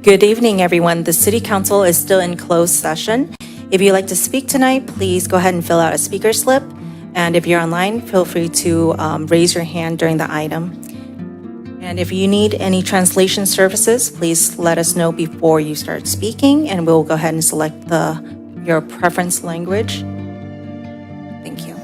Good evening, everyone. The City Council is still in closed session. If you'd like to speak tonight, please go ahead and fill out a speaker slip. And if you're online, feel free to raise your hand during the item. And if you need any translation services, please let us know before you start speaking, and we'll go ahead and select your preference language. Thank you.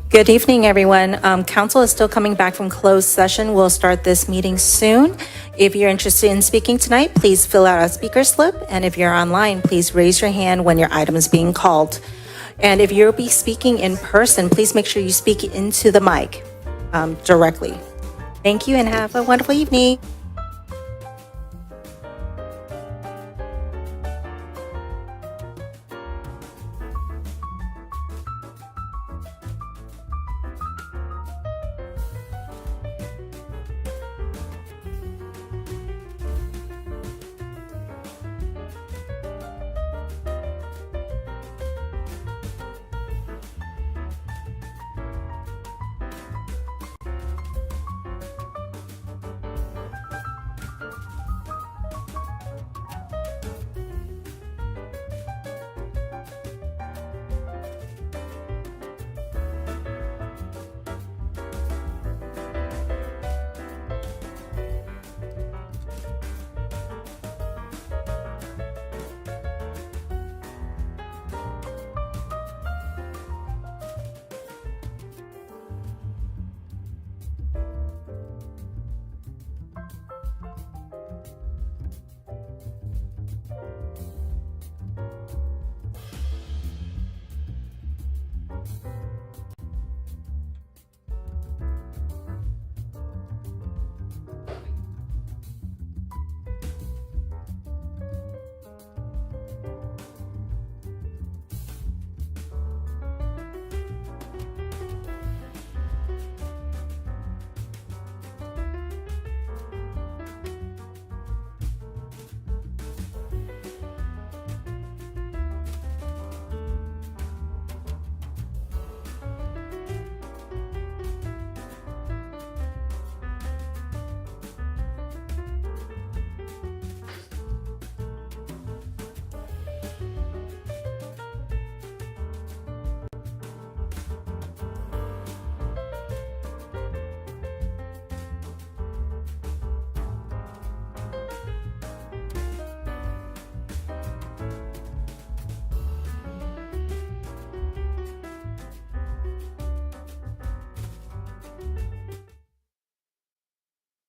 Good evening, everyone. Council is still coming back from closed session. We'll start this meeting soon. If you're interested in speaking tonight, please fill out a speaker slip. And if you're online, please raise your hand when your item is being called. And if you'll be speaking in person, please make sure you speak into the mic directly. Thank you and have a wonderful evening.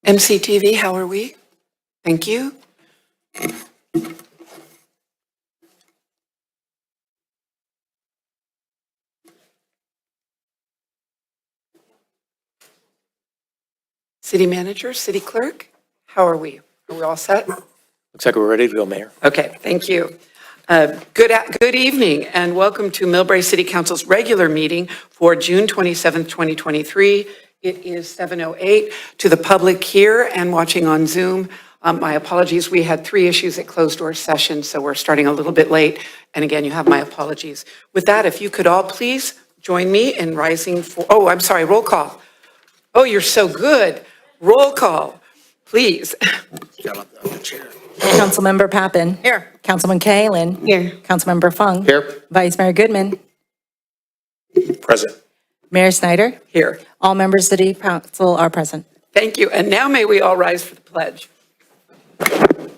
MCTV, how are we? Thank you. City Manager, City Clerk, how are we? Are we all set? Looks like we're ready to go, Mayor. Okay, thank you. Good evening and welcome to MILLBRAE City Council's regular meeting for June 27th, 2023. It is 7:08. To the public here and watching on Zoom, my apologies. We had 3 issues at closed door session, so we're starting a little bit late. And again, you have my apologies. With that, if you could all please join me in rising for, oh, I'm sorry, roll call. Oh, you're so good. Roll call, please. Councilmember Pappen. Here. Councilman Kalen. Here. Councilmember Fung. Here. Vice Mayor Goodman. Present. Mayor Snyder. Here. All members of the City Council are present. Thank you. And now may we all rise for the pledge. I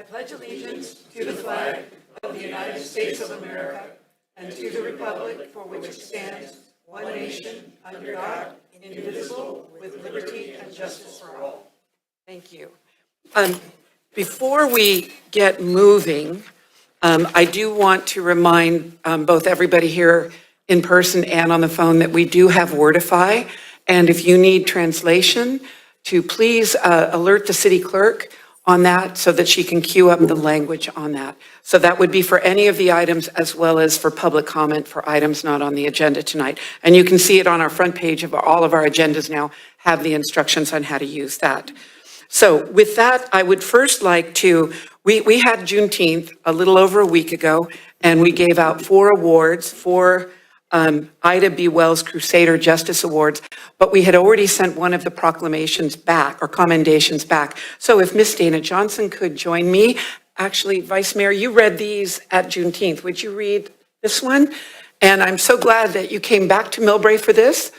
pledge allegiance to the flag of the United States of America and to the republic for which it stands, one nation, under God, indivisible, with liberty and justice for all. Thank you. Before we get moving, I do want to remind both everybody here in person and on the phone that we do have Wordify. And if you need translation, to please alert the city clerk on that so that she can queue up the language on that. So that would be for any of the items as well as for public comment for items not on the agenda tonight. And you can see it on our front page of all of our agendas now, have the instructions on how to use that. So with that, I would first like to, we had Juneteenth a little over a week ago, and we gave out 4 awards, 4 Ida B. Wells Crusader Justice Awards, but we had already sent one of the proclamations back, or commendations back. So if Miss Dana Johnson could join me. Actually, Vice Mayor, you read these at Juneteenth. Would you read this one? And I'm so glad that you came back to MILLBRAE for this.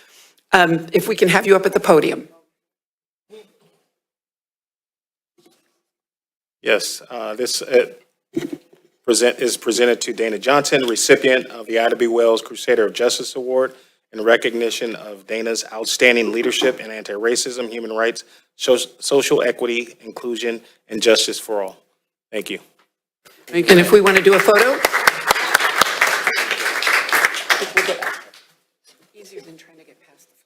If we can have you up at the podium. Yes, this is presented to Dana Johnson, recipient of the Ida B. Wells Crusader of Justice Award, in recognition of Dana's outstanding leadership in anti-racism, human rights, social equity, inclusion, and justice for all. Thank you. And if we want to do a photo? Easier than trying to get past the flag.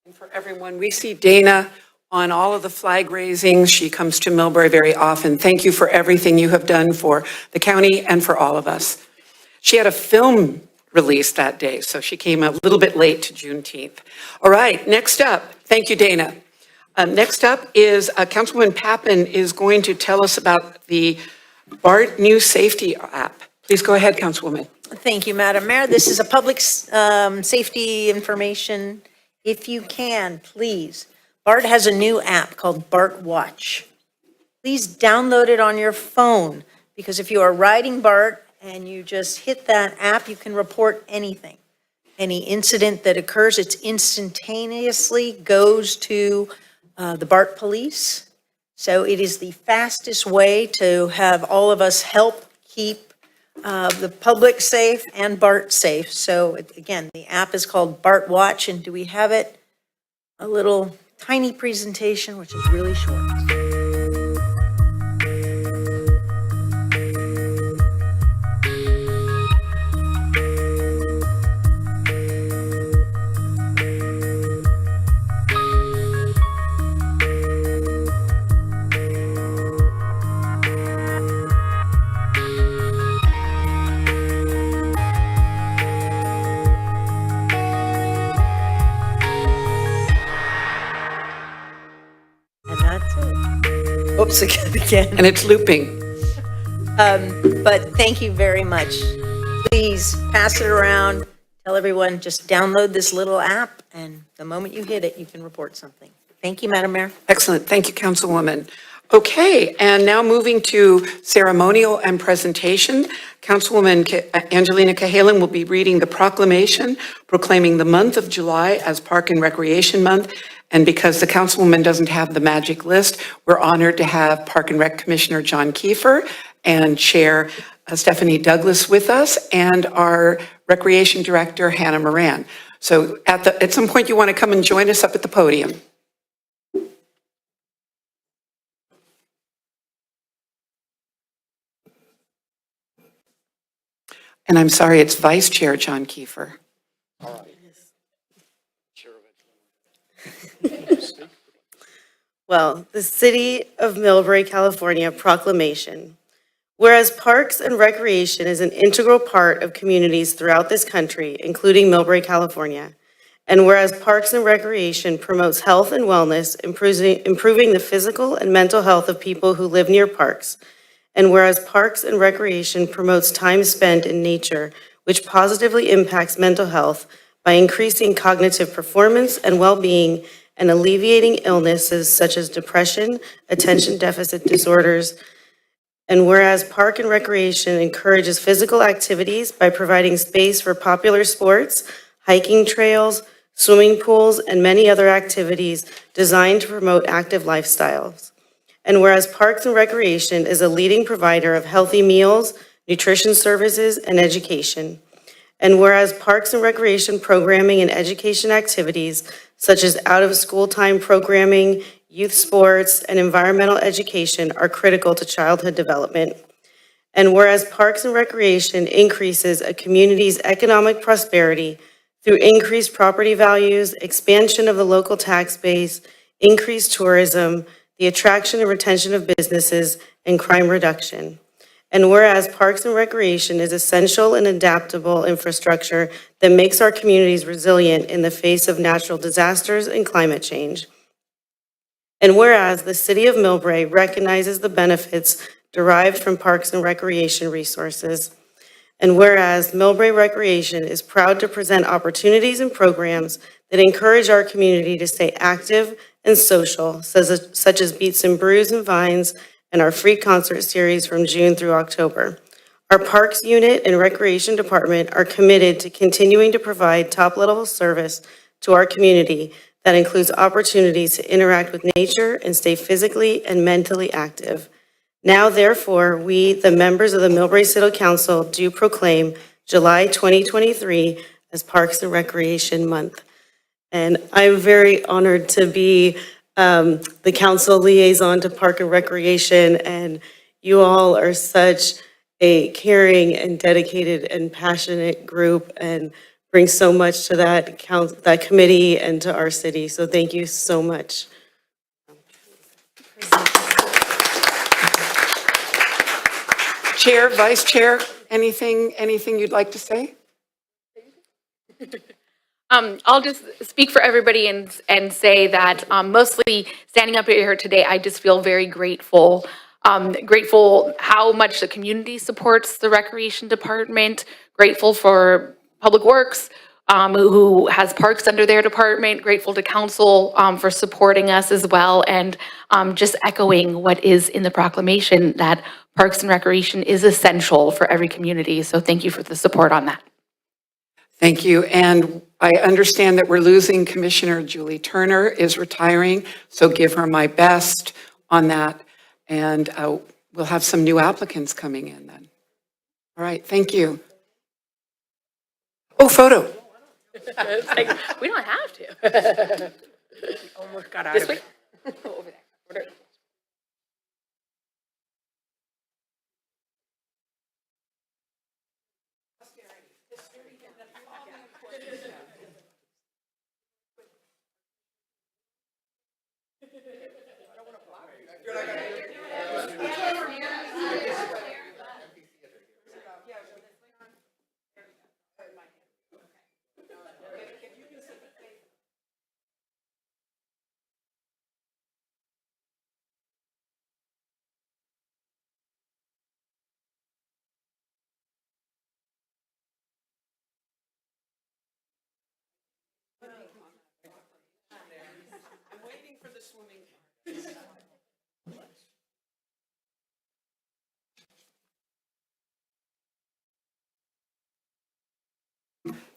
And for everyone, we see Dana on all of the flag raisings. She comes to MILLBRAE very often. Thank you for everything you have done for the county and for all of us. She had a film release that day, so she came a little bit late to Juneteenth. All right, next up, thank you, Dana. Next up is Councilwoman Pappen is going to tell us about the BART new safety app. Please go ahead, Councilwoman. Thank you, Madam Mayor. This is a public safety information. If you can, please. BART has a new app called BART Watch. Please download it on your phone, because if you are riding BART and you just hit that app, you can report anything. Any incident that occurs, it instantaneously goes to the BART police. So it is the fastest way to have all of us help keep the public safe and BART safe. So again, the app is called BART Watch, and do we have it? A little tiny presentation, which is really short. whoops again. And it's looping. But thank you very much. Please pass it around. Tell everyone, just download this little app, and the moment you hit it, you can report something. Thank you, Madam Mayor. Excellent. Thank you, Councilwoman. Okay, and now moving to ceremonial and presentation. Councilwoman Angelina Cahalan will be reading the proclamation proclaiming the month of July as Park and Recreation Month. And because the Councilwoman doesn't have the magic list, we're honored to have Park and Rec Commissioner John Kiefer and Chair Stephanie Douglas with us, and our Recreation Director, Hannah Moran. So at some point, you want to come and join us up at the podium. And I'm sorry, it's Vice Chair John Kiefer. Well, the City of MILLBRAE, California proclamation. Whereas parks and recreation is an integral part of communities throughout this country, including MILLBRAE, California, and whereas parks and recreation promotes health and wellness, improving the physical and mental health of people who live near parks, and whereas parks and recreation promotes time spent in nature, which positively impacts mental health by increasing cognitive performance and well-being and alleviating illnesses such as depression, attention deficit disorders, and whereas park and recreation encourages physical activities by providing space for popular sports, hiking trails, swimming pools, and many other activities designed to promote active lifestyles. And whereas Parks and Recreation is a leading provider of healthy meals, nutrition services, and education. And whereas Parks and Recreation programming and education activities such as out-of-school time programming, youth sports, and environmental education are critical to childhood development. And whereas Parks and Recreation increases a community's economic prosperity through increased property values, expansion of the local tax base, increased tourism, the attraction and retention of businesses, and crime reduction. And whereas Parks and Recreation is essential and adaptable infrastructure that makes our communities resilient in the face of natural disasters and climate change. And whereas the City of MILLBRAE recognizes the benefits derived from Parks and Recreation resources. And whereas MILLBRAE Recreation is proud to present opportunities and programs that encourage our community to stay active and social, such as Beats and Brews and Vines, and our free concert series from June through October. Our Parks Unit and Recreation Department are committed to continuing to provide top-level service to our community that includes opportunities to interact with nature and stay physically and mentally active. Now, therefore, we, the members of the MILLBRAE City Council, do proclaim July 2023 as Parks and Recreation Month. And I'm very honored to be the council liaison to Park and Recreation, and you all are such a caring and dedicated and passionate group and bring so much to that committee and to our city. So thank you so much. Chair, Vice Chair, anything you'd like to say? I'll just speak for everybody and say that mostly standing up here today, I just feel very grateful. Grateful how much the community supports the Recreation Department, grateful for Public Works, who has parks under their department, grateful to council for supporting us as well, and just echoing what is in the proclamation that Parks and Recreation is essential for every community. So thank you for the support on that. Thank you. And I understand that we're losing Commissioner Julie Turner is retiring, so give her my best on that. And we'll have some new applicants coming in then. All right, thank you. Oh, photo. It's like, we don't have to. Almost got out This of way? it. Over there.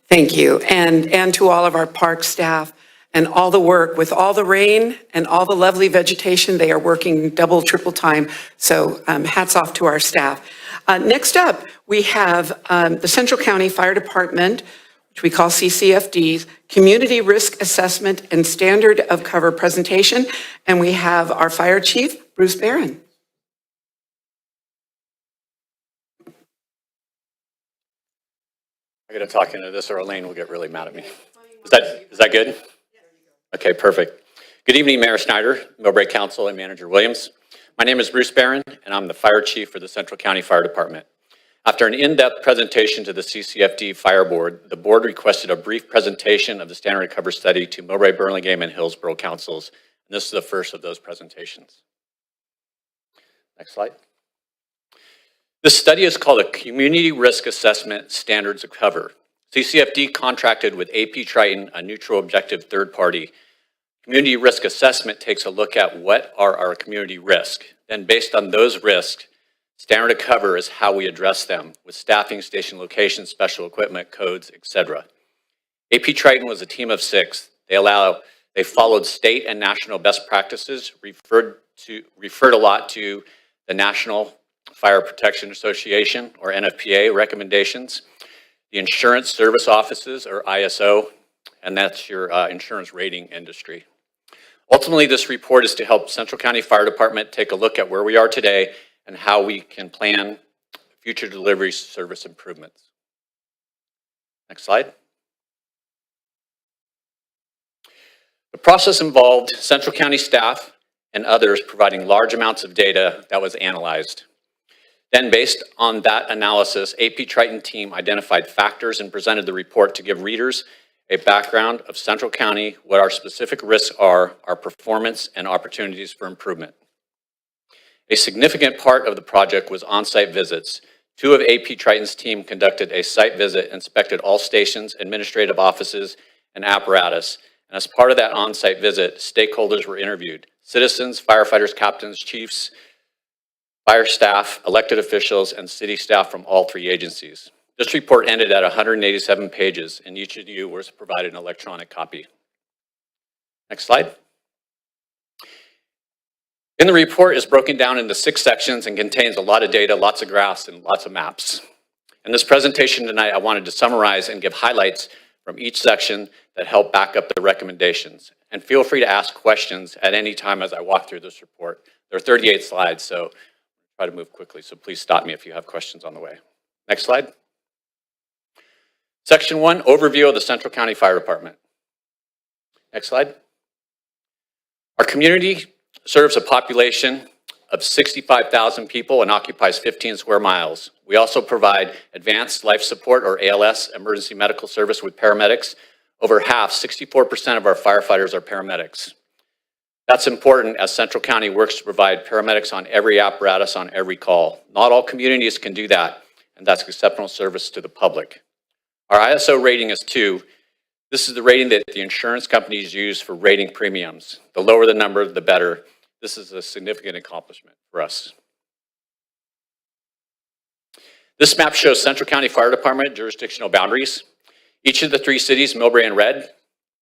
Thank you. And to all of our park staff and all the work with all the rain and all the lovely vegetation, they are working double, triple time. So hats off to our staff. Next up, we have the Central County Fire Department, which we call CCFD's Community Risk Assessment and Standard of Cover presentation. And we have our Fire Chief, Bruce Barron. I got to talk into this or Elaine will get really mad at me. Is that good? Okay, perfect. Good evening, Mayor Snyder, MILLBRAE Council, and Manager Williams. My name is Bruce Barron, and I'm the Fire Chief for the Central County Fire Department. After an in-depth presentation to the CCFD Fire Board, the board requested a brief presentation of the Standard of Cover study to MILLBRAE, Burlingame, and Hillsborough councils, and this is the first of those presentations. Next slide. This study is called a Community Risk Assessment Standards of Cover. CCFD contracted with AP Triton, a neutral objective third party. Community risk assessment takes a look at what are our community risks. Then based on those risks, standard of cover is how we address them with staffing, station location, special equipment, codes, etc. AP Triton was a team of 6. They followed state and national best practices, referred a lot to the National Fire Protection Association, or NFPA, recommendations, the Insurance Service Offices, or ISO, and that's your insurance rating industry. Ultimately, this report is to help Central County Fire Department take a look at where we are today and how we can plan future delivery service improvements. Next slide. The process involved Central County staff and others providing large amounts of data that was analyzed. Then, based on that analysis, AP Triton team identified factors and presented the report to give readers a background of Central County, what our specific risks are, our performance, and opportunities for improvement. A significant part of the project was on-site visits. 2 of AP Triton's team conducted a site visit, inspected all stations, administrative offices, and apparatus. And as part of that on-site visit, stakeholders were interviewed: citizens, firefighters, captains, chiefs, fire staff, elected officials, and city staff from all 3 agencies. This report ended at 187 pages, and each of you was provided an electronic copy. Next slide. In the report is broken down into 6 sections and contains a lot of data, lots of graphs, and lots of maps. In this presentation tonight, I wanted to summarize and give highlights from each section that help back up the recommendations. And feel free to ask questions at any time as I walk through this report. There are 38 slides, so try to move quickly, so please stop me if you have questions on the way. Next slide. Section 1, overview of the Central County Fire Department. Next slide. Our community serves a population of 65,000 people and occupies 15 square miles. We also provide advanced life support, or ALS, emergency medical service with paramedics. Over half, 64% of our firefighters are paramedics. That's important as Central County works to provide paramedics on every apparatus on every call. Not all communities can do that, and that's exceptional service to the public. Our ISO rating is 2. This is the rating that the insurance companies use for rating premiums. The lower the number, the better. This is a significant accomplishment for us. This map shows Central County Fire Department jurisdictional boundaries. Each of the 3 cities, MILLBRAE in red,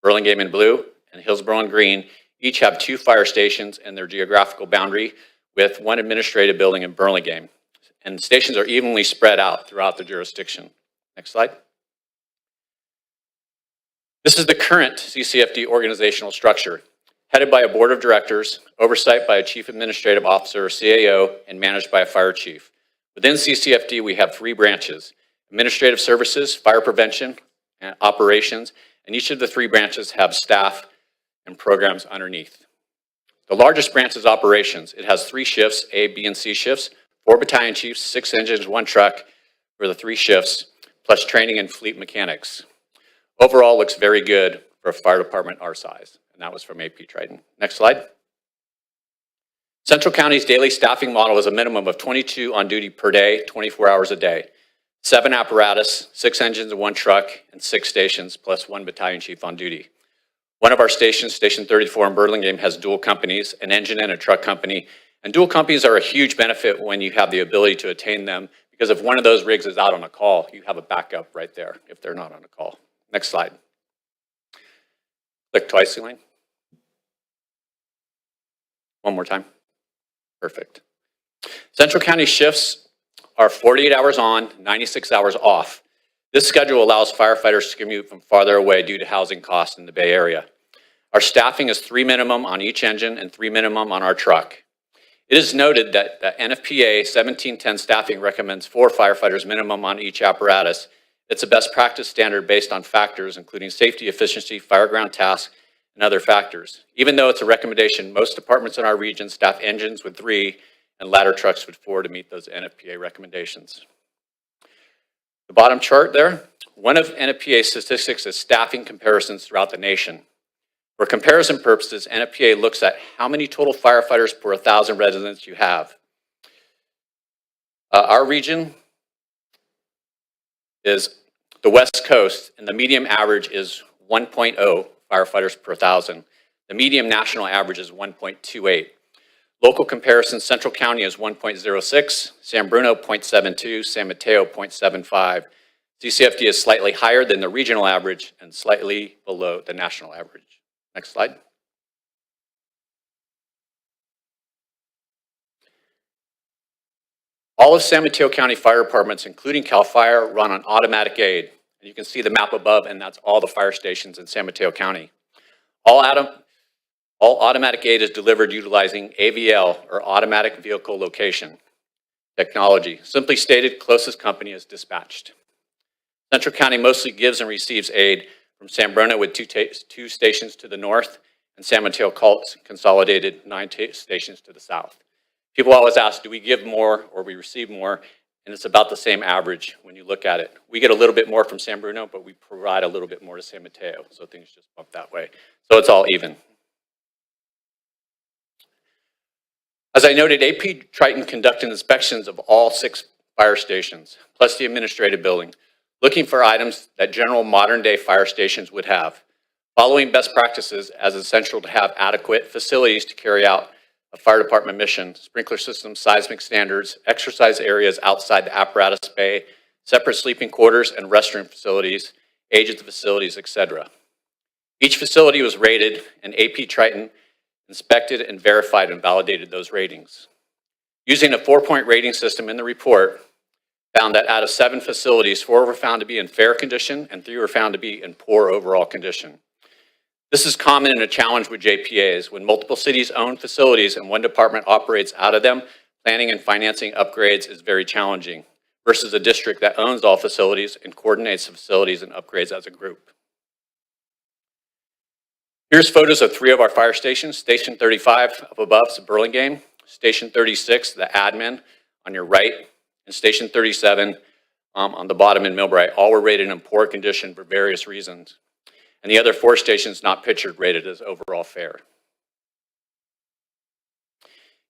Burlingame in blue, and Hillsborough in green, each have 2 fire stations in their geographical boundary with 1 administrative building in Burlingame. And stations are evenly spread out throughout the jurisdiction. Next slide. This is the current CCFD organizational structure, headed by a board of directors, oversight by a chief administrative officer or CAO, and managed by a fire chief. Within CCFD, we have 3 branches: administrative services, fire prevention, and operations, and each of the 3 branches have staff and programs underneath. The largest branch is operations. It has 3 shifts, A, B, and C shifts, 4 battalion chiefs, 6 engines, 1 truck for the 3 shifts, plus training and fleet mechanics. Overall, looks very good for a fire department our size, and that was from AP Triton. Next slide. Central County's daily staffing model is a minimum of 22 on duty per day, 24 hours a day. 7 apparatus, 6 engines and 1 truck, and 6 stations, plus 1 battalion chief on duty. One of our stations, Station 34 in Burlingame, has dual companies, an engine and a truck company. And dual companies are a huge benefit when you have the ability to attain them, because if one of those rigs is out on a call, you have a backup right there if they're not on a call. Next slide. Click twice, Elaine. One more time. Perfect. Central County shifts are 48 hours on, 96 hours off. This schedule allows firefighters to commute from farther away due to housing costs in the Bay Area. Our staffing is 3 minimum on each engine and 3 minimum on our truck. It is noted that the NFPA 1710 staffing recommends 4 firefighters minimum on each apparatus. It's a best practice standard based on factors including safety, efficiency, fireground tasks, and other factors. Even though it's a recommendation, most departments in our region staff engines with 3 and ladder trucks with 4 to meet those NFPA recommendations. The bottom chart there, one of NFPA's statistics is staffing comparisons throughout the nation. For comparison purposes, NFPA looks at how many total firefighters per 1,000 residents you have. Our region is the West Coast, and the medium average is 1.0 firefighters per 1,000. The medium national average is 1.28. Local comparison, Central County is 1.06, San Bruno 0.72, San Mateo 0.75. CCFD is slightly higher than the regional average and slightly below the national average. Next slide. All of San Mateo County fire departments, including CAL FIRE, run on automatic aid. And you can see the map above, and that's all the fire stations in San Mateo County. All automatic aid is delivered utilizing AVL, or Automatic Vehicle Location technology. Simply stated, closest company is dispatched. Central County mostly gives and receives aid from San Bruno with 2 stations to the north, and San Mateo consolidated 9 stations to the south. People always ask, do we give more or we receive more? And it's about the same average when you look at it. We get a little bit more from San Bruno, but we provide a little bit more to San Mateo, so things just bump that way. So it's all even. As I noted, AP Triton conducted inspections of all 6 fire stations, plus the administrative building, looking for items that general modern-day fire stations would have. Following best practices, as essential to have adequate facilities to carry out a fire department mission, sprinkler systems, seismic standards, exercise areas outside the apparatus bay, separate sleeping quarters and restroom facilities, age of the facilities, etc. Each facility was rated, and AP Triton inspected and verified and validated those ratings. Using a 4-point rating system in the report, found that out of 7 facilities, 4 were found to be in fair condition and 3 were found to be in poor overall condition. This is common and a challenge with JPAs. When multiple cities own facilities and one department operates out of them, planning and financing upgrades is very challenging versus a district that owns all facilities and coordinates the facilities and upgrades as a group. Here's photos of 3 of our fire stations. Station 35 up above is Burlingame, Station 36, the admin on your right, and Station 37 on the bottom in MILLBRAE. All were rated in poor condition for various reasons. And the other 4 stations not pictured rated as overall fair.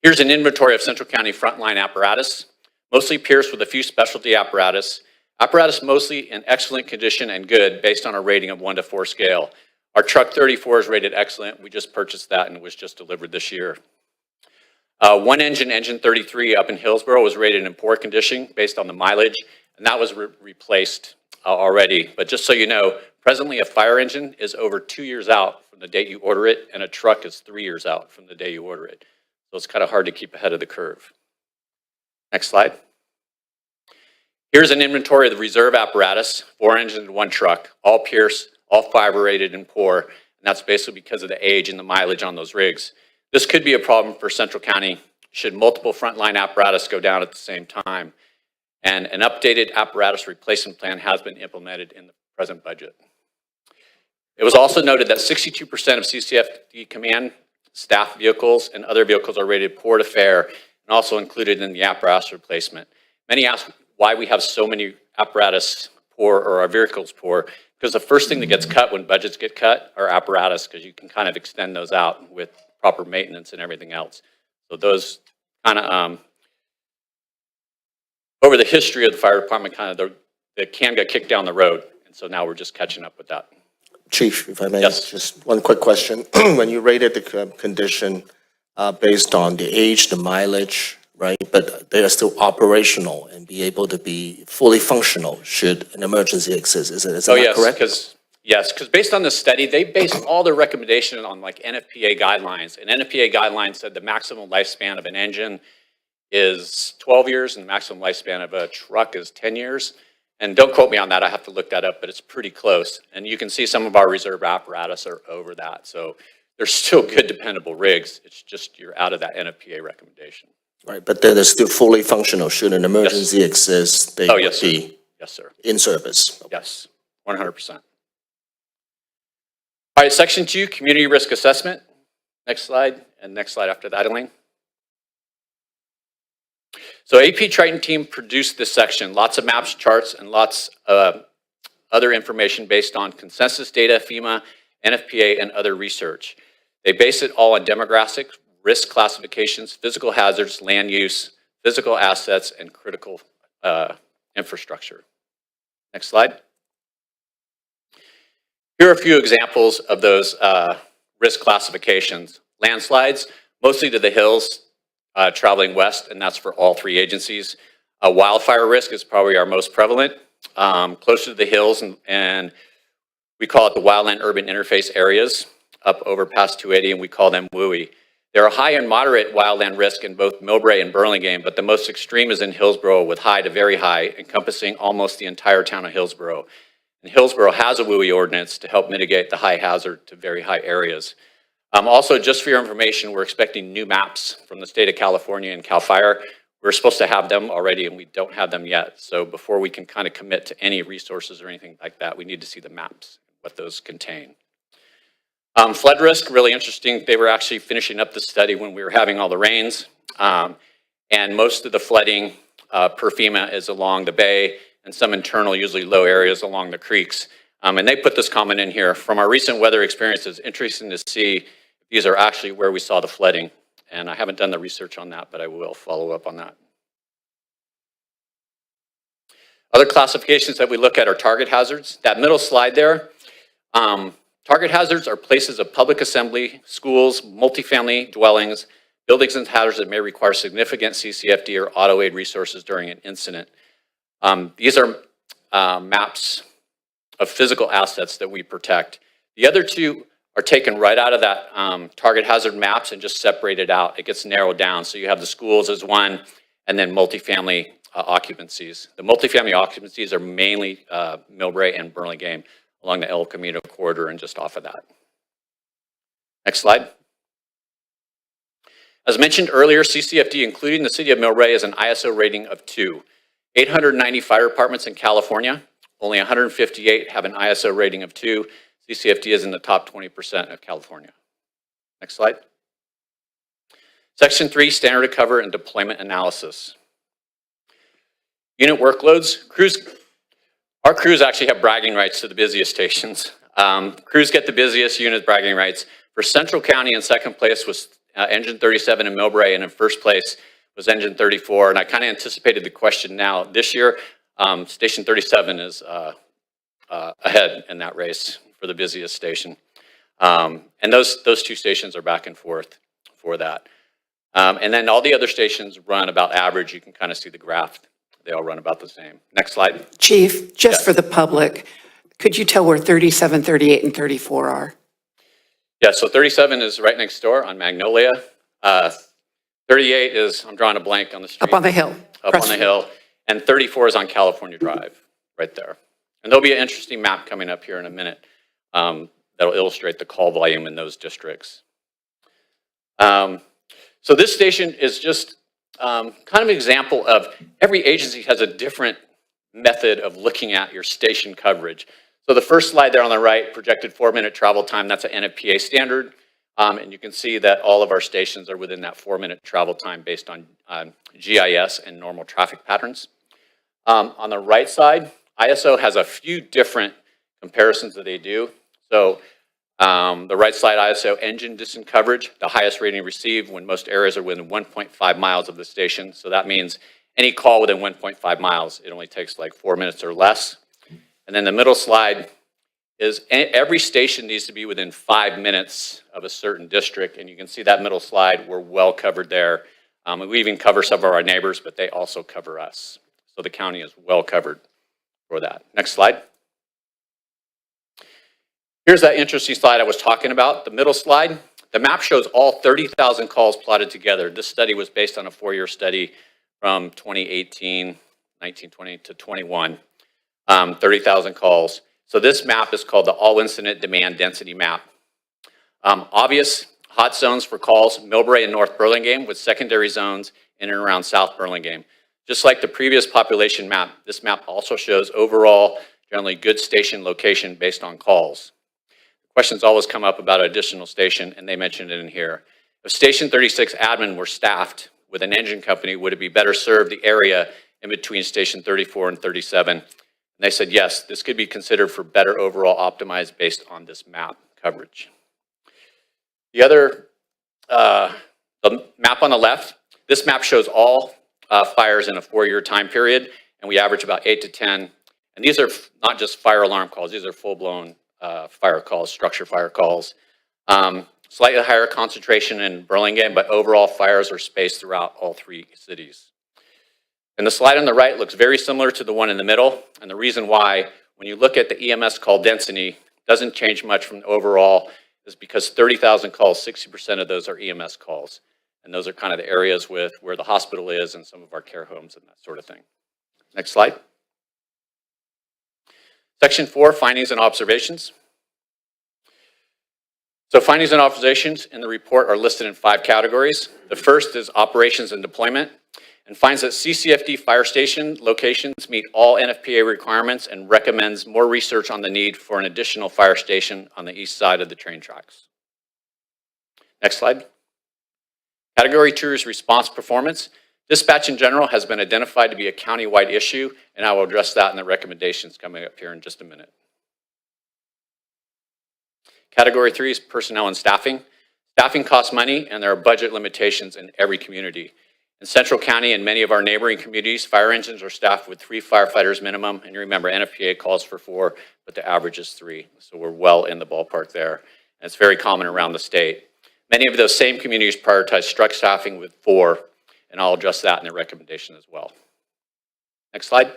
Here's an inventory of Central County frontline apparatus, mostly pierced with a few specialty apparatus. Apparatus mostly in excellent condition and good based on a rating of 1 to 4 scale. Our truck 34 is rated excellent. We just purchased that and it was just delivered this year. One engine, engine 33 up in Hillsborough, was rated in poor condition based on the mileage, and that was replaced already. But just so you know, presently a fire engine is over 2 years out from the date you order it, and a truck is 3 years out from the day you order it. So it's kind of hard to keep ahead of the curve. Next slide. Here's an inventory of the reserve apparatus, 4 engines and 1 truck, all pierced, all fiber rated and poor, and that's basically because of the age and the mileage on those rigs. This could be a problem for Central County should multiple frontline apparatus go down at the same time. And an updated apparatus replacement plan has been implemented in the present budget. It was also noted that 62% of CCFD command staff vehicles and other vehicles are rated poor to fair and also included in the apparatus replacement. Many ask why we have so many apparatus poor or our vehicles poor, because the first thing that gets cut when budgets get cut are apparatus, because you can kind of extend those out with proper maintenance and everything else. So those kind of, over the history of the fire department, kind of the can got kicked down the road. And so now we're just catching up with that. Chief, if I may, Yes. just one quick question. When you rated the condition based on the age, the mileage, right, but they are still operational and be able to be fully functional should an emergency exist, is Oh, that yes, correct? because based on the study, they based all their recommendations on like NFPA guidelines. And NFPA guidelines said the maximum lifespan of an engine is 12 years and the maximum lifespan of a truck is 10 years. And don't quote me on that, I have to look that up, but it's pretty close. And you can see some of our reserve apparatus are over that. So they're still good, dependable rigs. It's just you're out of that NFPA recommendation. Right, but then they're still fully functional. Should an emergency exist, they Oh, would yes, sir. be Yes, sir. in service. Yes, 100%. All right, section 2, community risk assessment. Next slide, and next slide after that, Elaine. So AP Triton team produced this section, lots of maps, charts, and lots of other information based on consensus data, FEMA, NFPA, and other research. They base it all on demographics, risk classifications, physical hazards, land use, physical assets, and critical infrastructure. Next slide. Here are a few examples of those risk classifications. Landslides, mostly to the hills, traveling west, and that's for all 3 agencies. Wildfire risk is probably our most prevalent, closer to the hills, and we call it the wildland urban interface areas up over past 280, and we call them WUI. There are high and moderate wildland risk in both MILLBRAE and Burlingame, but the most extreme is in Hillsborough with high to very high, encompassing almost the entire town of Hillsborough. And Hillsborough has a WUI ordinance to help mitigate the high hazard to very high areas. Also, just for your information, we're expecting new maps from the state of California and CAL FIRE. We're supposed to have them already, and we don't have them yet. So before we can kind of commit to any resources or anything like that, we need to see the maps, what those contain. Flood risk, really interesting. They were actually finishing up the study when we were having all the rains. And most of the flooding per FEMA is along the bay and some internal, usually low areas along the creeks. And they put this comment in here. From our recent weather experiences, interesting to see if these are actually where we saw the flooding. And I haven't done the research on that, but I will follow up on that. Other classifications that we look at are target hazards. That middle slide there, target hazards are places of public assembly, schools, multifamily dwellings, buildings and hazards that may require significant CCFD or auto aid resources during an incident. These are maps of physical assets that we protect. The other two are taken right out of that target hazard maps and just separated out. It gets narrowed down. So you have the schools as one, and then multifamily occupancies. The multifamily occupancies are mainly MILLBRAE and Burlingame along the El Camino corridor and just off of that. Next slide. As mentioned earlier, CCFD, including the city of MILLBRAE, is an ISO rating of 2. 890 fire departments in California, only 158 have an ISO rating of 2. CCFD is in the top 20% of California. Next slide. Section 3, standard of cover and deployment analysis. Unit workloads. Our crews actually have bragging rights to the busiest stations. Crews get the busiest unit bragging rights. For Central County, in second place was engine 37 in MILLBRAE, and in first place was engine 34. And I kind of anticipated the question now. This year, station 37 is ahead in that race for the busiest station. And those 2 stations are back and forth for that. And then all the other stations run about average. You can kind of see the graph. They all run about the same. Next slide. Chief, just Yes. for the public, could you tell where 37, 38, and 34 are? Yeah, so 37 is right next door on Magnolia. 38 is, I'm drawing a blank on the street. Up on the hill. Up on the hill. And 34 is on California Drive, right there. And there'll be an interesting map coming up here in a minute that'll illustrate the call volume in those districts. So this station is just kind of an example of every agency has a different method of looking at your station coverage. So the first slide there on the right, projected 4-minute travel time, that's an NFPA standard. And you can see that all of our stations are within that 4-minute travel time based on GIS and normal traffic patterns. On the right side, ISO has a few different comparisons that they do. So the right side ISO engine distance coverage, the highest rating received when most areas are within 1.5 miles of the station. So that means any call within 1.5 miles, it only takes like 4 minutes or less. And then the middle slide is every station needs to be within 5 minutes of a certain district, and you can see that middle slide, we're well covered there. And we even cover some of our neighbors, but they also cover us. So the county is well covered for that. Next slide. Here's that interesting slide I was talking about, the middle slide. The map shows all 30,000 calls plotted together. This study was based on a 4-year study from 2018, 1920 to 21, 30,000 calls. So this map is called the All Incident Demand Density Map. Obvious hot zones for calls, MILLBRAE and North Burlingame, with secondary zones in and around South Burlingame. Just like the previous population map, this map also shows overall generally good station location based on calls. Questions always come up about an additional station, and they mentioned it in here. If Station 36 admin were staffed with an engine company, would it be better served the area in between Station 34 and 37? And they said, yes, this could be considered for better overall optimized based on this map coverage. The other, the map on the left, this map shows all fires in a 4-year time period, and we average about 8 to 10. And these are not just fire alarm calls, these are full-blown fire calls, structure fire calls. Slightly higher concentration in Burlingame, but overall fires are spaced throughout all 3 cities. And the slide on the right looks very similar to the one in the middle. And the reason why, when you look at the EMS call density, doesn't change much from the overall, is because 30,000 calls, 60% of those are EMS calls. And those are kind of the areas with where the hospital is and some of our care homes and that sort of thing. Next slide. Section 4, findings and observations. So findings and observations in the report are listed in 5 categories. The first is operations and deployment, and finds that CCFD fire station locations meet all NFPA requirements and recommends more research on the need for an additional fire station on the east side of the train tracks. Next slide. Category 2 is response performance. Dispatch in general has been identified to be a county-wide issue, and I will address that in the recommendations coming up here in just a minute. Category 3 is personnel and staffing. Staffing costs money, and there are budget limitations in every community. In Central County and many of our neighboring communities, fire engines are staffed with 3 firefighters minimum, and you remember NFPA calls for 4, but the average is 3, so we're well in the ballpark there. And it's very common around the state. Many of those same communities prioritize truck staffing with 4, and I'll address that in the recommendation as well. Next slide.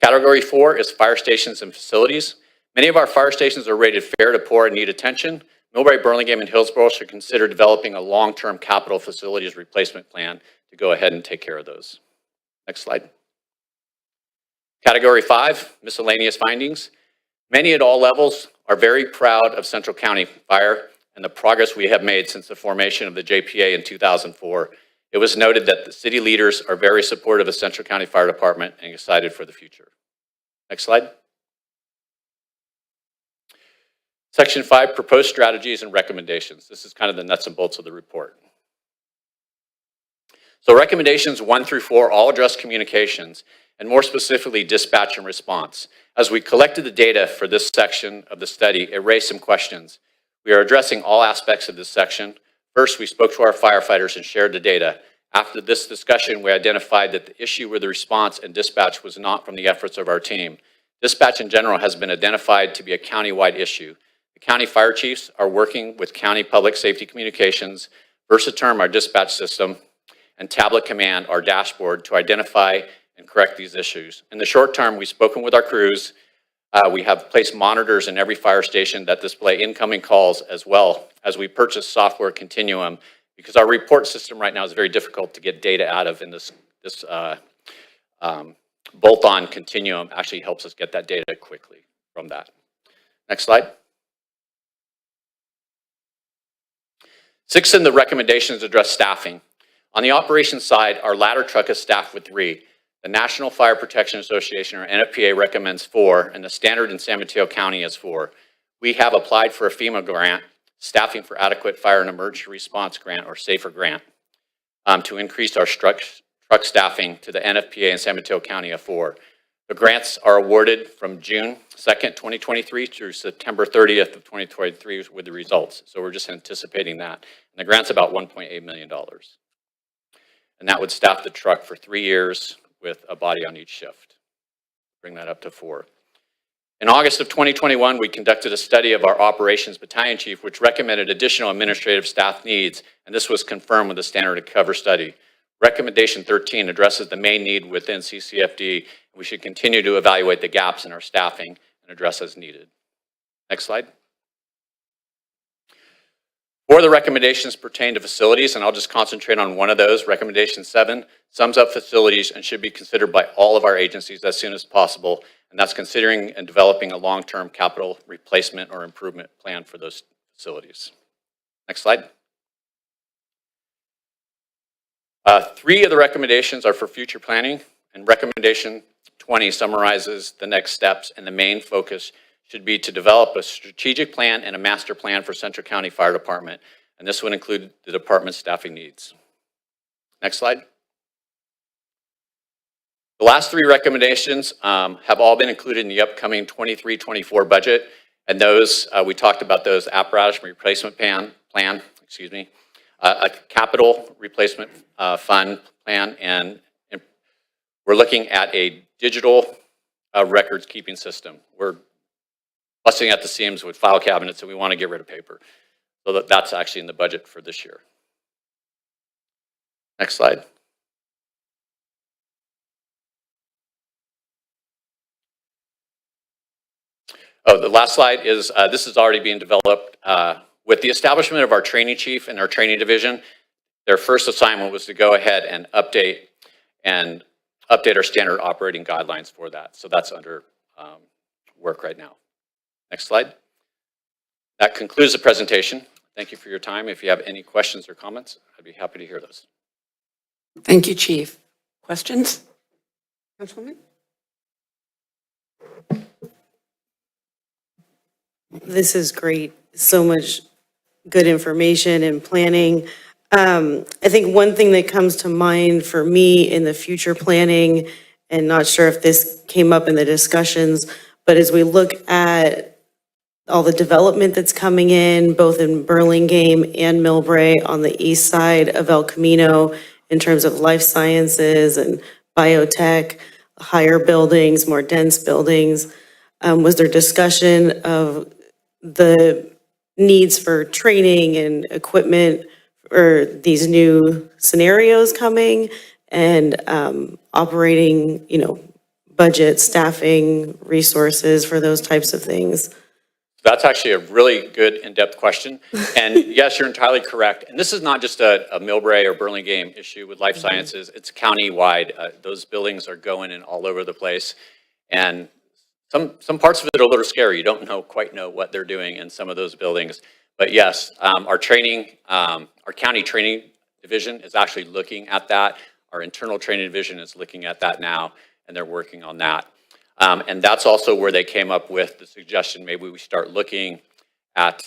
Category 4 is fire stations and facilities. Many of our fire stations are rated fair to poor and need attention. MILLBRAE, Burlingame, and Hillsborough should consider developing a long-term capital facilities replacement plan to go ahead and take care of those. Next slide. Category 5, miscellaneous findings. Many at all levels are very proud of Central County Fire and the progress we have made since the formation of the JPA in 2004. It was noted that the city leaders are very supportive of Central County Fire Department and excited for the future. Next slide. Section 5, proposed strategies and recommendations. This is kind of the nuts and bolts of the report. So recommendations 1 through 4 all address communications, and more specifically, dispatch and response. As we collected the data for this section of the study, it raised some questions. We are addressing all aspects of this section. First, we spoke to our firefighters and shared the data. After this discussion, we identified that the issue with the response and dispatch was not from the efforts of our team. Dispatch in general has been identified to be a county-wide issue. The county fire chiefs are working with county public safety communications, Versaterm, our dispatch system, and Tablet Command, our dashboard, to identify and correct these issues. In the short term, we've spoken with our crews. We have placed monitors in every fire station that display incoming calls, as well as we purchase software Continuum, because our report system right now is very difficult to get data out of, and this bolt-on Continuum actually helps us get that data quickly from that. Next slide. 6 in the recommendations address staffing. On the operations side, our ladder truck is staffed with 3. The National Fire Protection Association, or NFPA, recommends 4, and the standard in San Mateo County is 4. We have applied for a FEMA grant, Staffing for Adequate Fire and Emergency Response Grant, or SAFER grant, to increase our truck staffing to the NFPA in San Mateo County of 4. The grants are awarded from June 2nd, 2023 through September 30th of 2023 with the results. So we're just anticipating that. And the grant's about $1.8 million. And that would staff the truck for 3 years with a body on each shift. Bring that up to 4. In August of 2021, we conducted a study of our operations battalion chief, which recommended additional administrative staff needs, and this was confirmed with the standard of cover study. Recommendation 13 addresses the main need within CCFD. We should continue to evaluate the gaps in our staffing and address as needed. Next slide. 4 of the recommendations pertain to facilities, and I'll just concentrate on one of those. Recommendation 7 sums up facilities and should be considered by all of our agencies as soon as possible, and that's considering and developing a long-term capital replacement or improvement plan for those facilities. Next slide. 3 of the recommendations are for future planning, and recommendation 20 summarizes the next steps, and the main focus should be to develop a strategic plan and a master plan for Central County Fire Department, and this would include the department's staffing needs. Next slide. The last 3 recommendations have all been included in the upcoming 23-24 budget, and those, we talked about those apparatus replacement plan, a capital replacement fund plan, and we're looking at a digital records keeping system. We're busting at the seams with file cabinets, and we want to get rid of paper. So that's actually in the budget for this year. Next slide. Oh, the last slide is, this is already being developed. With the establishment of our training chief and our training division, their first assignment was to go ahead and update our standard operating guidelines for that. So that's under work right now. Next slide. That concludes the presentation. Thank you for your time. If you have any questions or comments, I'd be happy to hear those. Thank you, Chief. Questions? Councilwoman? This is great. So much good information and planning. I think one thing that comes to mind for me in the future planning, and not sure if this came up in the discussions, but as we look at all the development that's coming in, both in Burlingame and MILLBRAE on the east side of El Camino, in terms of life sciences and biotech, higher buildings, more dense buildings, was there discussion of the needs for training and equipment for these new scenarios coming, and operating, budget, staffing, resources for those types of things? That's actually a really good in-depth question. And yes, you're entirely correct. And this is not just a MILLBRAE or Burlingame issue with life sciences. It's county-wide. Those buildings are going in all over the place. And some parts of it are a little scary. You don't quite know what they're doing in some of those buildings. But yes, our county training division is actually looking at that. Our internal training division is looking at that now, and they're working on that. And that's also where they came up with the suggestion, maybe we start looking at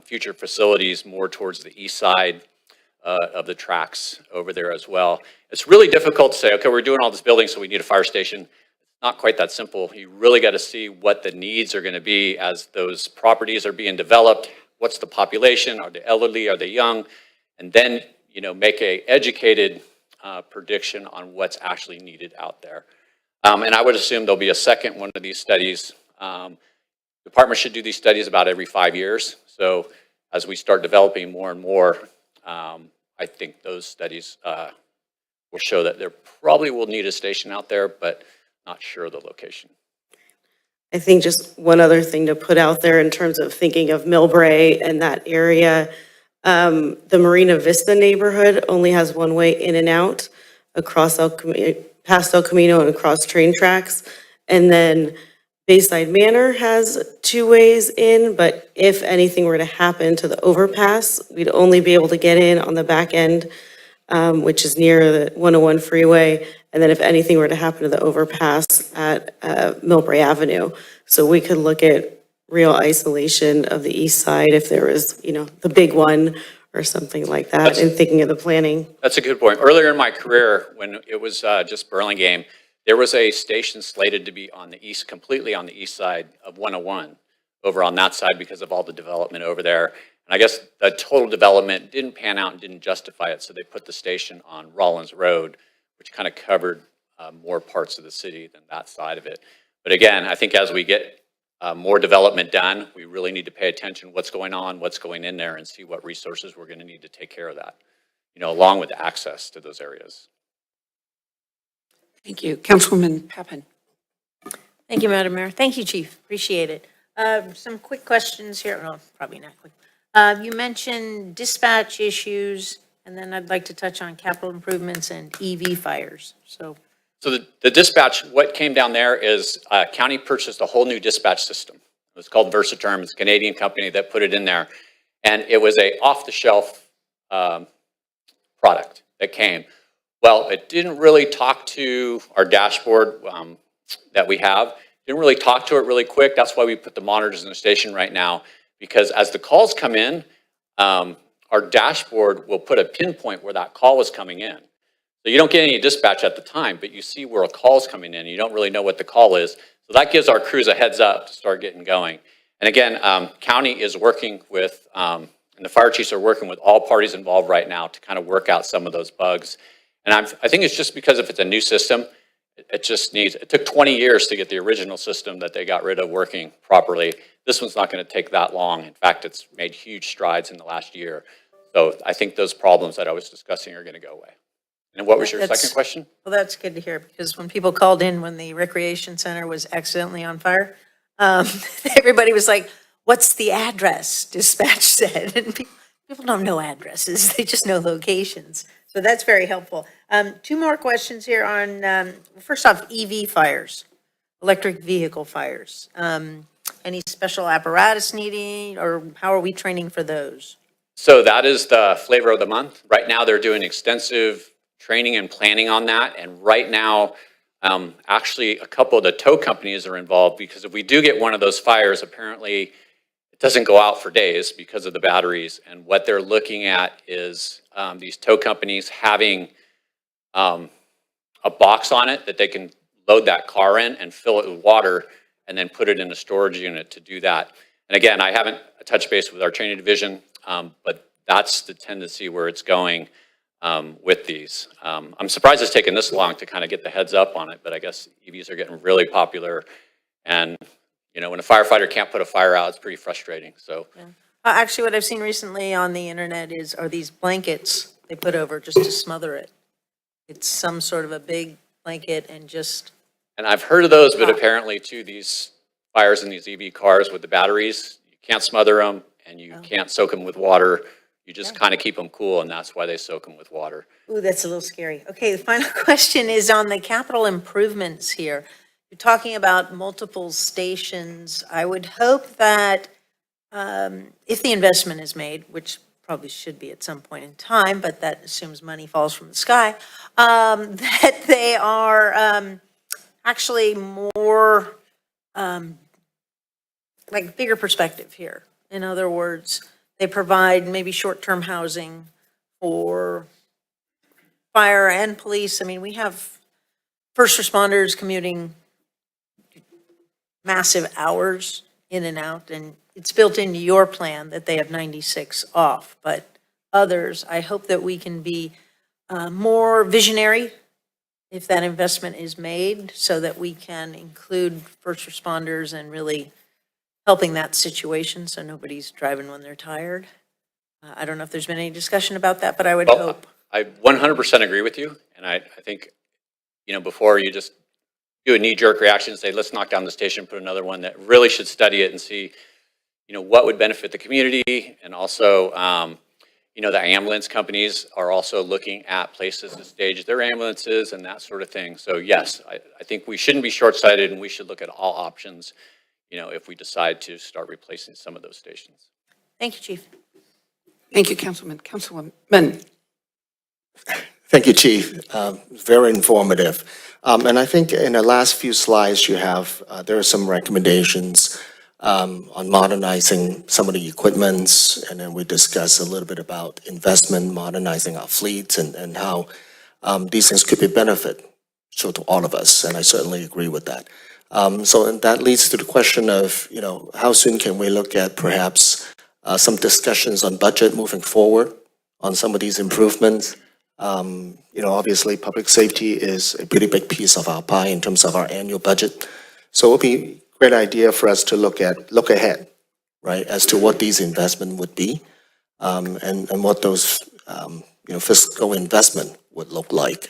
future facilities more towards the east side of the tracks over there as well. It's really difficult to say, okay, we're doing all this building, so we need a fire station. It's not quite that simple. You really got to see what the needs are going to be as those properties are being developed. What's the population? Are they elderly? Are they young? And then, make a educated prediction on what's actually needed out there. And I would assume there'll be a second one of these studies. Departments should do these studies about every 5 years. So as we start developing more and more, I think those studies will show that there probably will need a station out there, but not sure of the location. I think just one other thing to put out there in terms of thinking of MILLBRAE and that area, the Marina Vista neighborhood only has one way in and out across past El Camino and across train tracks. And then Bayside Manor has 2 ways in, but if anything were to happen to the overpass, we'd only be able to get in on the back end, which is near the 101 freeway. And then if anything were to happen to the overpass at MILLBRAE Avenue. So we could look at real isolation of the east side if there was, the big one or something like that, and thinking of the planning. That's a good point. Earlier in my career, when it was just Burlingame, there was a station slated to be on the east, completely on the east side of 101, over on that side because of all the development over there. And I guess the total development didn't pan out and didn't justify it, so they put the station on Rollins Road, which kind of covered more parts of the city than that side of it. But again, I think as we get more development done, we really need to pay attention what's going on, what's going in there, and see what resources we're going to need to take care of that, along with access to those areas. Thank you. Councilwoman Pappen. Thank you, Madam Mayor. Thank you, Chief. Appreciate it. Some quick questions here. No, probably not quick. You mentioned dispatch issues, and then I'd like to touch on capital improvements and EV fires. So the dispatch, what came down there is county purchased a whole new dispatch system. It was called Versaterm. It's a Canadian company that put it in there. And it was a off-the-shelf product that came. Well, it didn't really talk to our dashboard that we have. Didn't really talk to it really quick. That's why we put the monitors in the station right now, because as the calls come in, our dashboard will put a pinpoint where that call was coming in. So you don't get any dispatch at the time, but you see where a call is coming in. You don't really know what the call is. So that gives our crews a heads up to start getting going. And again, county is working with, and the fire chiefs are working with all parties involved right now to kind of work out some of those bugs. And I think it's just because if it's a new system, it took 20 years to get the original system that they got rid of working properly. This one's not going to take that long. In fact, it's made huge strides in the last year. So I think those problems that I was discussing are going to go away. And what was your second question? Well, that's good to hear, because when people called in when the recreation center was accidentally on fire, everybody was like, what's the address? Dispatch said. And people don't know addresses. They just know locations. So that's very helpful. Two more questions here on, first off, EV fires, electric vehicle fires. Any special apparatus needing, or how are we training for those? So that is the flavor of the month. Right now, they're doing extensive training and planning on that. And right now, actually, a couple of the tow companies are involved, because if we do get one of those fires, apparently it doesn't go out for days because of the batteries. And what they're looking at is these tow companies having a box on it that they can load that car in and fill it with water and then put it in a storage unit to do that. And again, I haven't touched base with our training division, but that's the tendency where it's going with these. I'm surprised it's taken this long to kind of get the heads up on it, but I guess EVs are getting really popular. And, when a firefighter can't put a fire out, it's pretty frustrating. So, Yeah. Actually, what I've seen recently on the internet are these blankets they put over just to smother it. It's some sort of a big blanket and just. And I've heard of those, but apparently too, these fires in these EV cars with the batteries, you can't smother them and you can't soak them with water. You just kind of keep them cool, and that's why they soak them with water. Ooh, that's a little scary. Okay, the final question is on the capital improvements here. You're talking about multiple stations. I would hope that if the investment is made, which probably should be at some point in time, but that assumes money falls from the sky, that they are actually more like bigger perspective here. In other words, they provide maybe short-term housing for fire and police. I mean, we have first responders commuting massive hours in and out, and it's built into your plan that they have 96 off. But others, I hope that we can be more visionary if that investment is made, so that we can include first responders and really helping that situation so nobody's driving when they're tired. I don't know if there's been any discussion about that, but I would hope. I 100% agree with you. And I think, before you just do a knee-jerk reaction and say, let's knock down the station, put another one, that really should study it and see, what would benefit the community. And also, the ambulance companies are also looking at places to stage their ambulances and that sort of thing. So yes, I think we shouldn't be short-sighted, and we should look at all options, if we decide to start replacing some of those stations. Thank you, Chief. Thank you, Councilman. Councilwoman. Thank you, Chief. Very informative. And I think in the last few slides you have, there are some recommendations on modernizing some of the equipments, and then we discuss a little bit about investment, modernizing our fleets, and how these things could be beneficial to all of us, and I certainly agree with that. So that leads to the question of, how soon can we look at perhaps some discussions on budget moving forward on some of these improvements? Obviously, public safety is a pretty big piece of our pie in terms of our annual budget. So it would be great idea for us to look ahead, right, as to what these investment would be, and what those, fiscal investment would look like.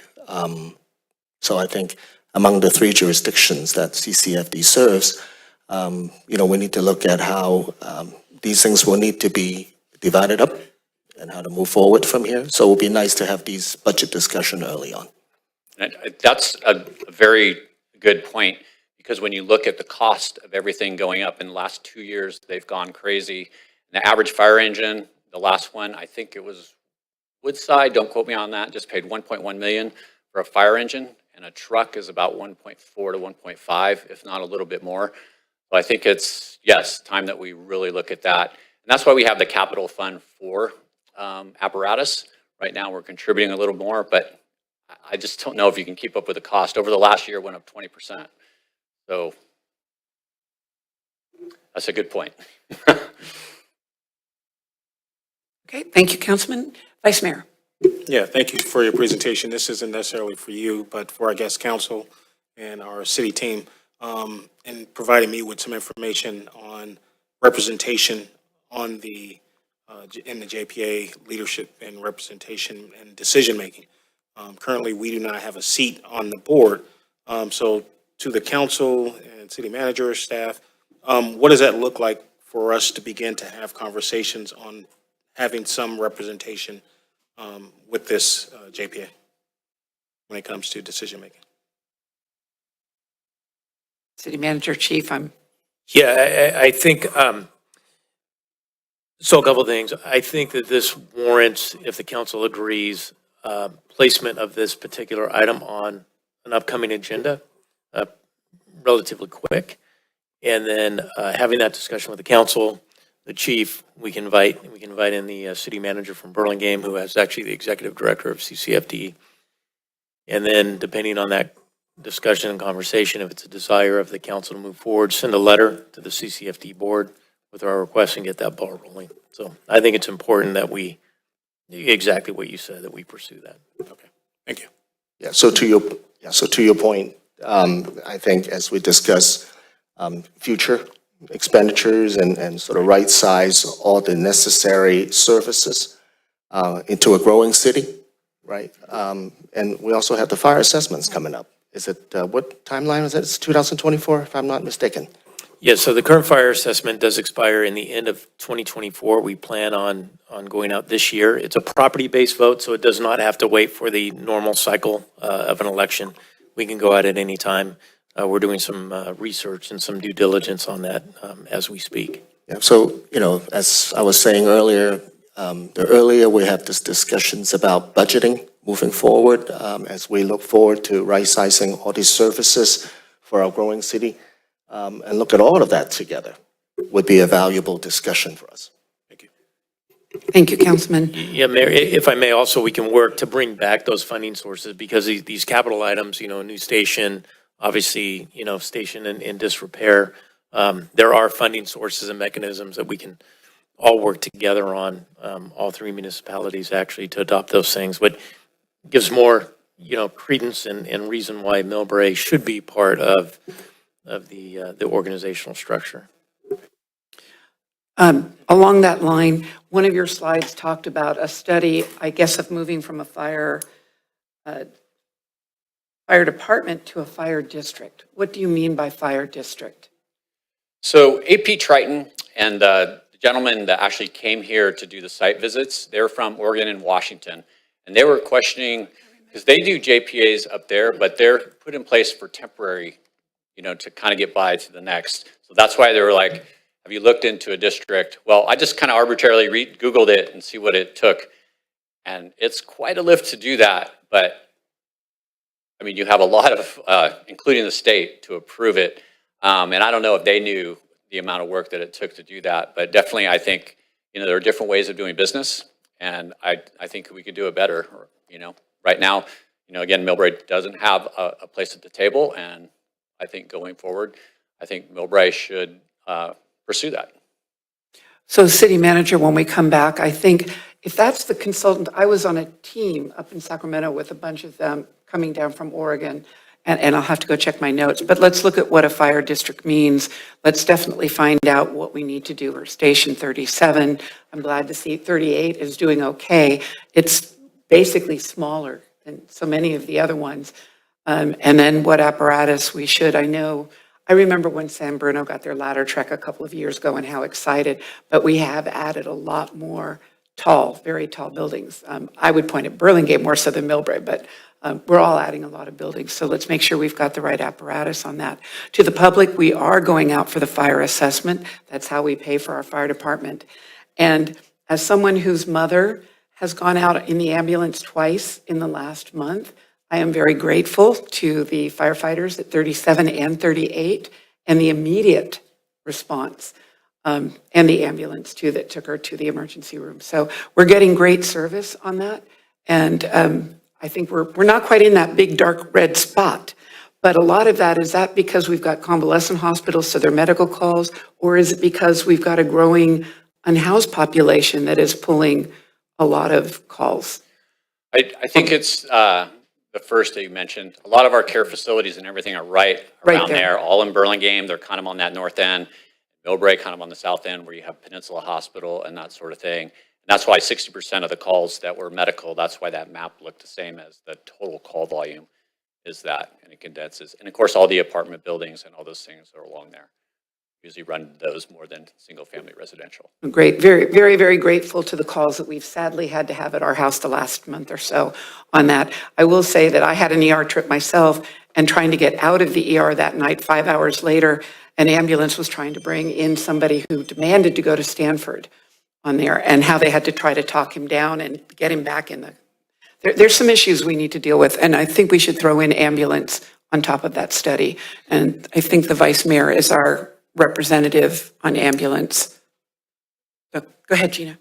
So I think among the 3 jurisdictions that CCFD serves, we need to look at how these things will need to be divided up and how to move forward from here. So it would be nice to have these budget discussion early on. That's a very good point, because when you look at the cost of everything going up in the last 2 years, they've gone crazy. The average fire engine, the last one, I think it was Woodside, don't quote me on that, just paid 1.1 million for a fire engine, and a truck is about 1.4 to 1.5, if not a little bit more. So I think it's, yes, time that we really look at that. And that's why we have the capital fund for apparatus. Right now, we're contributing a little more, but I just don't know if you can keep up with the cost. Over the last year, it went up 20%. So that's a good point. Okay, thank you, Councilman. Vice Mayor. Yeah, thank you for your presentation. This isn't necessarily for you, but for our guest council and our city team, and providing me with some information on representation on the in the JPA leadership and representation and decision-making. Currently, we do not have a seat on the board. So to the council and city manager, staff, what does that look like for us to begin to have conversations on having some representation with this JPA when it comes to decision-making? City Manager, Chief, Yeah, I think, so a couple of things. I think that this warrants, if the council agrees, placement of this particular item on an upcoming agenda relatively quick. And then having that discussion with the council, the chief, we can invite in the city manager from Burlingame, who is actually the executive director of CCFD. And then depending on that discussion and conversation, if it's a desire of the council to move forward, send a letter to the CCFD board with our request and get that ball rolling. So I think it's important that we, exactly what you said, that we pursue that. Okay, thank you. Yeah, so to your point, I think as we discuss future expenditures and sort of right size all the necessary services into a growing city, right? And we also have the fire assessments coming up. Is it, what timeline is it? It's 2024, if I'm not mistaken. Yeah, so the current fire assessment does expire in the end of 2024. We plan on going out this year. It's a property-based vote, so it does not have to wait for the normal cycle of an election. We can go out at any time. We're doing some research and some due diligence on that as we speak. Yeah, so, as I was saying earlier, the earlier we have these discussions about budgeting moving forward, as we look forward to right-sizing all these services for our growing city, and look at all of that together would be a valuable discussion for us. Thank you. thank you, Councilman. Yeah, Mayor, if I may, also, we can work to bring back those funding sources, because these capital items, a new station, obviously, station in disrepair, there are funding sources and mechanisms that we can all work together on, all 3 municipalities actually, to adopt those things. But gives more, credence and reason why MILLBRAE should be part of the organizational structure. Along that line, one of your slides talked about a study, I guess, of moving from a fire department to a fire district. What do you mean by fire district? So AP Triton and the gentleman that actually came here to do the site visits, they're from Oregon and Washington. And they were questioning, because they do JPAs up there, but they're put in place for temporary, to kind of get by to the next. So that's why they were like, have you looked into a district? Well, I just kind of arbitrarily Googled it and see what it took. And it's quite a lift to do that. But I mean, you have a lot of, including the state, to approve it. And I don't know if they knew the amount of work that it took to do that. But definitely, I think, there are different ways of doing business. And I think we could do it better. Right now, again, MILLBRAE doesn't have a place at the table. And I think going forward, I think MILLBRAE should pursue that. So city manager, when we come back, I think if that's the consultant, I was on a team up in Sacramento with a bunch of them coming down from Oregon. and I'll have to go check my notes, but let's look at what a fire district means. Let's definitely find out what we need to do for Station 37. I'm glad to see 38 is doing okay. It's basically smaller than so many of the other ones. And then what apparatus we should, I remember when San Bruno got their ladder truck a couple of years ago and how excited, but we have added a lot more tall, very tall buildings. I would point at Burlingame more so than MILLBRAE, but we're all adding a lot of buildings. So let's make sure we've got the right apparatus on that. To the public, we are going out for the fire assessment. That's how we pay for our fire department. And as someone whose mother has gone out in the ambulance twice in the last month, I am very grateful to the firefighters at 37 and 38 and the immediate response. And the ambulance too that took her to the emergency room. So we're getting great service on that. And I think we're not quite in that big dark red spot. But a lot of that, is that because we've got convalescent hospitals, so they're medical calls, or is it because we've got a growing unhoused population that is pulling a lot of calls? I think it's the first that you mentioned. A lot of our care facilities and everything are right around there, all in Burlingame. They're kind of on that north end. MILLBRAE kind of on the south end where you have Peninsula Hospital and that sort of thing. And that's why 60% of the calls that were medical, that's why that map looked the same as the total call volume is that, and it condenses. And of course, all the apartment buildings and all those things are along there. Usually run those more than single family residential. Great, very, very, very grateful to the calls that we've sadly had to have at our house the last month or so on that. I will say that I had an ER trip myself, and trying to get out of the ER that night, 5 hours later, an ambulance was trying to bring in somebody who demanded to go to Stanford on there, and how they had to try to talk him down and get him back in the... There's some issues we need to deal with, and I think we should throw in ambulance on top of that study. And I think the vice mayor is our representative on ambulance. Go ahead, Gina.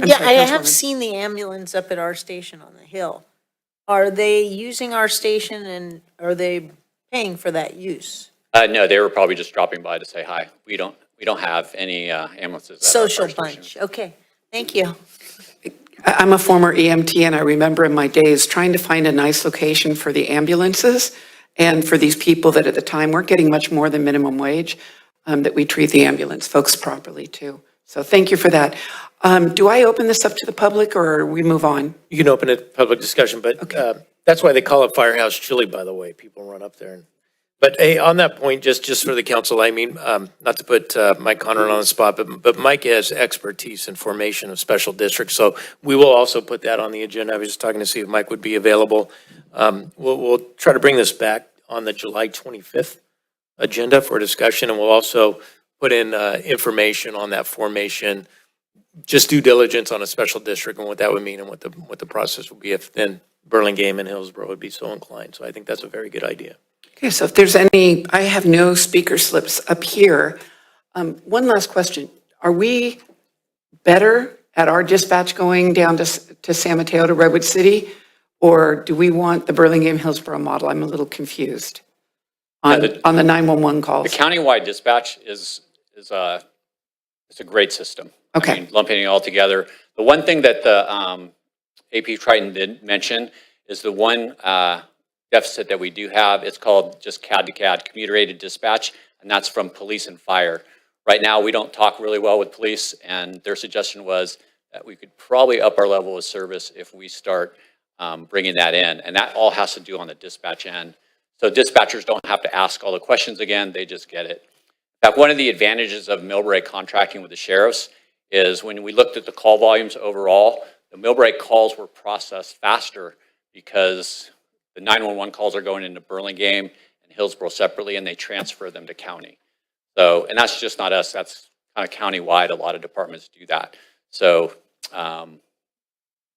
Yeah, I have seen the ambulance up at our station on the hill. Are they using our station, and are they paying for that use? No, they were probably just dropping by to say hi. We don't have any ambulances. At our Social fire station. bunch, okay, thank you. I'm a former EMT, and I remember in my days trying to find a nice location for the ambulances and for these people that at the time weren't getting much more than minimum wage, that we treat the ambulance folks properly too. So thank you for that. Do I open this up to the public, or we move on? You can open it to public discussion, but that's why they call it Firehouse Chili, by the way. People run up there. But hey, on that point, just for the council, I mean, not to put Mike Conrad on the spot, but Mike has expertise in formation of special districts. So we will also put that on the agenda. I was just talking to see if Mike would be available. We'll try to bring this back on the July 25th agenda for discussion, and we'll also put in information on that formation, just due diligence on a special district and what that would mean and what the process would be if then Burlingame and Hillsborough would be so inclined. So I think that's a very good idea. Okay, so if there's any, I have no speaker slips up here. One last question. Are we better at our dispatch going down to San Mateo to Redwood City? Or do we want the Burlingame-Hillsborough model? I'm a little confused on the 911 calls. The countywide dispatch is a great system. Okay. I mean, lumping it all together. The one thing that the AP Triton did mention is the one deficit that we do have. It's called just CAD to CAD, computer aided dispatch, and that's from police and fire. Right now, we don't talk really well with police, and their suggestion was that we could probably up our level of service if we start bringing that in, and that all has to do on the dispatch end. So dispatchers don't have to ask all the questions again, they just get it. In fact, one of the advantages of MILLBRAE contracting with the sheriffs is when we looked at the call volumes overall, the MILLBRAE calls were processed faster because the 911 calls are going into Burlingame and Hillsborough separately, and they transfer them to county. So, and that's just not us, that's kind of countywide. A lot of departments do that. So,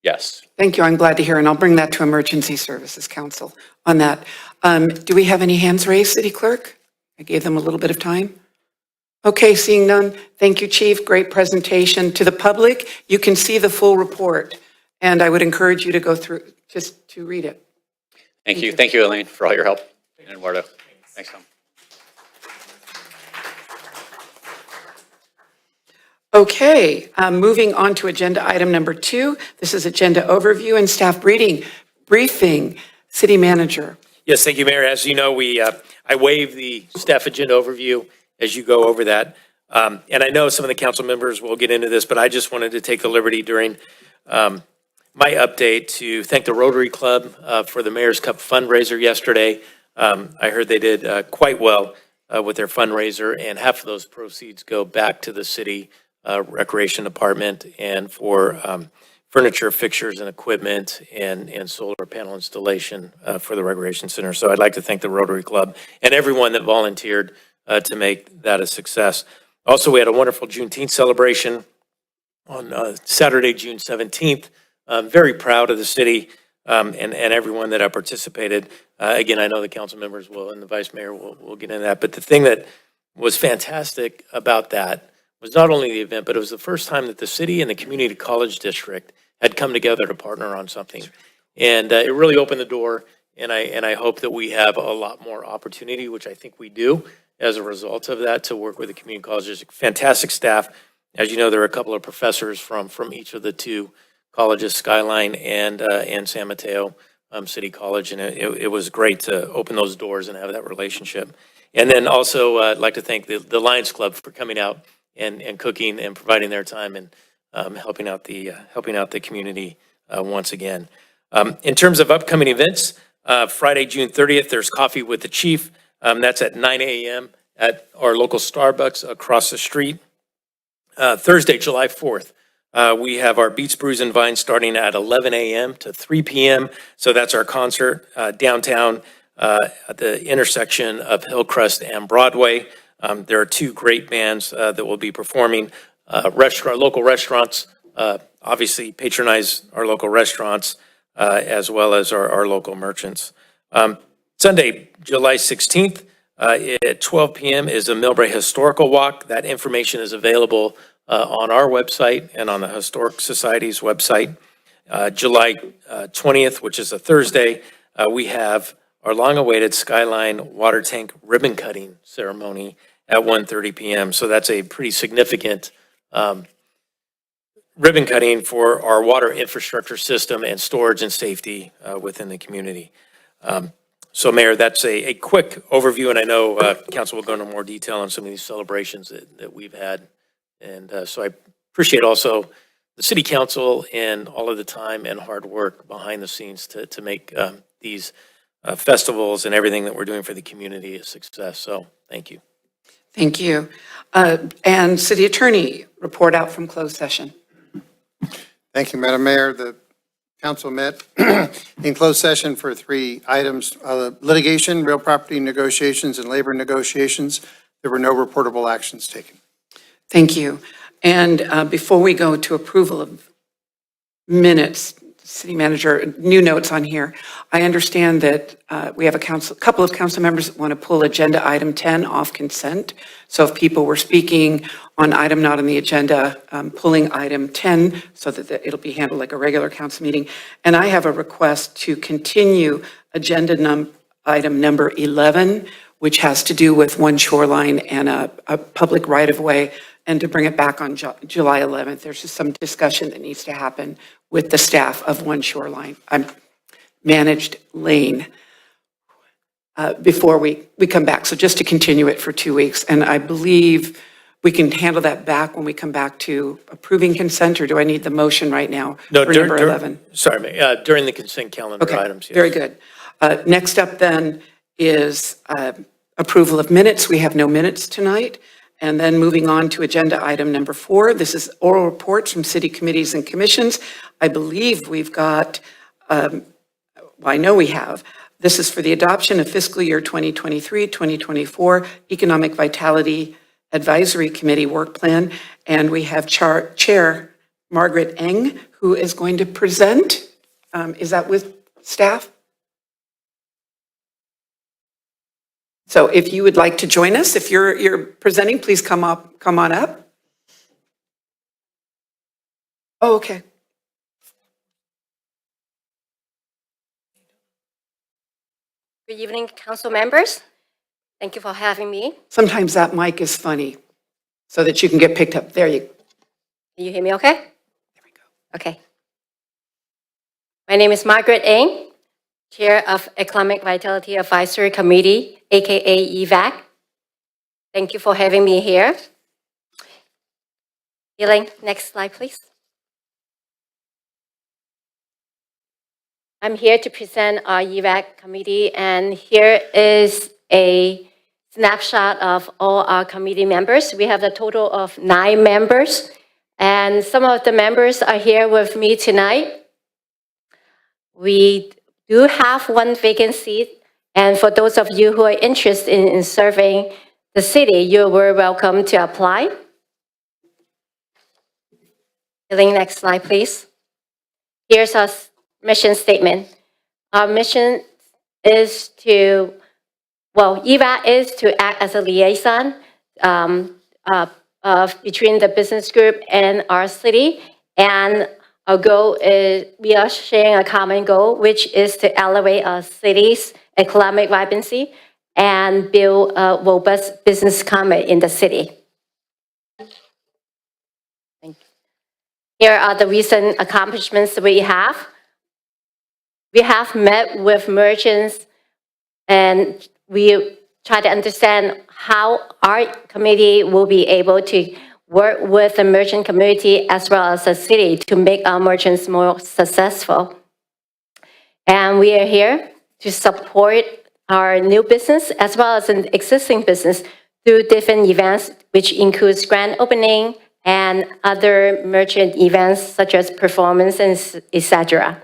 yes. Thank you, I'm glad to hear, and I'll bring that to Emergency Services Council on that. Do we have any hands raised, City Clerk? I gave them a little bit of time. Okay, seeing none, thank you, Chief, great presentation. To the public, you can see the full report, and I would encourage you to go through, just to read it. Thank you. Thank you, Elaine, for all your help. And Eduardo. Thanks, Tom. Okay, moving on to agenda item number 2. This is agenda overview and staff briefing. City Manager. Yes, thank you, Mayor. As you know, I waive the staff agenda overview as you go over that. And I know some of the council members will get into this, but I just wanted to take the liberty during my update to thank the Rotary Club for the Mayor's Cup fundraiser yesterday. I heard they did quite well with their fundraiser, and half of those proceeds go back to the city recreation department and for furniture, fixtures, and equipment, and solar panel installation for the recreation center. So I'd like to thank the Rotary Club and everyone that volunteered to make that a success. Also, we had a wonderful Juneteenth celebration on Saturday, June 17th. I'm very proud of the city and everyone that participated. Again, I know the council members will and the vice mayor will get into that. But the thing that was fantastic about that was not only the event, but it was the first time that the city and the community college district had come together to partner on something. And it really opened the door, and I hope that we have a lot more opportunity, which I think we do as a result of that, to work with the community college district. Fantastic staff. As you know, there are a couple of professors from each of the two colleges, Skyline and San Mateo City College, and it was great to open those doors and have that relationship. And then also, I'd like to thank the Lions Club for coming out and cooking and providing their time and helping out the community once again. In terms of upcoming events, Friday, June 30th, there's Coffee with the Chief. That's at 9 a.m. at our local Starbucks across the street. Thursday, July 4th, we have our Beats, Brews, and Vines starting at 11 a.m. to 3 p.m. So that's our concert downtown at the intersection of Hillcrest and Broadway. There are two great bands that will be performing. Local restaurants obviously patronize our local restaurants as well as our local merchants. Sunday, July 16th at 12 p.m. is a MILLBRAE Historical Walk. That information is available on our website and on the Historic Society's website. July 20th, which is a Thursday, we have our long-awaited Skyline water tank ribbon cutting ceremony at 1:30 p.m. So that's a pretty significant ribbon cutting for our water infrastructure system and storage and safety within the community. So, Mayor, that's a quick overview, and I know Council will go into more detail on some of these celebrations that we've had. And so I appreciate also the City Council and all of the time and hard work behind the scenes to make these festivals and everything that we're doing for the community a success. So, thank you. Thank you. And City Attorney, report out from closed session. Thank you, Madam Mayor. The council met in closed session for 3 items: litigation, real property negotiations, and labor negotiations. There were no reportable actions taken. Thank you. And before we go to approval of minutes, City Manager, new notes on here. I understand that we have a couple of council members that want to pull agenda item 10 off consent. So if people were speaking on item not on the agenda, pulling item 10 so that it'll be handled like a regular council meeting. And I have a request to continue agenda item number 11, which has to do with One Shoreline and a public right-of-way, and to bring it back on July 11th. There's just some discussion that needs to happen with the staff of One Shoreline, managed lane, before we come back. So just to continue it for 2 weeks. And I believe we can handle that back when we come back to approving consent, or do I need the motion right now for number 11? Sorry, during the consent calendar items. Yes. Very good. Next up then is approval of minutes. We have no minutes tonight. And then moving on to agenda item number 4, this is oral reports from city committees and commissions. I believe we've got, I know we have. This is for the adoption of fiscal year 2023-2024 Economic Vitality Advisory Committee work plan. And we have Chair Margaret Eng, who is going to present. Is that with staff? So if you would like to join us, if you're presenting, please come on up. Oh, okay. Good evening, council members. Thank you for having me. Sometimes that mic is funny so that you can get picked up. There you go. Can you hear me okay? There we go. Okay. My name is Margaret Eng, Chair of Economic Vitality Advisory Committee, AKA EVAC. Thank you for having me here. Elaine, next slide, please. I'm here to present our EVAC committee, and here is a snapshot of all our committee members. We have a total of 9 members, and some of the members are here with me tonight. We do have 1 vacant seat, and for those of you who are interested in serving the city, you were welcome to apply. Elaine, next slide, please. Here's our mission statement. Our mission is to, EVAC is to act as a liaison between the business group and our city. And our goal is, we are sharing a common goal, which is to elevate our city's economic vibrancy and build a robust business climate in the city. Thank you. Here are the recent accomplishments we have. We have met with merchants, and we try to understand how our committee will be able to work with the merchant community as well as the city to make our merchants more successful. And we are here to support our new business as well as an existing business through different events, which includes grand opening and other merchant events such as performances, etc.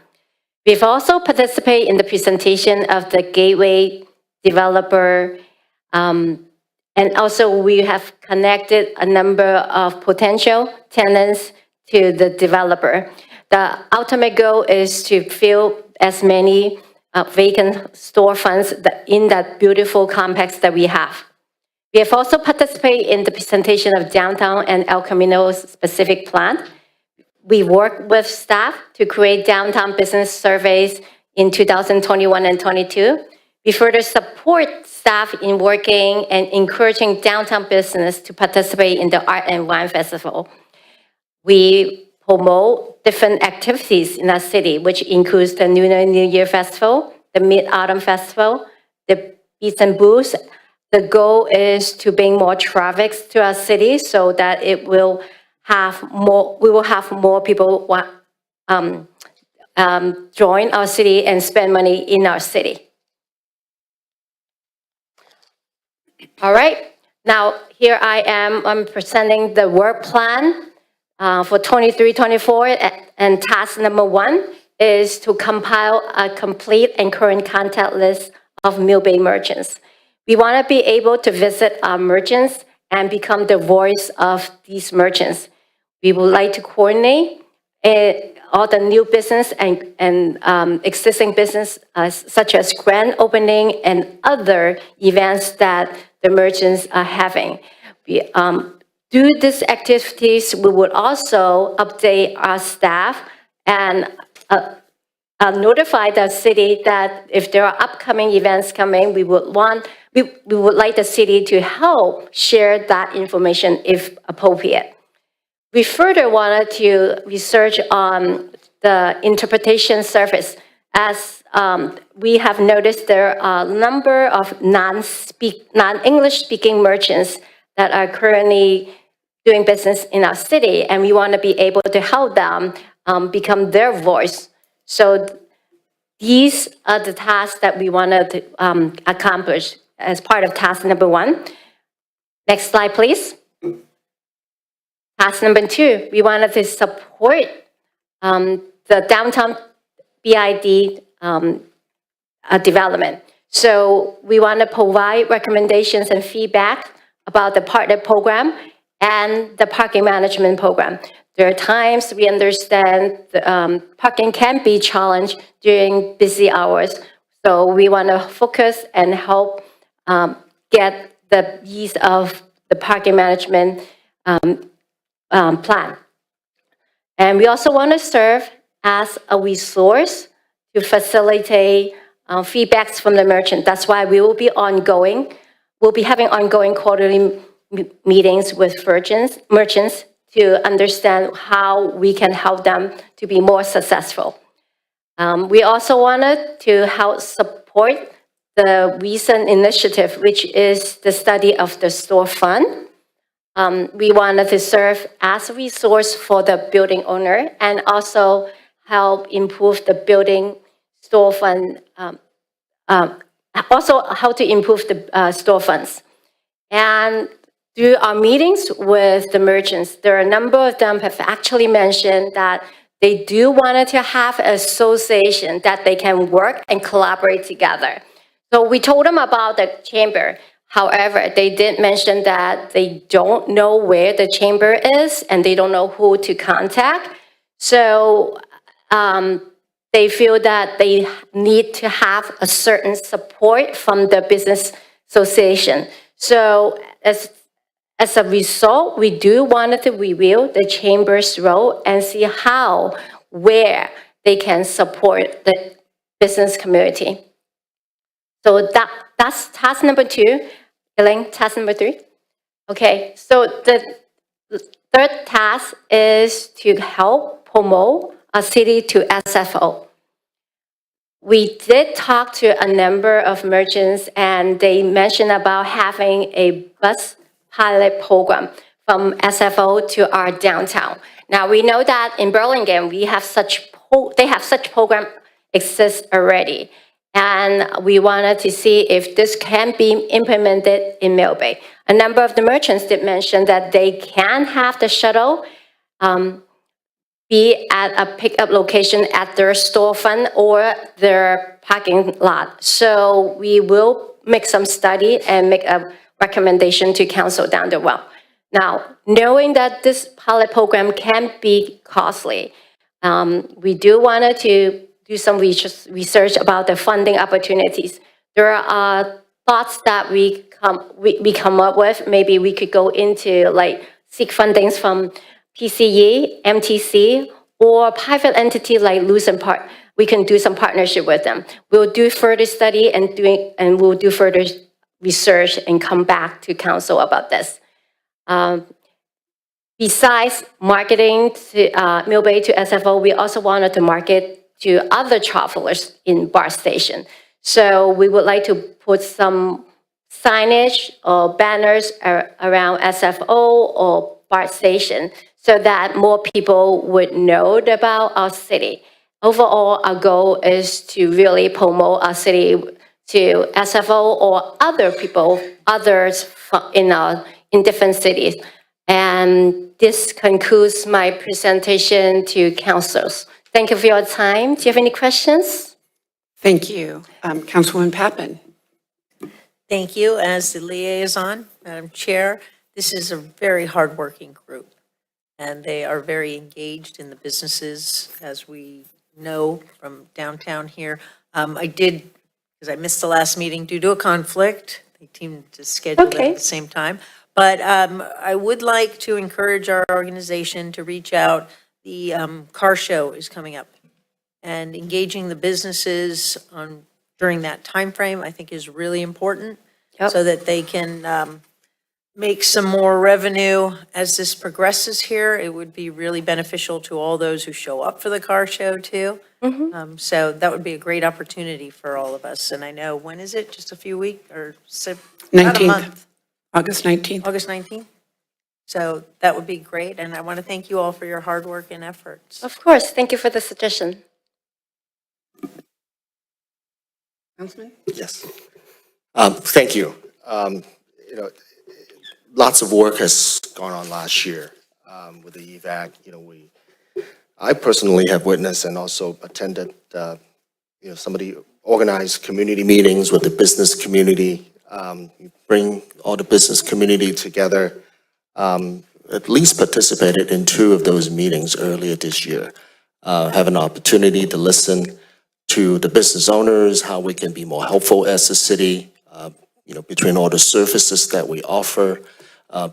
We've also participated in the presentation of the Gateway developer, and also we have connected a number of potential tenants to the developer. The ultimate goal is to fill as many vacant storefronts in that beautiful complex that we have. We have also participated in the presentation of downtown and El Camino's specific plan. We worked with staff to create downtown business surveys in 2021 and 22. We further support staff in working and encouraging downtown business to participate in the Art and Wine Festival. We promote different activities in our city, which includes the Lunar New Year Festival, the Mid-Autumn Festival, the Beats and Booths. The goal is to bring more traffic to our city so that we will have more people join our city and spend money in our city. All right, now here I am, I'm presenting the work plan for 23-24, and task number 1 is to compile a complete and current contact list of MILLBRAE merchants. We want to be able to visit our merchants and become the voice of these merchants. We would like to coordinate all the new business and existing business, such as grand opening and other events that the merchants are having. Through these activities, we would also update our staff and notify the city that if there are upcoming events coming, we would like the city to help share that information if appropriate. We further wanted to research on the interpretation service, as we have noticed there are a number of non-English speaking merchants that are currently doing business in our city, and we want to be able to help them become their voice. So these are the tasks that we wanted to accomplish as part of task number 1. Next slide, please. Task number 2, we wanted to support the downtown BID development. So we want to provide recommendations and feedback about the partner program and the parking management program. There are times we understand parking can be challenged during busy hours. So we want to focus and help get the ease of the parking management plan. And we also want to serve as a resource to facilitate feedbacks from the merchant. That's why we will be ongoing. We'll be having ongoing quarterly meetings with merchants to understand how we can help them to be more successful. We also wanted to help support the recent initiative, which is the study of the storefront. We wanted to serve as a resource for the building owner and also help improve the building storefront, also how to improve the storefronts. And through our meetings with the merchants, there are a number of them have actually mentioned that they do want to have an association that they can work and collaborate together. So we told them about the chamber. However, they did mention that they don't know where the chamber is and they don't know who to contact. So they feel that they need to have a certain support from the business association. So as a result, we do want to review the chamber's role and see where they can support the business community. So that's task number 2. Elaine, task number 3. Okay, so the third task is to help promote a city to SFO. We did talk to a number of merchants and they mentioned about having a bus pilot program from SFO to our downtown. Now we know that in Burlingame, they have such program exists already. And we wanted to see if this can be implemented in MILLBRAE. A number of the merchants did mention that they can have the shuttle be at a pickup location at their storefront or their parking lot. So we will make some study and make a recommendation to council down the road. Now, knowing that this pilot program can be costly, we do want to do some research about the funding opportunities. There are thoughts that we come up with. Maybe we could go into seek fundings from PCE, MTC, or private entity like Lucent Park. We can do some partnership with them. We'll do further study and we'll do further research and come back to council about this. Besides marketing to MILLBRAE to SFO, we also wanted to market to other travelers in BART station. So we would like to put some signage or banners around SFO or BART station so that more people would know about our city. Overall, our goal is to really promote our city to SFO or others in different cities. And this concludes my presentation to councils. Thank you for your time. Do you have any questions? Thank you. Councilwoman Pappen. Thank you. As the liaison, Madam Chair, this is a very hardworking group, and they are very engaged in the businesses, as we know from downtown here. I did, because I missed the last meeting due to a conflict, they teamed to schedule them at the same time. But I would like to encourage our organization to reach out. The car show is coming up, and engaging the businesses during that time frame, I think, is really important, so that they can make some more revenue as this progresses here. It would be really beneficial to all those who show up for the car show too. So that would be a great opportunity for all of us. And I know, when is it? Just a few weeks or about a month? August 19th. August 19th. So that would be great. And I want to thank you all for your hard work and efforts. Of course, thank you for the suggestion. Councilman? Yes. Thank you. Lots of work has gone on last year with the EVAC. I personally have witnessed and also attended, some of the organized community meetings with the business community. You bring all the business community together. At least participated in 2 of those meetings earlier this year. Have an opportunity to listen to the business owners, how we can be more helpful as a city, between all the services that we offer,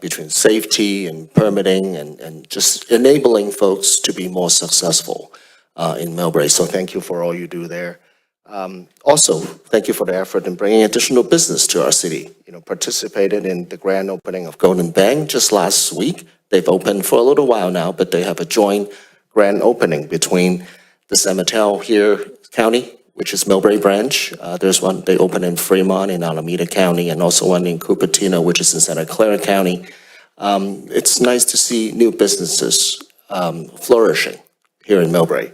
between safety and permitting and just enabling folks to be more successful in MILLBRAE. So thank you for all you do there. Also, thank you for the effort in bringing additional business to our city. Participated in the grand opening of Golden Bank just last week. They've opened for a little while now, but they have a joint grand opening between the San Mateo here County, which is MILLBRAE branch. There's one they opened in Fremont in Alameda County, and also one in Cupertino, which is in Santa Clara County. It's nice to see new businesses flourishing here in MILLBRAE.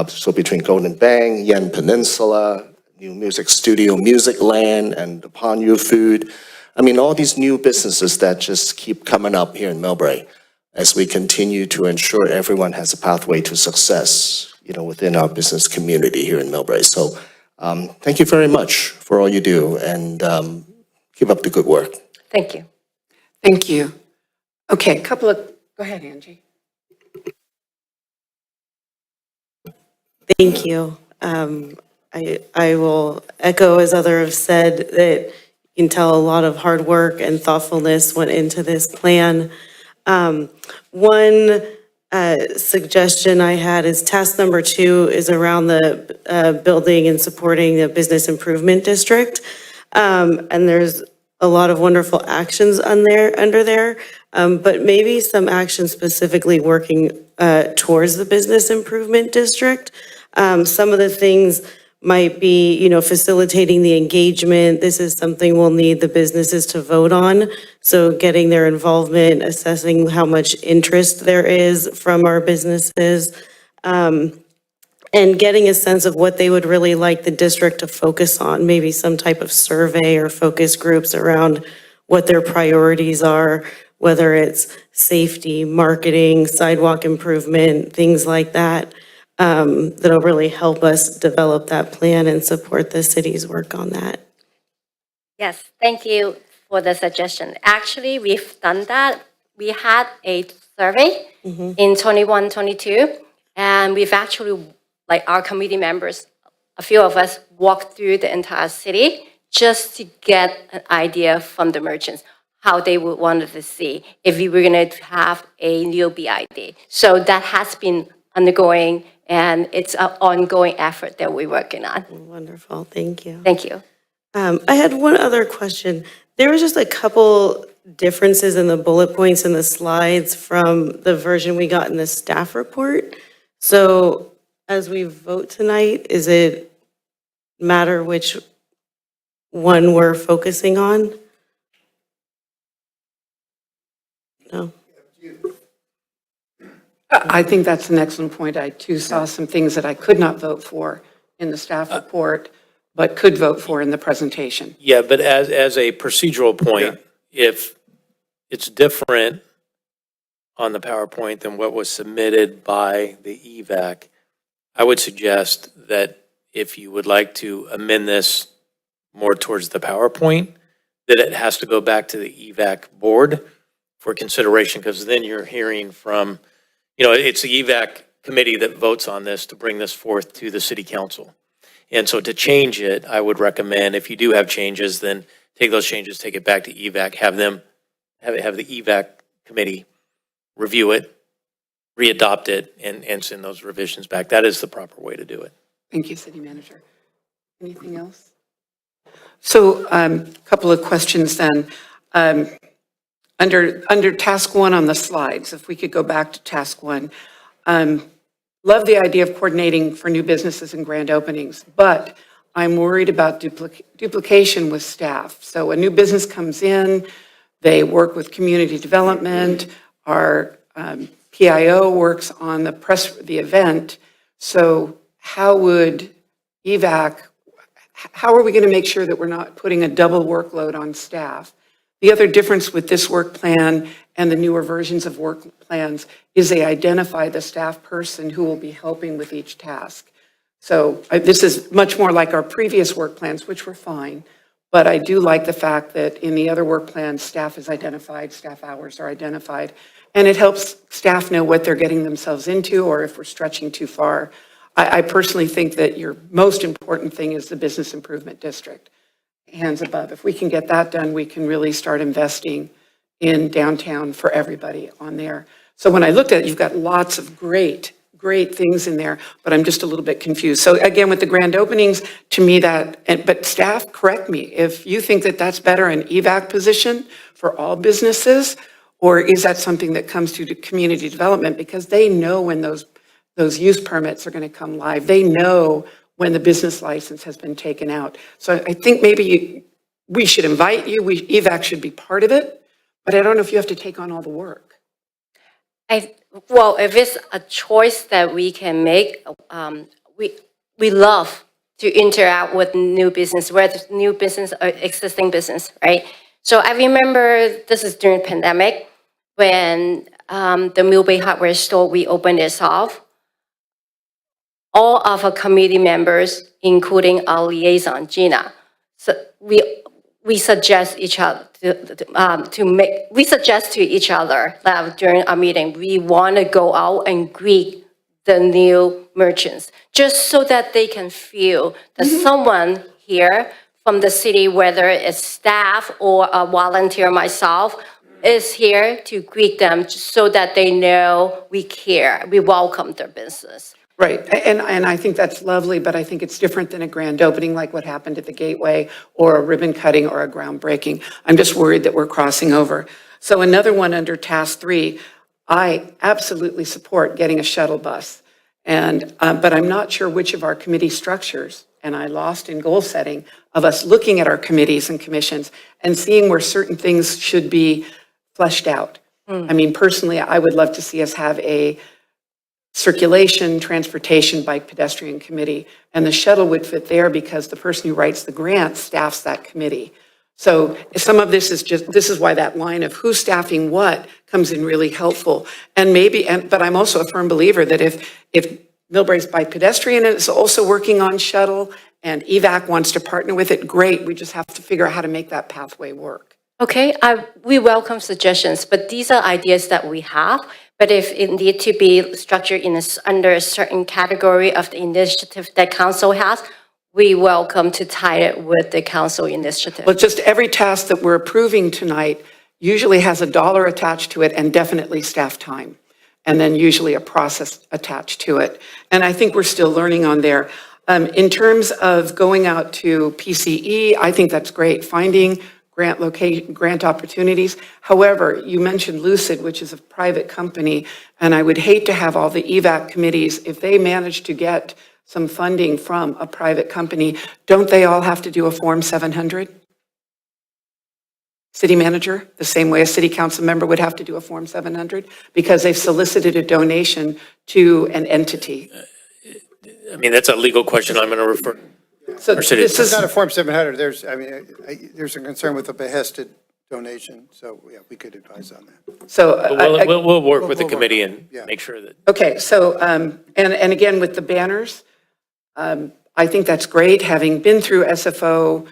So between Golden Bang, Yen Peninsula, new music studio, Music Land, and Upon You Food. I mean, all these new businesses that just keep coming up here in MILLBRAE as we continue to ensure everyone has a pathway to success, within our business community here in MILLBRAE. So thank you very much for all you do, and keep up the good work. Thank you. Thank you. Okay, go ahead, Angie. Thank you. I will echo, as others have said, that you can tell a lot of hard work and thoughtfulness went into this plan. One suggestion I had is task number 2 is around the building and supporting the business improvement district. And there's a lot of wonderful actions under there, but maybe some actions specifically working towards the business improvement district. Some of the things might be, facilitating the engagement. This is something we'll need the businesses to vote on. So getting their involvement, assessing how much interest there is from our businesses, and getting a sense of what they would really like the district to focus on, maybe some type of survey or focus groups around what their priorities are, whether it's safety, marketing, sidewalk improvement, things like that. That'll really help us develop that plan and support the city's work on that. Yes, thank you for the suggestion. Actually, we've done that. We had a survey in 21, 22, and we've actually, like our committee members, a few of us walked through the entire city just to get an idea from the merchants, how they would want to see if we were going to have a new BID. So that has been undergoing, and it's an ongoing effort that we're working on. Wonderful, thank you. Thank you. I had one other question. There was just a couple differences in the bullet points in the slides from the version we got in the staff report. So as we vote tonight, is it matter which one we're focusing on? No. I think that's an excellent point. I too saw some things that I could not vote for in the staff report, but could vote for in the presentation. Yeah, but as a procedural point, if it's different on the PowerPoint than what was submitted by the EVAC, I would suggest that if you would like to amend this more towards the PowerPoint, that it has to go back to the EVAC board for consideration, because then you're hearing from, it's the EVAC committee that votes on this to bring this forth to the city council. And so to change it, I would recommend, if you do have changes, then take those changes, take it back to EVAC, have the EVAC committee review it, re-adopt it, and send those revisions back. That is the proper way to do it. Thank you, City Manager. Anything else? So a couple of questions then. Under task 1 on the slides, if we could go back to task 1. Love the idea of coordinating for new businesses and grand openings, but I'm worried about duplication with staff. So a new business comes in, they work with community development, our PIO works on the event. So how would EVAC, how are we going to make sure that we're not putting a double workload on staff? The other difference with this work plan and the newer versions of work plans is they identify the staff person who will be helping with each task. So this is much more like our previous work plans, which were fine, but I do like the fact that in the other work plans, staff is identified, staff hours are identified, and it helps staff know what they're getting themselves into or if we're stretching too far. I personally think that your most important thing is the business improvement district. Hands above. If we can get that done, we can really start investing in downtown for everybody on there. So when I looked at it, you've got lots of great things in there, but I'm just a little bit confused. So again, with the grand openings, to me but staff, correct me, if you think that that's better an EVAC position for all businesses, or is that something that comes to community development? Because they know when those those use permits are going to come live. They know when the business license has been taken out. So I think maybe we should invite you, EVAC should be part of it, but I don't know if you have to take on all the work. Well, if it's a choice that we can make, we love to interact with new business, whether it's new business or existing business, right? So I remember this is during pandemic when the MILLBRAE hardware store, we opened it off. All of our committee members, including our liaison, Gina, so we suggest each other we suggest to each other that during our meeting, we want to go out and greet the new merchants, just so that they can feel that someone here from the city, whether it's staff or a volunteer myself, is here to greet them so that they know we care, we welcome their business. Right, and I think that's lovely, but I think it's different than a grand opening like what happened at the Gateway or a ribbon cutting or a groundbreaking. I'm just worried that we're crossing over. So another one under task 3, I absolutely support getting a shuttle bus. And, but I'm not sure which of our committee structures, and I lost in goal setting, of us looking at our committees and commissions and seeing where certain things should be fleshed out. I mean, personally, I would love to see us have a circulation, transportation, bike, pedestrian committee, and the shuttle would fit there because the person who writes the grant staffs that committee. So some of this is why that line of who's staffing what comes in really helpful. And maybe, but I'm also a firm believer that if MILLBRAE's bike pedestrian is also working on shuttle and EVAC wants to partner with it, great. We just have to figure out how to make that pathway work. Okay, we welcome suggestions, but these are ideas that we have. But if it need to be structured under a certain category of the initiative that council has, we welcome to tie it with the council initiative. Well, just every task that we're approving tonight usually has a dollar attached to it and definitely staff time, and then usually a process attached to it. And I think we're still learning on there. In terms of going out to PCE, I think that's great. Finding grant opportunities. However, you mentioned Lucid, which is a private company, and I would hate to have all the EVAC committees, if they manage to get some funding from a private company, don't they all have to do a Form 700? City manager, the same way a city council member would have to do a Form 700 because they've solicited a donation to an entity. I mean, that's a legal question. I'm going to refer. So this This is not a Form 700. There's a concern with a behested donation, so yeah, we could advise on that. So We'll work with the committee and Yeah. make sure that. okay, so, and again, with the banners, I think that's great. Having been through SFO,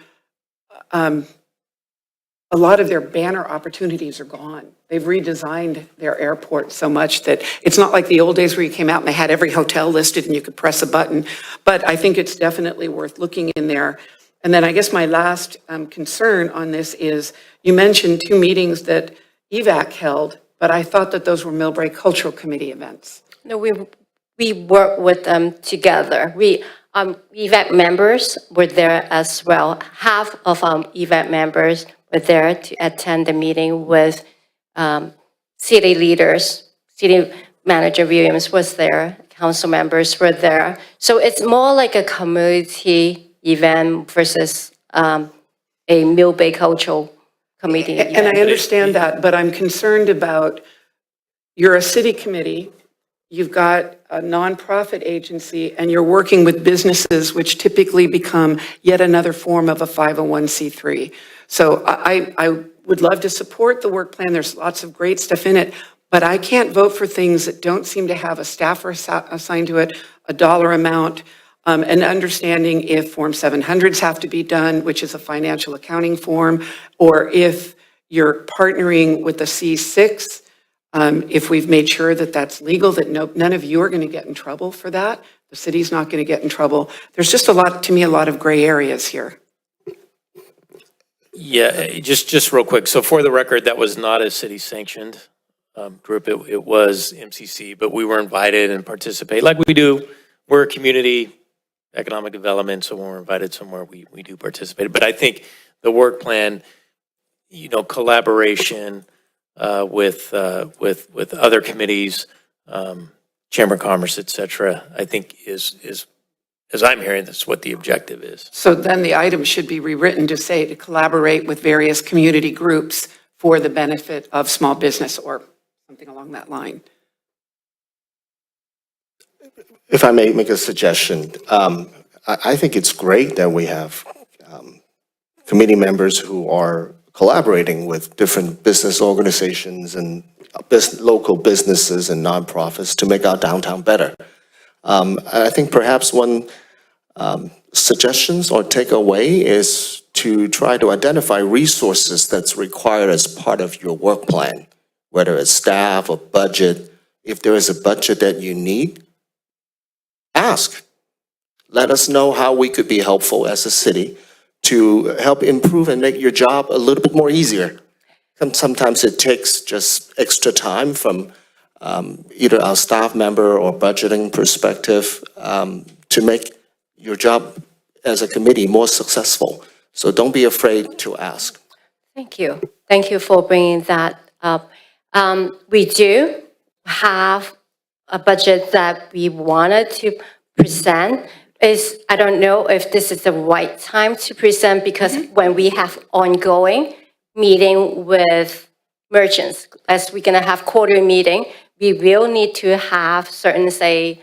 a lot of their banner opportunities are gone. They've redesigned their airport so much that it's not like the old days where you came out and they had every hotel listed and you could press a button. But I think it's definitely worth looking in there. And then I guess my last concern on this is, you mentioned 2 meetings that EVAC held, but I thought that those were MILLBRAE Cultural Committee events. No, we work with them together. EVAC members were there as well. Half of our EVAC members were there to attend the meeting with city leaders. City Manager Williams was there, council members were there. So it's more like a community event versus a MILLBRAE Cultural Committee event. And I understand that, but I'm concerned about, you're a city committee, you've got a nonprofit agency, and you're working with businesses, which typically become yet another form of a 501c3. So I would love to support the work plan. There's lots of great stuff in it, but I can't vote for things that don't seem to have a staffer assigned to it, a dollar amount, and understanding if Form 700s have to be done, which is a financial accounting form, or if you're partnering with the C6, if we've made sure that that's legal, that none of you are going to get in trouble for that. The city's not going to get in trouble. There's just a lot, to me, a lot of gray areas here. Yeah, just real quick. So for the record, that was not a city-sanctioned group. It was MCC, but we were invited and participate like we do. We're a community economic development, so when we're invited somewhere, we do participate. But I think the work plan, collaboration with other committees, Chamber of Commerce, et cetera, I think is, as I'm hearing, that's what the objective is. So then the item should be rewritten to say to collaborate with various community groups for the benefit of small business or something along that line. If I may make a suggestion, I think it's great that we have committee members who are collaborating with different business organizations and local businesses and nonprofits to make our downtown better. I think perhaps one suggestions or takeaway is to try to identify resources that's required as part of your work plan, whether it's staff or budget. If there is a budget that you need, ask. Let us know how we could be helpful as a city to help improve and make your job a little bit more easier. Sometimes it takes just extra time from either our staff member or budgeting perspective to make your job as a committee more successful. So don't be afraid to ask. Thank you. Thank you for bringing that up. We do have a budget that we wanted to present. I don't know if this is the right time to present because when we have ongoing meeting with merchants, as we're gonna have quarterly meeting, we will need to have certain, say,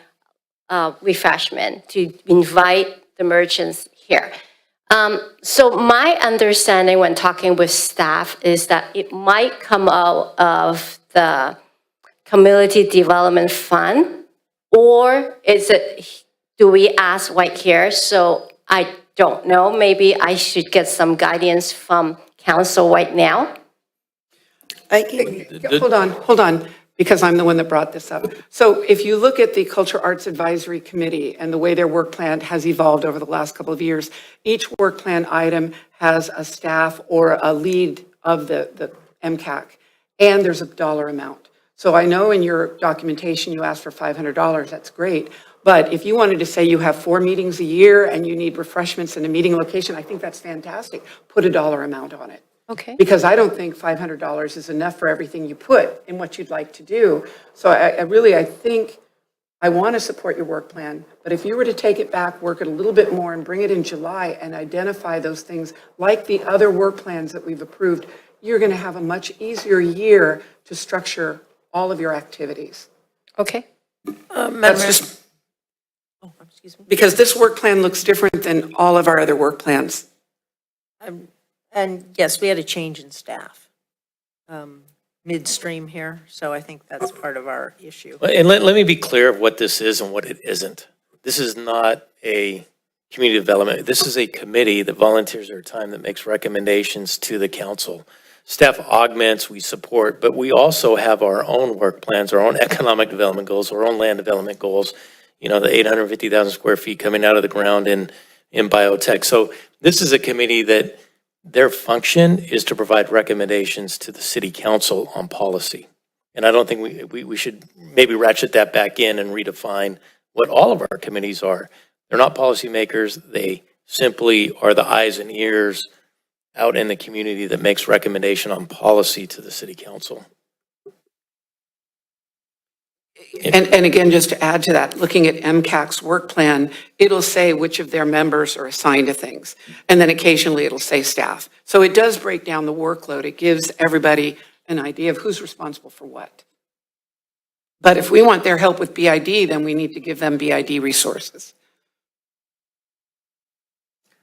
refreshment to invite the merchants here. So my understanding when talking with staff is that it might come out of the Community Development Fund, or do we ask right here? So I don't know, maybe I should get some guidance from council right now. Hold on, because I'm the one that brought this up. So if you look at the Culture Arts Advisory Committee and the way their work plan has evolved over the last couple of years, each work plan item has a staff or a lead of the MCAC, and there's a dollar amount. So I know in your documentation you asked for $500, that's great. But if you wanted to say you have 4 meetings a year and you need refreshments in a meeting location, I think that's fantastic. Put a dollar amount on it. Okay. Because I don't think $500 is enough for everything you put in what you'd like to do. So I think I want to support your work plan, but if you were to take it back, work it a little bit more and bring it in July and identify those things like the other work plans that we've approved, you're going to have a much easier year to structure all of your activities. Okay. That's just, because this work plan looks different than all of our other work plans. And yes, we had a change in staff midstream here, so I think that's part of our issue. And let me be clear of what this is and what it isn't. This is not a community development. This is a committee that volunteers their time that makes recommendations to the council. Staff augments, we support, but we also have our own work plans, our own economic development goals, our own land development goals, you know, the 850,000 square feet coming out of the ground in biotech. So this is a committee that their function is to provide recommendations to the city council on policy. And I don't think we should maybe ratchet that back in and redefine what all of our committees are. They're not policymakers. They simply are the eyes and ears out in the community that makes recommendation on policy to the city council. And again, just to add to that, looking at MCAC's work plan, it'll say which of their members are assigned to things. And then occasionally it'll say staff. So it does break down the workload. It gives everybody an idea of who's responsible for what. But if we want their help with BID, then we need to give them BID resources.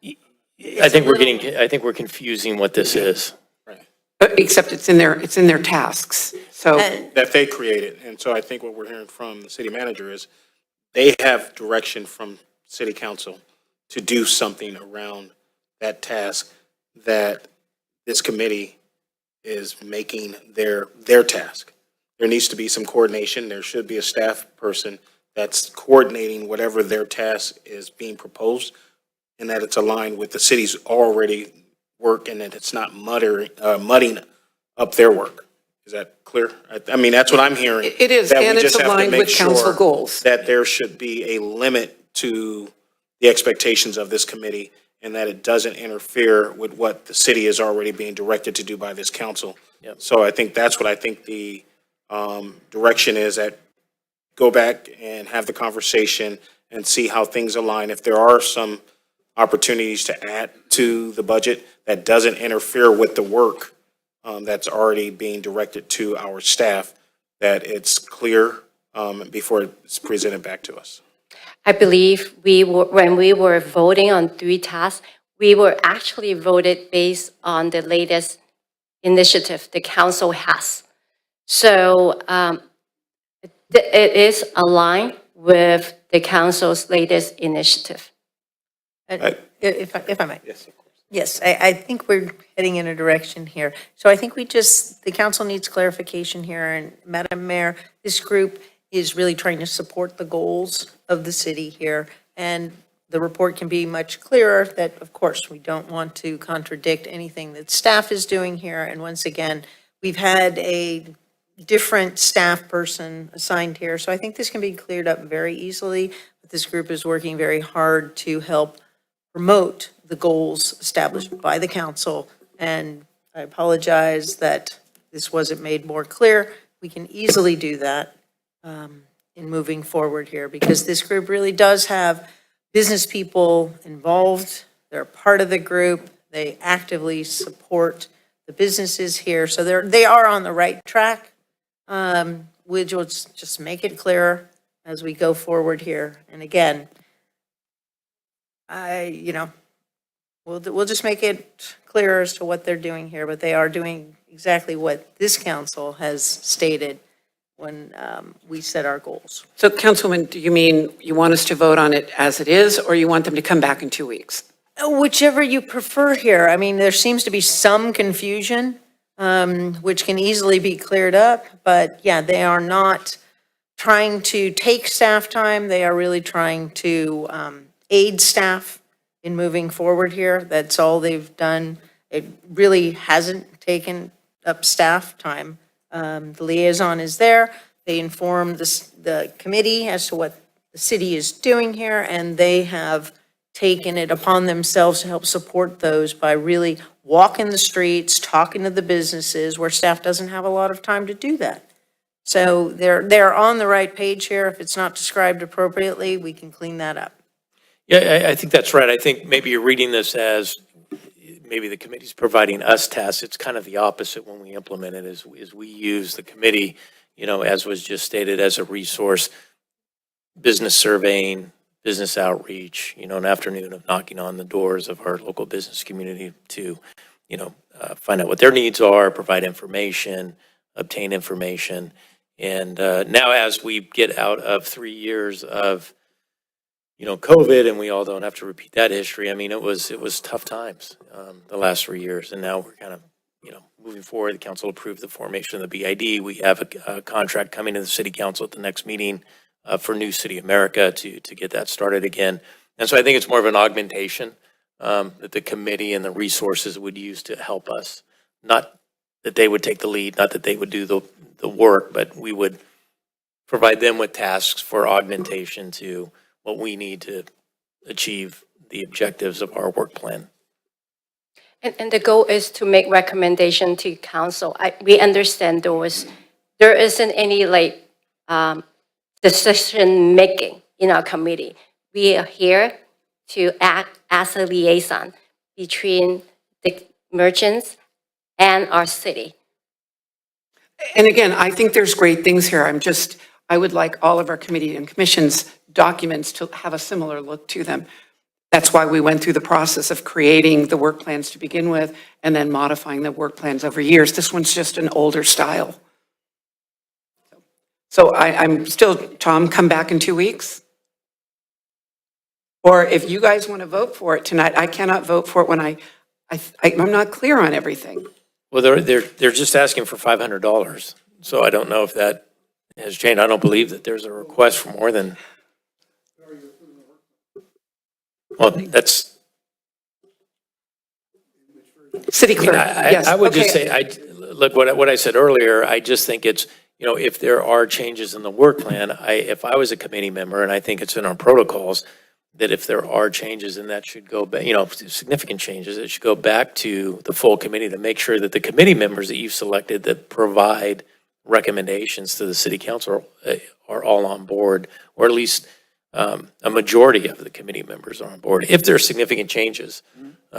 I think we're confusing what this is. Except it's in their tasks. So That they created. And so I think what we're hearing from the city manager is they have direction from city council to do something around that task that this committee is making their task. There needs to be some coordination. There should be a staff person that's coordinating whatever their task is being proposed, and that it's aligned with the city's already work, and that it's not mudding up their work. Is that clear? I mean, that's what I'm hearing. it is, that we and it's just have to aligned make with council sure goals. That there should be a limit to the expectations of this committee, and that it doesn't interfere with what the city is already being directed to do by this council. Yep. So I think that's what I think the direction is, that go back and have the conversation and see how things align. If there are some opportunities to add to the budget that doesn't interfere with the work that's already being directed to our staff, that it's clear before it's presented back to us. I believe when we were voting on 3 tasks, we were actually voted based on the latest initiative the council has. So it is aligned with the council's latest initiative. If I might. Yes, of course. Yes, I think we're heading in a direction here. So I think the council needs clarification here, and Madam Mayor, this group is really trying to support the goals of the city here, and the report can be much clearer that, of course, we don't want to contradict anything that staff is doing here, and once again, we've had a different staff person assigned here, so I think this can be cleared up very easily, but this group is working very hard to help promote the goals established by the council, and I apologize that this wasn't made more clear. We can easily do that in moving forward here, because this group really does have business people involved. They're part of the group. They actively support the businesses here, so they are on the right track, which will just make it clearer as we go forward here. And again, we'll just make it clearer as to what they're doing here, but they are doing exactly what this council has stated when we set our goals. So Councilwoman, do you mean you want us to vote on it as it is, or you want them to come back in 2 weeks? Whichever you prefer here. I mean, there seems to be some confusion, which can easily be cleared up, but yeah, they are not trying to take staff time. They are really trying to aid staff in moving forward here. That's all they've done. It really hasn't taken up staff time. The liaison is there. They inform the committee as to what the city is doing here, and they have taken it upon themselves to help support those by really walking the streets, talking to the businesses where staff doesn't have a lot of time to do that. So they're on the right page here. If it's not described appropriately, we can clean that up. Yeah, I think that's right. I think maybe you're reading this as maybe the committee's providing us tasks. It's kind of the opposite when we implement it, is we use the committee, as was just stated, as a resource, business surveying, business outreach, an afternoon of knocking on the doors of our local business community to, find out what their needs are, provide information, obtain information. And now as we get out of 3 years of COVID, and we all don't have to repeat that history. I mean, it was tough times the last 3 years, and now we're kind of, moving forward. The council approved the formation of the BID. We have a contract coming to the city council at the next meeting for New City America to get that started again. And so I think it's more of an augmentation that the committee and the resources would use to help us. Not that they would take the lead, not that they would do the work, but we would provide them with tasks for augmentation to what we need to achieve the objectives of our work plan. And the goal is to make recommendation to council. We understand there isn't any decision making in our committee. We are here to act as a liaison between the merchants and our city. And again, I think there's great things here. I would like all of our committee and commissions documents to have a similar look to them. That's why we went through the process of creating the work plans to begin with and then modifying the work plans over years. This one's just an older style. So I'm still, Tom, come back in 2 weeks? Or if you guys want to vote for it tonight, I cannot vote for it when I'm not clear on everything. Well, they're just asking for $500. So I don't know if that has changed. I don't believe that there's a request for more than. Well, that's. City clerk, yes. I would okay. just say, look, what I said earlier, I just think it's, if there are changes in the work plan, if I was a committee member, and I think it's in our protocols, that if there are changes, and that should go back, significant changes, it should go back to the full committee to make sure that the committee members that you've selected that provide recommendations to the city council are all on board, or at least a majority of the committee members are on board. If there are significant changes,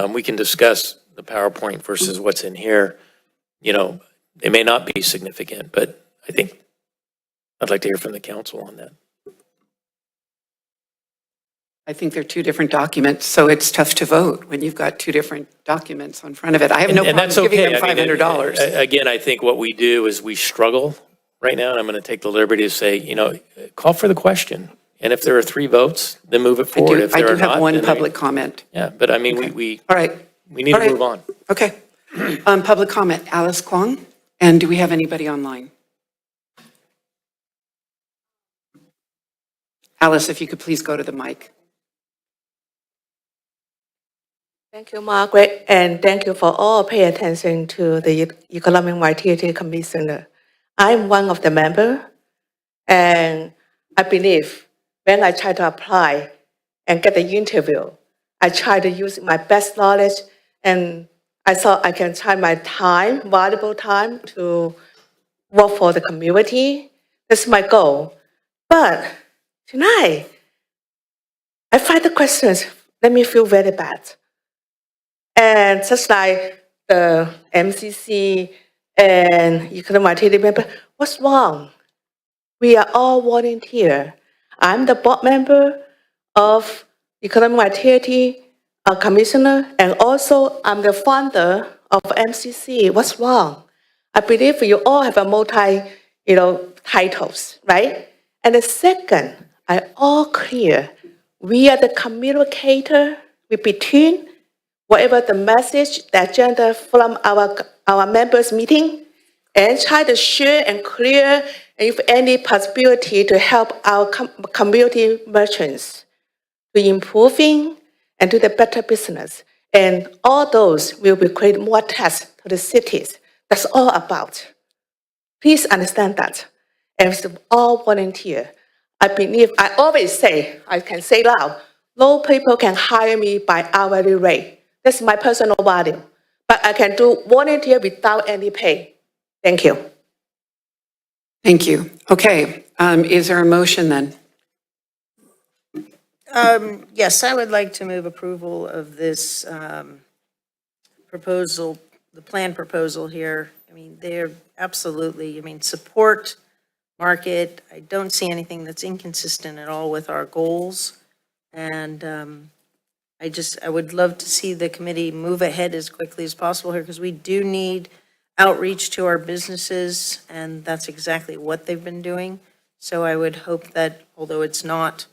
we can discuss the PowerPoint versus what's in here. You know, they may not be significant, but I think I'd like to hear from the council on that. I think they're two different documents, so it's tough to vote when you've got two different documents in front of it. I have no And problem that's giving okay. them I mean, $500. Again, I think what we do is we struggle right now, and I'm going to take the liberty to say, you know, call for the question. And if there are 3 votes, then move it forward. If I there do are not, have one then public comment. Yeah, but I mean, we All right, need All to right. move on. okay. Public comment, Alice Kwong, and do we have anybody online? Alice, if you could please go to the mic. Thank you, Margaret, and thank you for all paying attention to the Economic Vitality Commissioner. I'm one of the members, and I believe when I try to apply and get the interview, I try to use my best knowledge, and I thought I can try my time, valuable time, to work for the community. That's my goal. But tonight, I find the questions let me feel very bad. And just like the MCC and Economic Vitality member, what's wrong? We are all volunteer. I'm the board member of Economic Vitality Commissioner, and also I'm the founder of MCC. What's wrong? I believe you all have a titles, right? And the second, I all clear. We are the communicator between whatever the message, the agenda from our members' meeting, and try to share and clear if any possibility to help our community merchants to improving and do the better business. And all those will be create more tax to the cities. That's all about. Please understand that. And it's all volunteer. I believe, I always say, I can say loud, no people can hire me by hourly rate. That's my personal value. But I can do volunteer without any pay. Thank you. Thank you. Okay, is there a motion then? Yes, I would like to move approval of this proposal, the plan proposal here. I mean, they're absolutely, support market. I don't see anything that's inconsistent at all with our goals. And I would love to see the committee move ahead as quickly as possible here, because we do need outreach to our businesses, and that's exactly what they've been doing. So I would hope that, although it's not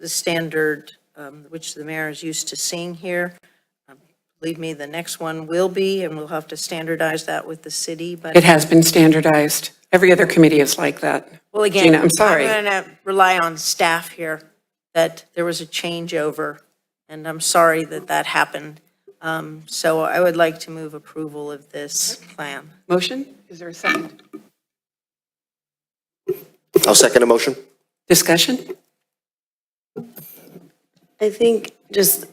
the standard which the mayor is used to seeing here, believe me, the next one will be, and we'll have to standardize that with the city. But It has been standardized. Every other committee is like that. well, again, Gina, I'm sorry. I'm going to rely on staff here, that there was a changeover, and I'm sorry that that happened. So I would like to move approval of this plan. Motion? Is there a second? I'll second the motion. Discussion? I think just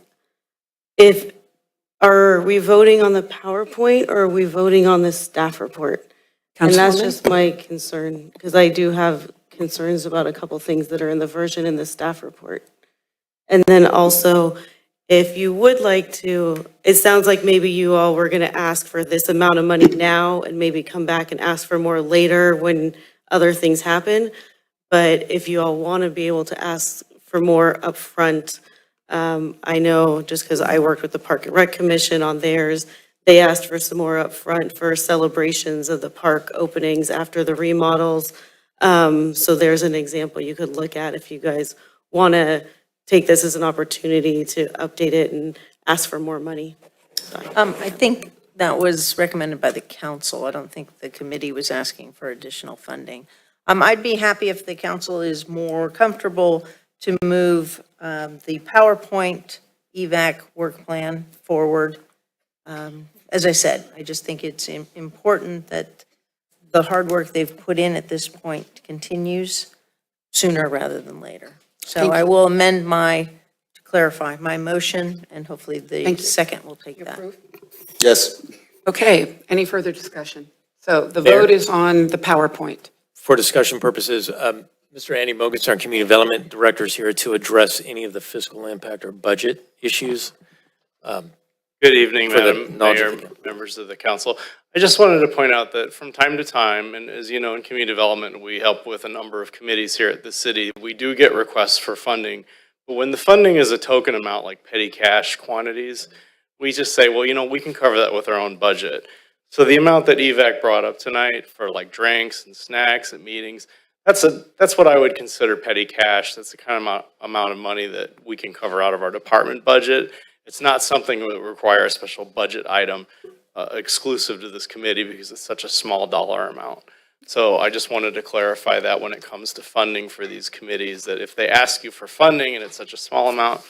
are we voting on the PowerPoint or are we voting on the staff report? And that's Councilwoman? just my concern, because I do have concerns about a couple things that are in the version in the staff report. And then also, if you would like to, it sounds like maybe you all were going to ask for this amount of money now and maybe come back and ask for more later when other things happen. But if you all want to be able to ask for more upfront, I know just because I worked with the Park and Rec Commission on theirs, they asked for some more upfront for celebrations of the park openings after the remodels. So there's an example you could look at if you guys want to take this as an opportunity to update it and ask for more money. I think that was recommended by the council. I don't think the committee was asking for additional funding. I'd be happy if the council is more comfortable to move the PowerPoint EVAC work plan forward. As I said, I just think it's important that the hard work they've put in at this point continues sooner rather than later. So I will amend to clarify my motion, and hopefully the second will take that. Yes. Okay, any further discussion? So the Mayor? vote is on the PowerPoint. For discussion purposes, Mr. Andy Mogens, our Community Development Director, is here to address any of the fiscal impact or budget issues. Good evening, For the Madam knowledge Mayor, of the- members of the council. I just wanted to point out that from time to time, and as you know, in community development, we help with a number of committees here at the city. We do get requests for funding, but when the funding is a token amount like petty cash quantities, we just say, well, we can cover that with our own budget. So the amount that EVAC brought up tonight for like drinks and snacks at meetings, that's what I would consider petty cash. That's the kind of amount of money that we can cover out of our department budget. It's not something that would require a special budget item exclusive to this committee because it's such a small dollar amount. So I just wanted to clarify that when it comes to funding for these committees, that if they ask you for funding and it's such a small amount,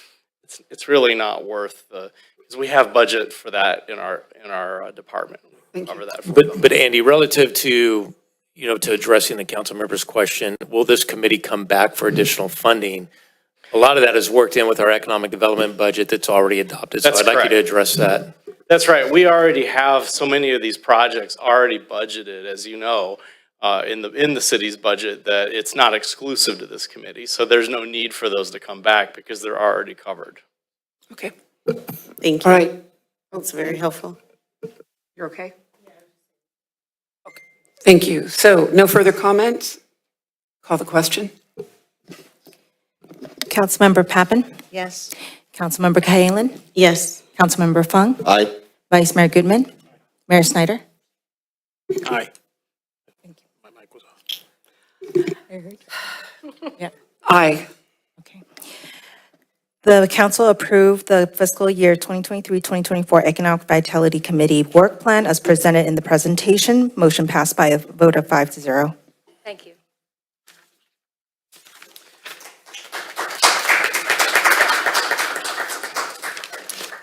it's really not worth because we have budget for that in our department. We cover that for them. But Andy, relative to, to addressing the council member's question, will this committee come back for additional funding? A lot of that is worked in with our economic development budget that's already adopted. So That's I'd like you to correct. address that. That's right. We already have so many of these projects already budgeted, as you know, in the city's budget, that it's not exclusive to this committee. So there's no need for those to come back because they're already covered. Okay, Thank all you. right. That's very helpful. You're okay? Okay. Thank you. So no further comments? Call the question. Councilmember Pappen, Yes. Councilmember Cahalan, Yes. Councilmember Fung, Aye. Vice Mayor Goodman, Mayor Snyder. Aye. My mic was off. Yeah. Aye. Okay. The council approved the fiscal year 2023-2024 Economic Vitality Committee work plan as presented in the presentation. Motion passed by a vote of 5-0. Thank you.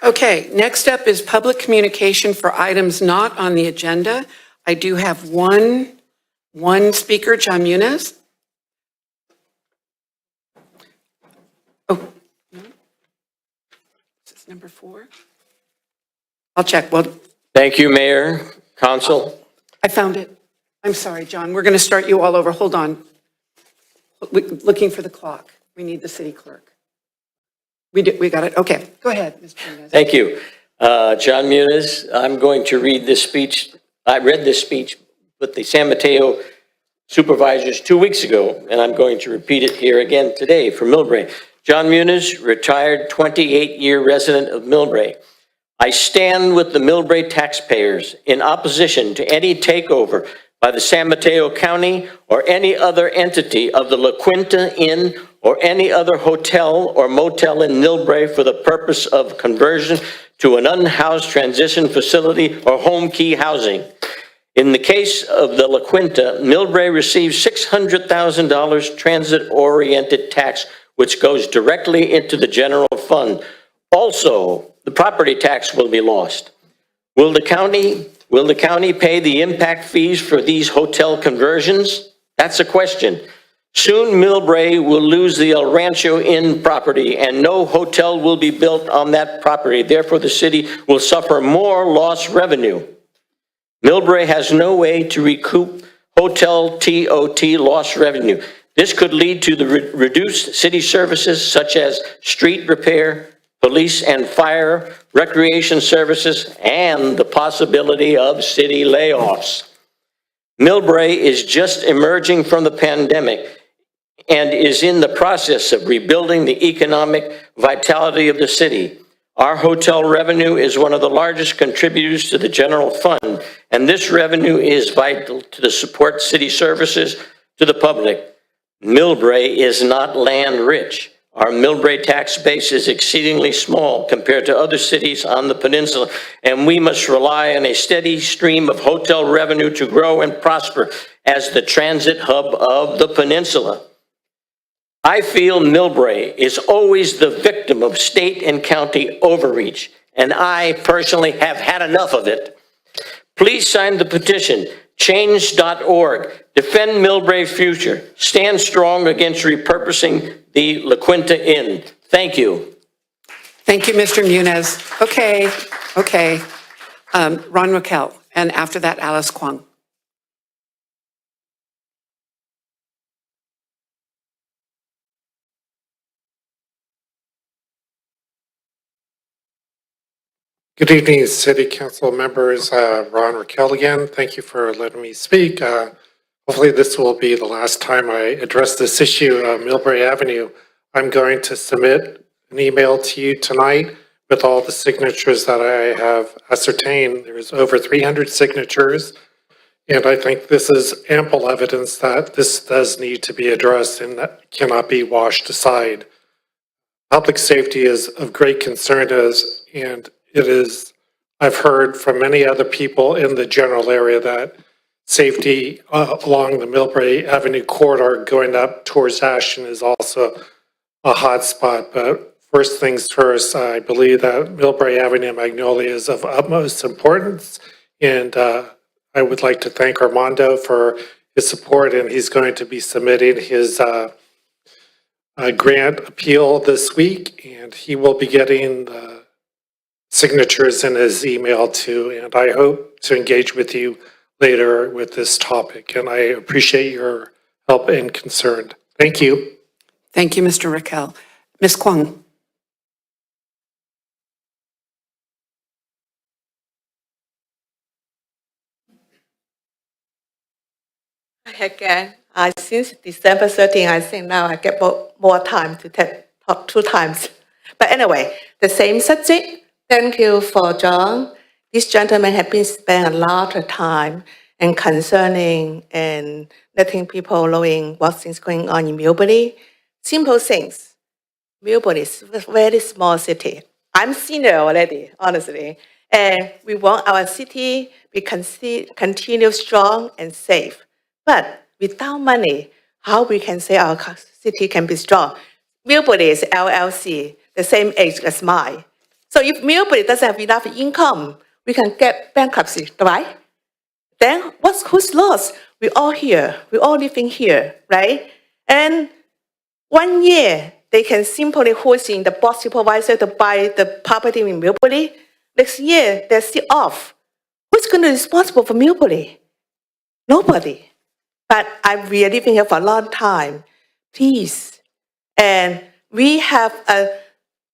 Okay, next up is public communication for items not on the agenda. I do have one speaker, John Muniz. Oh, no. Is this number 4? I'll check. Well, Thank you, Mayor, Council. I found it. I'm sorry, John. We're going to start you all over. Hold on. Looking for the clock. We need the city clerk. We got it. Okay, go ahead, Mr. Muniz. Thank you. John Muniz, I'm going to read this speech. I read this speech with the San Mateo supervisors 2 weeks ago, and I'm going to repeat it here again today for MILLBRAE. John Muniz, retired 28-year resident of MILLBRAE. I stand with the MILLBRAE taxpayers in opposition to any takeover by the San Mateo County or any other entity of the La Quinta Inn or any other hotel or motel in MILLBRAE for the purpose of conversion to an unhoused transition facility or home key housing. In the case of the La Quinta, MILLBRAE receives $600,000 transit-oriented tax, which goes directly into the general fund. Also, the property tax will be lost. Will the county pay the impact fees for these hotel conversions? That's a question. Soon MILLBRAE will lose the El Rancho Inn property and no hotel will be built on that property. Therefore, the city will suffer more lost revenue. MILLBRAE has no way to recoup hotel TOT lost revenue. This could lead to the reduced city services such as street repair, police and fire, recreation services, and the possibility of city layoffs. MILLBRAE is just emerging from the pandemic and is in the process of rebuilding the economic vitality of the city. Our hotel revenue is one of the largest contributors to the general fund, and this revenue is vital to the support city services to the public. MILLBRAE is not land rich. Our MILLBRAE tax base is exceedingly small compared to other cities on the peninsula, and we must rely on a steady stream of hotel revenue to grow and prosper as the transit hub of the peninsula. I feel MILLBRAE is always the victim of state and county overreach, and I personally have had enough of it. Please sign the petition, change.org. Defend MILLBRAE's future. Stand strong against repurposing the La Quinta Inn. Thank you. Thank you, Mr. Muniz. Okay. Ron Raquel, and after that, Alice Kwong. Good evening, City Council members. Ron Raquel again. Thank you for letting me speak. Hopefully this will be the last time I address this issue of MILLBRAE Avenue. I'm going to submit an email to you tonight with all the signatures that I have ascertained. There's over 300 signatures, and I think this is ample evidence that this does need to be addressed and that cannot be washed aside. Public safety is of great concern and it is, I've heard from many other people in the general area that safety along the MILLBRAE Avenue corridor going up towards Ashton is also a hot spot. But first things first, I believe that MILLBRAE Avenue and Magnolia is of utmost importance. And I would like to thank Armando for his support, and he's going to be submitting his grant appeal this week, and he will be getting the signatures in his email too. And I hope to engage with you later with this topic. And I appreciate your help and concern. Thank you. Thank you, Mr. Raquel. Ms. Kwong. Again, since December 13, I think now I get more time to talk 2 times. But anyway, the same subject. Thank you for John. This gentleman has been spending a lot of time and concerning and letting people knowing what's going on in MILLBRAE. Simple things. MILLBRAE is a very small city. I'm senior already, honestly. And we want our city to continue strong and safe. But without money, how we can say our city can be strong? MILLBRAE is LLC, the same age as mine. So if MILLBRAE doesn't have enough income, we can get bankruptcy, right? Then who's lost? We all here. We all living here, right? And 1 year, they can simply forcing the board supervisor to buy the property in MILLBRAE. Next year, they're still off. Who's going to be responsible for MILLBRAE? Nobody. But I've been living here for a long time. Please. And we have a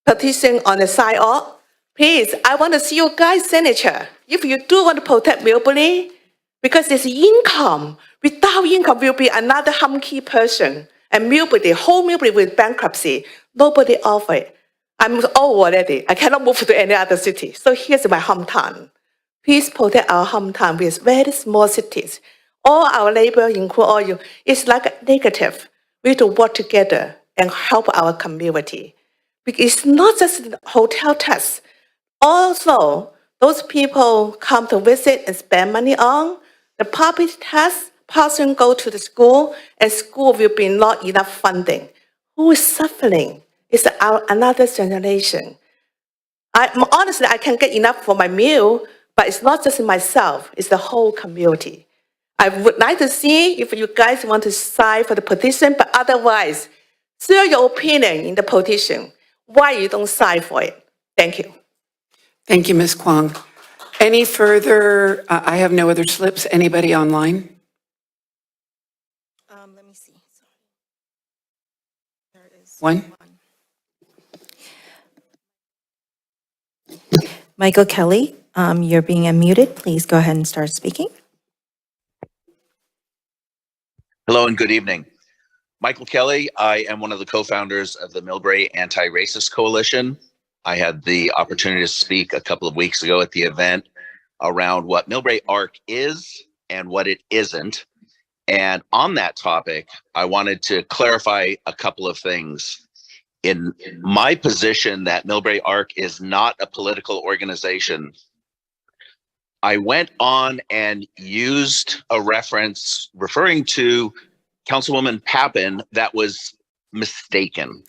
petition on the side of, please, I want to see you guys' signature. If you do want to protect MILLBRAE, because there's income. Without income, will be another hunky person. And MILLBRAE, the whole MILLBRAE with bankruptcy. Nobody offer it. I'm old already. I cannot move to any other city. So here's my hometown. Please protect our hometown with very small cities. All our labor, include all you, it's like negative. We need to work together and help our community. Because it's not just hotel tax. Also, those people come to visit and spend money on the property tax. Person go to the school, and school will be not enough funding. Who is suffering? It's another generation. Honestly, I can get enough for my meal, but it's not just myself, it's the whole community. I would like to see if you guys want to sign for the petition, but otherwise, share your opinion in the petition. Why you don't sign for it? Thank you. Thank you, Ms. Kwong. Any further, I have no other slips. Anybody online? Let me see. Sorry. There is One. Michael Kelly, you're being unmuted. Please go ahead and start speaking. Hello and good evening. Michael Kelly, I am one of the co-founders of the MILLBRAE Anti-Racist Coalition. I had the opportunity to speak a couple of weeks ago at the event around what MILLBRAE ARC is and what it isn't. And on that topic, I wanted to clarify a couple of things. In my position that MILLBRAE ARC is not a political organization, I went on and used a reference referring to Councilwoman Pappen that was mistaken.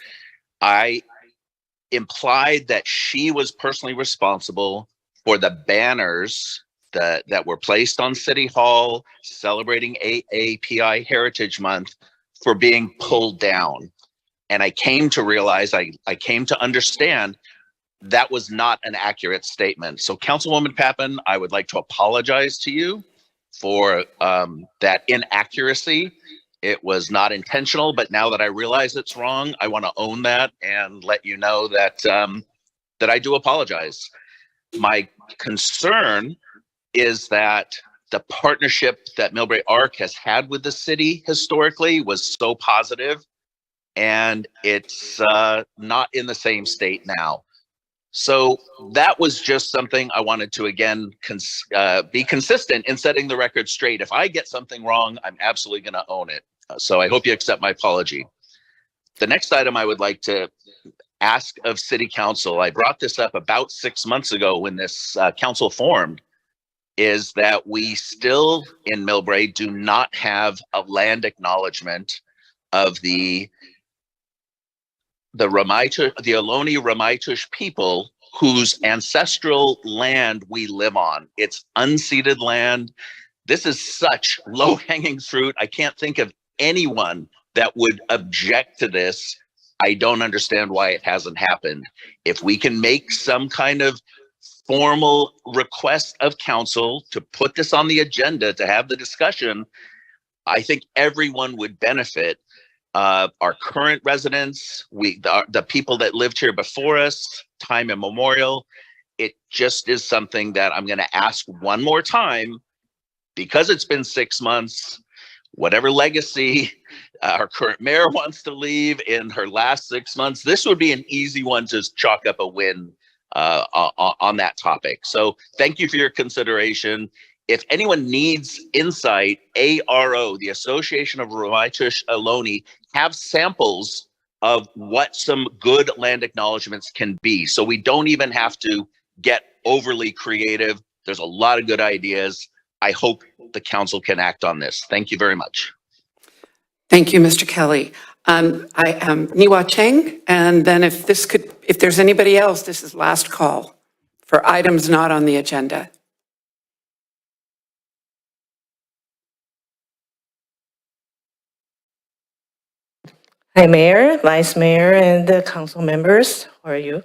I implied that she was personally responsible for the banners that were placed on City Hall celebrating AAPI Heritage Month for being pulled down. And I came to realize, I came to understand that was not an accurate statement. So Councilwoman Pappen, I would like to apologize to you for that inaccuracy. It was not intentional, but now that I realize it's wrong, I want to own that and let you know that that I do apologize. My concern is that the partnership that Millbrae Arc has had with the city historically was so positive, and it's not in the same state now. So that was just something I wanted to, again, be consistent in setting the record straight. If I get something wrong, I'm absolutely going to own it. So I hope you accept my apology. The next item I would like to ask of City Council, I brought this up about 6 months ago when this council formed, is that we still in Millbrae do not have a land acknowledgement of the Ohlone Ramaytush people whose ancestral land we live on. It's unceded land. This is such low-hanging fruit. I can't think of anyone that would object to this. I don't understand why it hasn't happened. If we can make some kind of formal request of council to put this on the agenda to have the discussion, I think everyone would benefit. Our current residents, the people that lived here before us, time immemorial. It just is something that I'm going to ask one more time, because it's been 6 months. Whatever legacy our current mayor wants to leave in her last 6 months, this would be an easy one to chalk up a win on that topic. So thank you for your consideration. If anyone needs insight, ARO, the Association of Ramaytush Ohlone, have samples of what some good land acknowledgements can be. So we don't even have to get overly creative. There's a lot of good ideas. I hope the council can act on this. Thank you very much. Thank you, Mr. Kelly. I am Niwa Cheng, and then if there's anybody else, this is last call for items not on the agenda. Hi, Mayor, Vice Mayor, and the council members. How are you?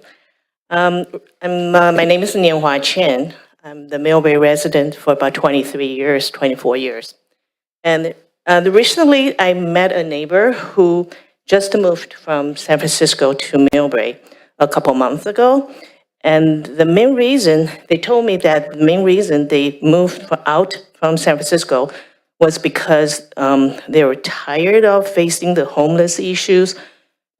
My name is Nianhua Chen. I'm the MILLBRAE resident for about 23 years, 24 years. And recently, I met a neighbor who just moved from San Francisco to MILLBRAE a couple months ago. And the main reason, they told me that the main reason they moved out from San Francisco was because they were tired of facing the homeless issues,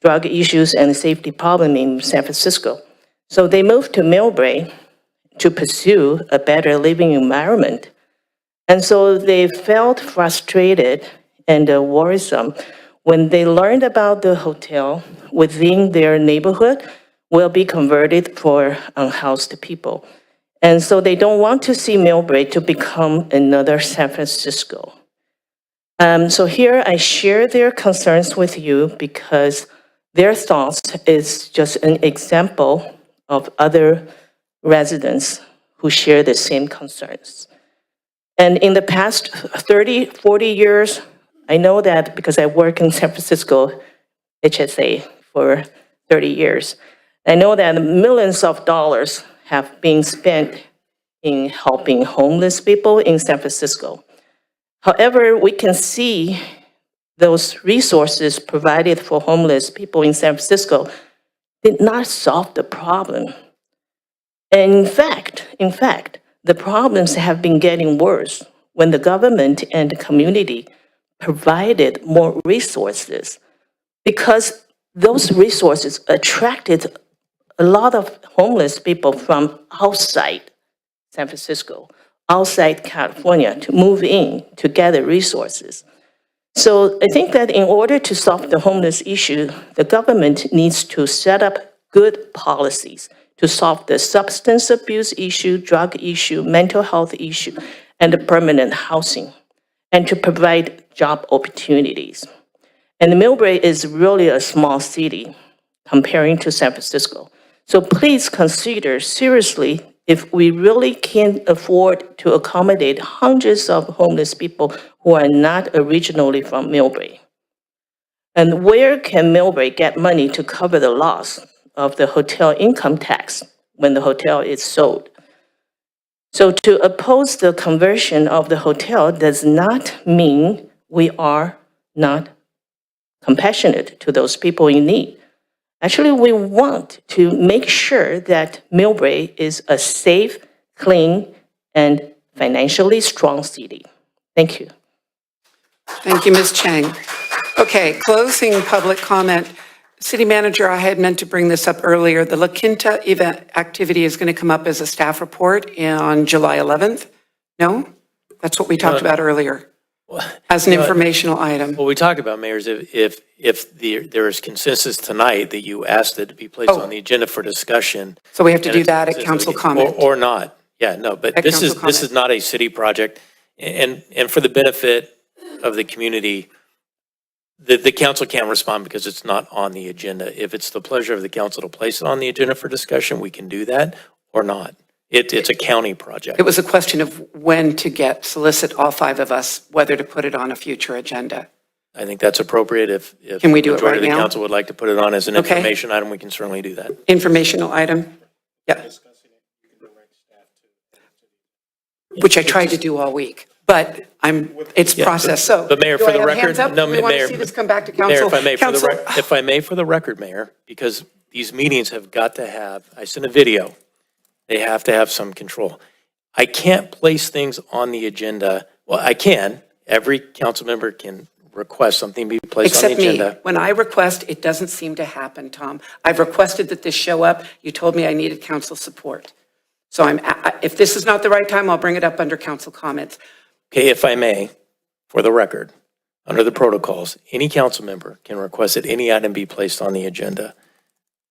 drug issues, and safety problem in San Francisco. So they moved to MILLBRAE to pursue a better living environment. And so they felt frustrated and worrisome when they learned about the hotel within their neighborhood will be converted for unhoused people. And so they don't want to see MILLBRAE to become another San Francisco. So here I share their concerns with you because their thoughts is just an example of other residents who share the same concerns. And in the past 30, 40 years, I know that because I work in San Francisco HSA for 30 years, I know that millions of dollars have been spent in helping homeless people in San Francisco. However, we can see those resources provided for homeless people in San Francisco did not solve the problem. And in fact, the problems have been getting worse when the government and the community provided more resources, because those resources attracted a lot of homeless people from outside San Francisco, outside California, to move in to gather resources. So I think that in order to solve the homeless issue, the government needs to set up good policies to solve the substance abuse issue, drug issue, mental health issue, and the permanent housing, and to provide job opportunities. And MILLBRAE is really a small city comparing to San Francisco. So please consider seriously if we really can't afford to accommodate hundreds of homeless people who are not originally from MILLBRAE. And where can MILLBRAE get money to cover the loss of the hotel income tax when the hotel is sold? So to oppose the conversion of the hotel does not mean we are not compassionate to those people in need. Actually, we want to make sure that MILLBRAE is a safe, clean, and financially strong city. Thank you. Thank you, Ms. Chang. Okay, closing public comment. City Manager, I had meant to bring this up earlier. The La Quinta event activity is going to come up as a staff report on July 11th. No? That's what we talked about earlier as an informational item. What we talked about, Mayor, is if there is consensus tonight that you asked it to be placed on the agenda for discussion. So we have to and do it's that at consistent, council comment. Or not. Yeah, no, but At this council is not a city project. And for the benefit of the community, the council can't respond because it's not on the agenda. If it's the pleasure of the council to place it on the agenda for discussion, we can do that or not. It's a county project. It was a question of when to solicit all five of us, whether to put it on a future agenda. I think that's appropriate. If Can we do it the majority right of the now? council would like to put it on as an Okay. information item, we can certainly do that. Informational item? Yeah. Which I tried to do all week, but it's Yeah, processed, so. But Mayor, do for I the have record, hands up? no, We want to Mayor. see this come back to Mayor, council. if I may, Council- if I may, for the record, Mayor, because these meetings have got to have, I sent a video, they have to have some control. I can't place things on the agenda. Well, I can. Every council member can request something be placed on the Except me. agenda. When I request, it doesn't seem to happen, Tom. I've requested that this show up. You told me I needed council support. So if this is not the right time, I'll bring it up under council comments. Okay, if I may, for the record, under the protocols, any council member can request that any item be placed on the agenda.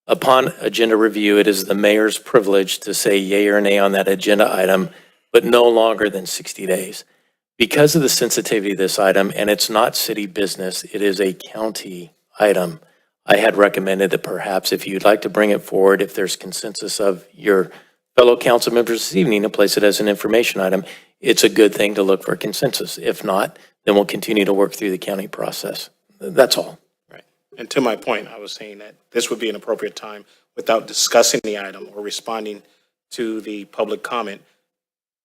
Upon agenda review, it is the mayor's privilege to say yay or nay on that agenda item, but no longer than 60 days. Because of the sensitivity of this item, and it's not city business, it is a county item, I had recommended that perhaps if you'd like to bring it forward, if there's consensus of your fellow council members this evening to place it as an information item, it's a good thing to look for consensus. If not, then we'll continue to work through the county process. That's all. Right. And to my point, I was saying that this would be an appropriate time without discussing the item or responding to the public comment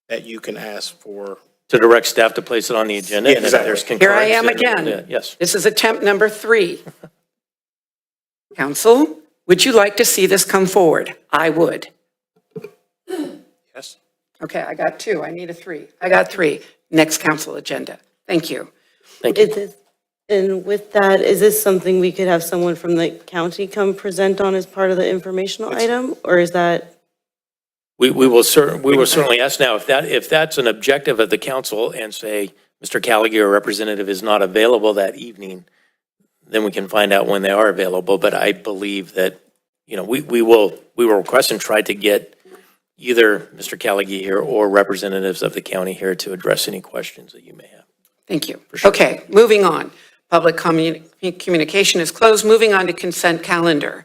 that you can ask for. To direct staff to place it on the agenda. Yeah, And if exactly. there's Here I am concurrence, again. Yes. This is attempt number 3. Council, would you like to see this come forward? I would. Yes. Okay, I got 2. I need a 3. I got 3. Next council agenda. Thank you. And with that, is this something we could have someone from the county come present on as part of the informational item? Or is that? We will certainly ask now, if that's an objective of the council and say, Mr. Callagher, a representative, is not available that evening, then we can find out when they are available. But I believe that, we will request and try to get either Mr. Callagher here or representatives of the county here to address any questions that you may have. Thank you. Sure. Okay, moving on. Public communication is closed. Moving on to consent calendar.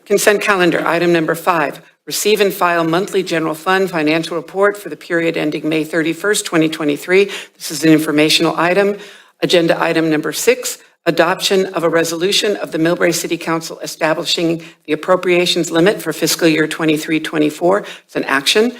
Consent calendar, item number 5. Receive and file monthly general fund financial report for the period ending May 31st, 2023. This is an informational item. Agenda item number 6, adoption of a resolution of the MILLBRAE City Council establishing the appropriations limit for fiscal year 23-24. It's an action.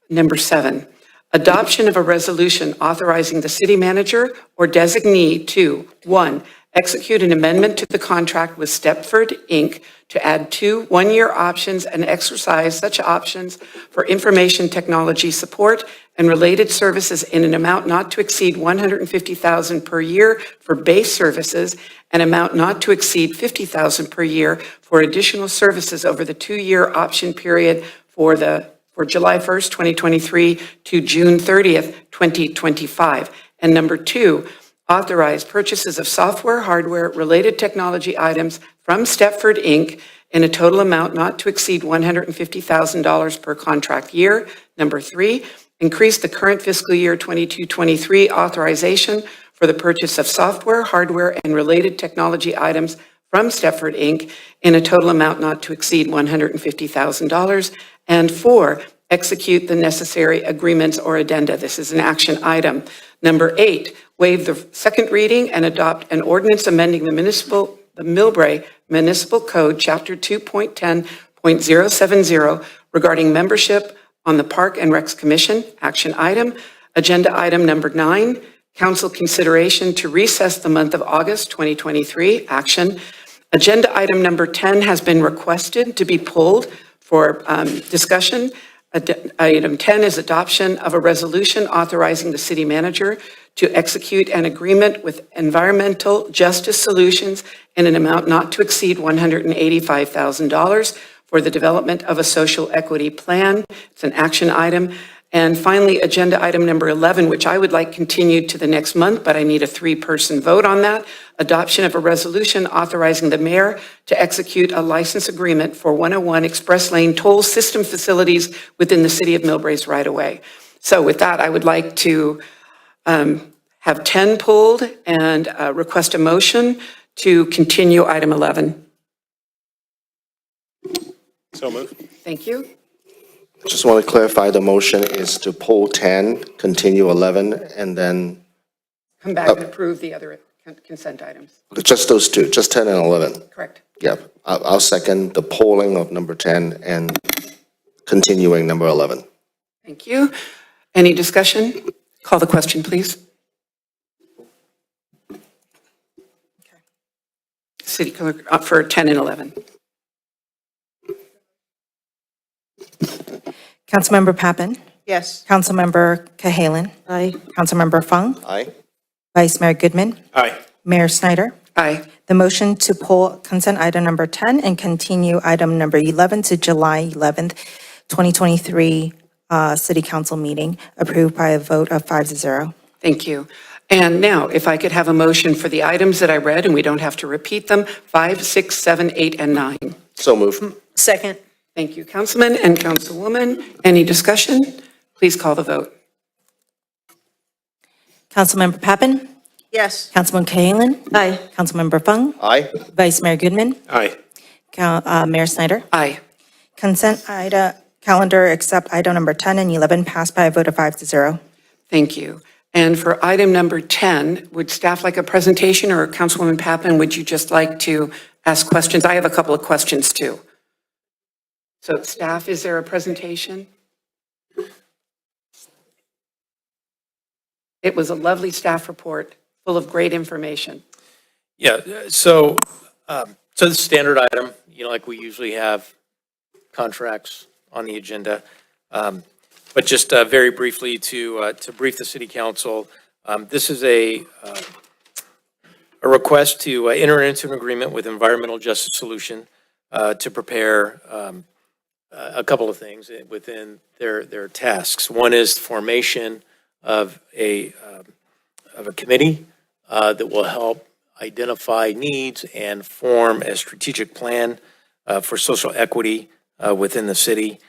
Number 7, adoption of a resolution authorizing the city manager or designee to, 1, execute an amendment to the contract with Stepford, Inc. to add 2 one-year options and exercise such options for information technology support and related services in an amount not to exceed $150,000 per year for base services and amount not to exceed $50,000 per year for additional services over the 2-year option period for July 1st, 2023 to June 30th, 2025. And number 2, authorize purchases of software, hardware, related technology items from Stepford, Inc. in a total amount not to exceed $150,000 per contract year. Number 3, increase the current fiscal year 22-23 authorization for the purchase of software, hardware, and related technology items from Stepford, Inc. in a total amount not to exceed $150,000. And 4, execute the necessary agreements or addenda. This is an action item. Number 8, waive the second reading and adopt an ordinance amending the MILLBRAE Municipal Code, Chapter 2.10.070 regarding membership on the Park and Recs Commission, action item. Agenda item number 9, council consideration to recess the month of August 2023, action. Agenda item number 10 has been requested to be pulled for discussion. Item 10 is adoption of a resolution authorizing the city manager to execute an agreement with Environmental Justice Solutions in an amount not to exceed $185,000 for the development of a social equity plan. It's an action item. And finally, agenda item number 11, which I would like continued to the next month, but I need a 3-person vote on that. Adoption of a resolution authorizing the mayor to execute a license agreement for 101 Express Lane toll system facilities within the city of Millbrae's right-of-way. So with that, I would like to have 10 pulled and request a motion to continue item 11. So moved. Thank you. Just want to clarify, the motion is to pull 10, continue 11, and then Come back and approve the other consent items. just those two, just 10 and 11. Correct. Yep. I'll second the polling of number 10 and continuing number 11. Thank you. Any discussion? Call the question, please. City Clerk, up for 10 and 11. Councilmember Pappen. Yes. Councilmember Cahalan. Aye. Councilmember Fung. Aye. Vice Mayor Goodman. Aye. Mayor Snyder. Aye. The motion to pull consent item number 10 and continue item number 11 to July 11th, 2023 City Council meeting approved by a vote of 5-0. Thank you. And now, if I could have a motion for the items that I read, and we don't have to repeat them, 5, 6, 7, 8, and 9. So move. Second. Thank you, Councilman and Councilwoman. Any discussion? Please call the vote. Councilmember Pappen. Yes. Councilman Cahalan. Aye. Councilmember Fung. Aye. Vice Mayor Goodman. Aye. Mayor Snyder. Aye. Consent calendar except item number 10 and 11 passed by a vote of 5-0. Thank you. And for item number 10, would staff like a presentation, or Councilwoman Pappen, would you just like to ask questions? I have a couple of questions too. So staff, is there a presentation? It was a lovely staff report full of great information. Yeah, so the standard item, like we usually have contracts on the agenda. But just very briefly to brief the city council, this is a request to enter into an agreement with Environmental Justice Solution to prepare a couple of things within their tasks. One is formation of a committee that will help identify needs and form a strategic plan for social equity within the city.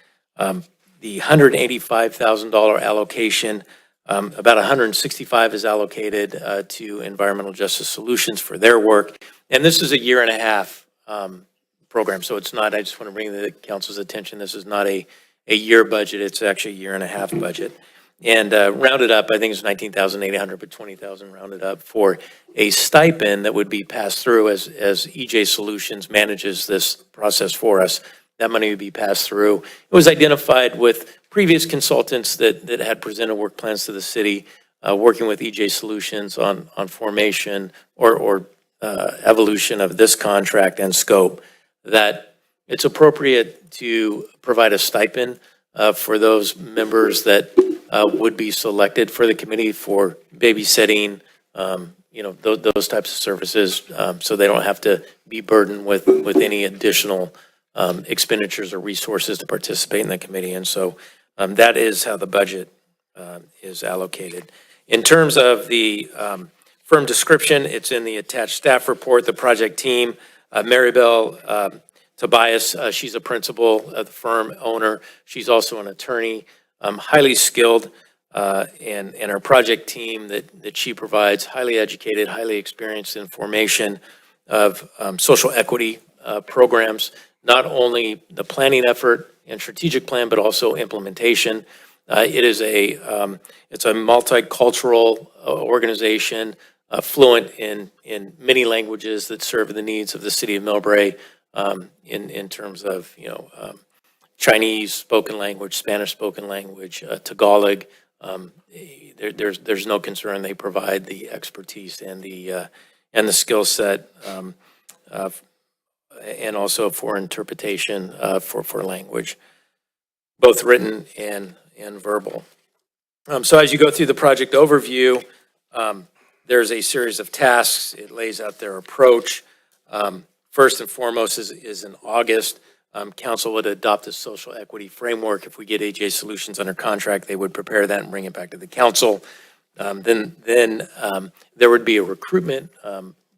The $185,000 allocation, about $165,000 is allocated to Environmental Justice Solutions for their work. And this is a 1.5-year program, so it's not, I just want to bring the council's attention, this is not a year budget, it's actually a 1.5-year budget. And rounded up, I think it's $19,800, but $20,000 rounded up for a stipend that would be passed through as EJ Solutions manages this process for us. That money would be passed through. It was identified with previous consultants that had presented work plans to the city, working with EJ Solutions on formation or evolution of this contract and scope, that it's appropriate to provide a stipend for those members that would be selected for the committee for babysitting, those types of services, so they don't have to be burdened with any additional expenditures or resources to participate in the committee. And so that is how the budget is allocated. In terms of the firm description, it's in the attached staff report. The project team, Maribel Tobias, she's a principal of the firm owner. She's also an attorney, highly skilled, and our project team that she provides, highly educated, highly experienced in formation of social equity programs, not only the planning effort and strategic plan, but also implementation. It's a multicultural organization, fluent in many languages that serve the needs of the city of MILLBRAE, in terms of Chinese spoken language, Spanish spoken language, Tagalog. There's no concern. They provide the expertise and the skill set and also for interpretation for language, both written and verbal. So as you go through the project overview, there's a series of tasks. It lays out their approach. First and foremost is in August, council would adopt a social equity framework. If we get AJ Solutions under contract, they would prepare that and bring it back to the council. Then there would be a recruitment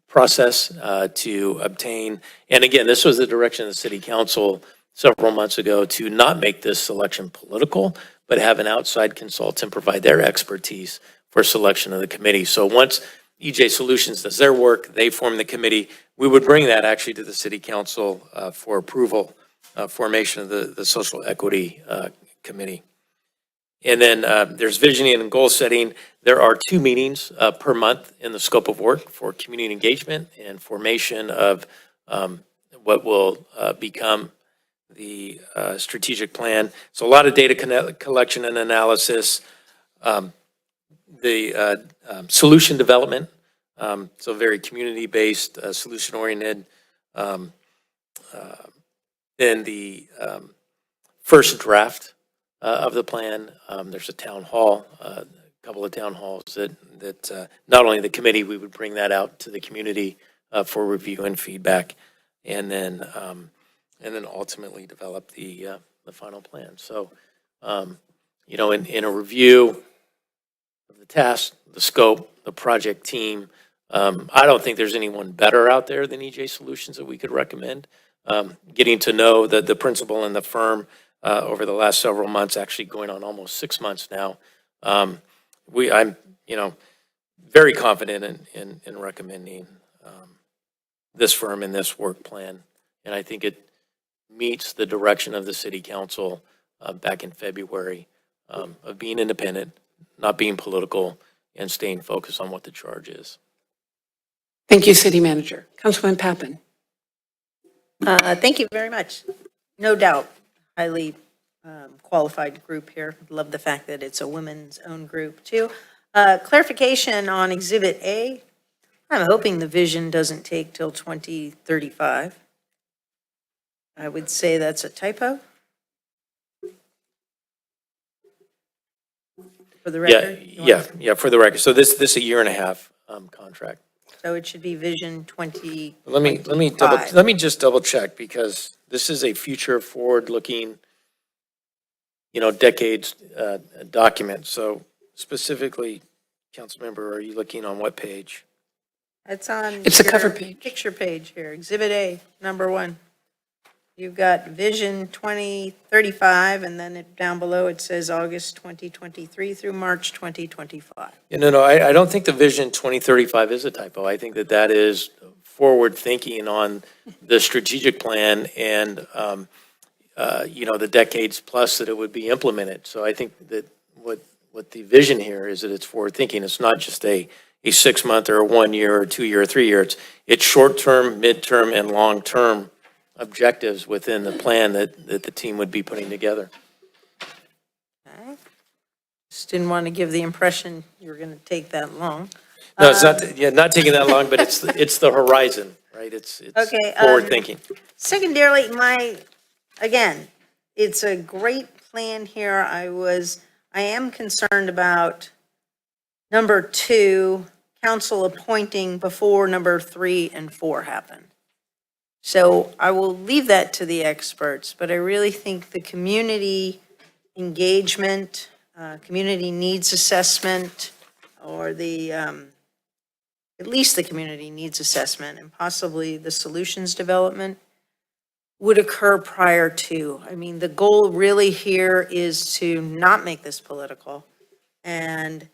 process to obtain, and again, this was the direction of the city council several months ago, to not make this selection political, but have an outside consultant provide their expertise for selection of the committee. So once EJ Solutions does their work, they form the committee, we would bring that actually to the city council for approval, formation of the social equity committee. And then there's visioning and goal setting. There are 2 meetings per month in the scope of work for community engagement and formation of what will become the strategic plan. So a lot of data collection and analysis, the solution development, so very community-based, solution-oriented. Then the first draft of the plan, there's a town hall, a couple of town halls that not only the committee, we would bring that out to the community for review and feedback, and then ultimately develop the final plan. So, you know, in a review of the task, the scope, the project team, I don't think there's anyone better out there than EJ Solutions that we could recommend. Getting to know the principal and the firm over the last several months, actually going on almost 6 months now, I'm you know, very confident in recommending this firm and this work plan, and I think it meets the direction of the city council back in February of being independent, not being political, and staying focused on what the charge is. Thank you, City Manager. Councilman Pappen. Thank you very much. No doubt, highly qualified group here. Love the fact that it's a women's own group too. Clarification on Exhibit A. I'm hoping the vision doesn't take till 2035. I would say that's a typo. For the record? Yeah, for the record. So this a 1.5 year contract. So it should be Vision 20. Let me just double check, because this is a future forward-looking, you know, decades document. So specifically, Councilmember, are you looking on what page? It's on. It's the your cover page. Picture page here, Exhibit A, number 1. You've got Vision 2035, and then down below it says August 2023 through March 2025. No, I don't think the Vision 2035 is a typo. I think that is forward thinking on the strategic plan and, you know, the decades plus that it would be implemented. So I think that what the vision here is that it's forward thinking. It's not just a 6 month or a 1 year or 2 year or 3 year. It's short term, midterm, and long term objectives within the plan that the team would be putting together. Okay. Just didn't want to give the impression you were going to take that long. No, it's not taking that long, but it's the horizon, right? It's Okay, forward thinking. Secondarily, again, it's a great plan here. I am concerned about number 2, council appointing before number 3 and 4 happen. So I will leave that to the experts, but I really think the community engagement, community needs assessment, or at least the community needs assessment, and possibly the solutions development would occur prior to. I mean, the goal really here is to not make this political. And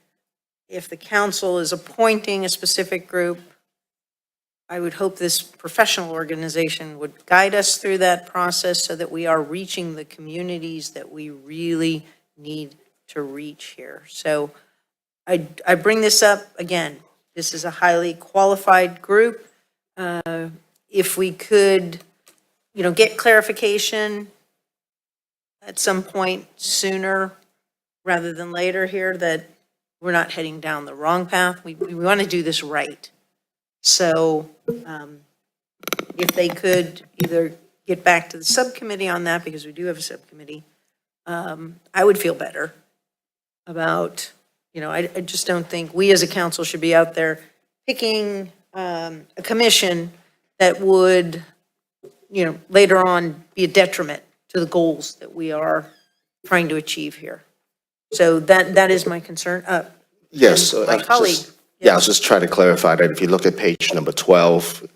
if the council is appointing a specific group, I would hope this professional organization would guide us through that process so that we are reaching the communities that we really need to reach here. So I bring this up, again, this is a highly qualified group. If we could, you know, get clarification at some point sooner rather than later here, that we're not heading down the wrong path. We want to do this right. So if they could either get back to the subcommittee on that, because we do have a subcommittee, I would feel better about, I just don't think we as a council should be out there picking a commission that would, later on be a detriment to the goals that we are trying to achieve here. So that is my concern. Yes. And my colleague. Yeah, I was just trying to clarify that. If you look at page number 12,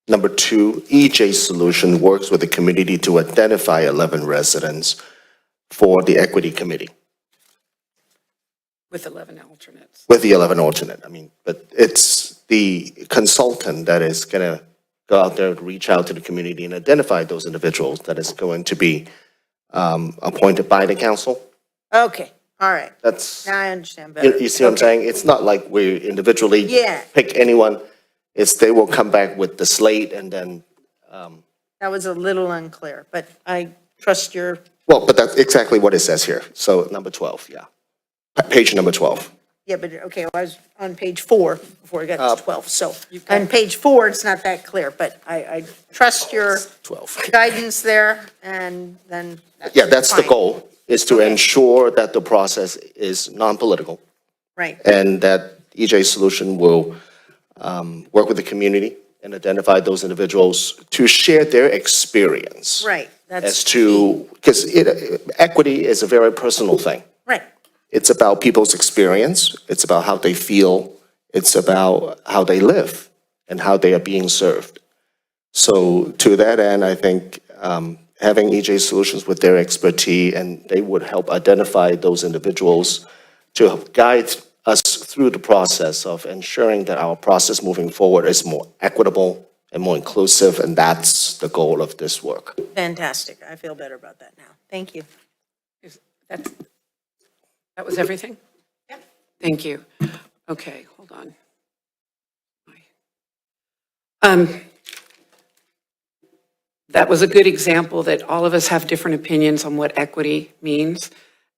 number 2, EJ Solution works with the community to identify 11 residents for the Equity Committee. With 11 alternates. With the 11 alternate, but it's the consultant that is going to go out there and reach out to the community and identify those individuals that is going to be appointed by the council. Okay, all right. That's, Now I understand better. you see what I'm saying? It's not like we individually pick anyone. It's they will come back with the slate and then. That was a little unclear, but I trust your. Well, but that's exactly what it says here. So number 12, yeah. Page number 12. Yeah, but, okay, I was on page 4 before I got to 12. So on page 4, it's not that clear, but I trust your 12 guidance there, and then. Yeah, that's the fine. goal, is to ensure that the process is non-political. Right. And that EJ Solution will work with the community and identify those individuals to share their experience. Right. As to, because equity is a very personal thing. Right. It's about people's experience. It's about how they feel. It's about how they live and how they are being served. So to that end, I think having EJ Solutions with their expertise, and they would help identify those individuals to help guide us through the process of ensuring that our process moving forward is more equitable and more inclusive, and that's the goal of this work. Fantastic. I feel better about that now. Thank you. That was everything? Yeah. Thank you. Okay, hold on. That was a good example that all of us have different opinions on what equity means.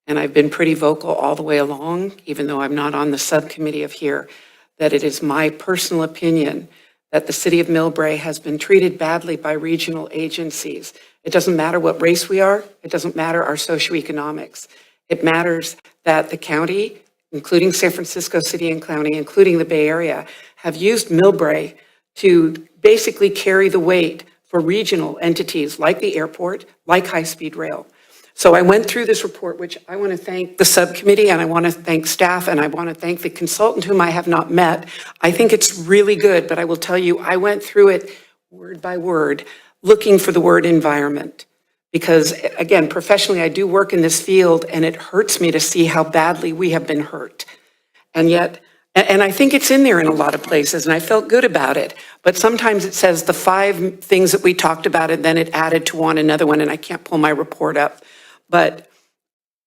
And I've been pretty vocal all the way along, even though I'm not on the subcommittee of here, that it is my personal opinion that the city of MILLBRAE has been treated badly by regional agencies. It doesn't matter what race we are. It doesn't matter our socioeconomics. It matters that the county, including San Francisco City and County, including the Bay Area, have used MILLBRAE to basically carry the weight for regional entities like the airport, like high-speed rail. So I went through this report, which I want to thank the subcommittee, and I want to thank staff, and I want to thank the consultant whom I have not met. I think it's really good, but I will tell you, I went through it word by word, looking for the word environment. Because again, professionally, I do work in this field, and it hurts me to see how badly we have been hurt. And yet, and I think it's in there in a lot of places, and I felt good about it. But sometimes it says the 5 things that we talked about, and then it added to another one, and I can't pull my report up. But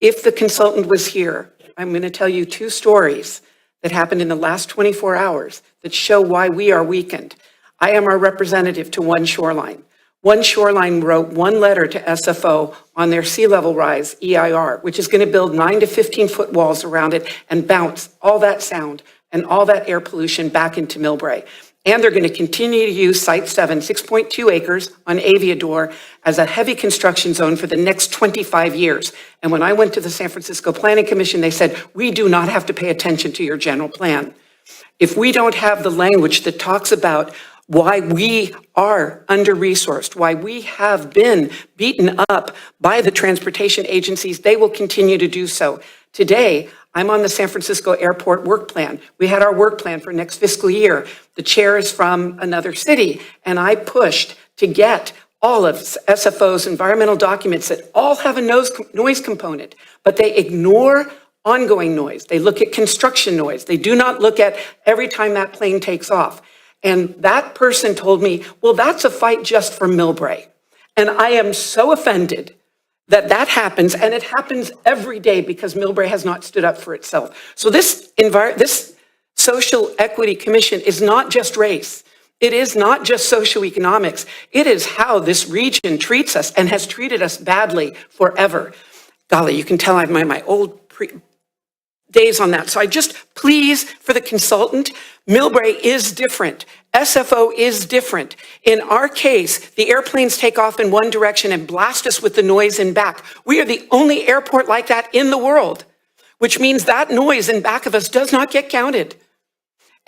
if the consultant was here, I'm going to tell you 2 stories that happened in the last 24 hours that show why we are weakened. I am our representative to One Shoreline. One Shoreline wrote 1 letter to SFO on their sea level rise, EIR, which is going to build 9 to 15-foot walls around it and bounce all that sound and all that air pollution back into MILLBRAE. And they're going to continue to use Site 7, 6.2 acres on Aviador as a heavy construction zone for the next 25 years. And when I went to the San Francisco Planning Commission, they said, we do not have to pay attention to your general plan. If we don't have the language that talks about why we are under-resourced, why we have been beaten up by the transportation agencies, they will continue to do so. Today, I'm on the San Francisco Airport work plan. We had our work plan for next fiscal year. The chair is from another city, and I pushed to get all of SFO's environmental documents that all have a noise component, but they ignore ongoing noise. They look at construction noise. They do not look at every time that plane takes off. And that person told me, well, that's a fight just for MILLBRAE. And I am so offended that that happens, and it happens every day because MILLBRAE has not stood up for itself. So this Social Equity Commission is not just race. It is not just socioeconomics. It is how this region treats us and has treated us badly forever. Golly, you can tell I'm my old days on that. So I just please for the consultant, MILLBRAE is different. SFO is different. In our case, the airplanes take off in one direction and blast us with the noise in back. We are the only airport like that in the world, which means that noise in back of us does not get counted.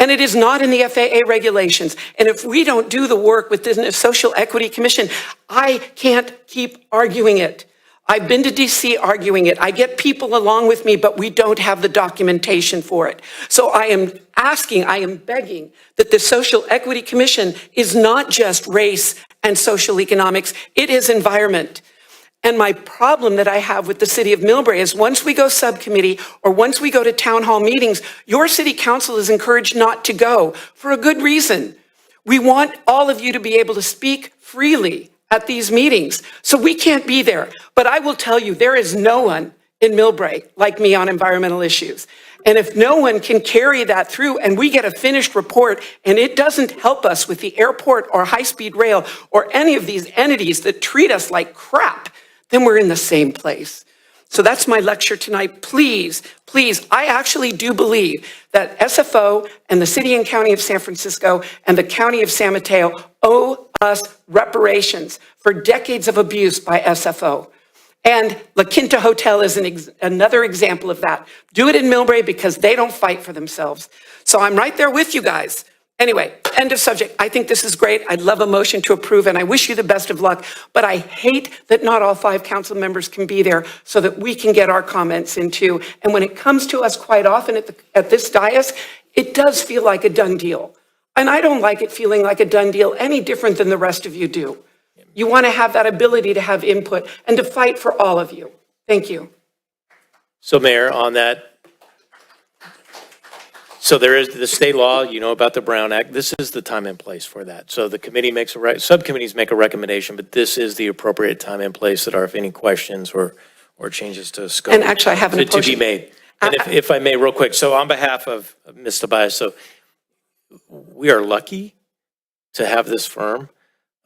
And it is not in the FAA regulations. And if we don't do the work within the Social Equity Commission, I can't keep arguing it. I've been to DC arguing it. I get people along with me, but we don't have the documentation for it. So I am asking, I am begging that the Social Equity Commission is not just race and social economics, it is environment. And my problem that I have with the city of MILLBRAE is once we go subcommittee or once we go to town hall meetings, your city council is encouraged not to go for a good reason. We want all of you to be able to speak freely at these meetings. So we can't be there. But I will tell you, there is no one in MILLBRAE like me on environmental issues. And if no one can carry that through and we get a finished report and it doesn't help us with the airport or high-speed rail or any of these entities that treat us like crap, then we're in the same place. So that's my lecture tonight. Please, please, I actually do believe that SFO and the City and County of San Francisco and the County of San Mateo owe us reparations for decades of abuse by SFO. And La Quinta Hotel is another example of that. Do it in MILLBRAE because they don't fight for themselves. So I'm right there with you guys. Anyway, end of subject. I think this is great. I'd love a motion to approve, and I wish you the best of luck. But I hate that not all 5 council members can be there so that we can get our comments in too. And when it comes to us quite often at this dais, it does feel like a done deal. And I don't like it feeling like a done deal any different than the rest of you do. You want to have that ability to have input and to fight for all of you. Thank you. So Mayor, on that, so there is the state law, you know about the Brown Act. This is the time and place for that. So the committee makes subcommittees make a recommendation, but this is the appropriate time and place that are, if any questions or changes to scope. And actually, I have an to be made. And if I may, real quick, so on behalf of Ms. Tobias, so we are lucky to have this firm.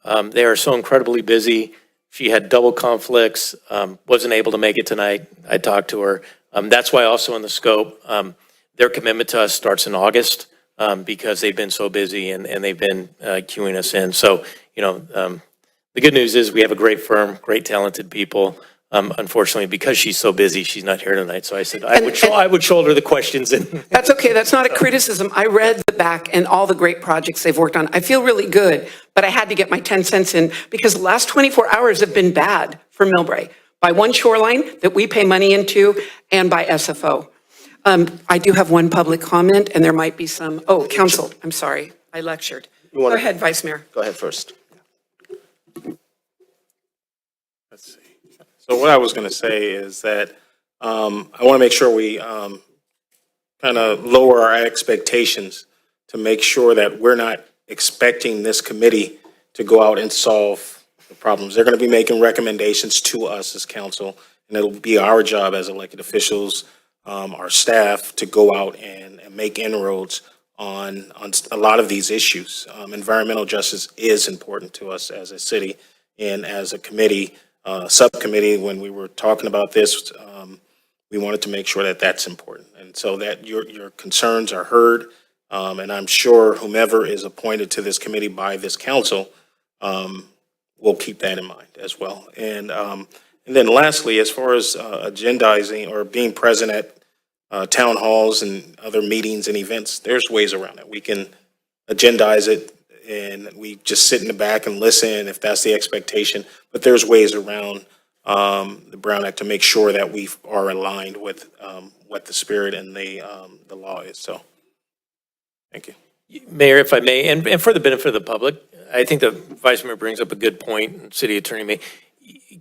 They are so incredibly busy. She had double conflicts, wasn't able to make it tonight. I talked to her. That's why also in the scope, their commitment to us starts in August because they've been so busy and they've been queuing us in. So, you know, the good news is we have a great firm, great talented people. Unfortunately, because she's so busy, she's not here tonight. So I said I would shoulder the questions. And that's okay. That's not a criticism. I read the back and all the great projects they've worked on. I feel really good, but I had to get my 10 cents in because the last 24 hours have been bad for MILLBRAE by one shoreline that we pay money into and by SFO. I do have one public comment and there might be some, council, I'm sorry, I lectured. Go ahead, Vice Mayor. Go ahead first. Let's see. So what I was going to say is that I want to make sure we kind of lower our expectations to make sure that we're not expecting this committee to go out and solve the problems. They're going to be making recommendations to us as council, and it'll be our job as elected officials, our staff, to go out and make inroads on a lot of these issues. Environmental justice is important to us as a city and as a committee. Subcommittee, when we were talking about this, we wanted to make sure that that's important, and so that your concerns are heard. And I'm sure whomever is appointed to this committee by this council will keep that in mind as well. And then lastly, as far as agendizing or being present at town halls and other meetings and events, there's ways around it. We can agendize it and we just sit in the back and listen if that's the expectation. But there's ways around the Brown Act to make sure that we are aligned with what the spirit and the law is. So, thank you. Mayor, if I may, and for the benefit of the public, I think the Vice Mayor brings up a good point, City Attorney may.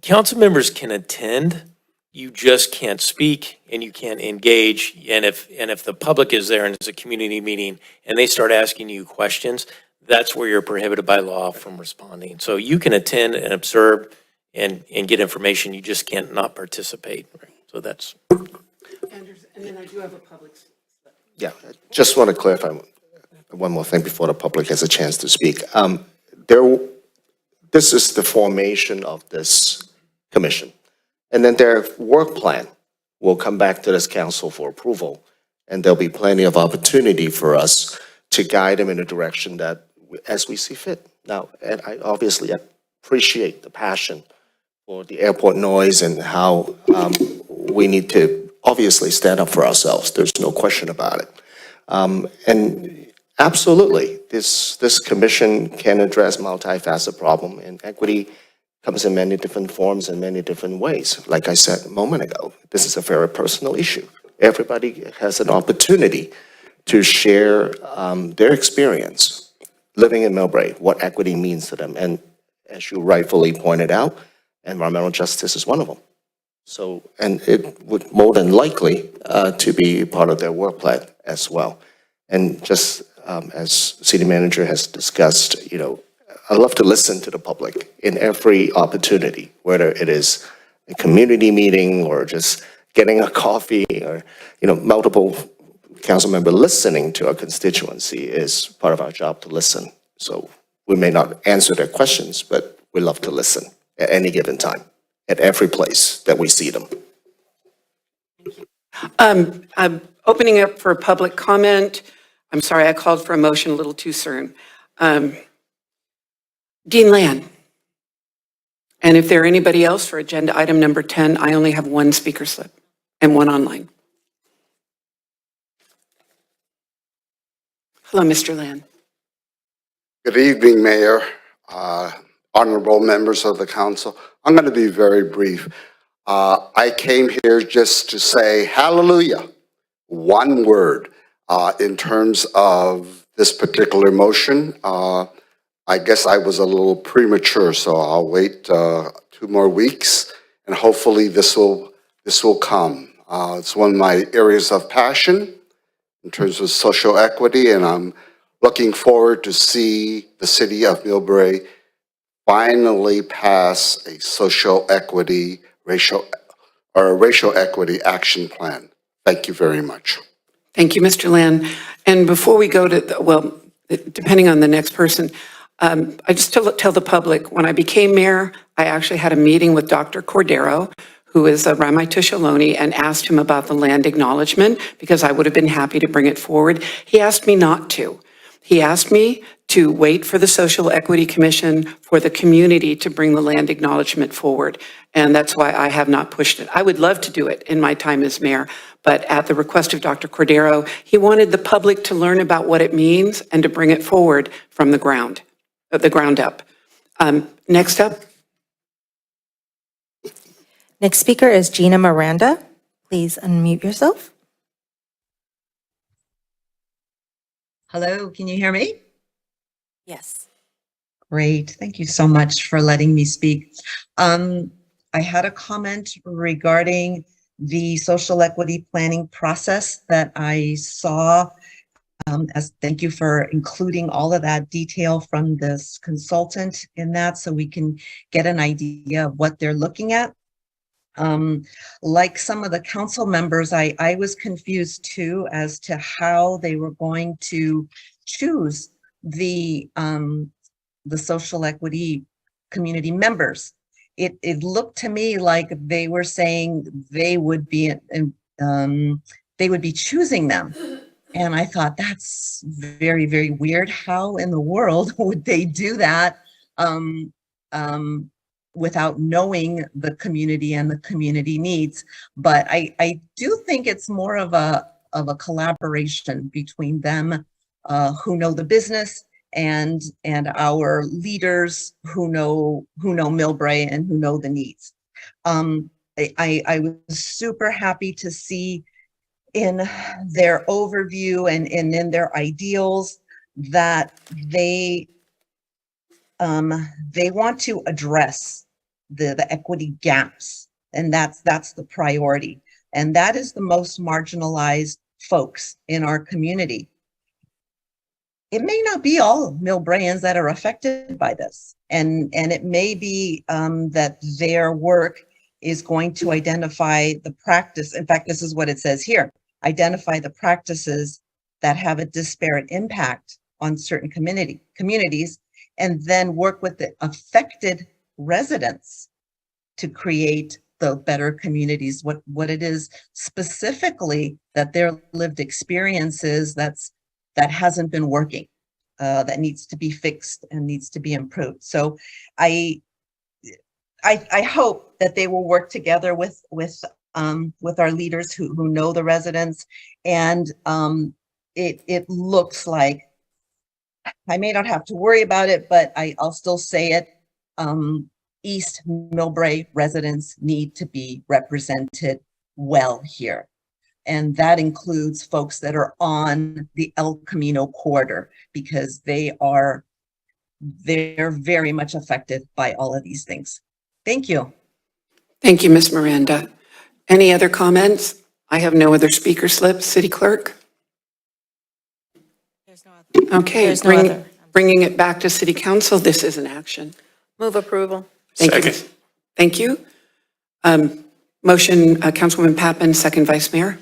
Council members can attend, you just can't speak and you can't engage. And if the public is there and it's a community meeting and they start asking you questions, that's where you're prohibited by law from responding. So you can attend and observe and get information, you just can't not participate. So that's. Anders, and then I do have a public. Yeah, I just want to clarify one more thing before the public has a chance to speak. This is the formation of this commission. And then their work plan will come back to this council for approval. And there'll be plenty of opportunity for us to guide them in a direction that as we see fit. Now, and I obviously appreciate the passion for the airport noise and how we need to obviously stand up for ourselves. There's no question about it. And absolutely, this commission can address multifaceted problem, and equity comes in many different forms and many different ways. Like I said a moment ago, this is a very personal issue. Everybody has an opportunity to share their experience living in MILLBRAE, what equity means to them. And as you rightfully pointed out, environmental justice is one of them. So, and it would more than likely to be part of their work plan as well. And just as city manager has discussed, you know, I love to listen to the public in every opportunity, whether it is a community meeting or just getting a coffee or, you know, multiple council member listening to our constituency is part of our job to listen. So we may not answer their questions, but we love to listen at any given time, at every place that we see them. I'm opening up for public comment. I'm sorry, I called for a motion a little too soon. Dean Land. And if there are anybody else for agenda item number 10, I only have one speaker slip and one online. Hello, Mr. Land. Good evening, Mayor, honorable members of the council. I'm going to be very brief. I came here just to say hallelujah, one word, in terms of this particular motion. I guess I was a little premature, so I'll wait 2 more weeks, and hopefully this will come. It's one of my areas of passion in terms of social equity, and I'm looking forward to see the city of MILLBRAE finally pass a social equity, racial equity action plan. Thank you very much. Thank you, Mr. Land. And before we go to, well, depending on the next person, I just tell the public, when I became mayor, I actually had a meeting with Dr. Cordero, who is a Ramai Tushaloni, and asked him about the land acknowledgement because I would have been happy to bring it forward. He asked me not to. He asked me to wait for the Social Equity Commission for the community to bring the land acknowledgement forward. And that's why I have not pushed it. I would love to do it in my time as mayor, but at the request of Dr. Cordero, he wanted the public to learn about what it means and to bring it forward from the ground up. Next up. Next speaker is Gina Miranda. Please unmute yourself. Hello, can you hear me? Yes. Great, thank you so much for letting me speak. I had a comment regarding the social equity planning process that I saw. Thank you for including all of that detail from this consultant in that so we can get an idea of what they're looking at. Like some of the council members, I was confused too as to how they were going to choose the social equity community members. It looked to me like they were saying they would be choosing them. And I thought that's very, very weird. How in the world would they do that without knowing the community and the community needs? But I do think it's more of a collaboration between them who know the business and our leaders who know MILLBRAE and who know the needs. I was super happy to see in their overview and in their ideals that they want to address the equity gaps, and that's the priority, and that is the most marginalized folks in our community. It may not be all MILLBRAEans that are affected by this, and it may be that their work is going to identify the practice. In fact, this is what it says here: identify the practices that have a disparate impact on certain communities, and then work with the affected residents to create the better communities, what it is specifically that their lived experiences that hasn't been working. that needs to be fixed and needs to be improved. So I hope that they will work together with our leaders who know the residents. And it looks like I may not have to worry about it, but I'll still say it. East MILLBRAE residents need to be represented well here. And that includes folks that are on the El Camino corridor, because they're very much affected by all of these things. Thank you. Thank you, Ms. Miranda. Any other comments? I have no other speaker slips. City Clerk? Okay, There's no other. bringing it back to City Council, this is an action. Move approval. Thank you. Thank you. Motion, Councilwoman Pappen, second Vice Mayor.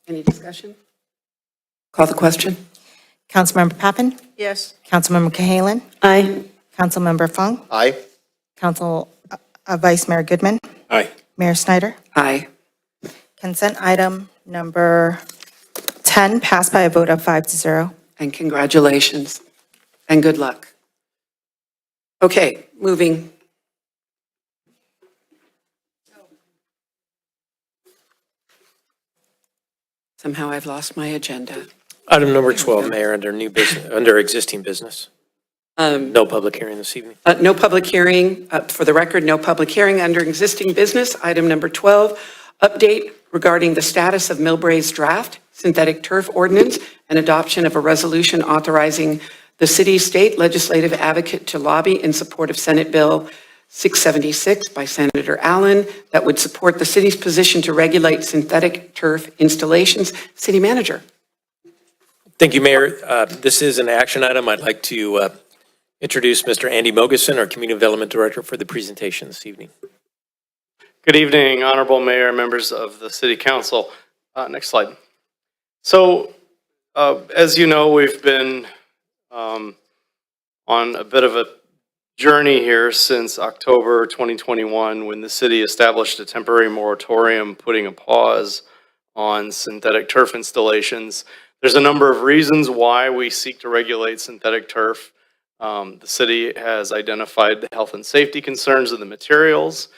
Any discussion? Call the question. Councilmember Pappen? Yes. Councilmember Cahalan? Aye. Councilmember Fung? Aye. Vice Mayor Goodman? Aye. Mayor Snyder? Aye. Consent item number 10 passed by a vote of 5-0. And congratulations and good luck. Okay, moving. Somehow I've lost my agenda. Item number 12, Mayor, under new business, under existing business. No public hearing this evening. No public hearing. For the record, no public hearing under existing business. Item number 12, update regarding the status of MILLBRAE's draft synthetic turf ordinance and adoption of a resolution authorizing the city state legislative advocate to lobby in support of Senate Bill 676 by Senator Allen that would support the city's position to regulate synthetic turf installations. City Manager. Thank you, Mayor. This is an action item. I'd like to introduce Mr. Andy Mogeson, our Community Development Director, for the presentation this evening. Good evening, Honorable Mayor, members of the City Council. Next slide. So, as you know, we've been on a bit of a journey here since October 2021, when the city established a temporary moratorium putting a pause on synthetic turf installations. There's a number of reasons why we seek to regulate synthetic turf. The city has identified the health and safety concerns of the materials,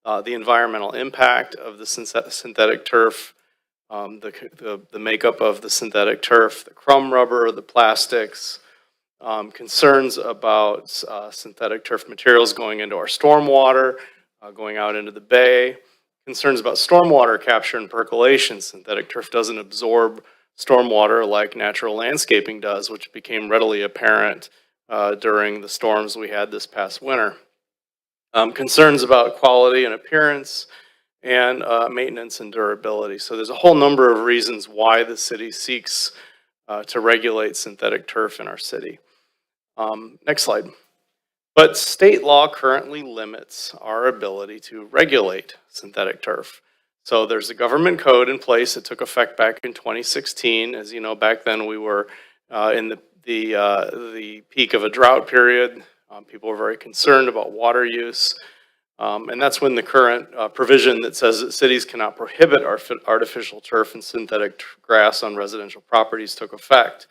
the environmental impact of the synthetic turf, the makeup of the synthetic turf, the crumb rubber, the plastics, concerns about synthetic turf materials going into our stormwater, going out into the bay, concerns about stormwater capture and percolation. Synthetic turf doesn't absorb stormwater like natural landscaping does, which became readily apparent during the storms we had this past winter. Concerns about quality and appearance, and maintenance and durability. So there's a whole number of reasons why the city seeks to regulate synthetic turf in our city. Next slide. But state law currently limits our ability to regulate synthetic turf. So there's a government code in place that took effect back in 2016. As you know, back then we were in the peak of a drought period. People were very concerned about water use. And that's when the current provision that says that cities cannot prohibit artificial turf and synthetic grass on residential properties took effect.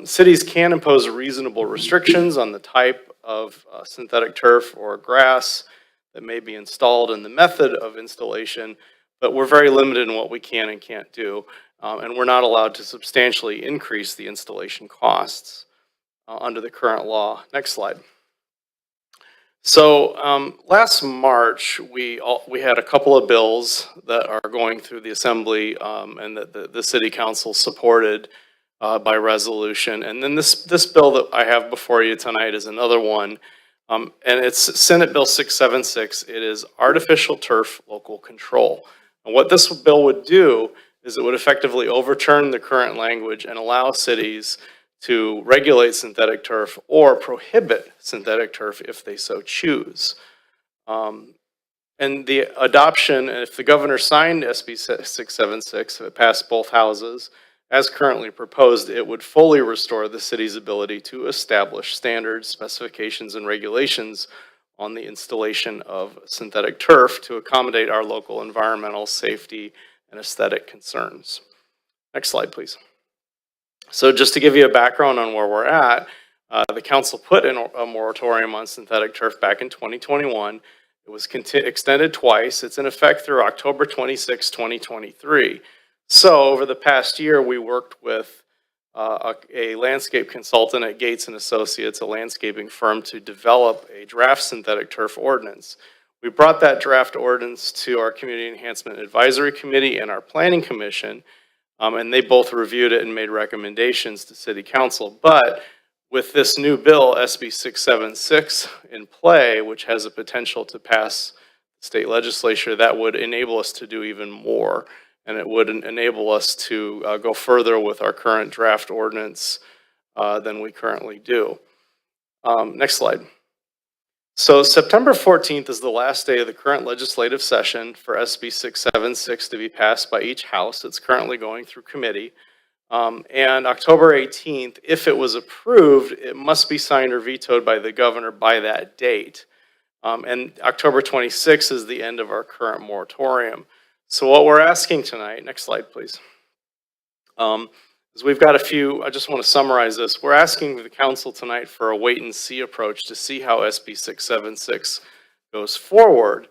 Cities can impose reasonable restrictions on the type of synthetic turf or grass that may be installed and the method of installation, but we're very limited in what we can and can't do. And we're not allowed to substantially increase the installation costs under the current law. Next slide. So last March, we had a couple of bills that are going through the Assembly and that the City Council supported by resolution. And then this bill that I have before you tonight is another one. And it's Senate Bill 676. It is artificial turf local control. And what this bill would do is it would effectively overturn the current language and allow cities to regulate synthetic turf or prohibit synthetic turf if they so choose. And the adoption, if the governor signed SB 676, if it passed both houses, as currently proposed, it would fully restore the city's ability to establish standards, specifications, and regulations on the installation of synthetic turf to accommodate our local environmental, safety, and aesthetic concerns. Next slide, please. So just to give you a background on where we're at, the council put in a moratorium on synthetic turf back in 2021. It was extended twice. It's in effect through October 26, 2023. So over the past year, we worked with a landscape consultant at Gates and Associates, a landscaping firm, to develop a draft synthetic turf ordinance. We brought that draft ordinance to our Community Enhancement Advisory Committee and our Planning Commission, and they both reviewed it and made recommendations to City Council. But with this new bill, SB 676, in play, which has a potential to pass the state legislature, that would enable us to do even more. And it would enable us to go further with our current draft ordinance than we currently do. Next slide. So September 14th is the last day of the current legislative session for SB 676 to be passed by each house. It's currently going through committee. And October 18th, if it was approved, it must be signed or vetoed by the governor by that date. And October 26th is the end of our current moratorium. So what we're asking tonight, next slide please, is we've got a few, I just want to summarize this. We're asking the council tonight for a wait and see approach to see how SB 676 goes forward.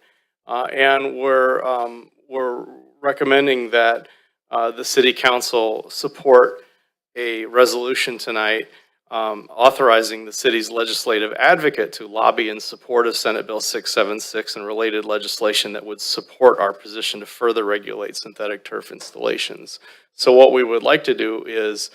And we're recommending that the city council support a resolution tonight authorizing the city's legislative advocate to lobby in support of Senate Bill 676 and related legislation that would support our position to further regulate synthetic turf installations. So what we would like to do is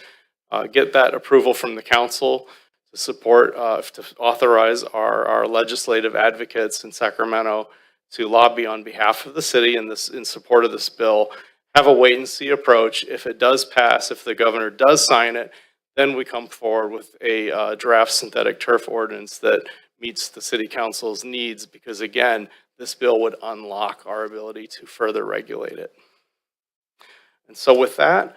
get that approval from the council to support, to authorize our legislative advocates in Sacramento to lobby on behalf of the city in support of this bill. Have a wait and see approach. If it does pass, if the governor does sign it, then we come forward with a draft synthetic turf ordinance that meets the city council's needs, because again, this bill would unlock our ability to further regulate it. And so with that,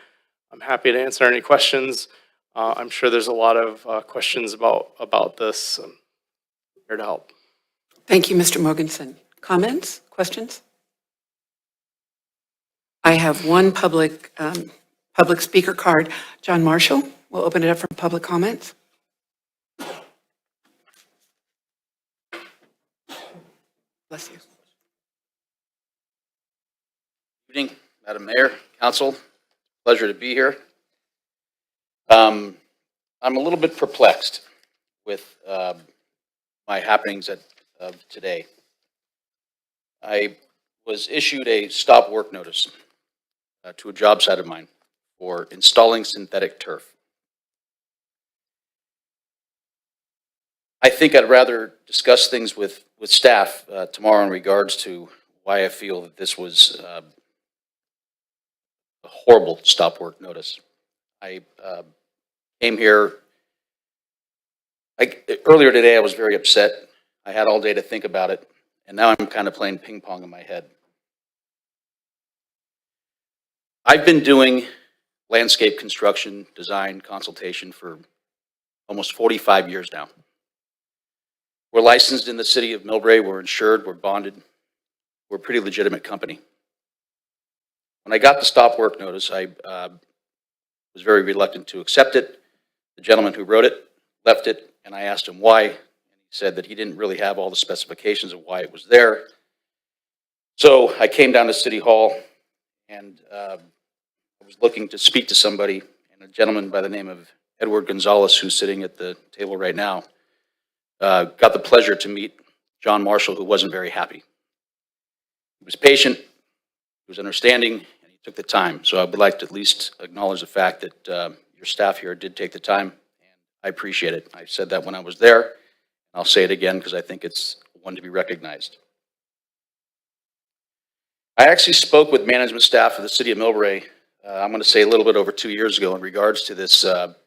I'm happy to answer any questions. I'm sure there's a lot of questions about this. I'm here to help. Thank you, Mr. Mogensen. Comments, questions? I have one public speaker card. John Marshall, we'll open it up for public comments. Bless you. Good evening, Madam Mayor, Council. Pleasure to be here. I'm a little bit perplexed with my happenings of today. I was issued a stop work notice to a job site of mine for installing synthetic turf. I think I'd rather discuss things with staff tomorrow in regards to why I feel that this was a horrible stop work notice. I came here, earlier today I was very upset. I had all day to think about it, and now I'm kind of playing ping pong in my head. I've been doing landscape construction, design, consultation for almost 45 years now. We're licensed in the city of MILLBRAE, we're insured, we're bonded, we're a pretty legitimate company. When I got the stop work notice, I was very reluctant to accept it. The gentleman who wrote it left it, and I asked him why, and he said that he didn't really have all the specifications of why it was there. So I came down to City Hall, and I was looking to speak to somebody, and a gentleman by the name of Edward Gonzalez, who's sitting at the table right now, got the pleasure to meet John Marshall, who wasn't very happy. He was patient, he was understanding, and he took the time. So I would like to at least acknowledge the fact that your staff here did take the time, and I appreciate it. I said that when I was there. I'll say it again because I think it's one to be recognized. I actually spoke with management staff of the city of MILLBRAE, I'm going to say a little bit over 2 years ago, in regards to this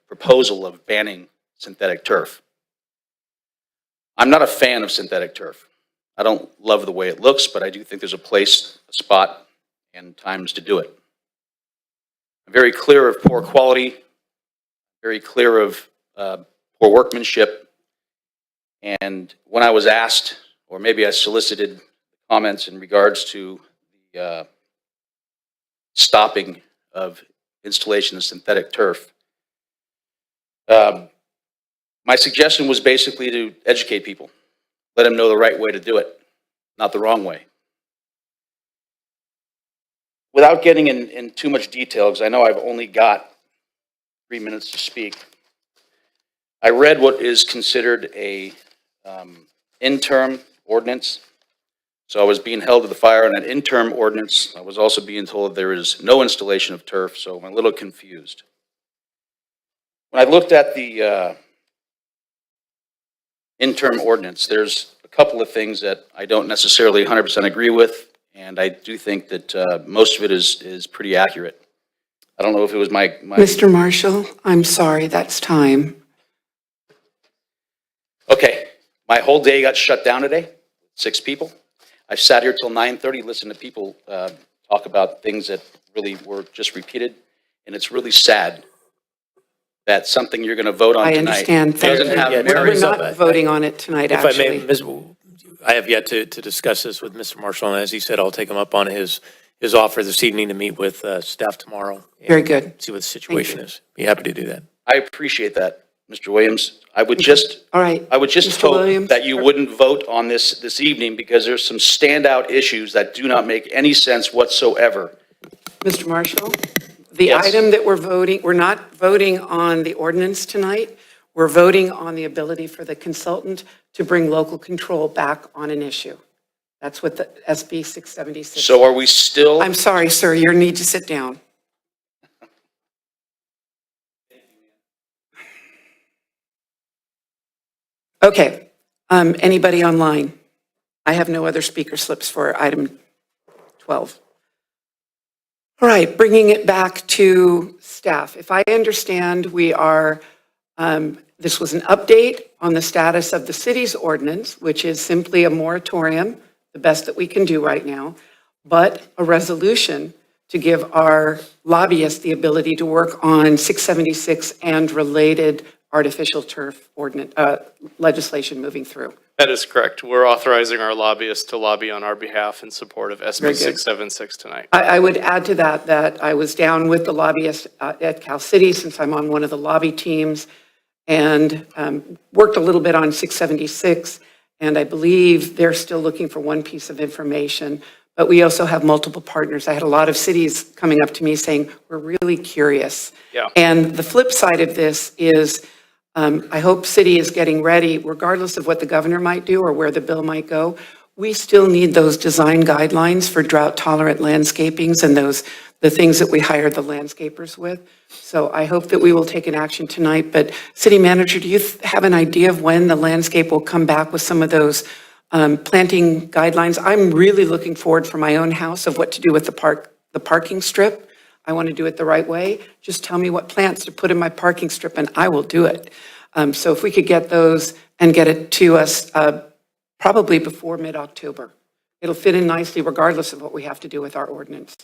proposal of banning synthetic turf. I'm not a fan of synthetic turf. I don't love the way it looks, but I do think there's a place, a spot, and times to do it. I'm very clear of poor quality, very clear of poor workmanship, and when I was asked, or maybe I solicited comments in regards to the stopping of installation of synthetic turf, My suggestion was basically to educate people, let them know the right way to do it, not the wrong way. Without getting in too much detail, because I know I've only got 3 minutes to speak, I read what is considered a interim ordinance. So I was being held to the fire on an interim ordinance. I was also being told there is no installation of turf, so I'm a little confused. When I looked at the interim ordinance, there's a couple of things that I don't necessarily 100% agree with, and I do think that most of it is pretty accurate. I don't know if it was my Mr. Marshall, I'm sorry, that's time. Okay, my whole day got shut down today, 6 people. I sat here till 9:30, listened to people talk about things that really were just repeated, and it's really sad that something you're going to vote on I tonight understand. Thank doesn't you. have We're merit. not voting on it tonight, If I may, actually. I have yet to discuss this with Mr. Marshall, and as he said, I'll take him up on his offer this evening to meet with staff tomorrow. and Very good. See what the situation is. Be happy to do that. I appreciate that, Mr. Williams. I would just Mr. hope Williams? that you wouldn't vote on this evening because there's some standout issues that do not make any sense whatsoever. Mr. Marshall, the Yes. item that we're not voting on the ordinance tonight. We're voting on the ability for the consultant to bring local control back on an issue. That's what the SB 676. So are we still? I'm sorry, sir, you need to sit down. Okay, anybody online? I have no other speaker slips for item 12. All right, bringing it back to staff. If I understand, we are, this was an update on the status of the city's ordinance, which is simply a moratorium, the best that we can do right now, but a resolution to give our lobbyists the ability to work on 676 and related artificial turf ordinance, legislation moving through. That is correct. We're authorizing our lobbyists to lobby on our behalf in support of Very SB good. 676 tonight. I would add to that I was down with the lobbyists at Cal City, since I'm on one of the lobby teams, and worked a little bit on 676, and I believe they're still looking for one piece of information, but we also have multiple partners. I had a lot of cities coming up to me saying, we're really curious. Yeah. And the flip side of this is, I hope city is getting ready, regardless of what the governor might do or where the bill might go. We still need those design guidelines for drought tolerant landscapings and the things that we hired the landscapers with. So I hope that we will take an action tonight. But city manager, do you have an idea of when the landscape will come back with some of those planting guidelines? I'm really looking forward for my own house of what to do with the parking strip. I want to do it the right way. Just tell me what plants to put in my parking strip and I will do it. So if we could get those and get it to us probably before mid-October. It'll fit in nicely regardless of what we have to do with our ordinance.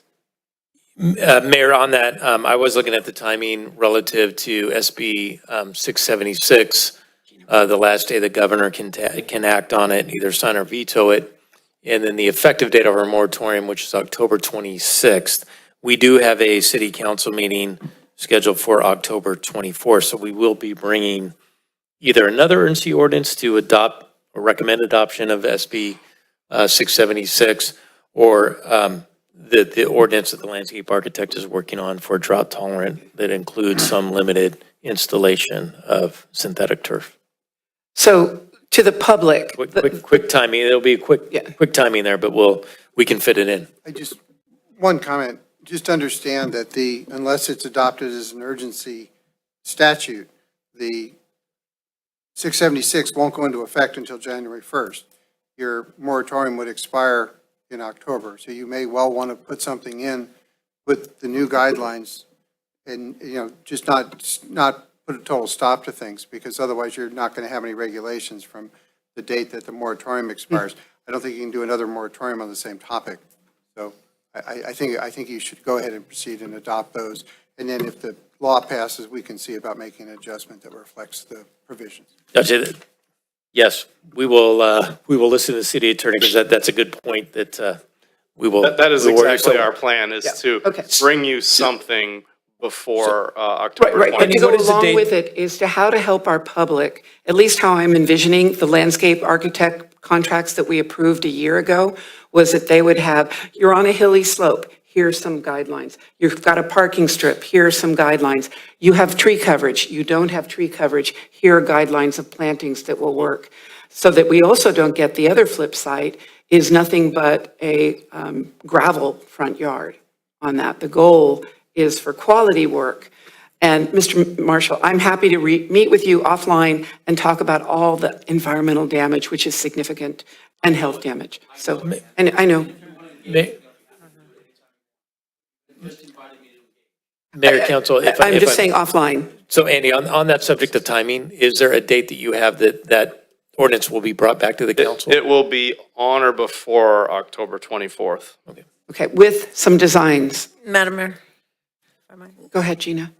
Mayor, on that, I was looking at the timing relative to SB 676. The last day the governor can act on it, either sign or veto it. And then the effective date of our moratorium, which is October 26th. We do have a city council meeting scheduled for October 24th. So we will be bringing either another urgency ordinance to adopt or recommend adoption of SB 676 or the ordinance that the landscape architect is working on for drought tolerant that includes some limited installation of synthetic turf. So to the public. Quick timing. It'll be a quick timing there, but we can fit it in. One comment, just understand that unless it's adopted as an urgency statute, the 676 won't go into effect until January 1st. Your moratorium would expire in October, so you may well want to put something in with the new guidelines and, just not put a total stop to things, because otherwise you're not going to have any regulations from the date that the moratorium expires. I don't think you can do another moratorium on the same topic. So I think you should go ahead and proceed and adopt those. And then if the law passes, we can see about making an adjustment that reflects the provisions. That's it. Yes, we will listen to the city attorney because that's a good point that we will. That is we'll work- exactly so- our plan, is to bring you something before October Right, 20th. but to go along with it is to how to help our public, at least how I'm envisioning the landscape architect contracts that we approved a year ago, was that they would have, you're on a hilly slope, here's some guidelines. You've got a parking strip, here are some guidelines. You have tree coverage, you don't have tree coverage, here are guidelines of plantings that will work. So that we also don't get the other flip side is nothing but a gravel front yard on that. The goal is for quality work. And Mr. Marshall, I'm happy to meet with you offline and talk about all the environmental damage, which is significant, and health damage. So, and I know. Mayor, Council, I'm just saying offline. So Andy, on that subject of timing, is there a date that you have that ordinance will be brought back to the council? It will be on or before October 24th. Okay, with some designs. Madam Mayor? Go ahead, Gina.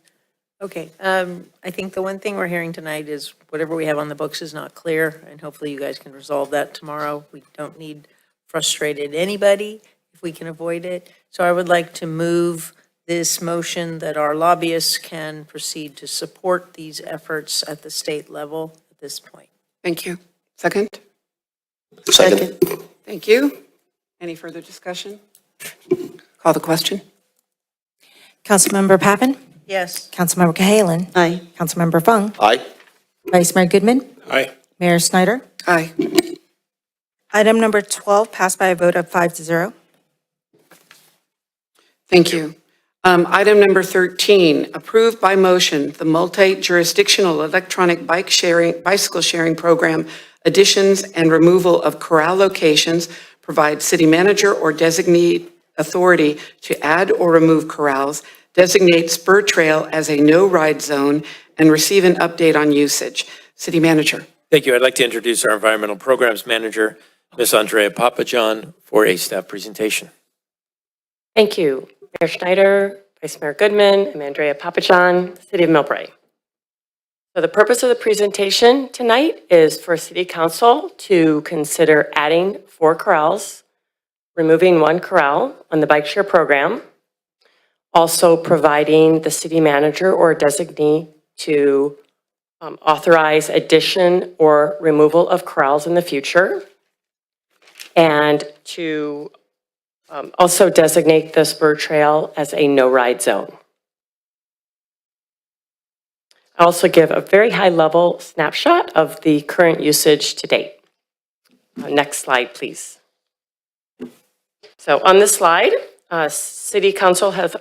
Okay, I think the one thing we're hearing tonight is whatever we have on the books is not clear, and hopefully you guys can resolve that tomorrow. We don't need frustrated anybody if we can avoid it. So I would like to move this motion that our lobbyists can proceed to support these efforts at the state level at this point. Thank you. Second? Second. Thank you. Any further discussion? Call the question. Councilmember Pappen? Yes. Councilmember Cahalan? Aye. Councilmember Fung? Aye. Vice Mayor Goodman? Aye. Mayor Snyder? Aye. Item number 12 passed by a vote of 5-0. Thank you. Item number 13, approved by motion, the multi-jurisdictional electronic bicycle sharing program, additions and removal of corral locations, provide city manager or designate authority to add or remove corrals, designate spur trail as a no-ride zone, and receive an update on usage. City manager. Thank you. I'd like to introduce our environmental programs manager, Ms. Andrea Papajohn, for a staff presentation. Thank you. Mayor Schneider, Vice Mayor Goodman, I'm Andrea Papajohn, City of Millbrae. So the purpose of the presentation tonight is for City Council to consider adding 4 corrals, removing 1 corral on the bike share program, also providing the city manager or designee to authorize addition or removal of corrals in the future, and to also designate the spur trail as a no-ride zone. I also give a very high-level snapshot of the current usage to date. Next slide, please. So on this slide, City Council has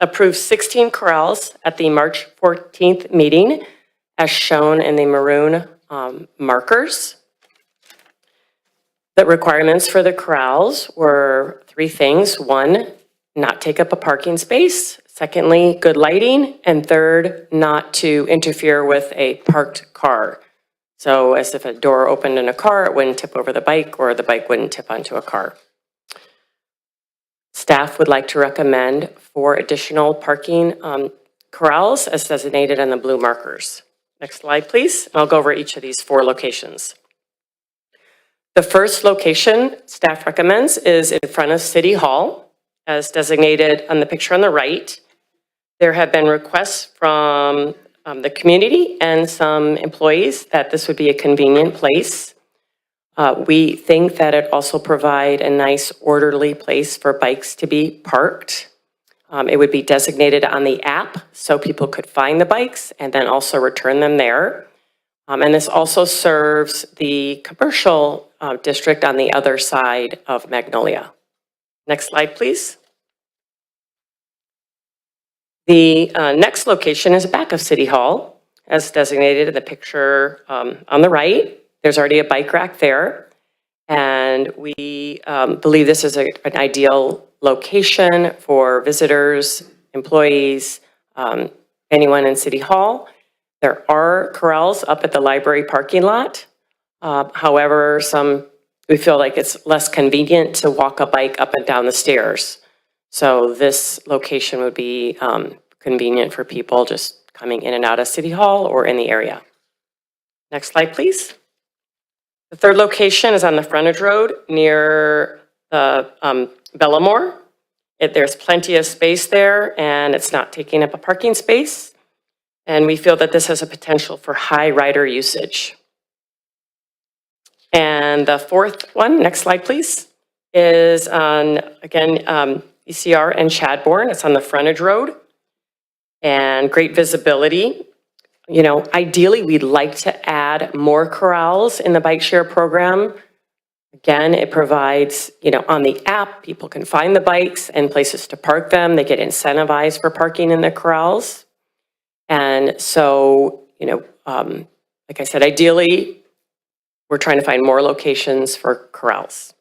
approved 16 corrals at the March 14th meeting, as shown in the maroon markers. The requirements for the corrals were 3 things. 1, not take up a parking space. Secondly, good lighting. And third, not to interfere with a parked car. So as if a door opened in a car, it wouldn't tip over the bike or the bike wouldn't tip onto a car. Staff would like to recommend 4 additional parking corrals as designated in the blue markers. Next slide, please. I'll go over each of these 4 locations. The first location staff recommends is in front of City Hall, as designated on the picture on the right. There have been requests from the community and some employees that this would be a convenient place. We think that it also provide a nice orderly place for bikes to be parked. It would be designated on the app so people could find the bikes and then also return them there. And this also serves the commercial district on the other side of Magnolia. Next slide, please. The next location is back of City Hall, as designated in the picture on the right. There's already a bike rack there. And we believe this is an ideal location for visitors, employees, anyone in City Hall. There are corrals up at the library parking lot. However, we feel like it's less convenient to walk a bike up and down the stairs. So this location would be convenient for people just coming in and out of City Hall or in the area. Next slide, please. The third location is on the frontage road near the Bellamore. There's plenty of space there, and it's not taking up a parking space. And we feel that this has a potential for high rider usage. And the fourth one, next slide, please, is on, again, ECR and Chadbourne. It's on the frontage road and great visibility. You know, ideally, we'd like to add more corrals in the bike share program. Again, it provides, you know, on the app, people can find the bikes and places to park them. They get incentivized for parking in the corrals. And so, you know, like I said, ideally, we're trying to find more locations for corrals.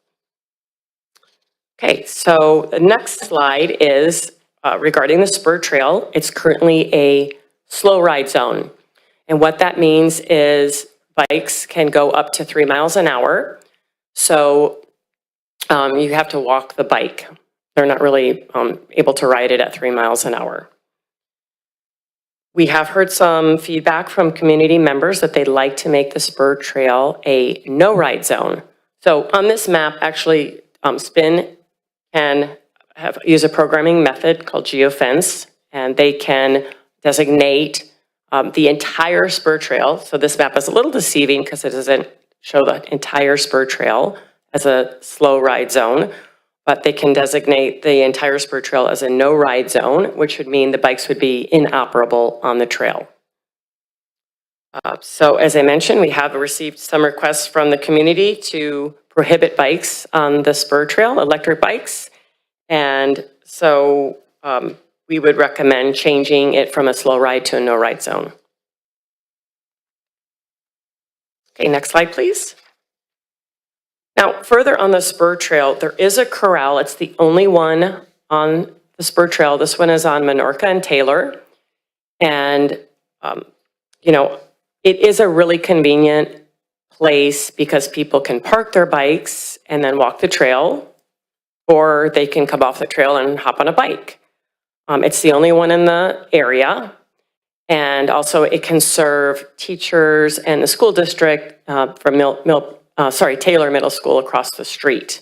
Okay, so the next slide is regarding the spur trail. It's currently a slow ride zone. And what that means is bikes can go up to 3 miles an hour. So you have to walk the bike. They're not really able to ride it at 3 miles an hour. We have heard some feedback from community members that they'd like to make the spur trail a no-ride zone. So on this map, actually, Spin can use a programming method called geofence, and they can designate the entire spur trail. So this map is a little deceiving because it doesn't show the entire spur trail as a slow ride zone, but they can designate the entire spur trail as a no ride zone, which would mean the bikes would be inoperable on the trail. So as I mentioned, we have received some requests from the community to prohibit bikes on the spur trail, electric bikes. And so we would recommend changing it from a slow ride to a no ride zone. Okay, next slide, please. Now, further on the spur trail, there is a corral. It's the only one on the spur trail. This one is on Minorca and Taylor. And, you know, it is a really convenient place because people can park their bikes and then walk the trail, or they can come off the trail and hop on a bike. It's the only one in the area. And also it can serve teachers and the school district from Taylor Middle School across the street.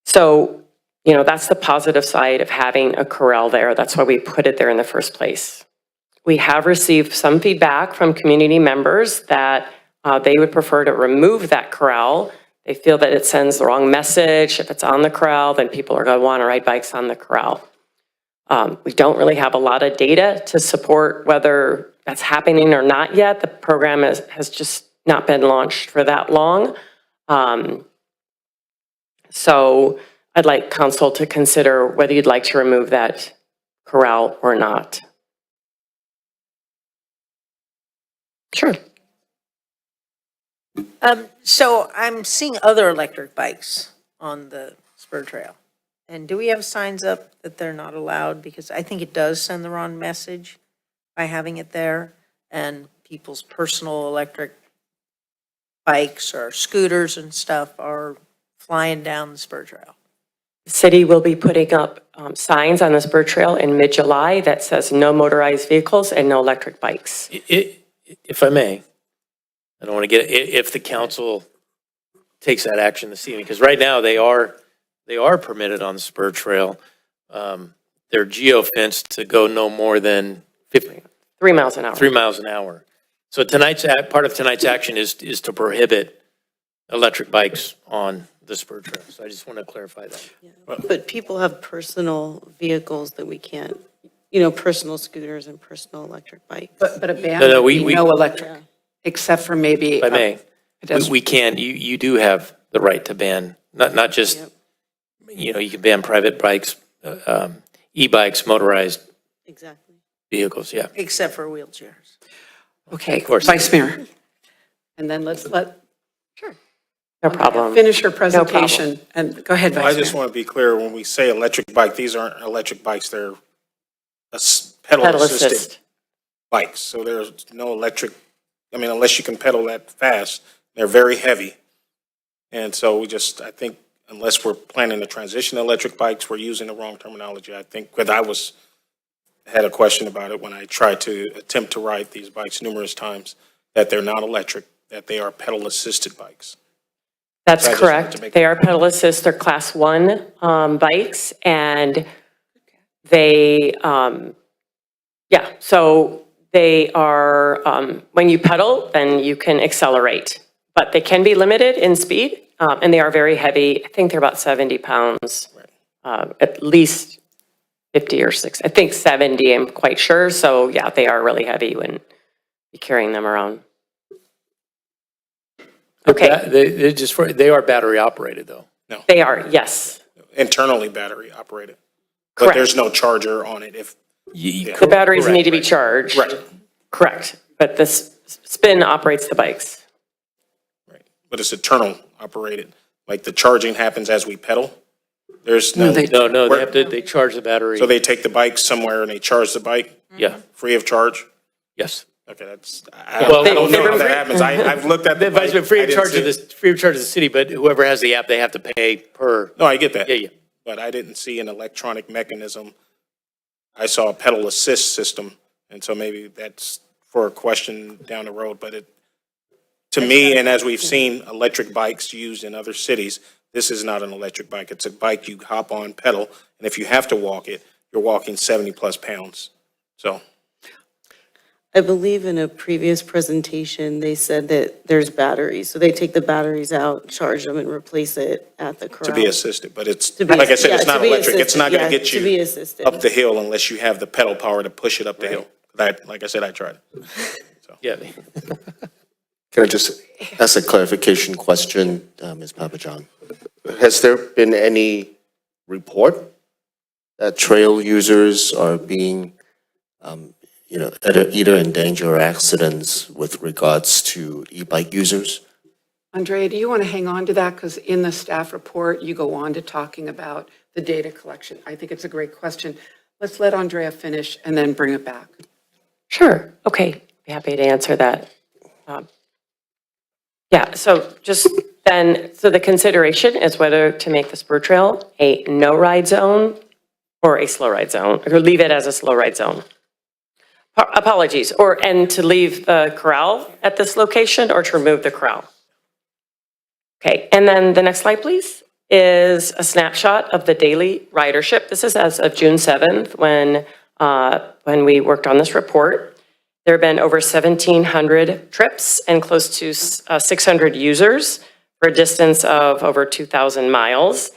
So, you know, that's the positive side of having a corral there. That's why we put it there in the first place. We have received some feedback from community members that they would prefer to remove that corral. They feel that it sends the wrong message. If it's on the corral, then people are going to want to ride bikes on the corral. We don't really have a lot of data to support whether that's happening or not yet. The program has just not been launched for that long. So I'd like council to consider whether you'd like to remove that corral or not. Sure. So I'm seeing other electric bikes on the spur trail. And do we have signs up that they're not allowed? Because I think it does send the wrong message by having it there, and people's personal electric bikes or scooters and stuff are flying down the spur trail. The city will be putting up signs on the spur trail in mid-July that says no motorized vehicles and no electric bikes. If I may, I don't want to get, if the council takes that action this evening, because right now they are permitted on the spur trail. They're geofenced to go no more than 3 miles an hour. 3 miles an hour. So part of tonight's action is to prohibit electric bikes on the spur trail. So I just want to clarify that. Yeah. But people have personal vehicles that we can't, personal scooters and personal electric bikes. But a ban No, would be no electric, except for maybe. If I may, we can, you do have the right to ban, not just, you can ban private bikes, e-bikes, motorized Exactly. vehicles, yeah. Except for wheelchairs. Okay, Of course. Vice Mayor. And then let's No problem. finish her presentation. And go ahead, Well, Vice I just Mayor. want to be clear, when we say electric bike, these aren't electric bikes, they're pedal assisted assist. bikes. So there's no electric, unless you can pedal that fast, they're very heavy. And so I think unless we're planning to transition to electric bikes, we're using the wrong terminology. I think, because I had a question about it when I tried to attempt to ride these bikes numerous times, that they're not electric, that they are pedal assisted bikes. That's So I just wanted to correct. make- They are pedal assist. They're class 1 bikes, and they, yeah, so they are, when you pedal, then you can accelerate. But they can be limited in speed, and they are very heavy. I think they're about 70 pounds, at least 50 or 60. I think 70, I'm quite sure. So yeah, they are really heavy when you're carrying them around. Okay. They are battery operated though. No, They are, yes. internally battery operated. But Correct. there's no charger on it if. The batteries need to be charged. Right. Correct. But the spin operates the bikes. But it's internal operated. Like the charging happens as we pedal. There's no. No, they charge the battery. So they take the bike somewhere and they charge the bike? Yeah. Free of charge? Yes. Okay, that's, I don't know how that happens. I've looked at the It's been bike. free I of didn't charge see to it. the, free of charge to the city, but whoever has the app, they have to pay per. No, I get that. Yeah. But I didn't see an electronic mechanism. I saw a pedal assist system, and so maybe that's for a question down the road. But to me, and as we've seen electric bikes used in other cities, this is not an electric bike. It's a bike you hop on, pedal, and if you have to walk it, you're walking 70-plus pounds. So. I believe in a previous presentation, they said that there's batteries. So they take the batteries out, charge them, and replace it at the corral. To be assisted, but it's, To be- like I said, it's yeah, not to be electric. It's not going to assisted, get to be you assisted. up the hill unless you have the pedal power to push it up the hill. Like I said, I tried. Yeah. Can I just ask a clarification question, Ms. Papajohn? Has there been any report that trail users are being, either in danger or accidents with regards to e-bike users? Andrea, do you want to hang on to that? Because in the staff report, you go on to talking about the data collection. I think it's a great question. Let's let Andrea finish and then bring it back. Sure. Okay. Be happy to answer that. Yeah, so just then, so the consideration is whether to make the spur trail a no-ride zone or a slow ride zone, or leave it as a slow ride zone. Apologies, and to leave the corral at this location or to remove the corral. Okay, and then the next slide, please, is a snapshot of the daily ridership. This is as of June 7th when we worked on this report. There have been over 1,700 trips and close to 600 users for a distance of over 2,000 miles.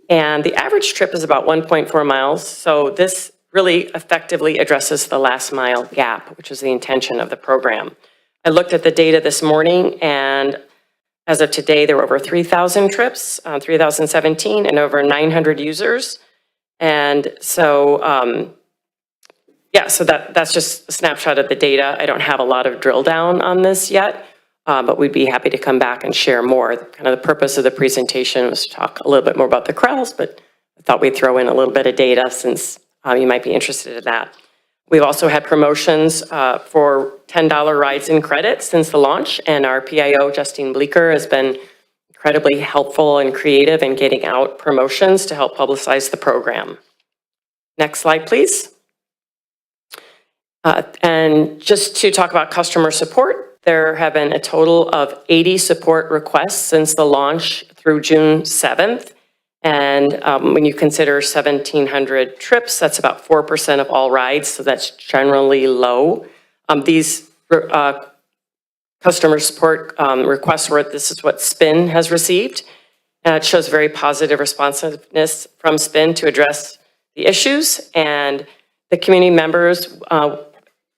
And the average trip is about 1.4 miles. So this really effectively addresses the last mile gap, which is the intention of the program. I looked at the data this morning, and as of today, there were over 3,000 trips, 3,017, and over 900 users. And so, so that's just a snapshot of the data. I don't have a lot of drill down on this yet, but we'd be happy to come back and share more. Kind of the purpose of the presentation was to talk a little bit more about the corrals, but I thought we'd throw in a little bit of data since you might be interested in that. We've also had promotions for $10 rides and credits since the launch, and our PIO, Justine Bleeker, has been incredibly helpful and creative in getting out promotions to help publicize the program. Next slide, please. And just to talk about customer support, there have been a total of 80 support requests since the launch through June 7th. And when you consider 1,700 trips, that's about 4% of all rides, so that's generally low. These customer support requests this is what SPIN has received. It shows very positive responsiveness from SPIN to address the issues, and the community members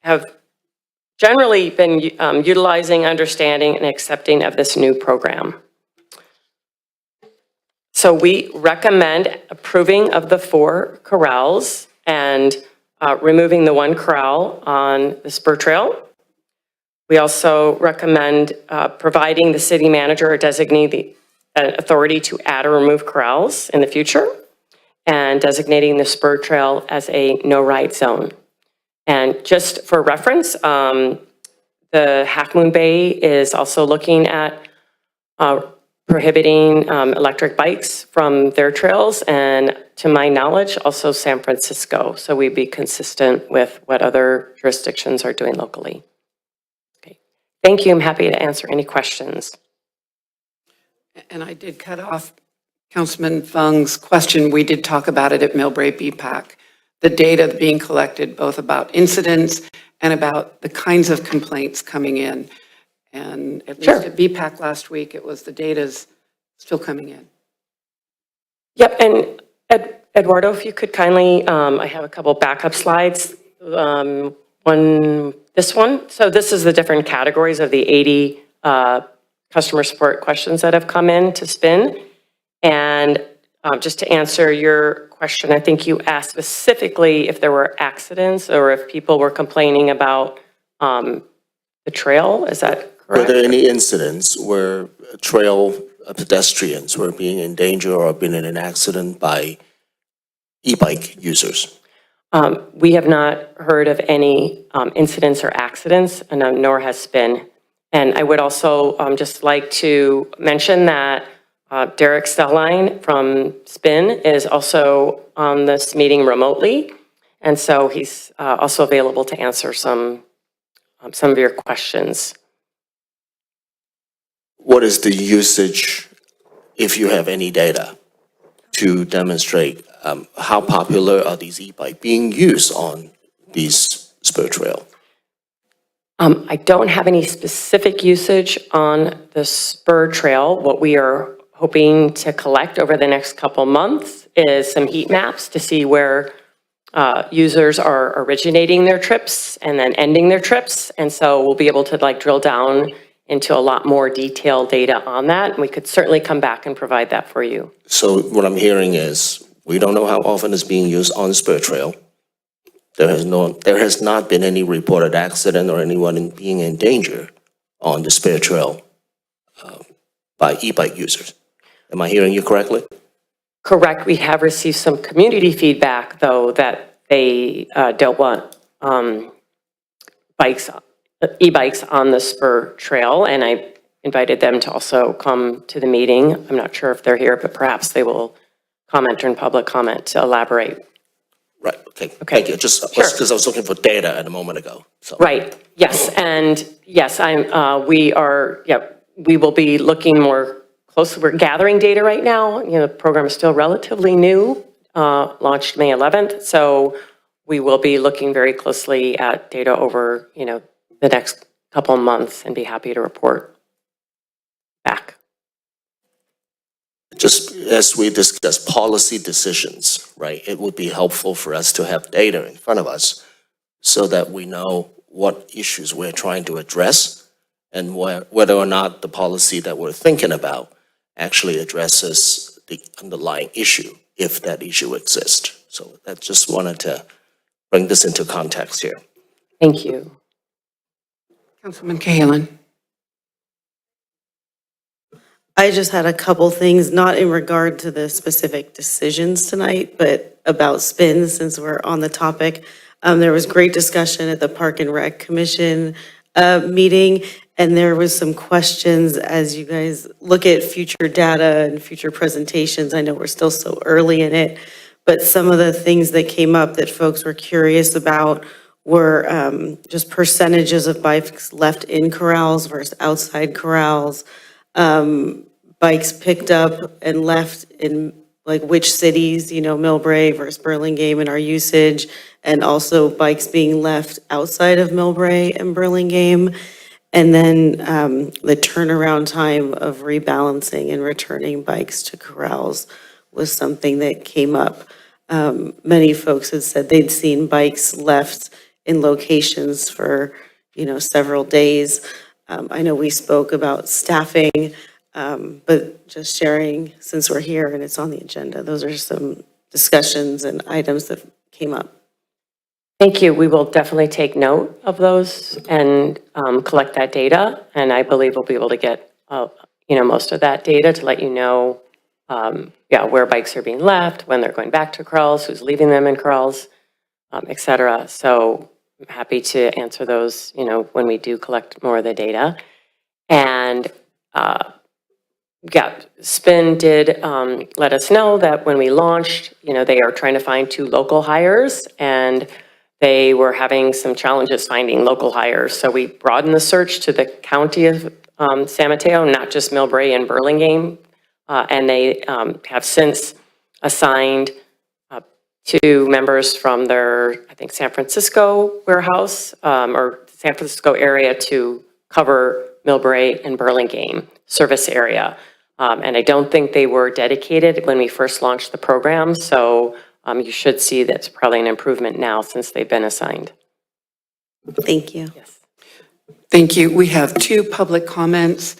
have generally been utilizing, understanding, and accepting of this new program. So we recommend approving of the 4 corrals and removing the 1 corral on the spur trail. We also recommend providing the city manager or designee the authority to add or remove corrals in the future, and designating the spur trail as a no-ride zone. And just for reference, the Half Moon Bay is also looking at prohibiting electric bikes from their trails, and to my knowledge, also San Francisco. So we'd be consistent with what other jurisdictions are doing locally. Okay. Thank you. I'm happy to answer any questions. And I did cut off Councilman Fung's question. We did talk about it at MILLBRAE BPAC. The data being collected both about incidents and about the kinds of complaints coming in. And at least at BPAC last week, it was the data's still coming in. Yep, and Eduardo, if you could kindly, I have a couple backup slides. This one. So this is the different categories of the 80 customer support questions that have come in to SPIN. And just to answer your question, I think you asked specifically if there were accidents or if people were complaining about the trail. Is that correct? Were there any incidents where trail pedestrians were being in danger or been in an accident by e-bike users? We have not heard of any incidents or accidents, and nor has SPIN. And I would also just like to mention that Derek Stelline from SPIN is also on this meeting remotely, and so he's also available to answer some of your questions. What is the usage, if you have any data, to demonstrate how popular are these e-bikes being used on these spur trail? I don't have any specific usage on the spur trail. What we are hoping to collect over the next couple months is some heat maps to see where users are originating their trips and then ending their trips. And so we'll be able to drill down into a lot more detailed data on that. And we could certainly come back and provide that for you. So what I'm hearing is we don't know how often it's being used on spur trail. There has not been any reported accident or anyone being in danger on the spur trail by e-bike users. Am I hearing you correctly? Correct. We have received some community feedback, though, that they don't want e-bikes on the spur trail, and I invited them to also come to the meeting. I'm not sure if they're here, but perhaps they will comment during public comment to elaborate. Right, okay. Thank you. Just because I was looking for data a moment ago. So. Right, yes, and yes, we will be looking more closely. We're gathering data right now. The program is still relatively new, launched May 11th, so we will be looking very closely at data over, the next couple of months and be happy to report back. Just as we discuss policy decisions, right, it would be helpful for us to have data in front of us so that we know what issues we're trying to address and whether or not the policy that we're thinking about actually addresses the underlying issue, if that issue exists. So I just wanted to bring this into context here. Thank you. Councilman Cahalan. I just had a couple things, not in regard to the specific decisions tonight, but about spins, since we're on the topic. There was great discussion at the Park and Rec Commission meeting, and there was some questions as you guys look at future data and future presentations. I know we're still so early in it, but some of the things that came up that folks were curious about were just percentages of bikes left in corrals versus outside corrals. Bikes picked up and left in which cities, MILLBRAE versus Burlingame in our usage, and also bikes being left outside of MILLBRAE and Burlingame. And then the turnaround time of rebalancing and returning bikes to corrals was something that came up. Many folks had said they'd seen bikes left in locations for, several days. I know we spoke about staffing, but just sharing, since we're here and it's on the agenda, those are some discussions and items that came up. Thank you. We will definitely take note of those and collect that data. And I believe we'll be able to get, most of that data to let you know, where bikes are being left, when they're going back to corrals, who's leaving them in corrals, et cetera. So I'm happy to answer those, when we do collect more of the data. And SPIN did let us know that when we launched, they are trying to find 2 local hires, and they were having some challenges finding local hires. So we broadened the search to the county of San Mateo, not just MILLBRAE and Burlingame and they have since assigned 2 members from their, I think, San Francisco warehouse or San Francisco area to cover MILLBRAE and Burlingame service area. And I don't think they were dedicated when we first launched the program, so you should see that's probably an improvement now since they've been assigned. Thank you. Yes. Thank you. We have 2 public comments.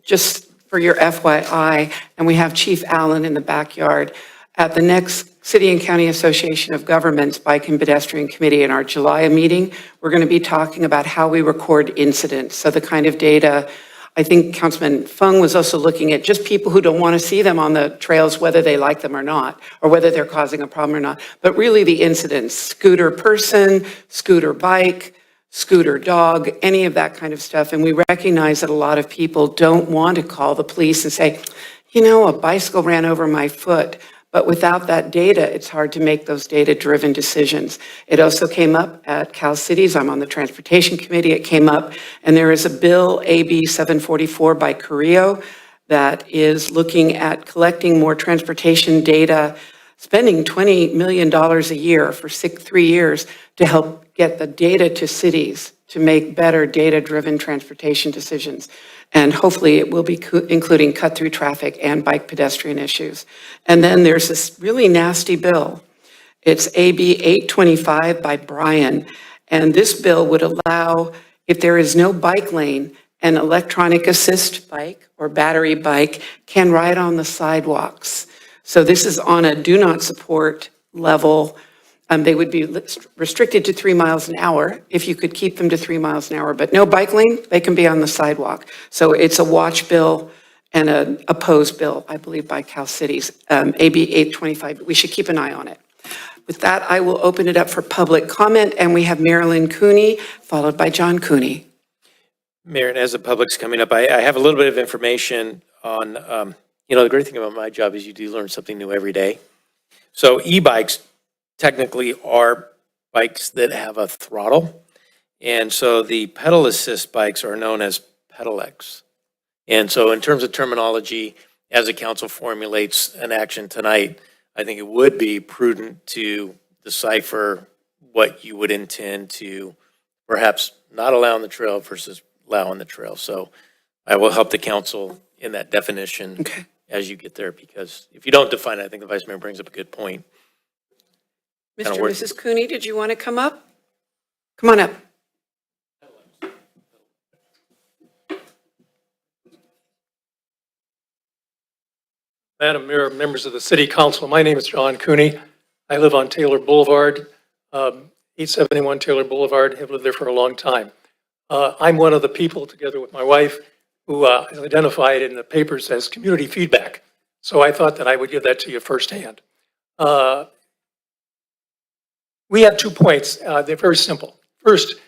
Just for your FYI, and we have Chief Allen in the backyard. At the next City and County Association of Governments Bike and Pedestrian Committee in our July meeting, we're going to be talking about how we record incidents. So the kind of data, I think Councilman Fung was also looking at just people who don't want to see them on the trails, whether they like them or not, or whether they're causing a problem or not. But really the incidents, scooter person, scooter bike, scooter dog, any of that kind of stuff. And we recognize that a lot of people don't want to call the police and say, you know, a bicycle ran over my foot. But without that data, it's hard to make those data-driven decisions. It also came up at Cal Cities. I'm on the Transportation Committee. It came up, and there is a bill, AB 744 by Carrillo, that is looking at collecting more transportation data, spending $20 million a year for 3 years to help get the data to cities to make better data-driven transportation decisions. And hopefully it will be including cut-through traffic and bike pedestrian issues. And then there's this really nasty bill. It's AB 825 by Brian. And this bill would allow, if there is no bike lane, an electronic assist bike or battery bike can ride on the sidewalks. So this is on a do not support level. They would be restricted to 3 miles an hour if you could keep them to 3 miles an hour, but no bike lane, they can be on the sidewalk. So it's a watch bill and an opposed bill, I believe, by Cal Cities, AB 825. We should keep an eye on it. With that, I will open it up for public comment, and we have Marilyn Cooney, followed by John Cooney. Mayor, and as the public's coming up, I have a little bit of information on, the great thing about my job is you do learn something new every day. So e-bikes technically are bikes that have a throttle. And so the pedal assist bikes are known as pedelecs. And so in terms of terminology, as the council formulates an action tonight, I think it would be prudent to decipher what you would intend to perhaps not allow on the trail versus allow on the trail. So I will help the council in that definition as you get there, because if you don't define it, I think the Vice Mayor brings up a good point. Mr. and Mrs. Cooney, did you want to come up? Come on up. Madam Mayor, members of the City Council, my name is John Cooney. I live on Taylor Boulevard, 871 Taylor Boulevard, have lived there for a long time. I'm one of the people, together with my wife, who is identified in the papers as community feedback. So I thought that I would give that to you firsthand. We have 2 points. They're very simple. First,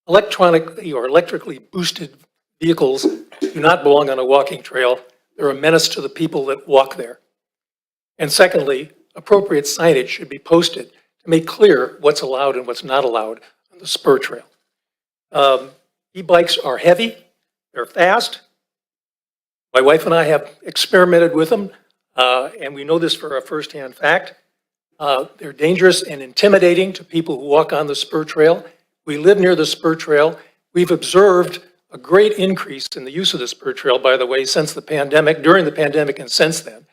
electronically or electrically boosted vehicles do not belong on a walking trail. They're a menace to the people that walk there. And secondly, appropriate signage should be posted to make clear what's allowed and what's not allowed on the spur trail. E-bikes are heavy, they're fast. My wife and I have experimented with them, and we know this for a firsthand fact. They're dangerous and intimidating to people who walk on the spur trail. We live near the spur trail. We've observed a great increase in the use of the spur trail, by the way, since the pandemic, during the pandemic and since then.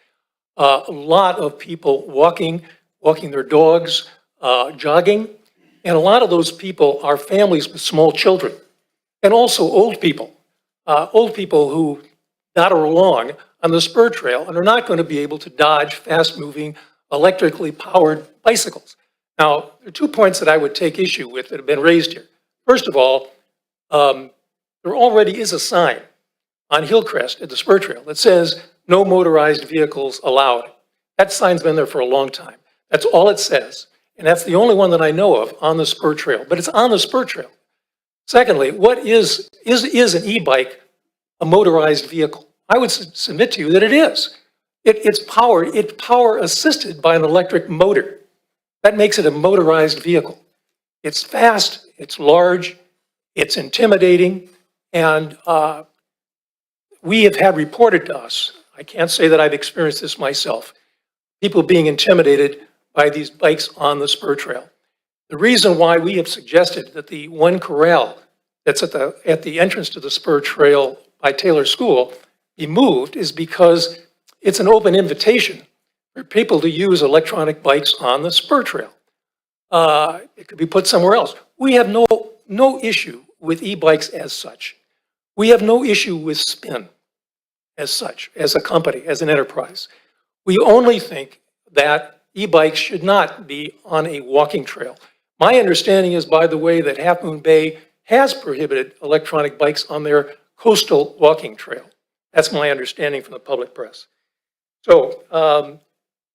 A lot of people walking their dogs, jogging, and a lot of those people are families with small children, and also old people who dodder along on the spur trail and are not going to be able to dodge fast-moving, electrically powered bicycles. Now, there are 2 points that I would take issue with that have been raised here. First of all, there already is a sign on Hillcrest at the spur trail that says no motorized vehicles allowed. That sign's been there for a long time. That's all it says. And that's the only one that I know of on the spur trail, but it's on the spur trail. Secondly, what is an e-bike a motorized vehicle? I would submit to you that it is. It's power assisted by an electric motor. That makes it a motorized vehicle. It's fast, it's large, it's intimidating, and we have had reported to us, I can't say that I've experienced this myself, people being intimidated by these bikes on the spur trail. The reason why we have suggested that the one corral that's at the entrance to the spur trail by Taylor School be moved is because it's an open invitation for people to use electronic bikes on the spur trail. It could be put somewhere else. We have no issue with e-bikes as such. We have no issue with spin as such, as a company, as an enterprise. We only think that e-bikes should not be on a walking trail. My understanding is, by the way, that Half Moon Bay has prohibited electronic bikes on their coastal walking trail. That's my understanding from the public press. So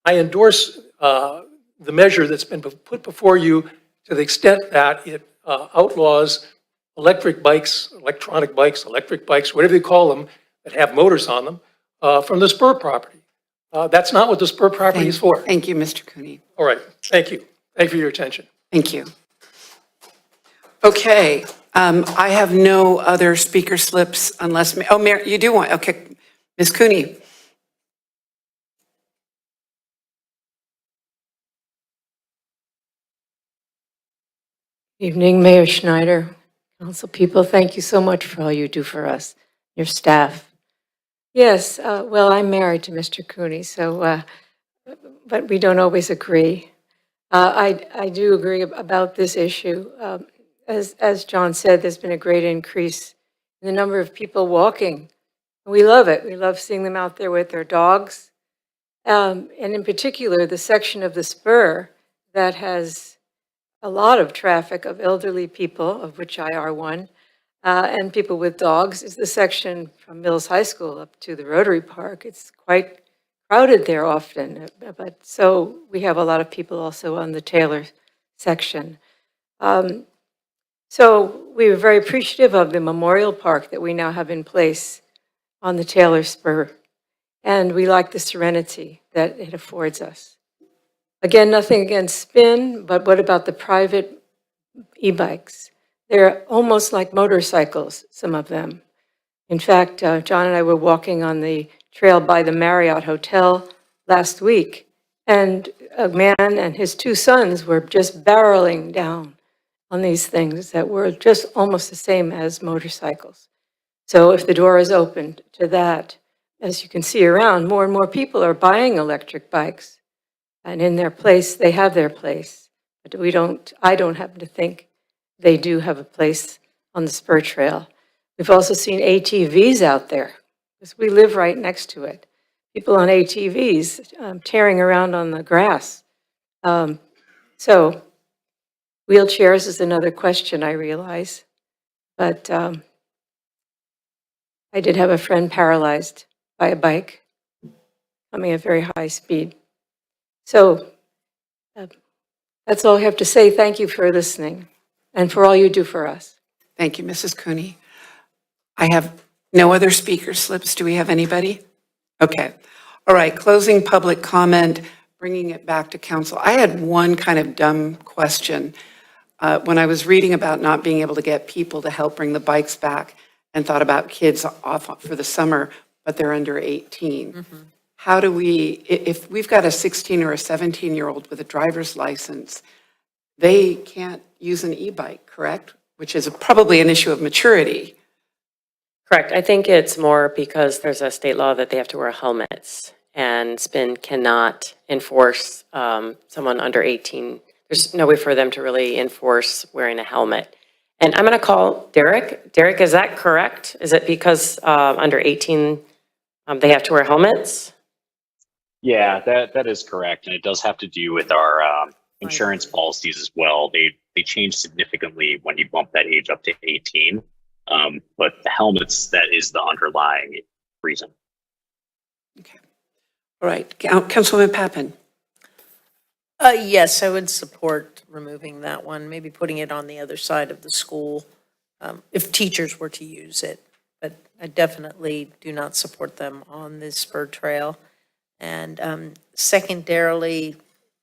I endorse the measure that's been put before you to the extent that it outlaws electric bikes, electronic bikes, electric bikes, whatever you call them, that have motors on them, from the spur property. That's not what the spur property is for. Thank you, Mr. Cooney. All right, thank you. Thank you for your attention. Thank you. Okay, I have no other speaker slips unless, Mayor, you do want, okay. Ms. Cooney. Evening, Mayor Schneider, council people, thank you so much for all you do for us, your staff. Yes, well, I'm married to Mr. Cooney, so, but we don't always agree. I do agree about this issue. As John said, there's been a great increase in the number of people walking. We love it. We love seeing them out there with their dogs. And in particular, the section of the spur that has a lot of traffic of elderly people, of which I are one, and people with dogs, is the section from Mills High School up to the Rotary Park. It's quite crowded there often, but so we have a lot of people also on the Taylor section. So we were very appreciative of the memorial park that we now have in place on the Taylor Spur, and we like the serenity that it affords us. Again, nothing against spin, but what about the private e-bikes? They're almost like motorcycles, some of them. In fact, John and I were walking on the trail by the Marriott Hotel last week, and a man and his two sons were just barreling down on these things that were just almost the same as motorcycles. So if the door is opened to that, as you can see around, more and more people are buying electric bikes. And in their place, they have their place. But I don't happen to think they do have a place on the spur trail. We've also seen ATVs out there, because we live right next to it. People on ATVs tearing around on the grass. So wheelchairs is another question, I realize. But I did have a friend paralyzed by a bike coming at very high speed. So that's all I have to say. Thank you for listening and for all you do for us. Thank you, Mrs. Cooney. I have no other speaker slips. Do we have anybody? Okay. All right, closing public comment, bringing it back to council. I had one kind of dumb question. When I was reading about not being able to get people to help bring the bikes back and thought about kids off for the summer, but they're under 18. Mm-hmm. How do we, if we've got a 16 or a 17-year-old with a driver's license, they can't use an e-bike, correct? Which is probably an issue of maturity. Correct. I think it's more because there's a state law that they have to wear helmets, and SPIN cannot enforce someone under 18. There's no way for them to really enforce wearing a helmet. And I'm going to call Derek. Derek, is that correct? Is it because under 18 they have to wear helmets? Yeah, that is correct, and it does have to do with our insurance policies as well. They change significantly when you bump that age up to 18. But the helmets, that is the underlying reason. Okay. All right, Councilwoman Pappen. Yes, I would support removing that one, maybe putting it on the other side of the school, if teachers were to use it. But I definitely do not support them on this spur trail. And secondarily,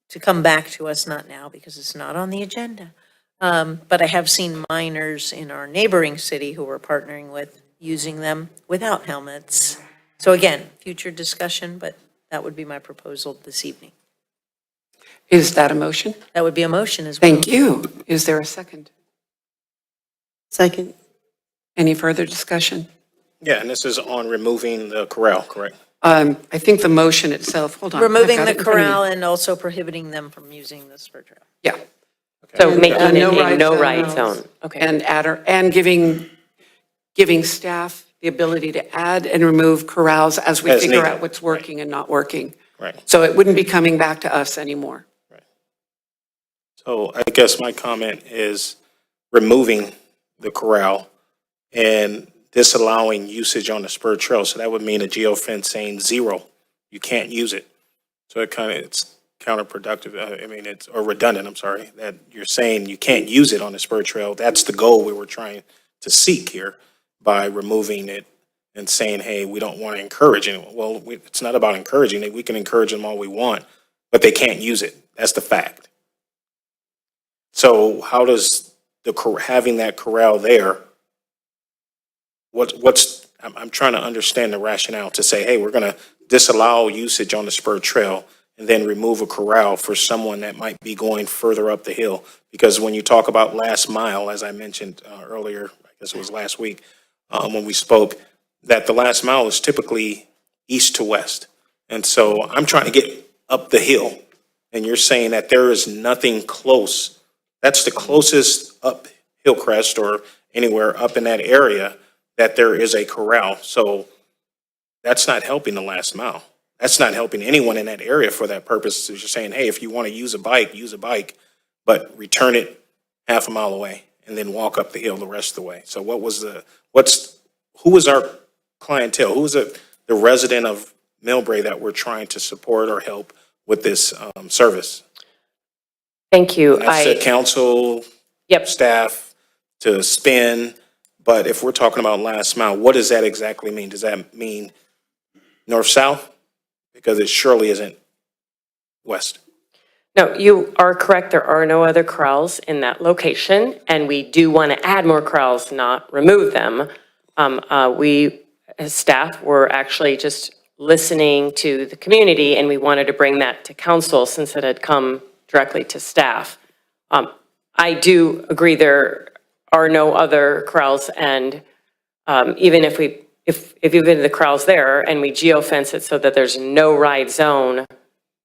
to come back to us, not now because it's not on the agenda, but I have seen minors in our neighboring city who we're partnering with using them without helmets. So again, future discussion, but that would be my proposal this evening. Is that a motion? That would be a motion as well. Thank you. Is there a second? Second. Any further discussion? Yeah, and this is on removing the corral, correct? I think the motion itself, hold on. I've Removing got the it in front of me. corral and also prohibiting them from using the spur trail. Yeah. So And, making it a ride no-ride zones. zone. Okay. And giving staff the ability to add and remove corrals as we As figure needed. out what's working and not working. Right. So it wouldn't be coming back to us anymore. So I guess my comment is removing the corral and disallowing usage on the spur trail. So that would mean a geofence saying 0, you can't use it. So it's counterproductive. I mean, or redundant, I'm sorry, that you're saying you can't use it on the spur trail. That's the goal we were trying to seek here by removing it and saying, hey, we don't want to encourage it. Well, it's not about encouraging it. We can encourage them all we want, but they can't use it. That's the fact. So how does having that corral there, I'm trying to understand the rationale to say, hey, we're going to disallow usage on the spur trail and then remove a corral for someone that might be going further up the hill. Because when you talk about last mile, as I mentioned earlier, I guess it was last week when we spoke, that the last mile is typically east to west. And so I'm trying to get up the hill, and you're saying that there is nothing close. That's the closest uphill crest or anywhere up in that area that there is a corral. So that's not helping the last mile. That's not helping anyone in that area for that purpose. So you're saying, hey, if you want to use a bike, but return it half a mile away and then walk up the hill the rest of the way. So who was our clientele? Who was the resident of MILLBRAE that we're trying to support or help with this service? Thank you. That's the council, staff to spend. But if we're talking about last mile, what does that exactly mean? Does that mean north-south? Because it surely isn't west. No, you are correct. There are no other corrals in that location, and we do want to add more corrals, not remove them. We, as staff, were actually just listening to the community, and we wanted to bring that to council since it had come directly to staff. I do agree there are no other corrals, and even if even the corral's there and we geofence it so that there's no ride zone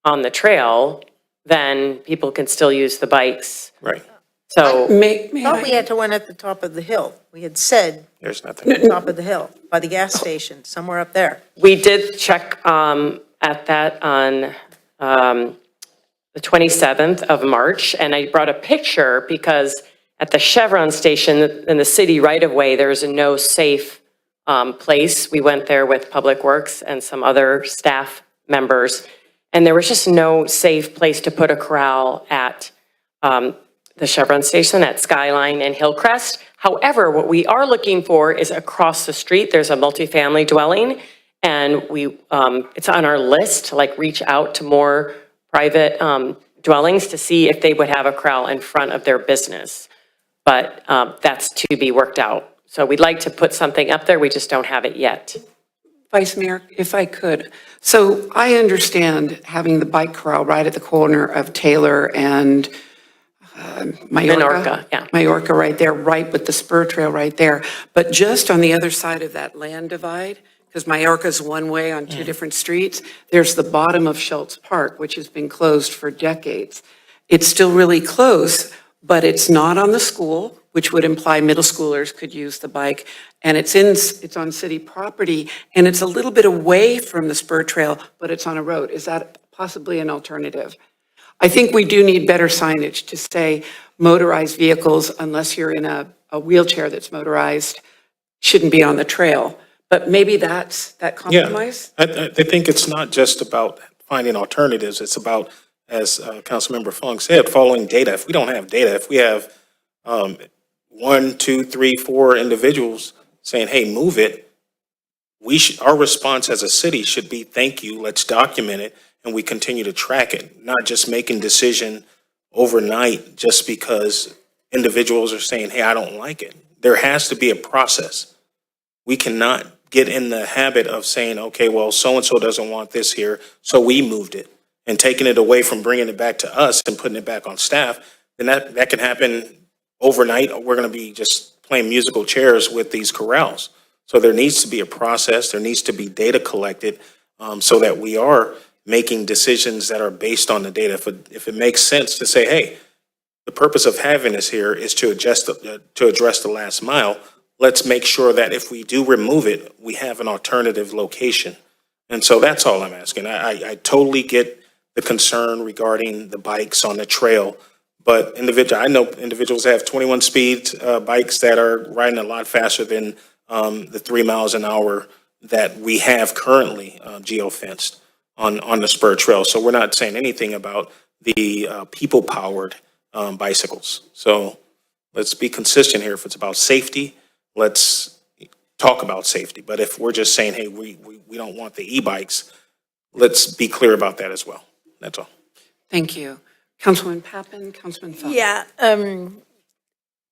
on the trail, then people can still use the bikes. Right. So I thought we had to one at the top of the hill. We had said there's nothing at the top of the hill by the gas station, somewhere up there. we did check at that on the 27th of March, and I brought a picture because at the Chevron station in the city right-of-way, there's no safe place. We went there with Public Works and some other staff members, and there was just no safe place to put a corral at the Chevron station at Skyline and Hillcrest. However, what we are looking for is across the street, there's a multifamily dwelling, and it's on our list to reach out to more private dwellings to see if they would have a corral in front of their business. But that's to be worked out. So we'd like to put something up there, we just don't have it yet. Vice Mayor, if I could. So I understand having the bike corral right at the corner of Taylor and Minorca, yeah. Majorca right there, right with the spur trail right there. But just on the other side of that land divide, because Majorca's one way on two different streets, there's the bottom of Schultz Park, which has been closed for decades. It's still really close, but it's not on the school, which would imply middle schoolers could use the bike. And it's on city property, and it's a little bit away from the spur trail, but it's on a road. Is that possibly an alternative? I think we do need better signage to say motorized vehicles, unless you're in a wheelchair that's motorized, shouldn't be on the trail. But maybe that's that compromise? Yeah, I think it's not just about finding alternatives. It's about, as Councilmember Fong said, following data. If we don't have data, if we have 1, 2, 3, 4 individuals saying, hey, move it, our response as a city should be, thank you, let's document it, and we continue to track it, not just making decision overnight just because individuals are saying, hey, I don't like it. There has to be a process. We cannot get in the habit of saying, okay, well, so-and-so doesn't want this here, so we moved it, and taking it away from bringing it back to us and putting it back on staff, then that can happen overnight. We're going to be just playing musical chairs with these corrals. So there needs to be a process. There needs to be data collected so that we are making decisions that are based on the data. If it makes sense to say, hey, the purpose of having this here is to address the last mile, let's make sure that if we do remove it, we have an alternative location. And so that's all I'm asking. I totally get the concern regarding the bikes on the trail, but I know individuals have 21 speed bikes that are riding a lot faster than the 3 miles an hour that we have currently geofenced on the spur trail. So we're not saying anything about the people-powered bicycles. So let's be consistent here. If it's about safety, let's talk about safety. But if we're just saying, hey, we don't want the e-bikes, let's be clear about that as well. That's all. Thank you. Councilman Pappen, Councilman Fung. Yeah,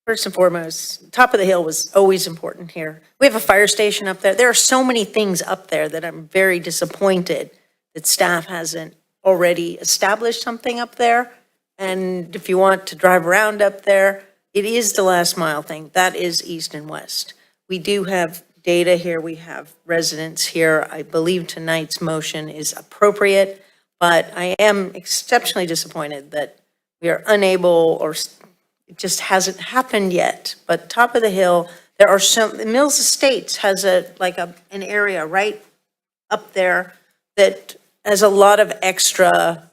first and foremost, top of the hill was always important here. We have a fire station up there. There are so many things up there that I'm very disappointed that staff hasn't already established something up there. And if you want to drive around up there, it is the last mile thing. That is east and west. We do have data here. We have residents here. I believe tonight's motion is appropriate, but I am exceptionally disappointed that we are unable, or it just hasn't happened yet. But top of the hill, there are some, Mills Estates has an area right up there that has a lot of extra,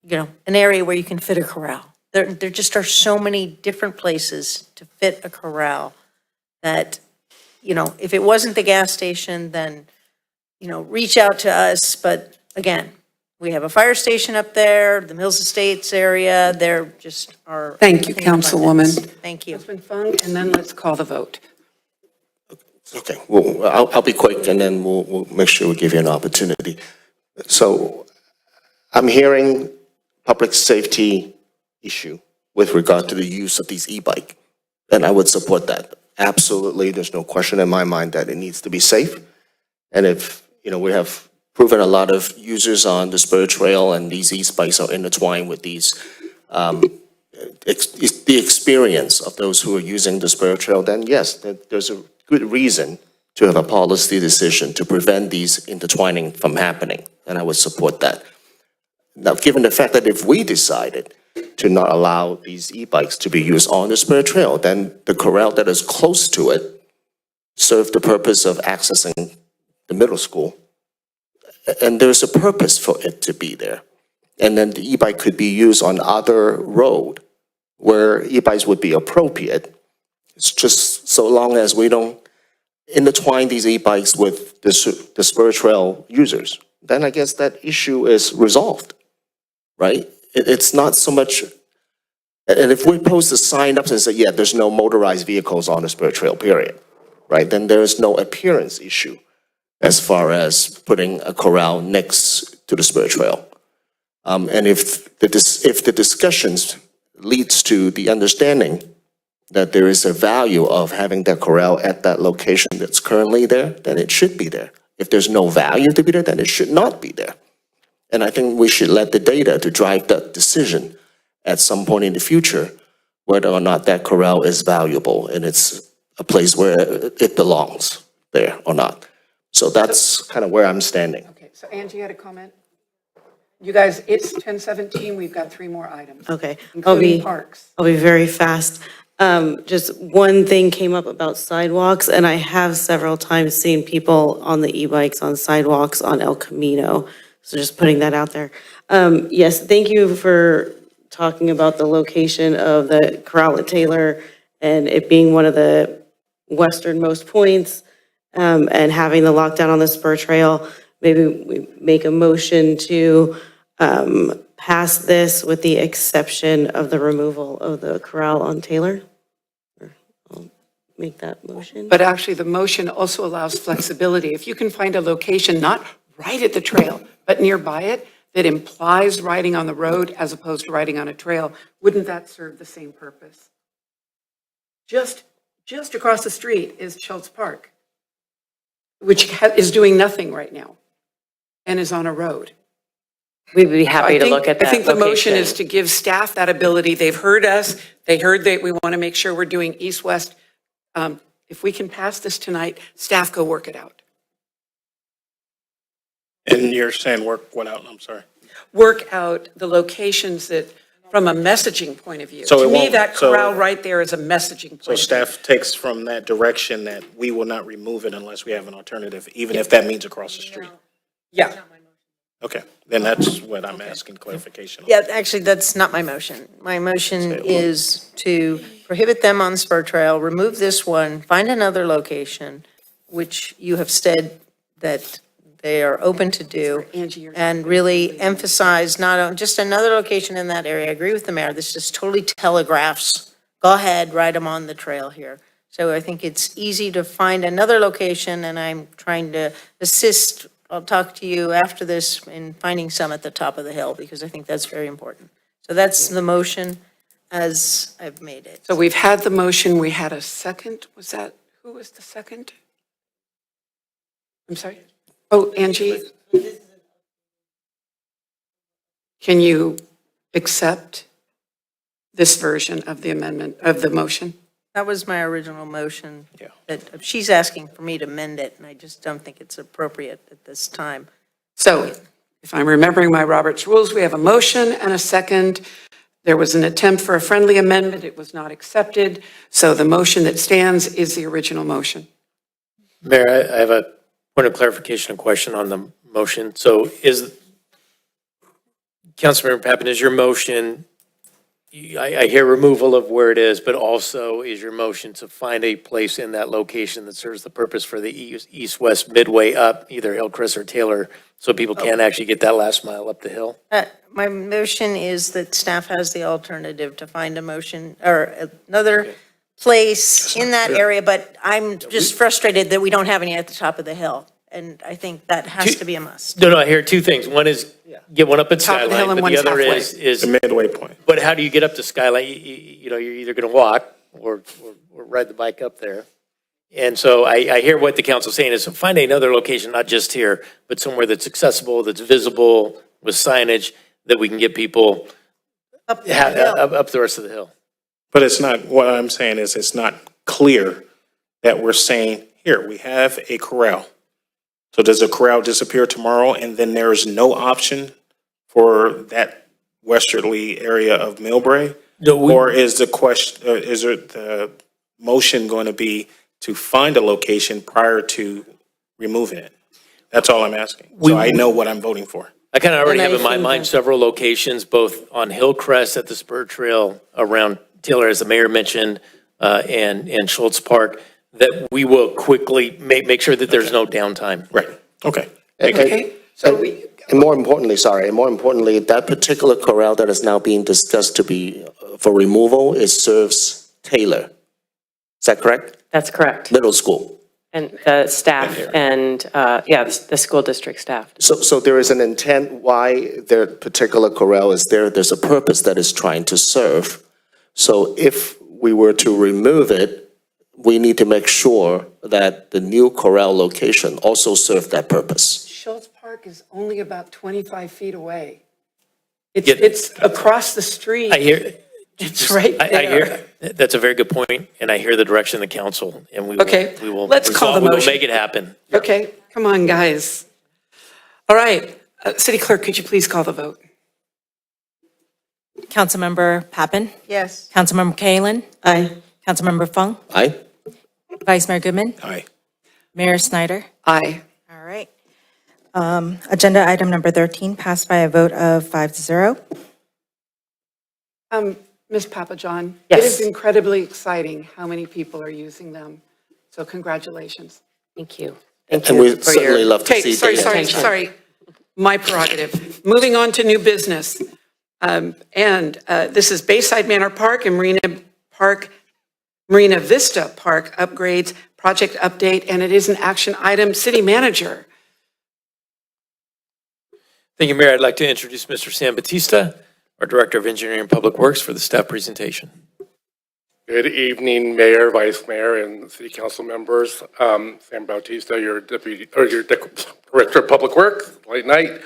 an area where you can fit a corral. There just are so many different places to fit a corral that, if it wasn't the gas station, then, reach out to us. But again, we have a fire station up there, the Mills Estates area, there just are. Thank you, Councilwoman. Thank you. Councilman Fung, and then let's call the vote. Okay, well, I'll be quick, and then we'll make sure we give you an opportunity. So I'm hearing public safety issue with regard to the use of these e-bike, and I would support that. Absolutely, there's no question in my mind that it needs to be safe. And if, we have proven a lot of users on the spur trail and these e-bikes are intertwined with these, the experience of those who are using the spur trail, then yes, there's a good reason to have a policy decision to prevent these intertwining from happening, and I would support that. Now, given the fact that if we decided to not allow these e-bikes to be used on the spur trail, then the corral that is close to it serve the purpose of accessing the middle school, and there's a purpose for it to be there. And then the e-bike could be used on other road where e-bikes would be appropriate. It's just so long as we don't intertwine these e-bikes with the spur trail users, then I guess that issue is resolved, right? It's not so much, and if we post a sign up and say, yeah, there's no motorized vehicles on the spur trail, period, right? Then there's no appearance issue as far as putting a corral next to the spur trail. And if the discussions leads to the understanding that there is a value of having that corral at that location that's currently there, then it should be there. If there's no value to be there, then it should not be there. And I think we should let the data to drive that decision at some point in the future, whether or not that corral is valuable and it's a place where it belongs there or not. So that's kind of where I'm standing. Okay, so Angie had a comment. You guys, it's 10:17. We've got 3 more items. Okay, Including parks. I'll be very fast. Just one thing came up about sidewalks, and I have several times seen people on the e-bikes on sidewalks on El Camino. So just putting that out there. Yes, thank you for talking about the location of the corral at Taylor and it being one of the westernmost points, and having the lockdown on the spur trail. Maybe we make a motion to pass this with the exception of the removal of the corral on Taylor. I'll make that motion. But actually, the motion also allows flexibility. If you can find a location, not right at the trail, but nearby it, that implies riding on the road as opposed to riding on a trail, wouldn't that serve the same purpose? Just just across the street is Schultz Park, which is doing nothing right now and is on a road. We'd be happy to I think- look at that I think the motion location. is to give staff that ability. They've heard us. They heard that we want to make sure we're doing east-west. If we can pass this tonight, staff go work it out. And you're saying work what out? I'm sorry. Work out the locations that, from a messaging point of view. So To it me, won't- that so- corral right there is a messaging point So of view. staff takes from that direction that we will not remove it unless we have an alternative, even if that means across the street. Yeah. Okay, then that's what I'm asking clarification on. Yeah, actually, that's not my motion. My motion is to prohibit them on Spur Trail, remove this one, find another location, which you have said that they are open to do, Angie, you're- and really emphasize not on, just another location in that area. I agree with the mayor, this just totally telegraphs, go ahead, write them on the trail here. So I think it's easy to find another location, and I'm trying to assist, I'll talk to you after this in finding some at the top of the hill, because I think that's very important. So that's the motion as I've made it. So we've had the motion, we had a second. Was that, who was the second? I'm sorry? Oh, Angie? Can you accept this version of the amendment, of the motion? That was my original motion. Yeah. That she's asking for me to amend it, and I just don't think it's appropriate at this time. So if I'm remembering my Robert's rules, we have a motion and a second. There was an attempt for a friendly amendment. It was not accepted. So the motion that stands is the original motion. Mayor, I have a point of clarification and question on the motion. So Councilmember Pappen, is your motion, I hear removal of where it is, but also is your motion to find a place in that location that serves the purpose for the east-west midway up, either Hillcrest or Taylor, so people can actually get that last mile up the hill? My motion is that staff has the alternative to find a motion, or another place in that area, but I'm just frustrated that we don't have any at the top of the hill. And I think that has to be a must. No, I hear two things. One is get one up at Top of the hill Skyline, and but the one's other halfway. is, The midway point. but how do you get up to Skyline? You know, you're either going to walk or ride the bike up there. And so I hear what the council's saying is, so find another location, not just here, but somewhere that's accessible, that's visible, with signage, that we can get people Up the hill. up the rest of the hill. But it's not, what I'm saying is it's not clear that we're saying, here, we have a corral. So does the corral disappear tomorrow and then there is no option for that westerly area of MILLBRAE? No, Or is the question, is it the motion going to be to find a location prior to removing it? That's all I'm asking. So I know what I'm voting for. I kind of already And have I in my think mind that- several locations, both on Hillcrest at the Spur Trail around Taylor, as the mayor mentioned, and Schultz Park, that we will quickly make sure that there's no downtime. Right, okay. Okay, so we, And more importantly, that particular corral that is now being discussed to be for removal, it serves Taylor. Is that correct? That's correct. Middle school. And the staff and, the school district staff. So there is an intent why their particular corral is there. There's a purpose that it's trying to serve. So if we were to remove it, we need to make sure that the new corral location also serves that purpose. Schultz Park is only about 25 feet away. Yeah. It's across the street. I hear, It's right I there. hear, that's a very good point, and I hear the direction of the council, and we will, Okay, we will. let's call the we will motion. make it happen. Okay, come on, guys. All right, City Clerk, could you please call the vote? Councilmember Pappen? Yes. Councilmember Kalen? Aye. Councilmember Fung? Aye? Vice Mayor Goodman? Aye. Mayor Snyder? Aye. All right. Agenda item number 13 passed by a vote of 5-0. Ms. Papajohn? Yes. It is incredibly exciting how many people are using them. So congratulations. Thank you. Thank And you we'd for certainly your, love to Okay, see. sorry, Dana. sorry. My prerogative. Moving on to new business. This is Bayside Manor Park and Marina Vista Park upgrades, project update, and it is an action item. City Manager. Thank you, Mayor. I'd like to introduce Mr. Sam Batista, our Director of Engineering and Public Works, for the staff presentation. Good evening, Mayor, Vice Mayor, and City Council members. Sam Bautista, your Director of Public Works, late night.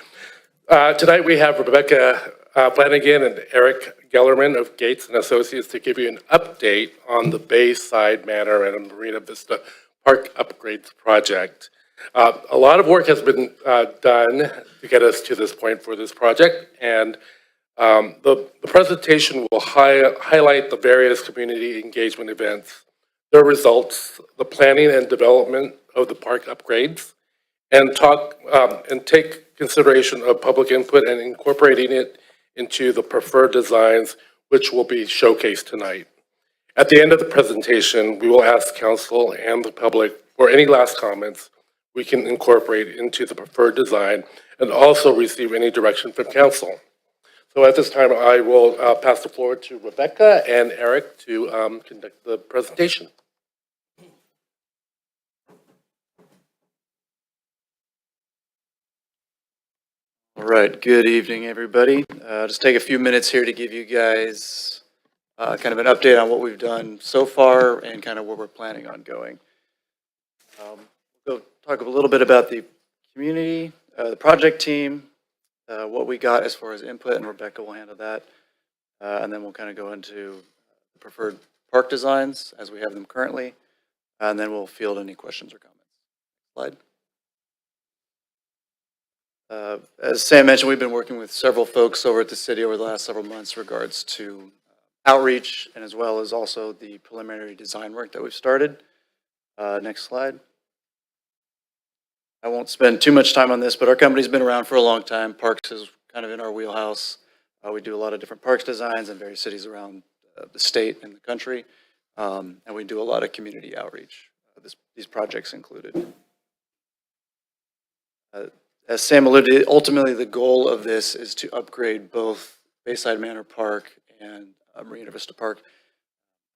Tonight we have Rebecca Flanagan and Eric Gellerman of Gates and Associates to give you an update on the Bayside Manor and Marina Vista Park Upgrades project. A lot of work has been done to get us to this point for this project, and the presentation will highlight the various community engagement events, their results, the planning and development of the park upgrades, and take consideration of public input and incorporating it into the preferred designs, which will be showcased tonight. At the end of the presentation, we will ask council and the public for any last comments we can incorporate into the preferred design and also receive any direction from council. So at this time, I will pass the floor to Rebecca and Eric to conduct the presentation. All right, good evening, everybody. Just take a few minutes here to give you guys kind of an update on what we've done so far and kind of where we're planning on going. We'll talk a little bit about the community, the project team, what we got as far as input, and Rebecca will handle that. And then we'll kind of go into the preferred park designs as we have them currently, and then we'll field any questions or comments. Slide. As Sam mentioned, we've been working with several folks over at the city over the last several months in regards to outreach and as well as also the preliminary design work that we've started. Next slide. I won't spend too much time on this, but our company's been around for a long time. Parks is kind of in our wheelhouse. We do a lot of different parks designs in various cities around the state and the country, and we do a lot of community outreach, these projects included. As Sam alluded, ultimately the goal of this is to upgrade both Bayside Manor Park and Marina Vista Park.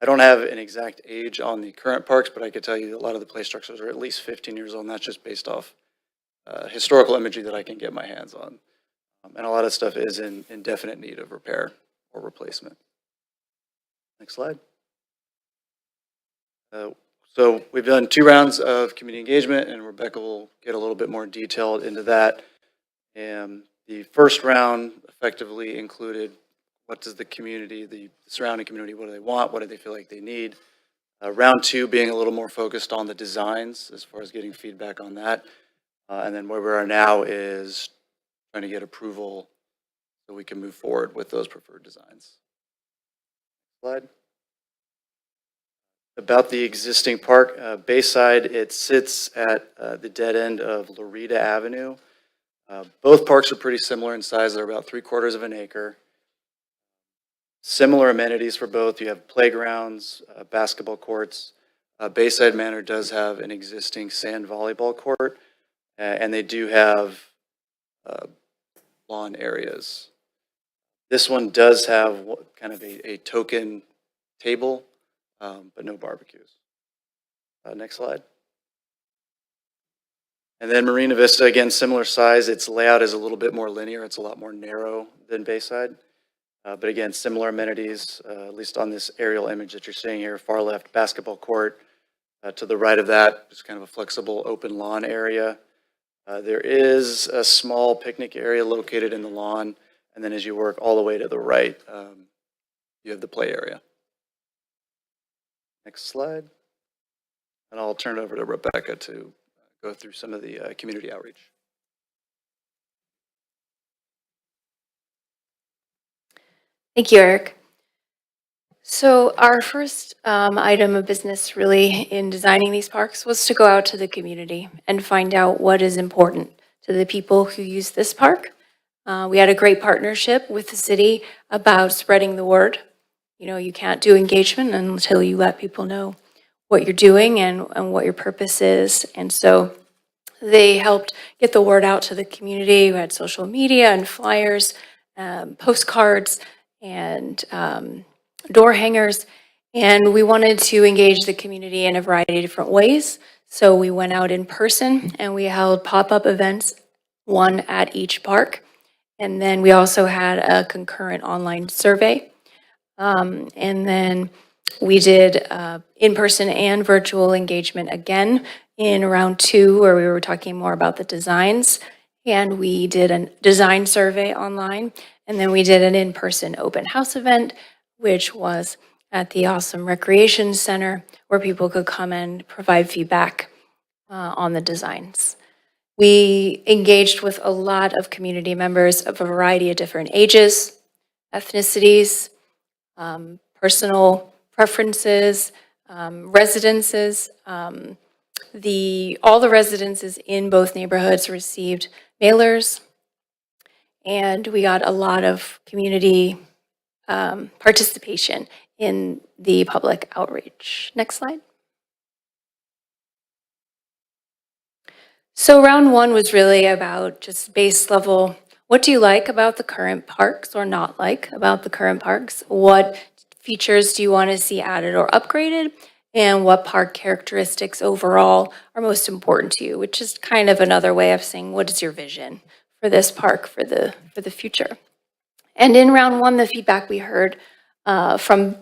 I don't have an exact age on the current parks, but I could tell you a lot of the play structures are at least 15 years old, and that's just based off historical imagery that I can get my hands on. And a lot of stuff is in definite need of repair or replacement. Next slide. So we've done 2 rounds of community engagement, and Rebecca will get a little bit more detailed into that. And the first round effectively included what does the community, the surrounding community, what do they want? What do they feel like they need? Round 2 being a little more focused on the designs as far as getting feedback on that. And then where we are now is trying to get approval so we can move forward with those preferred designs. Slide. About the existing park, Bayside, it sits at the dead end of Loretta Avenue. Both parks are pretty similar in size. They're about 3/4 of an acre. Similar amenities for both. You have playgrounds, basketball courts. Bayside Manor does have an existing sand volleyball court, and they do have lawn areas. This one does have kind of a token table, but no barbecues. Next slide. And then Marina Vista, again, similar size. Its layout is a little bit more linear. It's a lot more narrow than Bayside. But again, similar amenities, at least on this aerial image that you're seeing here, far left basketball court. To the right of that is kind of a flexible open lawn area. There is a small picnic area located in the lawn. And then as you work all the way to the right, you have the play area. Next slide. And I'll turn it over to Rebecca to go through some of the community outreach. Thank you, Eric. So our first item of business really in designing these parks was to go out to the community and find out what is important to the people who use this park. We had a great partnership with the city about spreading the word. You know, you can't do engagement until you let people know what you're doing and what your purpose is. And so they helped get the word out to the community. We had social media and flyers, postcards, and door hangers, and we wanted to engage the community in a variety of different ways. So we went out in person and we held pop-up events, one at each park. And then we also had a concurrent online survey. And then We did in-person and virtual engagement again in round 2, where we were talking more about the designs. And we did a design survey online. And then we did an in-person open house event, which was at the awesome Recreation Center, where people could come and provide feedback on the designs. We engaged with a lot of community members of a variety of different ages, ethnicities, personal preferences, residences. All the residences in both neighborhoods received mailers, and we got a lot of community participation in the public outreach. Next slide. So round 1 was really about just base level. What do you like about the current parks or not like about the current parks? What features do you want to see added or upgraded? And what park characteristics overall are most important to you, which is kind of another way of saying, what is your vision for this park for the future? And in round 1, the feedback we heard from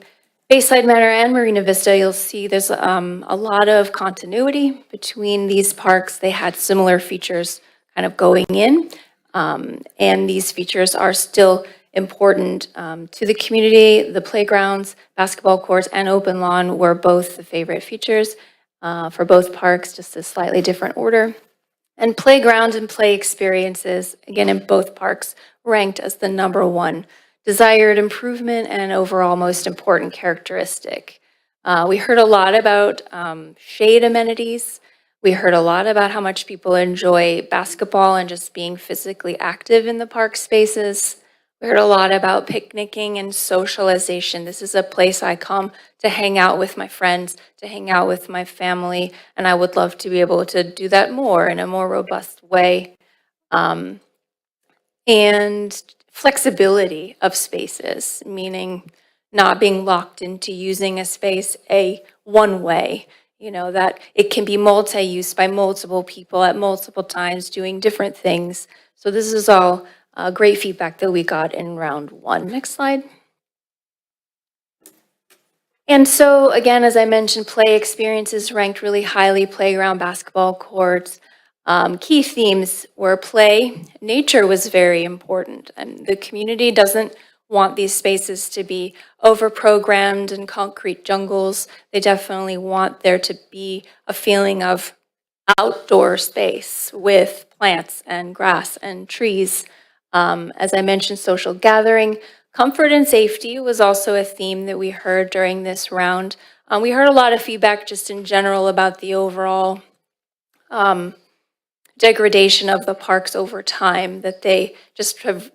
Bayside Manor and Marina Vista, you'll see there's a lot of continuity between these parks. They had similar features kind of going in, and these features are still important to the community. The playgrounds, basketball courts, and open lawn were both the favorite features for both parks, just a slightly different order. And playground and play experiences, again, in both parks, ranked as the #1 desired improvement and overall most important characteristic. We heard a lot about shade amenities. We heard a lot about how much people enjoy basketball and just being physically active in the park spaces. We heard a lot about picnicking and socialization. This is a place I come to hang out with my friends, to hang out with my family, and I would love to be able to do that more in a more robust way. And flexibility of spaces, meaning not being locked into using a space one way, that it can be multi-use by multiple people at multiple times doing different things. So this is all great feedback that we got in round 1. Next slide. And so again, as I mentioned, play experiences ranked really highly, playground, basketball courts. Key themes were play. Nature was very important, and the community doesn't want these spaces to be over-programmed in concrete jungles. They definitely want there to be a feeling of outdoor space with plants and grass and trees. As I mentioned, social gathering. Comfort and safety was also a theme that we heard during this round. We heard a lot of feedback just in general about the overall degradation of the parks over time, that they just have,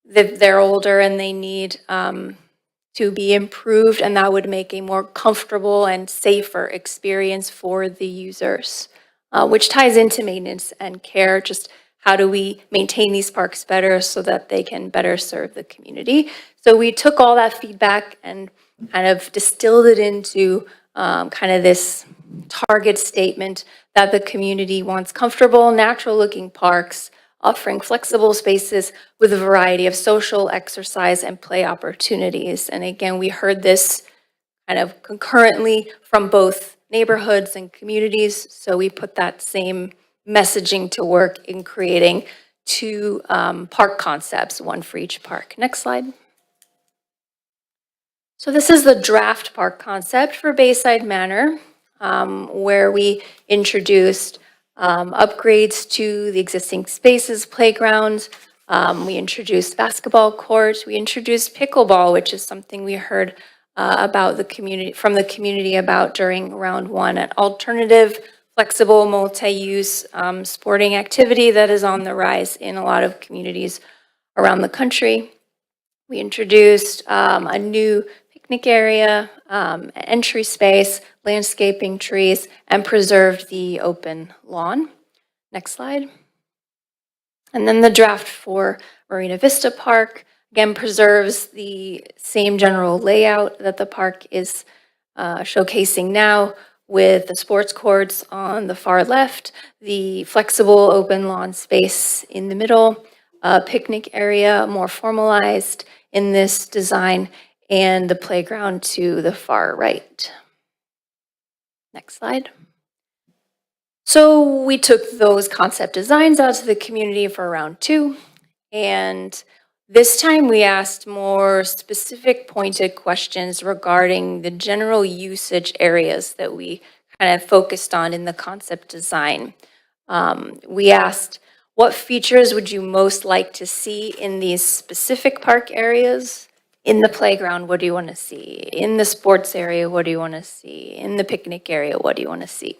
they're older and they need to be improved, and that would make a more comfortable and safer experience for the users, which ties into maintenance and care. Just how do we maintain these parks better so that they can better serve the community? So we took all that feedback and kind of distilled it into kind of this target statement that the community wants comfortable, natural-looking parks, offering flexible spaces with a variety of social, exercise, and play opportunities. And again, we heard this kind of concurrently from both neighborhoods and communities, so we put that same messaging to work in creating 2 park concepts, 1 for each park. Next slide. So this is the draft park concept for Bayside Manor, where we introduced upgrades to the existing spaces, playgrounds. We introduced basketball courts. We introduced pickleball, which is something we heard about from the community about during round 1, an alternative, flexible, multi-use sporting activity that is on the rise in a lot of communities around the country. We introduced a new picnic area, entry space, landscaping, trees, and preserved the open lawn. Next slide. And then the draft for Marina Vista Park, again, preserves the same general layout that the park is showcasing now, with the sports courts on the far left, the flexible open lawn space in the middle, a picnic area more formalized in this design, and the playground to the far right. Next slide. So we took those concept designs out to the community for round 2, and this time we asked more specific pointed questions regarding the general usage areas that we kind of focused on in the concept design. We asked, what features would you most like to see in these specific park areas? In the playground, what do you want to see? In the sports area, what do you want to see? In the picnic area, what do you want to see?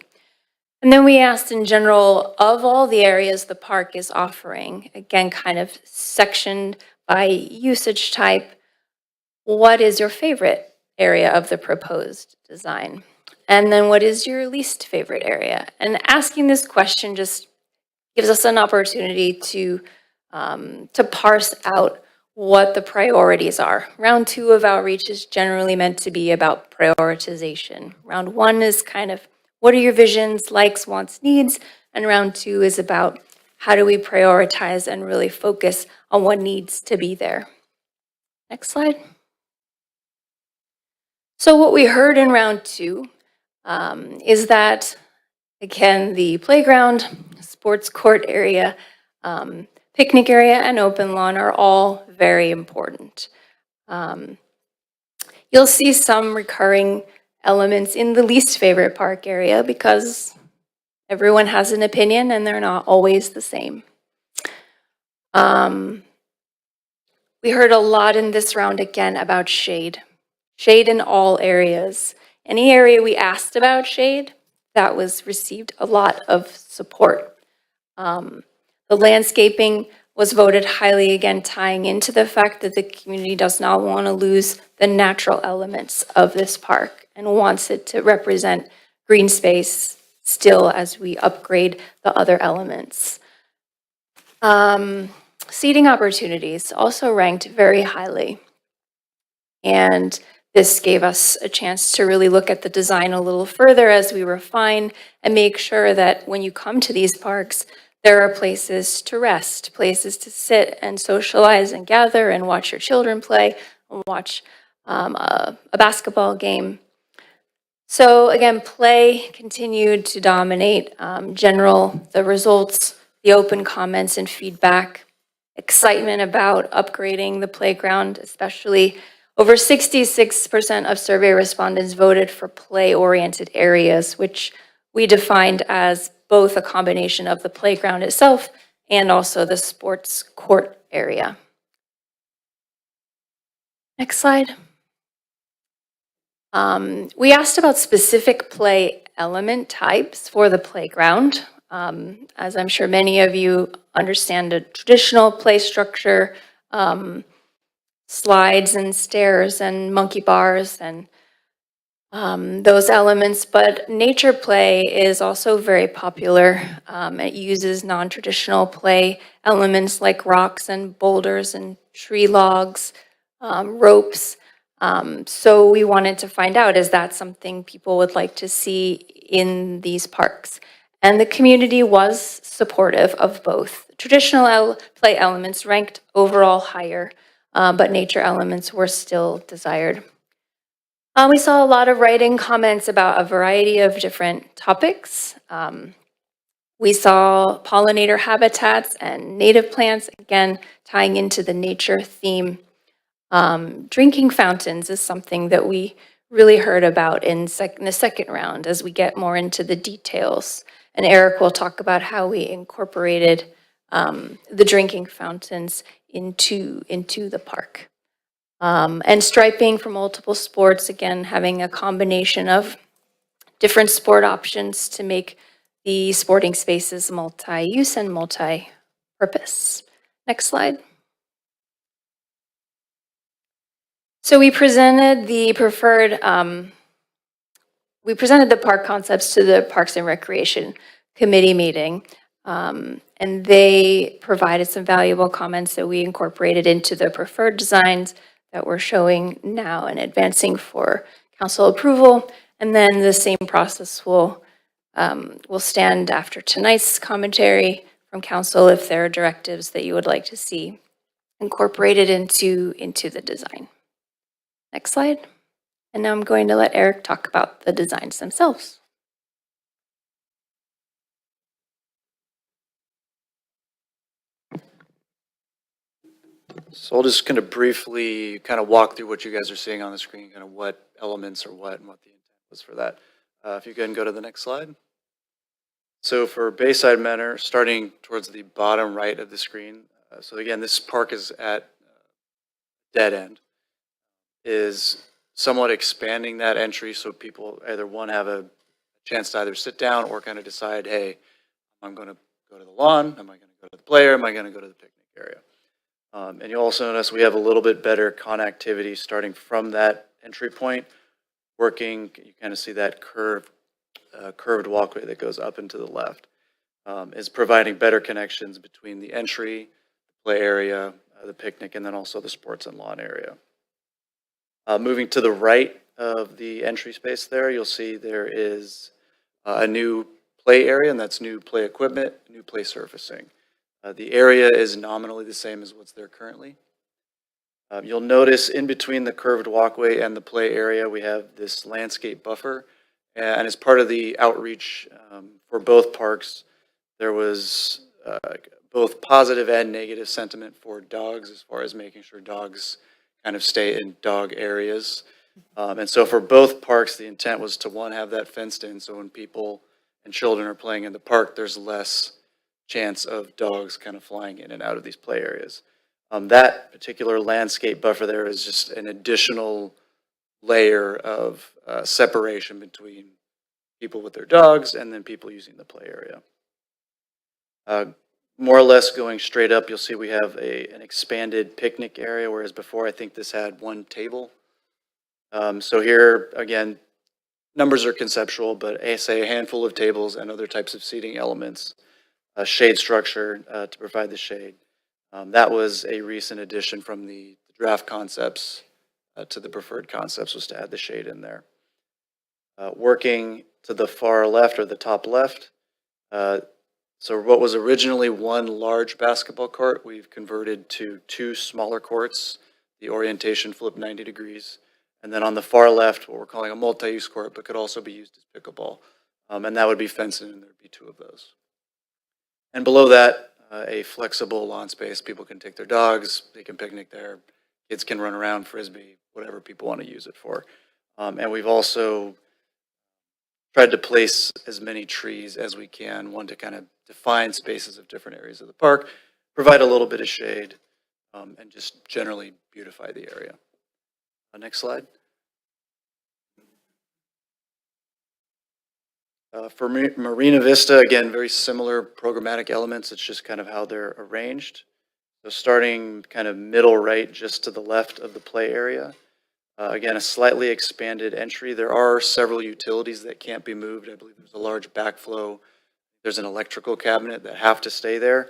And then we asked in general, of all the areas the park is offering, again, kind of sectioned by usage type, what is your favorite area of the proposed design? And then what is your least favorite area? And asking this question just gives us an opportunity to parse out what the priorities are. Round 2 of outreach is generally meant to be about prioritization. Round 1 is kind of, what are your visions, likes, wants, needs? And round 2 is about how do we prioritize and really focus on what needs to be there. Next slide. So what we heard in round 2 is that, again, the playground, sports court area, picnic area, and open lawn are all very important. You'll see some recurring elements in the least favorite park area because everyone has an opinion and they're not always the same. We heard a lot in this round again about shade. Shade in all areas. Any area we asked about shade, that was received a lot of support. The landscaping was voted highly, again, tying into the fact that the community does not want to lose the natural elements of this park and wants it to represent green space still as we upgrade the other elements. Seating opportunities also ranked very highly. And this gave us a chance to really look at the design a little further as we refine and make sure that when you come to these parks, there are places to rest, places to sit and socialize and gather and watch your children play, and watch a basketball game. So again, play continued to dominate the results, the open comments and feedback, excitement about upgrading the playground, especially over 66% of survey respondents voted for play-oriented areas, which we defined as both a combination of the playground itself and also the sports court area. Next slide. We asked about specific play element types for the playground. As I'm sure many of you understand, a traditional play structure, slides and stairs and monkey bars and those elements, but nature play is also very popular. It uses non-traditional play elements like rocks and boulders and tree logs, ropes. So we wanted to find out, is that something people would like to see in these parks? And the community was supportive of both. Traditional play elements ranked overall higher, but nature elements were still desired. We saw a lot of writing comments about a variety of different topics. We saw pollinator habitats and native plants, again, tying into the nature theme. Drinking fountains is something that we really heard about in the second round as we get more into the details. And Eric will talk about how we incorporated the drinking fountains into the park. And striping for multiple sports, again, having a combination of different sport options to make the sporting spaces multi-use and multi-purpose. Next slide. So we presented the park concepts to the Parks and Recreation Committee meeting, and they provided some valuable comments that we incorporated into the preferred designs that we're showing now and advancing for council approval. And then the same process will stand after tonight's commentary from council if there are directives that you would like to see incorporated into the design. Next slide. And now I'm going to let Eric talk about the designs themselves. So I'll just kind of briefly kind of walk through what you guys are seeing on the screen, kind of what elements are what and what the intent was for that. If you can go to the next slide. So for Bayside Manor, starting towards the bottom right of the screen, so again, this park is at dead end, is somewhat expanding that entry so people either one have a chance to either sit down or kind of decide, hey, I'm going to go to the lawn, am I going to go to the play, or am I going to go to the picnic area? And you'll also notice we have a little bit better connectivity starting from that entry point, working, you kind of see that curved walkway that goes up and to the left, is providing better connections between the entry, the play area, the picnic, and then also the sports and lawn area. Moving to the right of the entry space there, you'll see there is a new play area, and that's new play equipment, new play surfacing. The area is nominally the same as what's there currently. You'll notice in between the curved walkway and the play area, we have this landscape buffer. And as part of the outreach for both parks, there was both positive and negative sentiment for dogs as far as making sure dogs kind of stay in dog areas. And so for both parks, the intent was to, one, have that fenced in so when people and children are playing in the park, there's less chance of dogs kind of flying in and out of these play areas. That particular landscape buffer there is just an additional layer of separation between people with their dogs and then people using the play area. More or less going straight up, you'll see we have an expanded picnic area, whereas before I think this had one table. So here, again, numbers are conceptual, but say a handful of tables and other types of seating elements. A shade structure to provide the shade. That was a recent addition from the draft concepts to the preferred concepts, was to add the shade in there. Working to the far left or the top left, so what was originally one large basketball court, we've converted to two smaller courts, the orientation flipped 90 degrees. And then on the far left, what we're calling a multi-use court, but could also be used as pickleball. And that would be fenced in, and there'd be two of those. And below that, a flexible lawn space. People can take their dogs, they can picnic there, kids can run around, frisbee, whatever people want to use it for. And we've also tried to place as many trees as we can, one to kind of define spaces of different areas of the park, provide a little bit of shade, and just generally beautify the area. Next slide. For Marina Vista, again, very similar programmatic elements. It's just kind of how they're arranged. So starting kind of middle right, just to the left of the play area. Again, a slightly expanded entry. There are several utilities that can't be moved. I believe there's a large backflow. There's an electrical cabinet that have to stay there.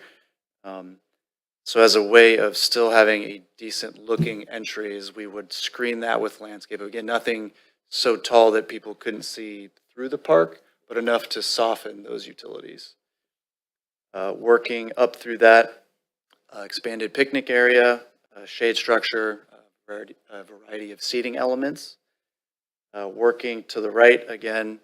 So as a way of still having a decent looking entries, we would screen that with landscape. Again, nothing so tall that people couldn't see through the park, but enough to soften those utilities. Working up through that expanded picnic area, shade structure, a variety of seating elements. Working to the right, again,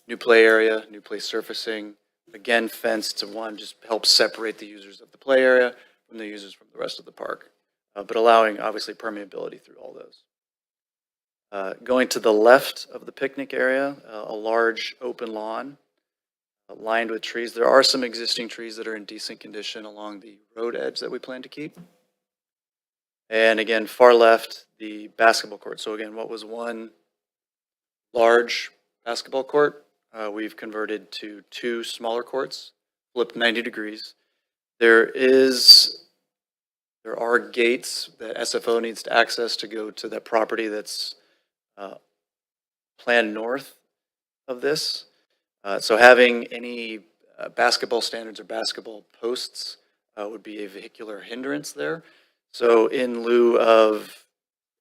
new play area, new play surfacing, again fenced to one, just help separate the users of the play area from the users from the rest of the park, but allowing obviously permeability through all those. Going to the left of the picnic area, a large open lawn lined with trees. There are some existing trees that are in decent condition along the road edge that we plan to keep. And again, far left, the basketball court. So again, what was one large basketball court, we've converted to two smaller courts, flipped 90 degrees. There are gates that SFO needs to access to go to that property that's planned north of this. So having any basketball standards or basketball posts would be a vehicular hindrance there. So in lieu of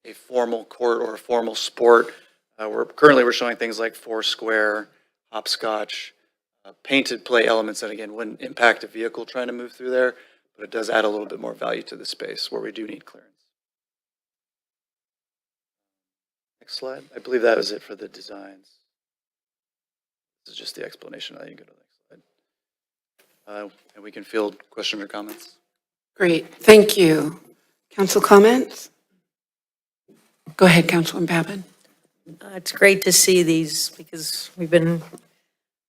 a formal court or a formal sport, we're showing things like foursquare, hopscotch, painted play elements that again wouldn't impact a vehicle trying to move through there, but it does add a little bit more value to the space where we do need clearance. Next slide. I believe that was it for the designs. This is just the explanation. I can go to the next slide. And we can field questions or comments. Great, thank you. Council comments? Go ahead, Councilman Babin. It's great to see these because we've been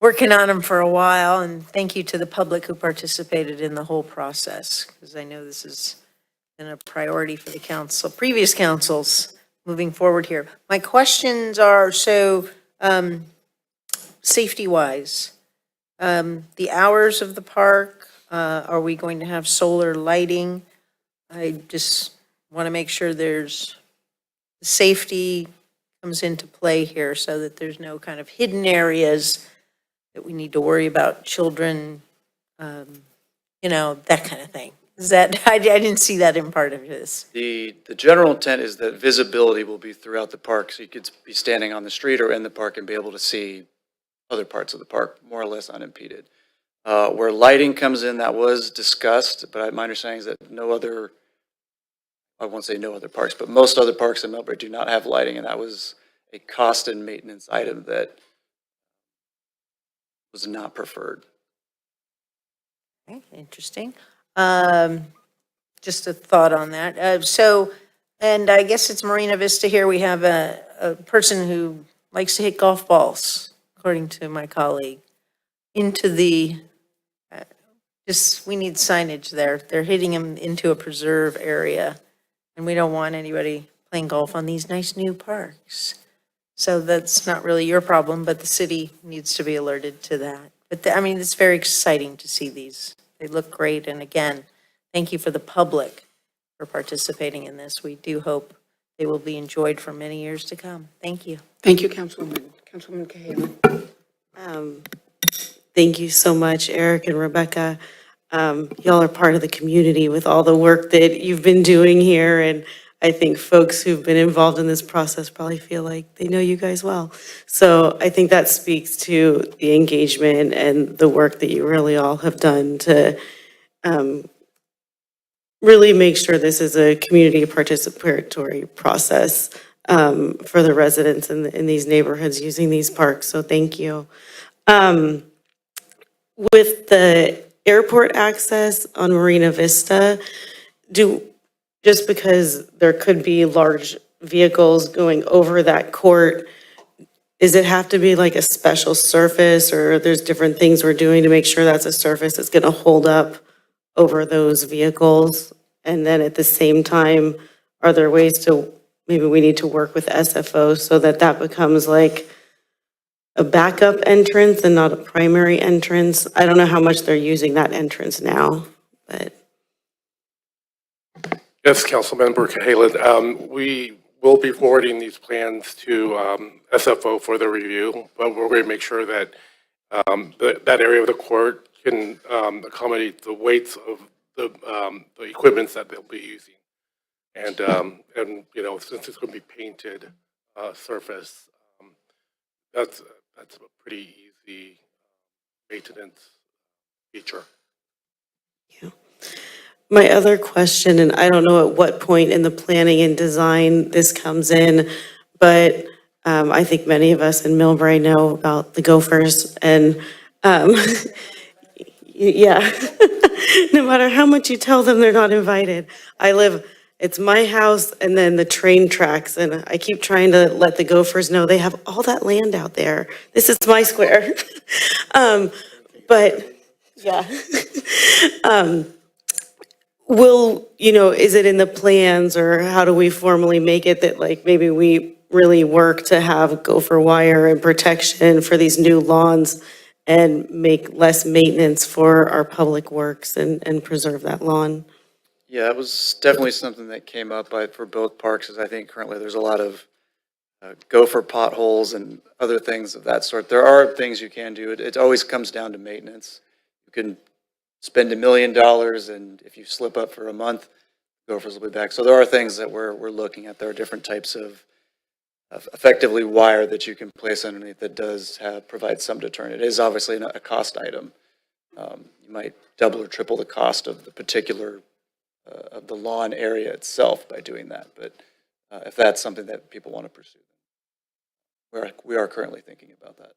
working on them for a while, and thank you to the public who participated in the whole process, because I know this has been a priority for the council, previous councils moving forward here. My questions are, so safety-wise, the hours of the park, are we going to have solar lighting? I just want to make sure there's safety comes into play here so that there's no kind of hidden areas that we need to worry about children, that kind of thing. Is that, I didn't see that in part of this. The general intent is that visibility will be throughout the park, so you could be standing on the street or in the park and be able to see other parts of the park more or less unimpeded. Where lighting comes in, that was discussed, but my understanding is that I won't say no other parks, but most other parks in MILLBRAE do not have lighting, and that was a cost and maintenance item that was not preferred. Okay, interesting. Just a thought on that. And I guess it's Marina Vista here. We have a person who likes to hit golf balls, according to my colleague, into the, we need signage there. They're hitting them into a preserve area, and we don't want anybody playing golf on these nice new parks. So that's not really your problem, but the city needs to be alerted to that. But it's very exciting to see these. They look great. And again, thank you for the public for participating in this. We do hope they will be enjoyed for many years to come. Thank you. Thank you, Councilwoman. Councilwoman Cahalan. Thank you so much, Eric and Rebecca. Y'all are part of the community with all the work that you've been doing here, and I think folks who've been involved in this process probably feel like they know you guys well. So I think that speaks to the engagement and the work that you really all have done to really make sure this is a community participatory process for the residents in these neighborhoods using these parks. So thank you. With the airport access on Marina Vista, just because there could be large vehicles going over that court, does it have to be like a special surface, or there's different things we're doing to make sure that's a surface that's going to hold up over those vehicles? And then at the same time, are there ways to, maybe we need to work with SFO so that that becomes like a backup entrance and not a primary entrance? I don't know how much they're using that entrance now, but. Yes, Councilmember Cahalan, we will be forwarding these plans to SFO for their review, but we're going to make sure that that area of the court can accommodate the weights of the equipment that they'll be using. And since it's going to be painted surface, that's a pretty easy maintenance feature. Yeah. My other question, and I don't know at what point in the planning and design this comes in, but I think many of us in MILLBRAE know about the Gophers, and yeah, no matter how much you tell them, they're not invited. It's my house and then the train tracks, and I keep trying to let the Gophers know they have all that land out there. This is my square. But yeah. Is it in the plans, or how do we formally make it that like maybe we really work to have gopher wire and protection for these new lawns and make less maintenance for our public works and preserve that lawn? Yeah, it was definitely something that came up for both parks, as I think currently there's a lot of gopher potholes and other things of that sort. There are things you can do. It always comes down to maintenance. You can spend $1 million, and if you slip up for a month, gophers will be back. So there are things that we're looking at. There are different types of effectively wire that you can place underneath that does provide some deterrent. It is obviously a cost item. You might double or triple the cost of the particular of the lawn area itself by doing that. But if that's something that people want to pursue. We are currently thinking about that.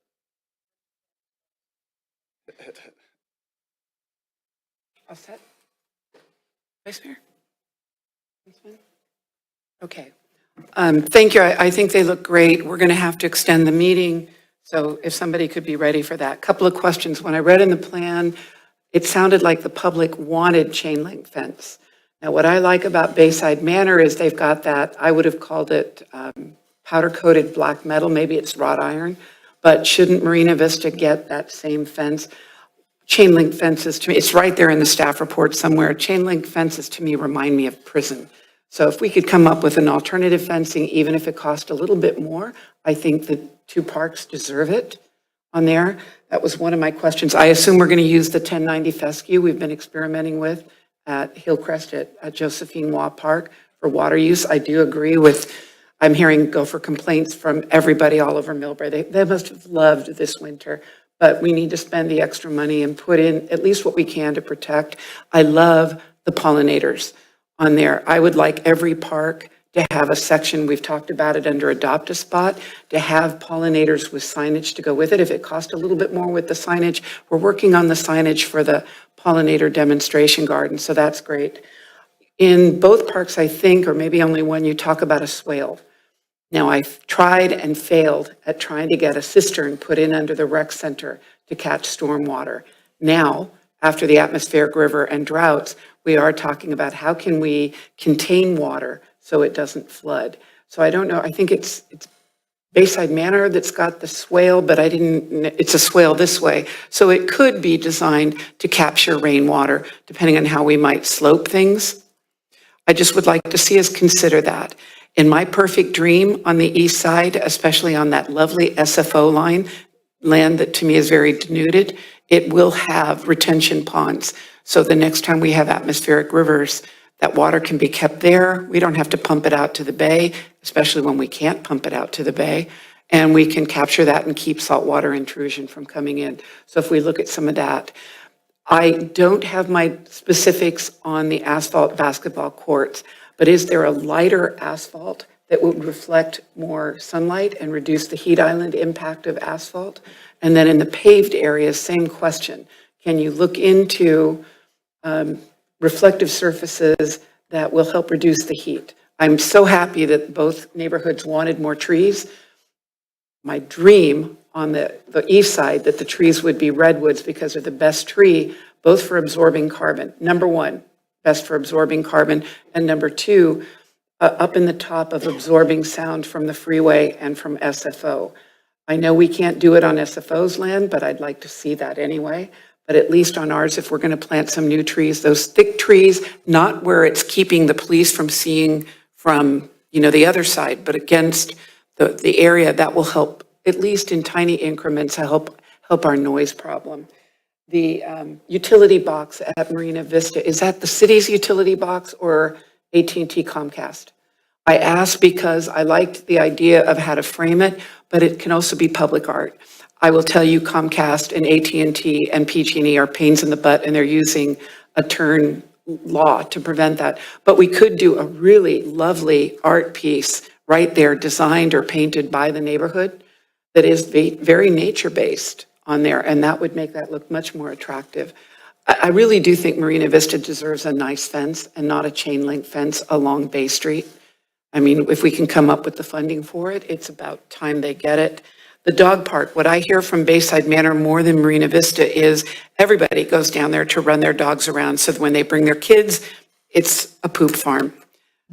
All set? Vice Mayor? Councilman? Okay. Thank you. I think they look great. We're going to have to extend the meeting, so if somebody could be ready for that. Couple of questions. When I read in the plan, it sounded like the public wanted chain link fence. Now, what I like about Bayside Manor is they've got that, I would have called it powder-coated black metal, maybe it's wrought iron, but shouldn't Marina Vista get that same fence? Chain link fences, to me, it's right there in the staff report somewhere. Chain link fences to me remind me of prison. So if we could come up with an alternative fencing, even if it cost a little bit more, I think the two parks deserve it on there. That was one of my questions. I assume we're going to use the 1090 fescue we've been experimenting with at Hillcrest at Josephine Waugh Park for water use. I do agree with, I'm hearing gopher complaints from everybody all over MILLBRAE. They must have loved this winter, but we need to spend the extra money and put in at least what we can to protect. I love the pollinators on there. I would like every park to have a section, we've talked about it under Adopt a Spot, to have pollinators with signage to go with it. If it costs a little bit more with the signage, we're working on the signage for the pollinator demonstration garden, so that's great. In both parks, I think, or maybe only one, you talk about a swale. Now, I've tried and failed at trying to get a cistern put in under the rec center to catch stormwater. Now, after the atmospheric river and droughts, we are talking about how can we contain water so it doesn't flood. So I don't know, I think it's Bayside Manor that's got the swale, but it's a swale this way. So it could be designed to capture rainwater, depending on how we might slope things. I just would like to see us consider that. In my perfect dream on the east side, especially on that lovely SFO line, land that to me is very denuded, it will have retention ponds. So the next time we have atmospheric rivers, that water can be kept there. We don't have to pump it out to the bay, especially when we can't pump it out to the bay. And we can capture that and keep saltwater intrusion from coming in. So if we look at some of that, I don't have my specifics on the asphalt basketball courts, but is there a lighter asphalt that would reflect more sunlight and reduce the heat island impact of asphalt? And then in the paved areas, same question. Can you look into reflective surfaces that will help reduce the heat? I'm so happy that both neighborhoods wanted more trees. My dream on the east side that the trees would be redwoods because they're the best tree, both for absorbing carbon. Number one, best for absorbing carbon. And number two, up in the top of absorbing sound from the freeway and from SFO. I know we can't do it on SFO's land, but I'd like to see that anyway. But at least on ours, if we're going to plant some new trees, those thick trees, not where it's keeping the police from seeing from, the other side, but against the area, that will help, at least in tiny increments, help our noise problem. The utility box at Marina Vista, is that the city's utility box or AT&T Comcast? I asked because I liked the idea of how to frame it, but it can also be public art. I will tell you Comcast and AT&T and PG&E are pains in the butt, and they're using a turn law to prevent that. But we could do a really lovely art piece right there, designed or painted by the neighborhood, that is very nature-based on there, and that would make that look much more attractive. I really do think Marina Vista deserves a nice fence and not a chain link fence along Bay Street. I mean, if we can come up with the funding for it, it's about time they get it. The dog park, what I hear from Bayside Manor more than Marina Vista is everybody goes down there to run their dogs around, so that when they bring their kids, it's a poop farm.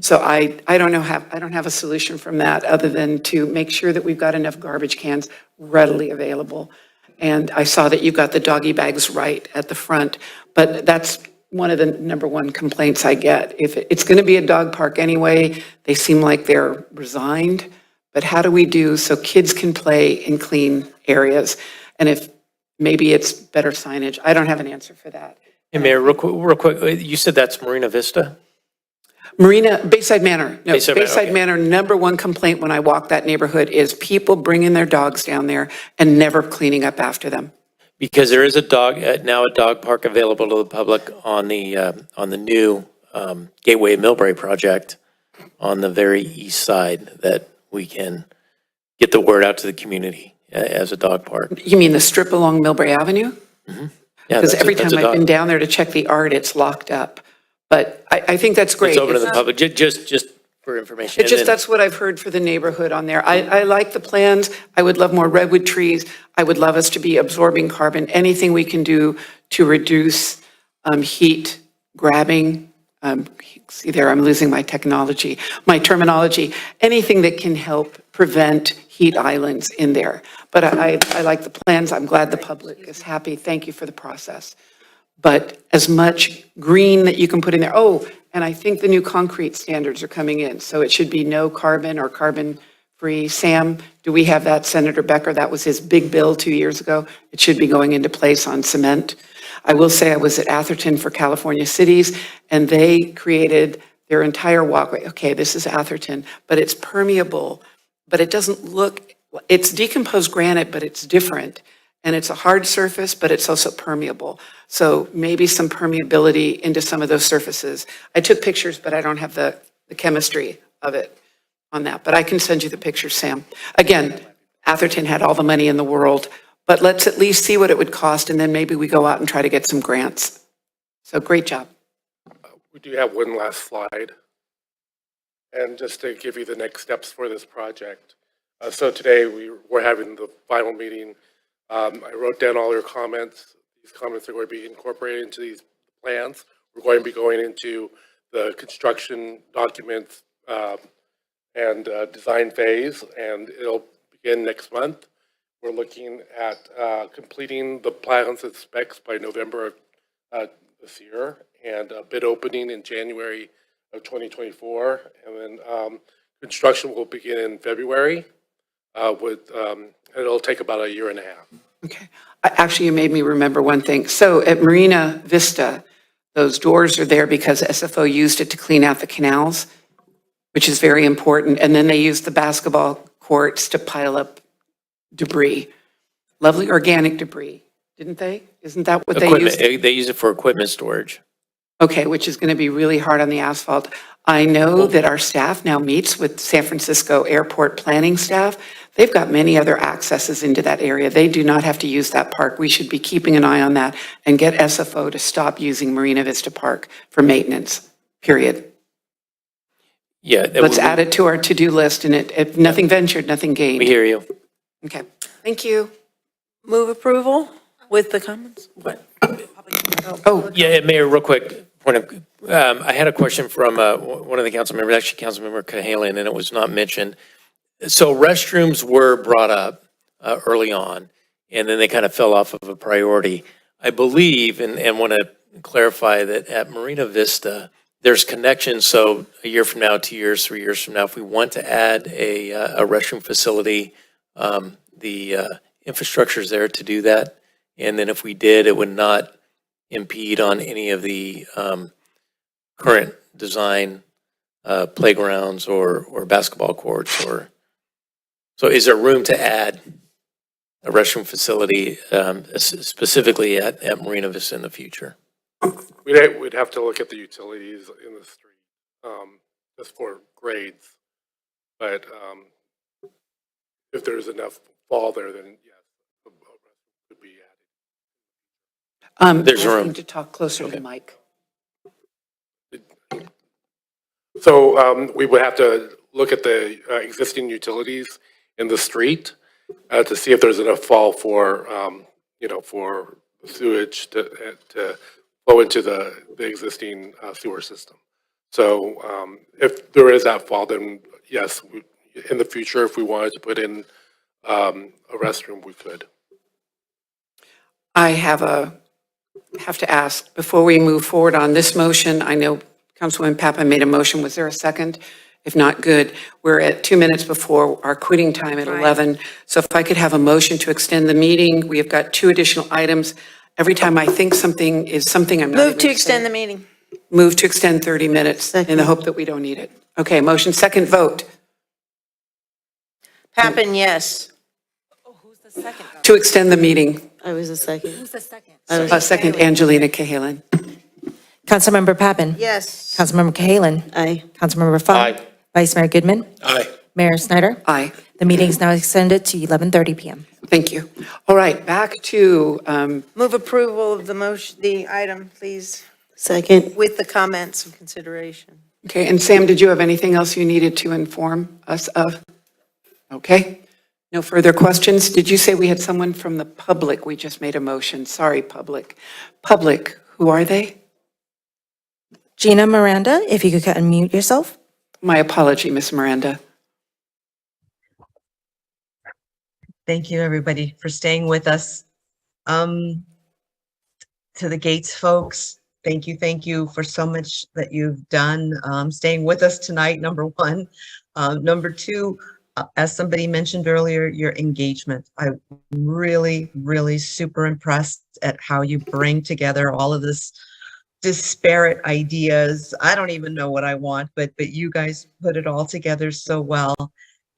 So I don't have a solution from that other than to make sure that we've got enough garbage cans readily available. And I saw that you got the doggy bags right at the front, but that's one of the number one complaints I get. If it's going to be a dog park anyway, they seem like they're resigned. But how do we do so kids can play in clean areas? And if maybe it's better signage, I don't have an answer for that. Hey, Mayor, real quick, you said that's Marina Vista? Bayside Manor. No, Bayside Manor, okay. Manor, number one complaint when I walk that neighborhood is people bringing their dogs down there and never cleaning up after them. Because there is now a dog park available to the public on the new Gateway MILLBRAE project on the very east side that we can get the word out to the community as a dog park. You mean the strip along Millbrae Avenue? Yeah, Because every that's time a I've been dog. down there to check the art, it's locked up. But I think that's great. It's open to the public, just for information. It's just, And then- that's what I've heard for the neighborhood on there. I like the plans. I would love more redwood trees. I would love us to be absorbing carbon. Anything we can do to reduce heat grabbing. See there, I'm losing my terminology. Anything that can help prevent heat islands in there. But I like the plans. I'm glad the public is happy. Thank you for the process. But as much green that you can put in there. Oh, and I think the new concrete standards are coming in. So it should be no carbon or carbon-free. Sam, do we have that? Senator Becker, that was his big bill 2 years ago. It should be going into place on cement. I will say I was at Atherton for California Cities, and they created their entire walkway. Okay, this is Atherton, but it's permeable, but it doesn't look, it's decomposed granite, but it's different. And it's a hard surface, but it's also permeable. So maybe some permeability into some of those surfaces. I took pictures, but I don't have the chemistry of it on that. But I can send you the pictures, Sam. Again, Atherton had all the money in the world, but let's at least see what it would cost, and then maybe we go out and try to get some grants. So great job. We do have one last slide. And just to give you the next steps for this project. So today we're having the final meeting. I wrote down all your comments. These comments are going to be incorporated into these plans. We're going to be going into the construction documents and design phase, and it'll begin next month. We're looking at completing the plans and specs by November of this year, and a bid opening in January of 2024, and then construction will begin in February. It'll take about a year and a half. Okay. Actually, you made me remember one thing. So at Marina Vista, those doors are there because SFO used it to clean out the canals, which is very important. And then they used the basketball courts to pile up debris, lovely organic debris, didn't they? Isn't that what they Equipment, used? they use it for equipment storage. Okay, which is going to be really hard on the asphalt. I know that our staff now meets with San Francisco Airport planning staff. They've got many other accesses into that area. They do not have to use that park. We should be keeping an eye on that and get SFO to stop using Marina Vista Park for maintenance, period. Yeah. Let's add it to our to-do list, and it nothing ventured, nothing gained. We hear you. Okay, thank you. Move approval with the comments? What? Oh, Yeah, Mayor, real quick point of, I had a question from one of the council members, actually Councilmember Cahalan, and it was not mentioned. So restrooms were brought up early on, and then they kind of fell off of a priority. I believe, and want to clarify that at Marina Vista, there's connections. So a year from now, 2 years, 3 years from now, if we want to add a restroom facility, the infrastructure is there to do that. And then if we did, it would not impede on any of the current design playgrounds or basketball courts or. So is there room to add a restroom facility specifically at Marina Vista in the future? We'd have to look at the utilities in the street, just for grades. But if there's enough fall there, then yes, the could be added. There's I room. need to talk closer to the mic. So we would have to look at the existing utilities in the street to see if there's enough fall for, for sewage to flow into the existing sewer system. So if there is that fall, then yes, in the future, if we wanted to put in a restroom, we could. I have to ask, before we move forward on this motion, I know Councilwoman Papa made a motion. Was there a second? If not, good. We're at 2 minutes before our quitting time at 11. So if I could have a motion to extend the meeting, we have got 2 additional items. Every time I think something is something, I'm not Move to extend the meeting. Move to extend 30 minutes in the hope that we don't need it. Okay, motion, second vote. Pappen, yes. To extend the meeting. I was a second. Who's the second? Second, Angelina Cahalan. Councilmember Pappen. Yes. Councilmember Cahalan. Aye. Councilmember Fung. Aye. Vice Mayor Goodman. Aye. Mayor Snyder? Aye. The meeting is now extended to 11:30 PM. Thank you. All right, back to, Move approval of the motion, the item, please, Second. with the comments and consideration. okay, and Sam, did you have anything else you needed to inform us of? Okay. No further questions. Did you say we had someone from the public? We just made a motion. Sorry, public. Public, who are they? Gina Miranda, if you could unmute yourself. My apology, Miss Miranda. Thank you, everybody, for staying with us. To the Gates folks, thank you for so much that you've done, staying with us tonight, number one. Number two, as somebody mentioned earlier, your engagement. I'm really super impressed at how you bring together all of this disparate ideas. I don't even know what I want, but you guys put it all together so well.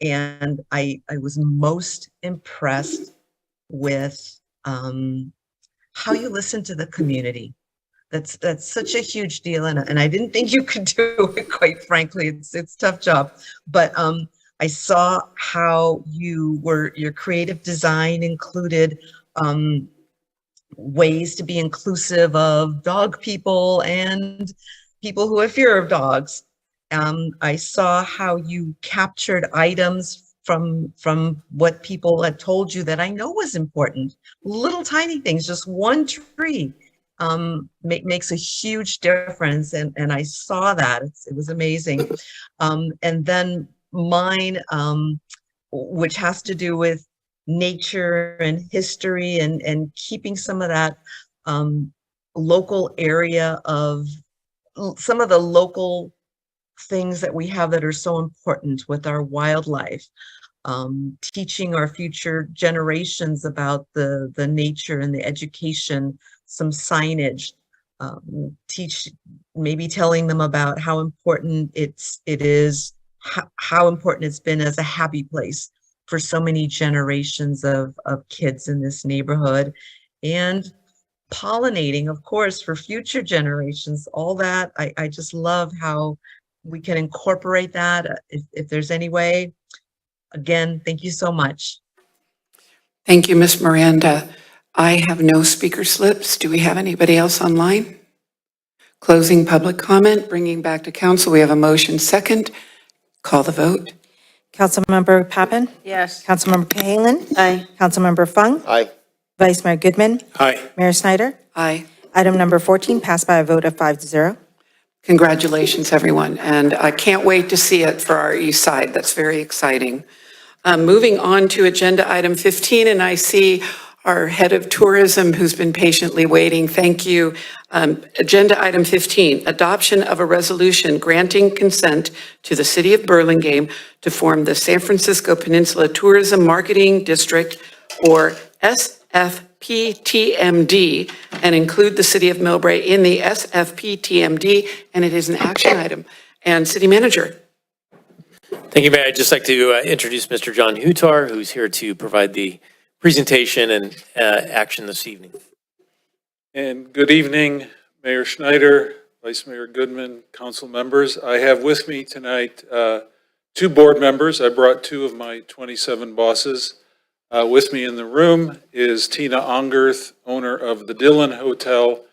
And I was most impressed with how you listen to the community. That's such a huge deal, and I didn't think you could do it, quite frankly. It's a tough job, but I saw how your creative design included ways to be inclusive of dog people and people who have fear of dogs. I saw how you captured items from what people had told you that I know was important. Little tiny things, just one tree makes a huge difference. And I saw that. It was amazing. And then mine, which has to do with nature and history and keeping some of that local area of some of the local things that we have that are so important with our wildlife, teaching our future generations about the nature and the education, some signage, maybe telling them about how important it is, how important it's been as a happy place for so many generations of kids in this neighborhood, and pollinating, of course, for future generations. All that, I just love how we can incorporate that if there's any way. Again, thank you so much. Thank you, Miss Miranda. I have no speaker slips. Do we have anybody else online? Closing public comment, bringing back to council. We have a motion second. Call the vote. Councilmember Pappen? Yes. Councilmember Cahalan? Aye. Councilmember Fung? Aye. Vice Mayor Goodman? Aye. Mayor Snyder? Aye. Item number 14 passed by a vote of 5-0. Congratulations, everyone. And I can't wait to see it for our east side. That's very exciting. Moving on to agenda item 15, and I see our head of tourism who's been patiently waiting. Thank you. Agenda item 15, adoption of a resolution granting consent to the city of Burlingame to form the San Francisco Peninsula Tourism Marketing District, or SFPTMD, and include the city of MILLBRAE in the SFPTMD, and it is an action item. And City Manager. Thank you, Mayor. I'd just like to introduce Mr. John Hutar, who's here to provide the presentation and action this evening. And good evening, Mayor Schneider, Vice Mayor Goodman, council members. I have with me tonight two board members. I brought two of my 27 bosses. With me in the room is Tina Ongerth, owner of the Dillon Hotel.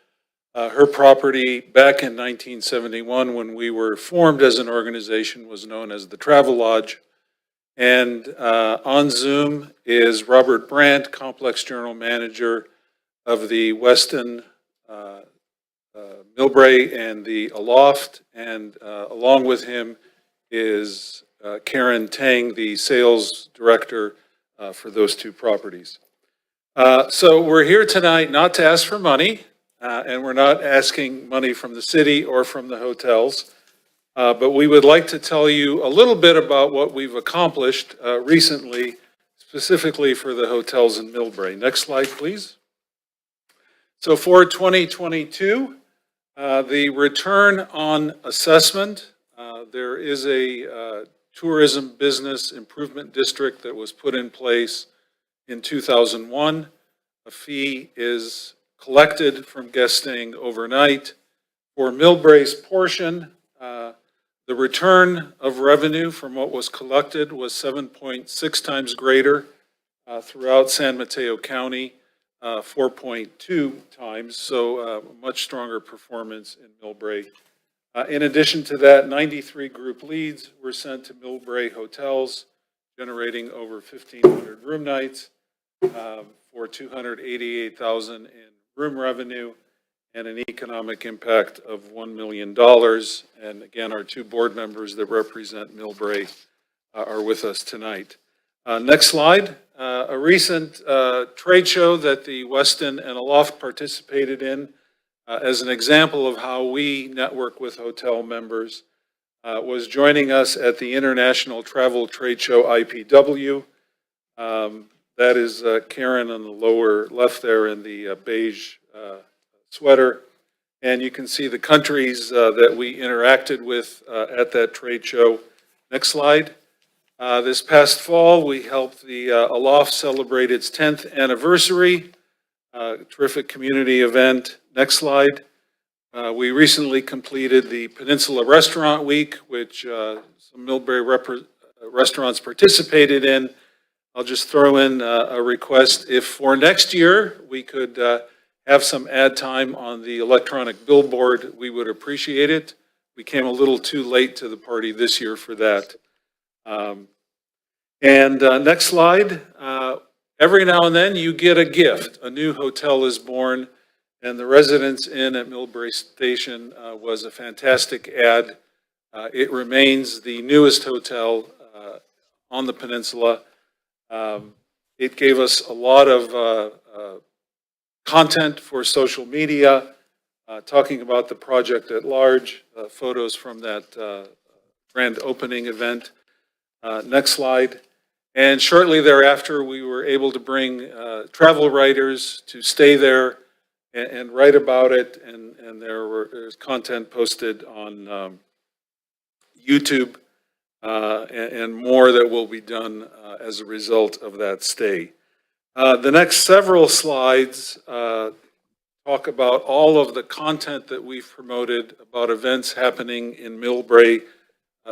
Her property back in 1971, when we were formed as an organization, was known as the Travel Lodge. And on Zoom is Robert Brandt, Complex General Manager of the Westin MILLBRAE and the Aloft. And along with him is Karen Tang, the Sales Director for those two properties. So we're here tonight not to ask for money, and we're not asking money from the city or from the hotels. But we would like to tell you a little bit about what we've accomplished recently, specifically for the hotels in MILLBRAE. Next slide, please. So for 2022, the return on assessment, there is a tourism business improvement district that was put in place in 2001. A fee is collected from guests staying overnight. For MILLBRAE's portion, The return of revenue from what was collected was 7.6 times greater throughout San Mateo County, 4.2 times, so much stronger performance in MILLBRAE. In addition to that, 93 group leads were sent to MILLBRAE hotels, generating over 1,500 room nights for $288,000 in room revenue and an economic impact of $1 million. And again, our two board members that represent MILLBRAE are with us tonight. Next slide. A recent trade show that the Westin and Aloft participated in as an example of how we network with hotel members was joining us at the International Travel Trade Show IPW. That is Karen on the lower left there in the beige sweater. And you can see the countries that we interacted with at that trade show. Next slide. This past fall, we helped the Aloft celebrate its 10th anniversary. Terrific community event. Next slide. We recently completed the Peninsula Restaurant Week, which some MILLBRAE restaurants participated in. I'll just throw in a request. If for next year we could have some ad time on the electronic billboard, we would appreciate it. We came a little too late to the party this year for that. Next slide. Every now and then you get a gift. A new hotel is born, and the Residence Inn at MILLBRAE Station was a fantastic ad. It remains the newest hotel on the peninsula. It gave us a lot of content for social media, talking about the project at large, photos from that grand opening event. Next slide. And shortly thereafter, we were able to bring travel writers to stay there and write about it, and there's content posted on YouTube and more that will be done as a result of that stay. The next several slides talk about all of the content that we've promoted about events happening in MILLBRAE.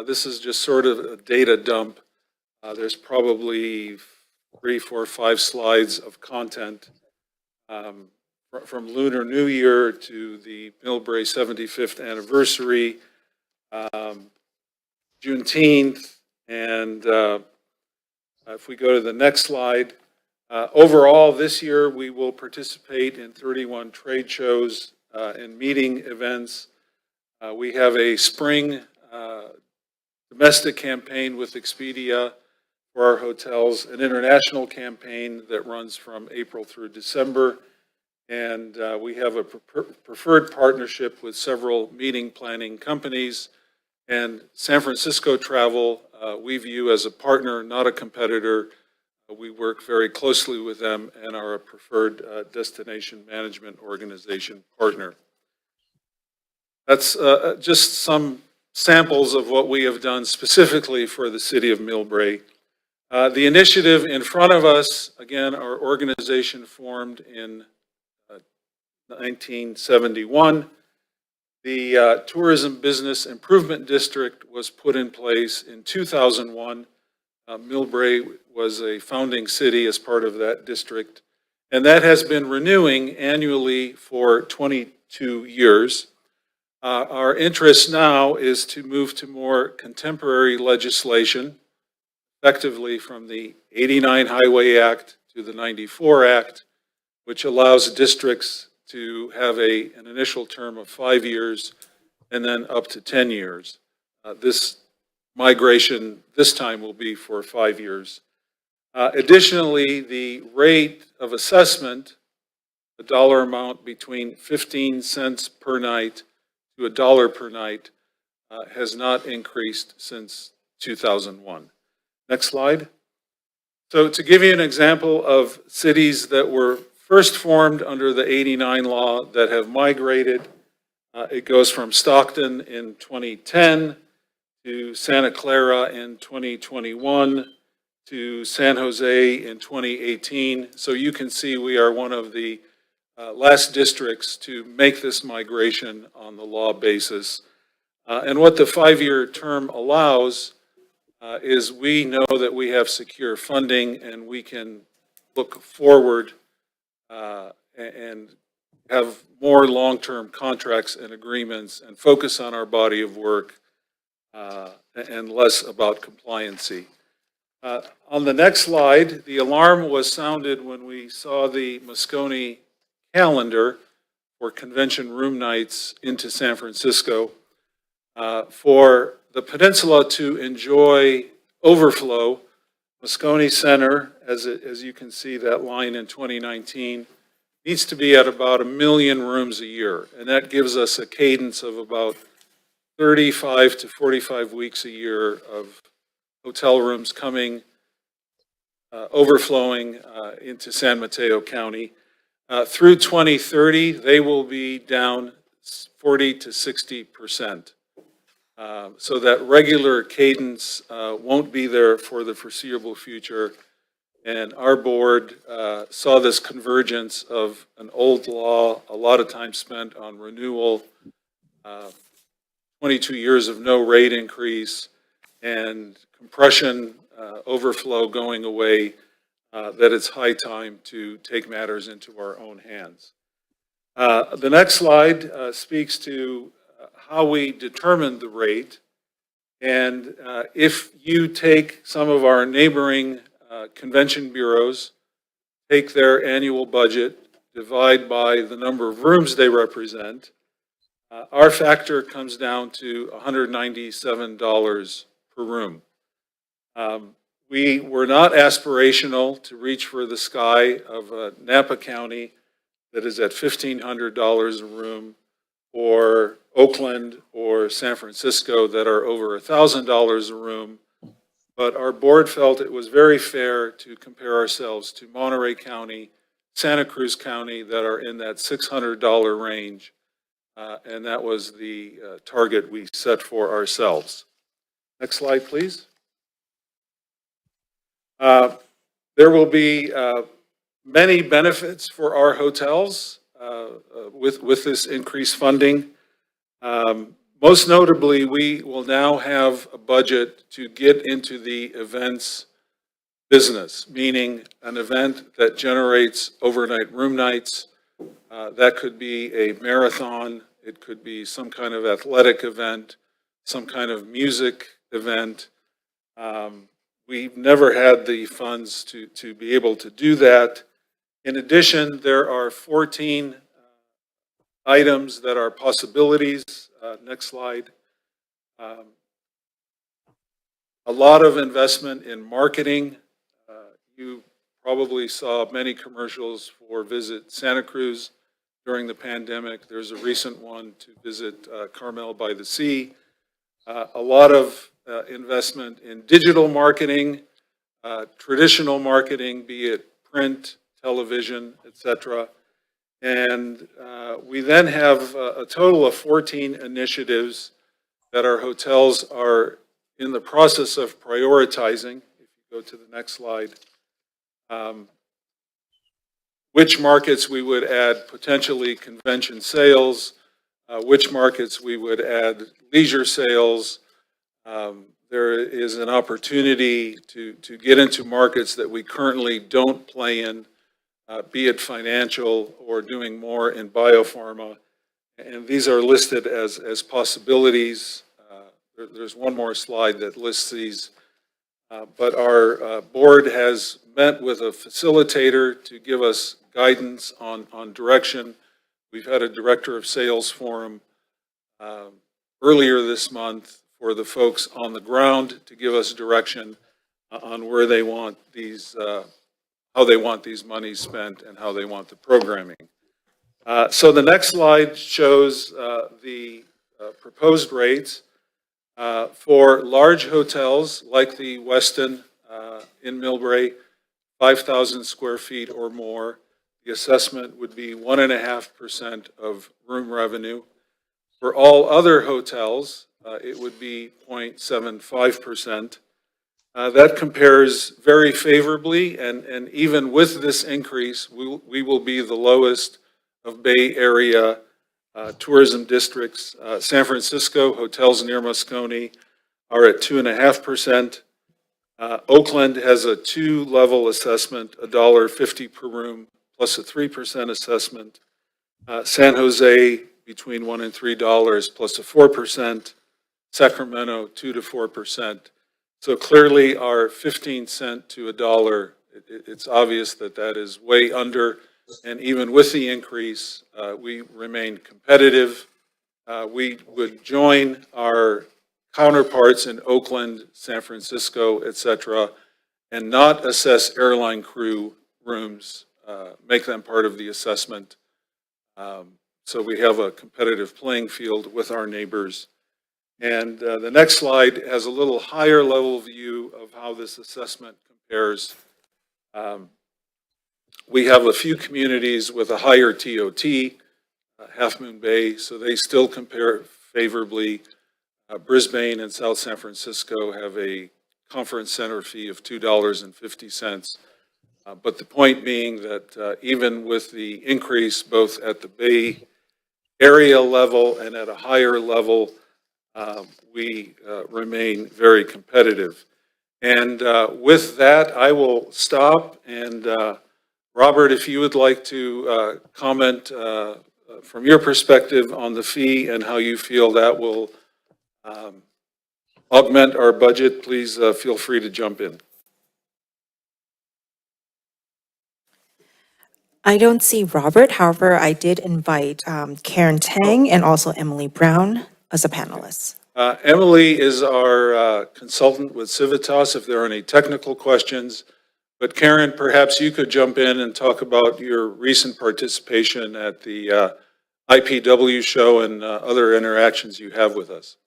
This is just sort of a data dump. There's probably 3, 4, 5 slides of content from Lunar New Year to the MILLBRAE 75th anniversary, Juneteenth, and if we go to the next slide, overall this year we will participate in 31 trade shows and meeting events. We have a spring domestic campaign with Expedia for our hotels, an international campaign that runs from April through December, and we have a preferred partnership with several meeting planning companies, and San Francisco Travel we view as a partner, not a competitor. We work very closely with them and are a preferred destination management organization partner. That's just some samples of what we have done specifically for the city of MILLBRAE. The initiative in front of us, again, our organization formed in 1971. The Tourism Business Improvement District was put in place in 2001. MILLBRAE was a founding city as part of that district, and that has been renewing annually for 22 years. Our interest now is to move to more contemporary legislation, effectively from the 89 Highway Act to the 94 Act, which allows districts to have an initial term of 5 years and then up to 10 years. This migration this time will be for 5 years. Additionally, the rate of assessment, the dollar amount between 15 cents per night to $1 per night, has not increased since 2001. Next slide. So to give you an example of cities that were first formed under the 89 law that have migrated, it goes from Stockton in 2010 to Santa Clara in 2021 to San Jose in 2018. So you can see we are one of the last districts to make this migration on the law basis. And what the 5-year term allows is we know that we have secure funding and we can look forward and have more long-term contracts and agreements and focus on our body of work and less about compliancy. On the next slide, the alarm was sounded when we saw the Moscone calendar for convention room nights into San Francisco. For the peninsula to enjoy overflow, Moscone Center, as you can see that line in 2019, needs to be at about 1 million rooms a year. And that gives us a cadence of about 35 to 45 weeks a year of hotel rooms coming, overflowing into San Mateo County. Through 2030, they will be down 40 to 60%. So that regular cadence won't be there for the foreseeable future. And our board saw this convergence of an old law, a lot of time spent on renewal, 22 years of no rate increase, and compression overflow going away, that it's high time to take matters into our own hands. The next slide speaks to how we determine the rate. And if you take some of our neighboring convention bureaus, take their annual budget, divide by the number of rooms they represent, our factor comes down to $197 per room. We were not aspirational to reach for the sky of Napa County that is at $1,500 a room, or Oakland or San Francisco that are over $1,000 a room. But our board felt it was very fair to compare ourselves to Monterey County, Santa Cruz County that are in that $600 range. And that was the target we set for ourselves. Next slide, please. There will be many benefits for our hotels with this increased funding. Most notably, we will now have a budget to get into the events business, meaning an event that generates overnight room nights. That could be a marathon, it could be some kind of athletic event, some kind of music event. We've never had the funds to be able to do that. In addition, there are 14 items that are possibilities. Next slide. A lot of investment in marketing. You probably saw many commercials for Visit Santa Cruz during the pandemic. There's a recent one to visit Carmel by the Sea. A lot of investment in digital marketing, traditional marketing, be it print, television, etc. And we then have a total of 14 initiatives that our hotels are in the process of prioritizing. If you go to the next slide. Which markets we would add potentially convention sales, which markets we would add leisure sales. There is an opportunity to get into markets that we currently don't play in, be it financial or doing more in biopharma. And these are listed as possibilities. There's one more slide that lists these. But our board has met with a facilitator to give us guidance on direction. We've had a director of sales forum earlier this month for the folks on the ground to give us direction on where they want these, how they want these monies spent and how they want the programming. So the next slide shows the proposed rates. For large hotels like the Westin in MILLBRAE, 5,000 square feet or more, the assessment would be 1.5% of room revenue. For all other hotels, it would be 0.75%. That compares very favorably, and even with this increase, we will be the lowest of Bay Area tourism districts. San Francisco, hotels near Moscone are at 2.5%. Oakland has a 2-level assessment, $1.50 per room, plus a 3% assessment. San Jose, between $1 and $3, plus a 4%. Sacramento, 2 to 4%. So clearly, our 15 cent to $1, it's obvious that that is way under. And even with the increase, we remain competitive. We would join our counterparts in Oakland, San Francisco, et cetera, and not assess airline crew rooms, make them part of the assessment. So we have a competitive playing field with our neighbors. And the next slide has a little higher level view of how this assessment compares. We have a few communities with a higher TOT, Half Moon Bay, so they still compare favorably. Brisbane and South San Francisco have a conference center fee of $2.50. But the point being that even with the increase both at the Bay Area level and at a higher level, we remain very competitive. And with that, I will stop. And Robert, if you would like to comment from your perspective on the fee and how you feel that will augment our budget, please feel free to jump in. I don't see Robert. However, I did invite Karen Tang and also Emily Brown as a panelist. Emily is our consultant with Civitas if there are any technical questions. But Karen, perhaps you could jump in and talk about your recent participation at the IPW show and other interactions you have with us.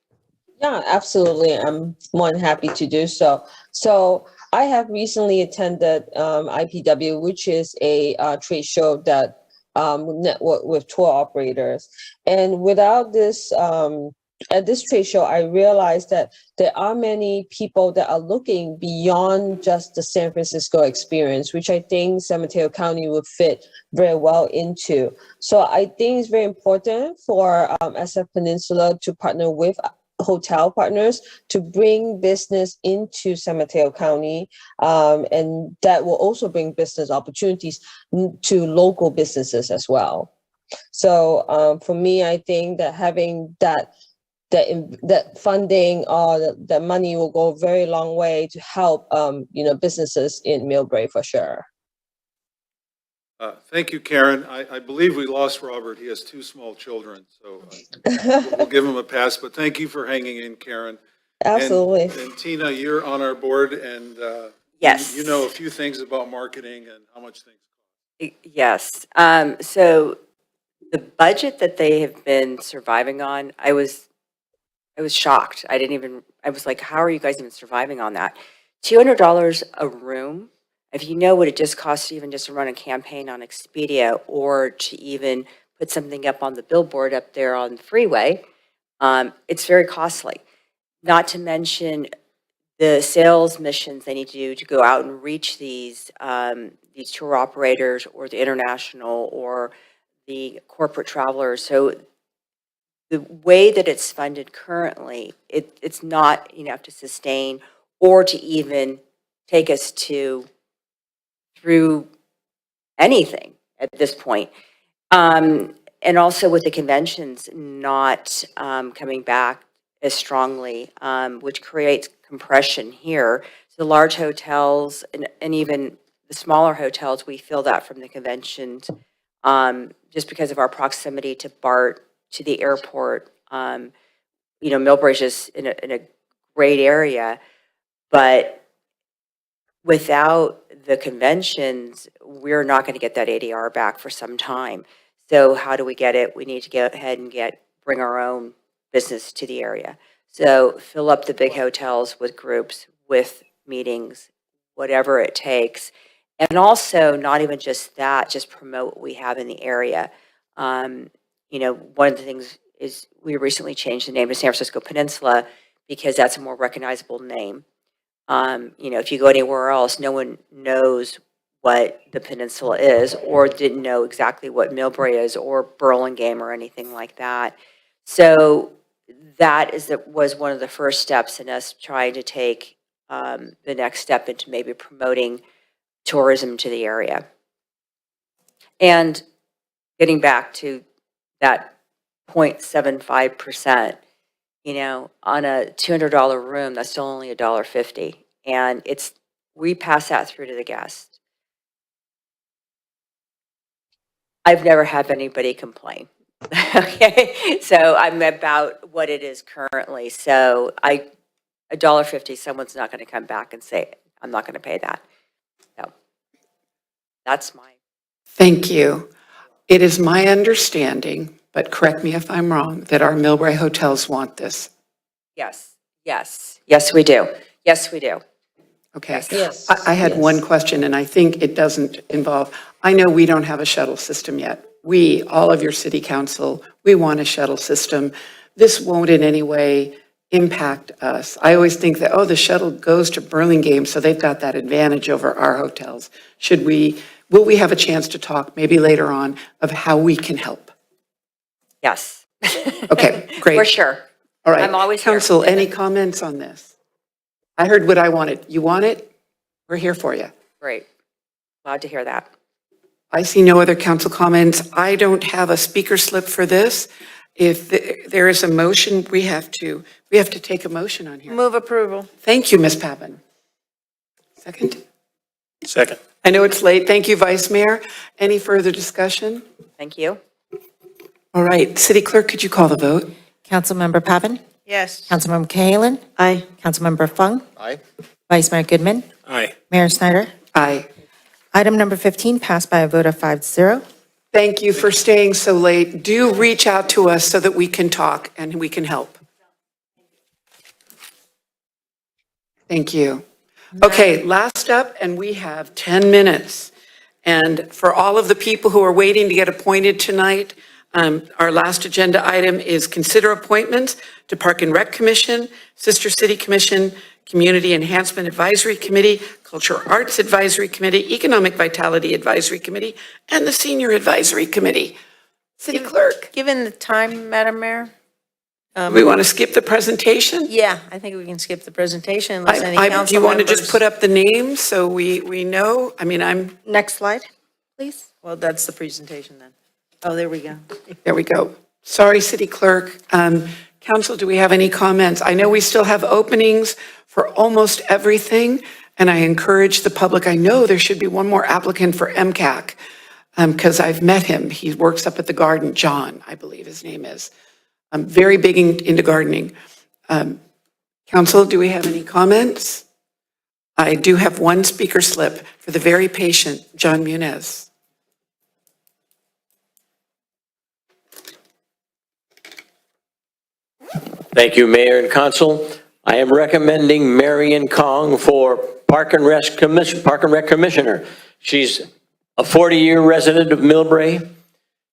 Yeah, absolutely. I'm more than happy to do so. So I have recently attended IPW, which is a trade show that network with tour operators. And without this, at this trade show, I realized that there are many people that are looking beyond just the San Francisco experience, which I think San Mateo County would fit very well into. So I think it's very important for SF Peninsula to partner with hotel partners to bring business into San Mateo County, and that will also bring business opportunities to local businesses as well. So for me, I think that having that funding or that money will go a very long way to help businesses in MILLBRAE for sure. Thank you, Karen. I believe we lost Robert. He has 2 small children, so we'll give him a pass. But thank you for hanging in, Karen. Absolutely. And Tina, you're on our board, and yes, you know a few things about marketing and how much things cost. Yes. So the budget that they have been surviving on, I was shocked. I was like, how are you guys even surviving on that? $200 a room. If you know what it just costs even just to run a campaign on Expedia or to even put something up on the billboard up there on the freeway, it's very costly. Not to mention the sales missions they need to do to go out and reach these tour operators or the international or the corporate travelers. So the way that it's funded currently, it's not enough to sustain or to even take us through anything at this point. And also with the conventions not coming back as strongly, which creates compression here. So the large hotels and even the smaller hotels, we feel that from the conventions, just because of our proximity to BART, to the airport. MILLBRAE is just in a great area, but without the conventions, we're not going to get that ADR back for some time. So how do we get it? We need to go ahead and bring our own business to the area. So fill up the big hotels with groups, with meetings, whatever it takes. And also, not even just that, just promote what we have in the area. One of the things is we recently changed the name to San Francisco Peninsula because that's a more recognizable name. If you go anywhere else, no one knows what the peninsula is, or didn't know exactly what MILLBRAE is, or Burlingame, or anything like that. So that was one of the first steps in us trying to take the next step into maybe promoting tourism to the area. And getting back to that 0.75%, you know, on a $200 room, that's still only $1.50. And we pass that through to the guest. I've never had anybody complain. Okay, so I'm about what it is currently. So $1.50, someone's not going to come back and say, I'm not going to pay that. So that's my. Thank you. It is my understanding, but correct me if I'm wrong, that our MILLBRAE hotels want this. Yes, yes, yes, we do. Yes, we do. Okay. Yes. I had one question, and I think it doesn't involve, I know we don't have a shuttle system yet. We, all of your city council, we want a shuttle system. This won't in any way impact us. I always think that, the shuttle goes to Burlingame, so they've got that advantage over our hotels. Will we have a chance to talk maybe later on of how we can help? Yes. Okay, great. For sure. All right. I'm always here. Council, any comments on this? I heard what I wanted. You want it? We're here for you. Great. Glad to hear that. I see no other council comments. I don't have a speaker slip for this. If there is a motion, we have to take a motion on here. Move approval. Thank you, Ms. Pappen. Second? Second. I know it's late. Thank you, Vice Mayor. Any further discussion? Thank you. All right. City Clerk, could you call the vote? Councilmember Pappen? Yes. Councilmember Cahalan? Aye. Councilmember Fung? Aye. Vice Mayor Goodman? Aye. Mayor Snyder? Aye. Item number 15 passed by a vote of 5-0. Thank you for staying so late. Do reach out to us so that we can talk and we can help. Thank you. Okay, last up, and we have 10 minutes. And for all of the people who are waiting to get appointed tonight, our last agenda item is consider appointments to Park and Rec Commission, Sister City Commission, Community Enhancement Advisory Committee, Cultural Arts Advisory Committee, Economic Vitality Advisory Committee, and the Senior Advisory Committee. City Clerk, Given the time, Madam Mayor? we want to skip the presentation? Yeah, I think we can skip the presentation unless any council Do you want to just members- put up the names so we know? I mean, Next slide, please. Well, that's the presentation then. Oh, there we go. there we go. Sorry, City Clerk. Council, do we have any comments? I know we still have openings for almost everything, and I encourage the public. I know there should be one more applicant for MCAC, because I've met him. He works up at the garden, John, I believe his name is. I'm very big into gardening. Council, do we have any comments? I do have one speaker slip for the very patient, John Muniz. Thank you, Mayor and Council. I am recommending Marion Kong for Park and Rec Commissioner. She's a 40-year resident of MILLBRAE.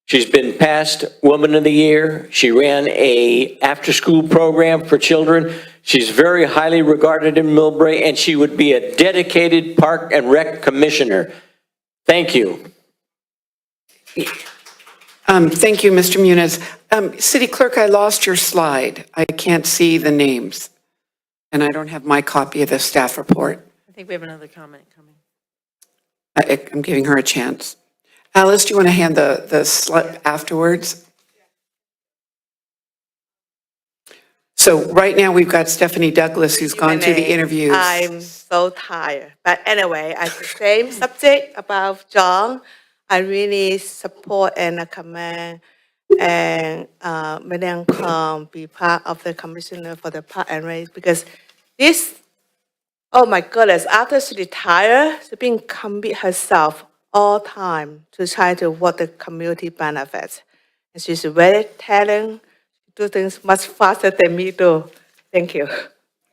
She's been past Woman of the Year. She ran a after-school program for children. She's very highly regarded in MILLBRAE, and she would be a dedicated Park and Rec Commissioner. Thank you. Thank you, Mr. Muniz. City Clerk, I lost your slide. I can't see the names, and I don't have my copy of the staff report. I think we have another comment coming. I'm giving her a chance. Alice, do you want to hand the slip afterwards? So right now, we've got Stephanie Douglas, who's gone through the interviews. I'm so tired. But anyway, as the same subject about John, I really support and commend and Madam Kong be part of the commissioner for the Park and Rec because this, oh my goodness, after she retired, she's been commit herself all time to try to work the community benefits. And she's very talented, do things much faster than me do. Thank you.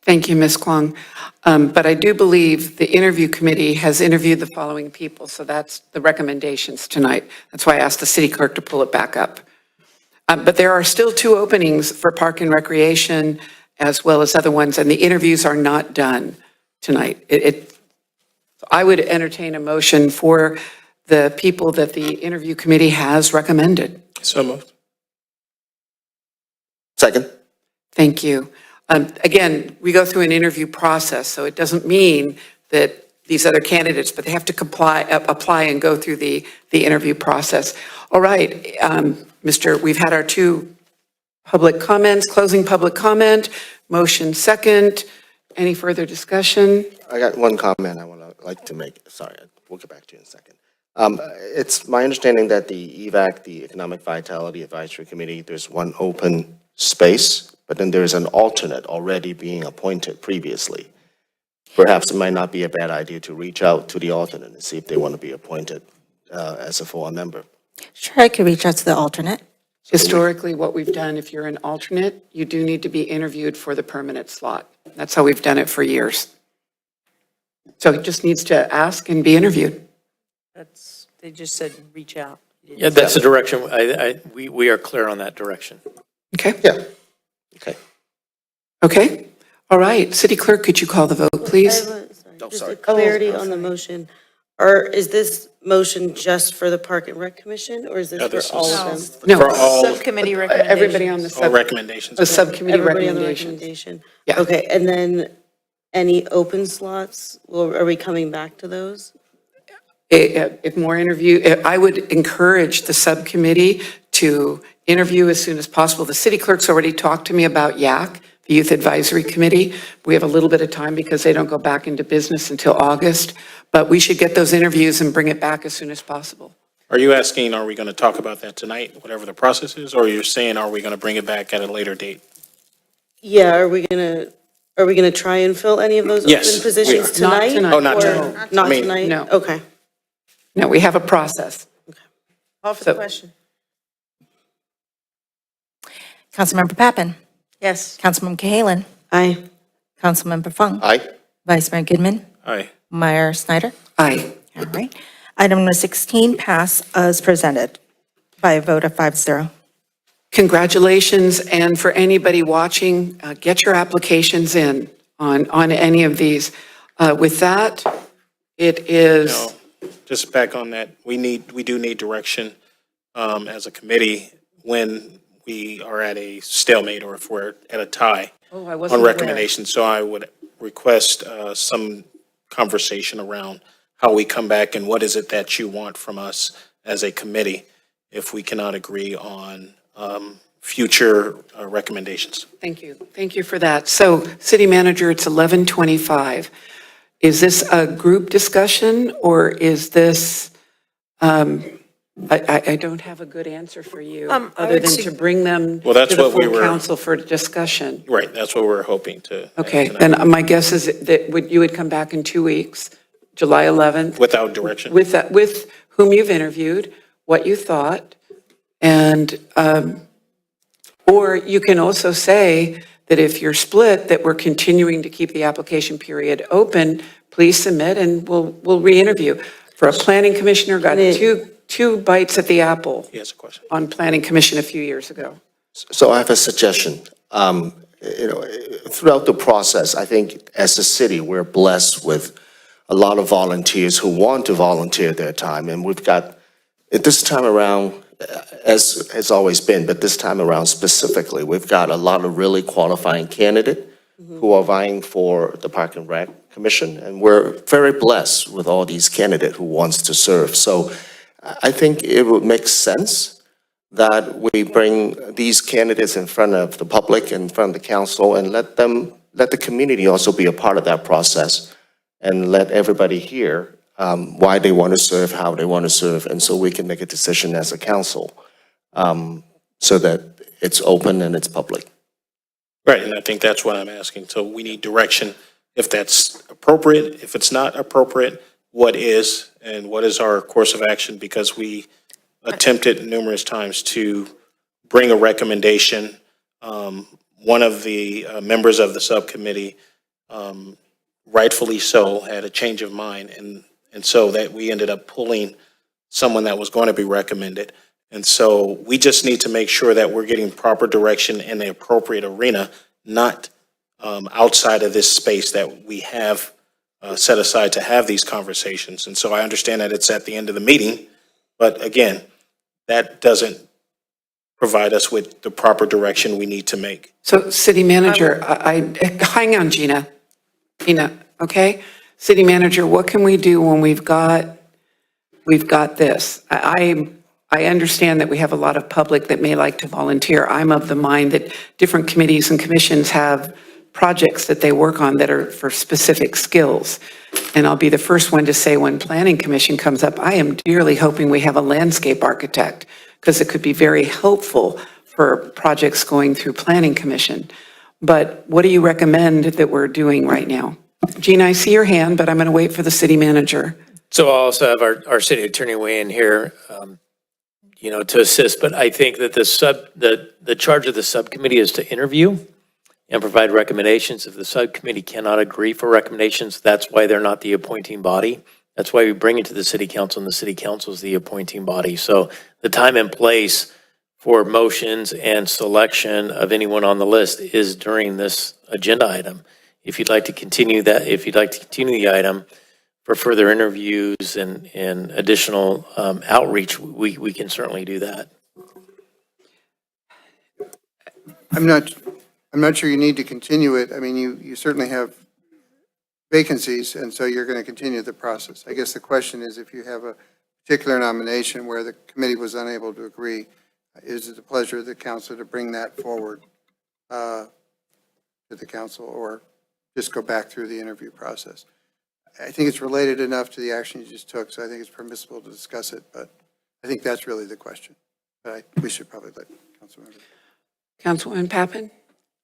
Thank you, Ms. Kwong. But I do believe the interview committee has interviewed the following people, so that's the recommendations tonight. That's why I asked the city clerk to pull it back up. But there are still 2 openings for Park and Recreation as well as other ones, and the interviews are not done tonight. So I would entertain a motion for the people that the interview committee has recommended. So moved. Second? Thank you. Again, we go through an interview process, so it doesn't mean that these other candidates, but they have to apply and go through the interview process. All right, we've had our two public comments, closing public comment, motion second. Any further discussion? I got one comment I would like to make. Sorry, we'll get back to you in a second. It's my understanding that the EVAC, the Economic Vitality Advisory Committee, there's one open space, but then there's an alternate already being appointed previously. Perhaps it might not be a bad idea to reach out to the alternate and see if they want to be appointed as a full member. Sure, I could reach out to the alternate. Historically, what we've done, if you're an alternate, you do need to be interviewed for the permanent slot. That's how we've done it for years. So he just needs to ask and be interviewed. They just said reach out. Yeah, that's the direction. We are clear on that direction. Okay? Yeah. Okay. Okay? All right. City Clerk, could you call the vote, please? Just a clarity on the motion. Is this motion just for the Park and Rec Commission, or is this for all of them? No. For all, Subcommittee recommendations. Everybody on the all recommendations. the subcommittee Everybody on the recommendations. recommendation? Yeah. Okay, and then any open slots, are we coming back to those? If more I would encourage the subcommittee to interview as soon as possible. The city clerk's already talked to me about YAC, the Youth Advisory Committee. We have a little bit of time because they don't go back into business until August, but we should get those interviews and bring it back as soon as possible. Are you asking, are we going to talk about that tonight, whatever the process is, or you're saying, are we going to bring it back at a later date? Yeah, are we gonna try and fill any of those Yes, open we positions are. tonight? Not tonight. Oh, not or tonight. Not I mean- tonight? No. Okay. No, we have a process. Call for So- the question. Councilmember Pappen. Yes. Councilmember Cahalan. Aye. Councilmember Fung. Aye. Vice Mayor Goodman. Aye. Mayor Snyder. Aye. All right. Item number 16 pass as presented by a vote of 5-0. Congratulations, and for anybody watching, get your applications in on any of these. With that, it is, No, just back on that, we do need direction as a committee when we are at a stalemate or if we're at a tie oh, I wasn't on aware. recommendations. So I would request some conversation around how we come back and what is it that you want from us as a committee if we cannot agree on future recommendations. Thank you. Thank you for that. So, City Manager, it's 11:25. Is this a group discussion or is this, I don't have a good answer for you, I other would than sug- to bring them Well, that's to the what we full were- council for discussion. Right, that's what we're hoping to. Okay, tonight. then my guess is that you would come back in 2 weeks, July 11th, Without direction. with whom you've interviewed, what you thought, and, or you can also say that if you're split, that we're continuing to keep the application period open, please submit and we'll re-interview. For a planning commissioner, got two bites at the apple He has a question. on planning commission a few years ago. So I have a suggestion. Throughout the process, I think as a city, we're blessed with a lot of volunteers who want to volunteer their time. And we've got, at this time around, as has always been, but this time around specifically, we've got a lot of really qualifying candidates who are vying for the Park and Rec Commission. And we're very blessed with all these candidates who wants to serve. So I think it would make sense that we bring these candidates in front of the public, in front of the council, and let the community also be a part of that process, and let everybody hear why they want to serve, how they want to serve, and so we can make a decision as a council, so that it's open and it's public. Right, and I think that's what I'm asking. So we need direction, if that's appropriate, if it's not appropriate, what is, and what is our course of action? Because we attempted numerous times to bring a recommendation. One of the members of the subcommittee, rightfully so, had a change of mind, and so that we ended up pulling someone that was going to be recommended. And so we just need to make sure that we're getting proper direction in the appropriate arena, not outside of this space that we have set aside to have these conversations. And so I understand that it's at the end of the meeting, but again, that doesn't provide us with the proper direction we need to make. So city manager, hang on, Gina, okay? City manager, what can we do when we've got this? I understand that we have a lot of public that may like to volunteer. I'm of the mind that different committees and commissions have projects that they work on that are for specific skills. And I'll be the first one to say when Planning Commission comes up, I am dearly hoping we have a landscape architect, because it could be very helpful for projects going through Planning Commission. But what do you recommend that we're doing right now? Gina, I see your hand, but I'm going to wait for the city manager. So I'll also have our city attorney weigh in here, to assist. But I think that the charge of the subcommittee is to interview and provide recommendations. If the subcommittee cannot agree for recommendations, that's why they're not the appointing body. That's why we bring it to the city council, and the city council is the appointing body. So the time and place for motions and selection of anyone on the list is during this agenda item. If you'd like to continue the item for further interviews and additional outreach, we can certainly do that. I'm not sure you need to continue it. I mean, you certainly have vacancies, and so you're going to continue the process. I guess the question is, if you have a particular nomination where the committee was unable to agree, is it the pleasure of the council to bring that forward to the council, or just go back through the interview process? I think it's related enough to the action you just took, so I think it's permissible to discuss it, but I think that's really the question. But we should probably let Councilwoman Pappen?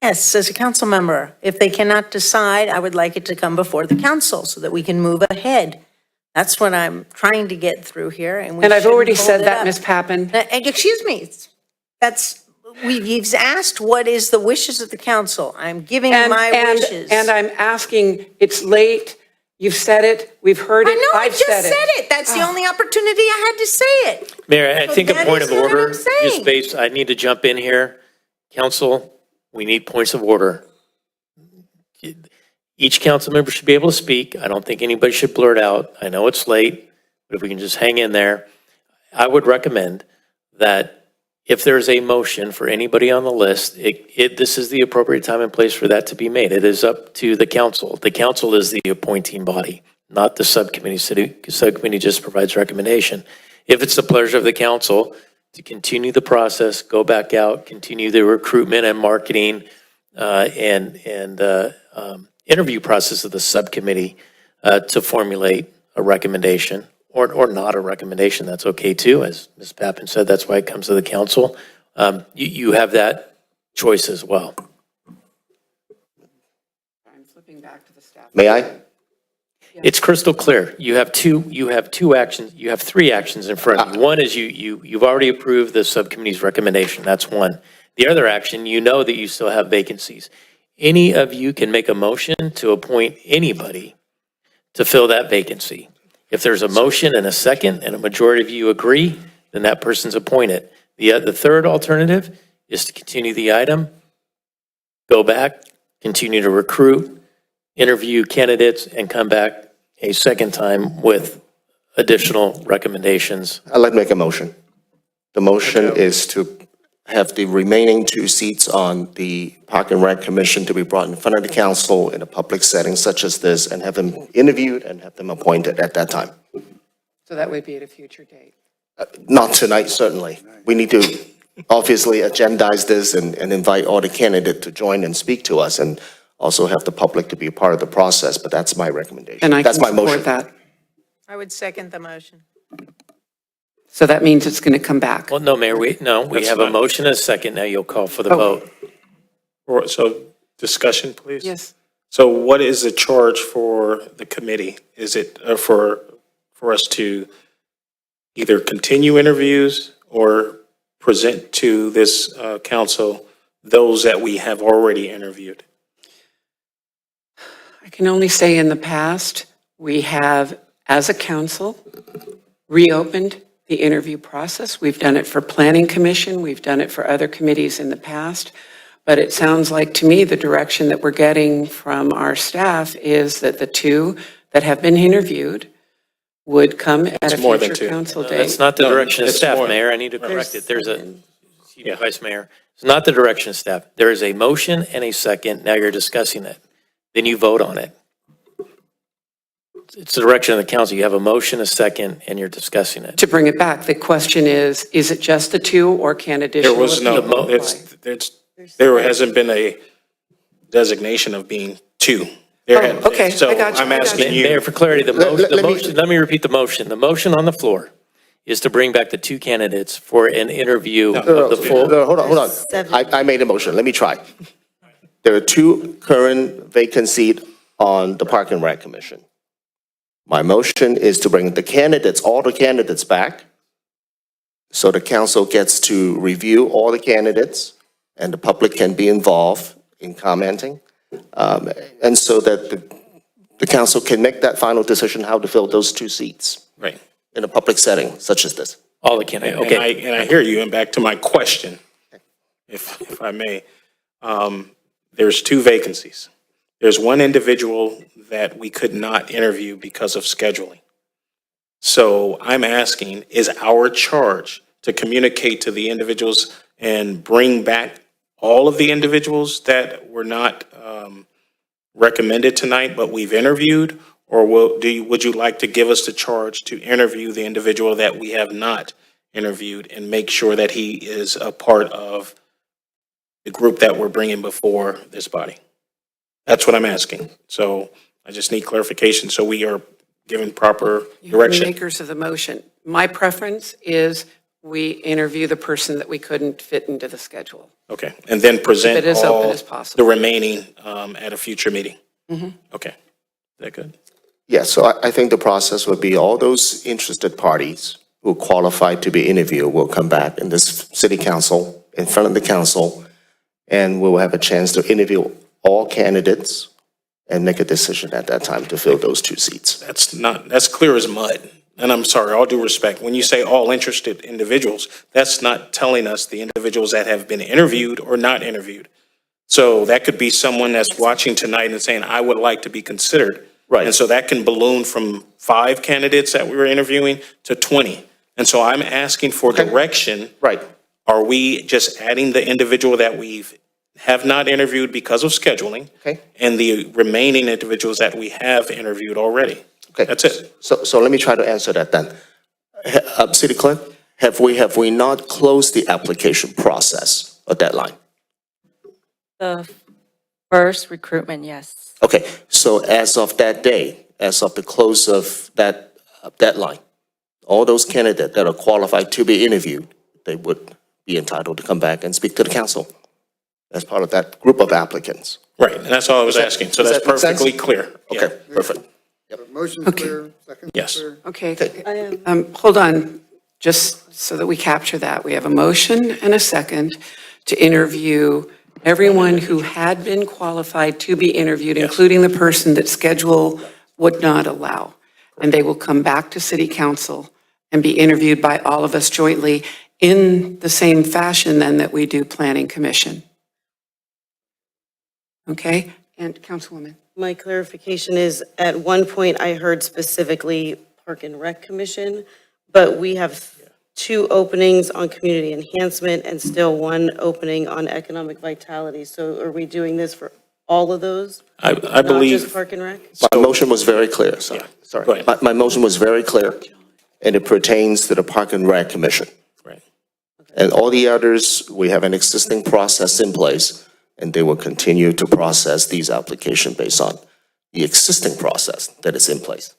Yes, as a council member, if they cannot decide, I would like it to come before the council so that we can move ahead. That's what I'm trying to get through here, and I've already said that, Ms. Pappen. Excuse me, you've asked what is the wishes of the council. I'm giving my wishes. And I'm asking, it's late, you've said it, we've heard it, I I've just said said it. That's the only opportunity I had to say it. Mayor, I think a that point is of what order, I'm saying. I need to jump in here. Council, we need points of order. Each council member should be able to speak. I don't think anybody should blurt out. I know it's late, but if we can just hang in there. I would recommend that if there's a motion for anybody on the list, this is the appropriate time and place for that to be made. It is up to the council. The council is the appointing body, not the subcommittee. Subcommittee just provides recommendation. If it's the pleasure of the council to continue the process, go back out, continue the recruitment and marketing and interview process of the subcommittee to formulate a recommendation or not a recommendation, that's okay too. As Ms. Pappen said, that's why it comes to the council. You have that choice as well. I'm flipping back to the staff. May I? It's crystal clear. You have two actions. You have three actions in front of you. One is you've already approved the subcommittee's recommendation. That's one. The other action, you know that you still have vacancies. Any of you can make a motion to appoint anybody to fill that vacancy. If there's a motion and a second and a majority of you agree, then that person's appointed. The third alternative is to continue the item, go back, continue to recruit, interview candidates, and come back a second time with additional recommendations. I'd like to make a motion. The motion is to have the remaining 2 seats on the Park and Rec Commission to be brought in front of the council in a public setting such as this, and have them interviewed and have them appointed at that time. So that would be at a future date. Not tonight, certainly. We need to obviously agendize this and invite all the candidates to join and speak to us, and also have the public to be a part of the process, but that's my recommendation. And I That's can my motion. support that. I would second the motion. So that means it's going to come back. Well, no, Mayor, we have a motion and a second. Now you'll call for the vote. So discussion, please. Yes. So what is the charge for the committee? Is it for us to either continue interviews or present to this council those that we have already interviewed? I can only say in the past, we have, as a council, reopened the interview process. We've done it for Planning Commission. We've done it for other committees in the past. But it sounds like to me the direction that we're getting from our staff is that the 2 that have been interviewed would come at a It's more than future two. council No, date. that's not the No, direction of it's staff, more. Mayor. I need to correct it. There's a, Vice Mayor, it's not the direction of staff. There is a motion and a second. Now you're discussing it. Then you vote on it. It's the direction of the council. You have a motion, a second, and you're discussing it. To bring it back, the question is it just the two or can additional? There was no, people apply? there hasn't been a designation of being two. Okay, So I got you, I'm I got asking you. you. Mayor, for clarity, the motion, let me repeat the motion. The motion on the floor is to bring back the two candidates for an interview of the full. No, hold on. I made a motion. Let me try. There are two current vacant seats on the Park and Rec Commission. My motion is to bring the candidates, all the candidates back, so the council gets to review all the candidates and the public can be involved in commenting. And so that the council can make that final decision how to fill those two seats. Right. In a public setting such as this. All the candidates, okay. And I hear you, and back to my question, if I may. There's two vacancies. There's one individual that we could not interview because of scheduling. So I'm asking, is our charge to communicate to the individuals and bring back all of the individuals that were not recommended tonight, but we've interviewed? Or would you like to give us the charge to interview the individual that we have not interviewed and make sure that he is a part of the group that we're bringing before this body? That's what I'm asking. So I just need clarification so we are given proper You're the direction. makers of the motion. My preference is we interview the person that we couldn't fit into the schedule. Okay, and then present Keep it as open all as possible. the remaining at a future meeting. Mhm. Okay, is that good? Yeah, so I think the process would be all those interested parties who qualify to be interviewed will come back in this city council, in front of the council, and we'll have a chance to interview all candidates and make a decision at that time to fill those two seats. That's clear as mud. And I'm sorry, all due respect, when you say all interested individuals, that's not telling us the individuals that have been interviewed or not interviewed. So that could be someone that's watching tonight and saying, I would like to be considered. Right. And so that can balloon from 5 candidates that we were interviewing to 20. And so I'm asking for direction. Right. Are we just adding the individual that have not interviewed because of scheduling? Okay. And the remaining individuals that we have interviewed already? Okay. That's it. So let me try to answer that then. City Clerk, have we not closed the application process or deadline? The first recruitment, yes. Okay, so as of that day, as of the close of that deadline, all those candidates that are qualified to be interviewed, they would be entitled to come back and speak to the council as part of that group of applicants. Right, and that's all I was asking. So does that's that make sense? perfectly clear. Yeah. Okay, perfect. Motion's clear, second's Yes. clear. Okay, hold on, just so that we capture that. We have a motion and a second to interview everyone who had been qualified to be interviewed, including the person that schedule would not allow. And they will come back to city council and be interviewed by all of us jointly in the same fashion then that we do planning commission. Okay, and Councilwoman. My clarification is, at one point I heard specifically Park and Rec Commission, but we have 2 openings on community enhancement and still 1 opening on economic vitality. So are we doing this for all of those? I Not believe. just Park and Rec? My motion was very clear, sorry. Go ahead. My motion was very clear, and it pertains to the Park and Rec Commission. Right. And all the others, we have an existing process in place, and they will continue to process these applications based on the existing process that is in place.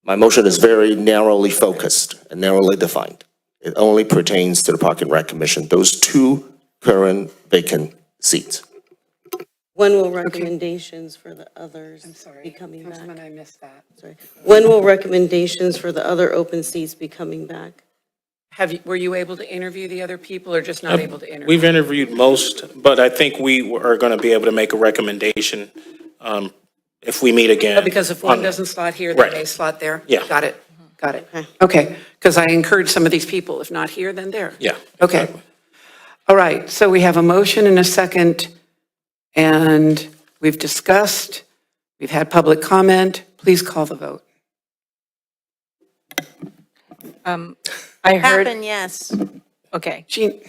My motion is very narrowly focused and narrowly defined. It only pertains to the Park and Rec Commission, those 2 current vacant seats. When will recommendations for the others be coming back? Councilman, I missed that. Sorry. When will recommendations for the other open seats be coming back? Were you able to interview the other people or just not able to interview? We've interviewed most, but I think we are going to be able to make a recommendation if we meet again. Oh, because if one doesn't slot here, then Right. they slot there? Yeah. Got it. Okay, because I encourage some of these people, if not here, then there. Yeah. Okay. All right, so we have a motion and a second, and we've discussed, We've had public comment. Please call the vote. I heard, Pappen, yes. okay. Jean,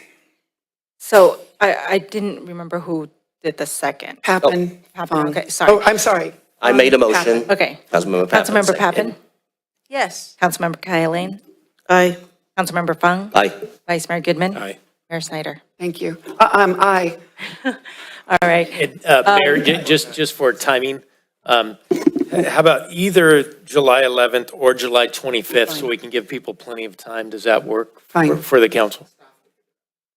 So I didn't remember who did the second. Pappen. Pappen, Fong. okay, sorry. Oh, I'm sorry. I made a motion. Okay. Councilmember Pappen. Councilmember Pappen? Yes. Councilmember Kylie? Aye. Councilmember Fung? Aye. Vice Mayor Goodman? Aye. Mayor Snyder? Thank you. Aye. All right. Mayor, just for timing, how about either July 11th or July 25th, so we can give people plenty of time? Does that work Fine. for the council?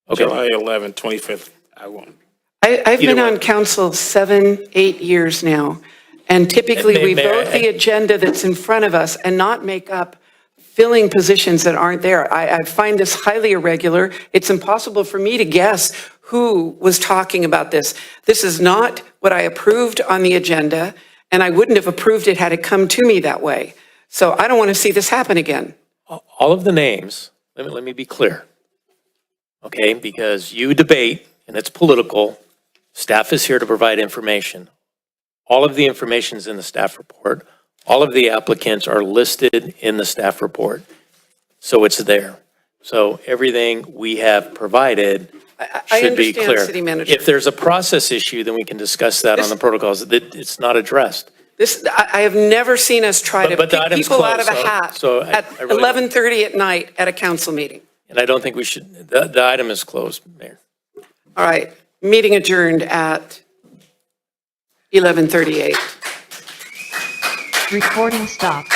Okay. July 11th, 25th, I won't. I've been Either on way. council 7-8 years now, and typically we Mayor, vote the agenda that's in front of us and not make up filling positions that aren't there. I find this highly irregular. It's impossible for me to guess who was talking about this. This is not what I approved on the agenda, and I wouldn't have approved it had it come to me that way. So I don't want to see this happen again. All of the names, let me be clear, okay? Because you debate, and it's political. Staff is here to provide information. All of the information is in the staff report. All of the applicants are listed in the staff report. So it's there. So everything we have provided I should be understand, clear. City Manager. If there's a process issue, then we can discuss that on the protocols. It's not addressed. I have never seen us try to But the pick item's people out of a closed, hat so I at really- 11:30 at night at a council meeting. And I don't think we should, the item is closed, Mayor. All right, meeting adjourned at 11:38. Recording stopped.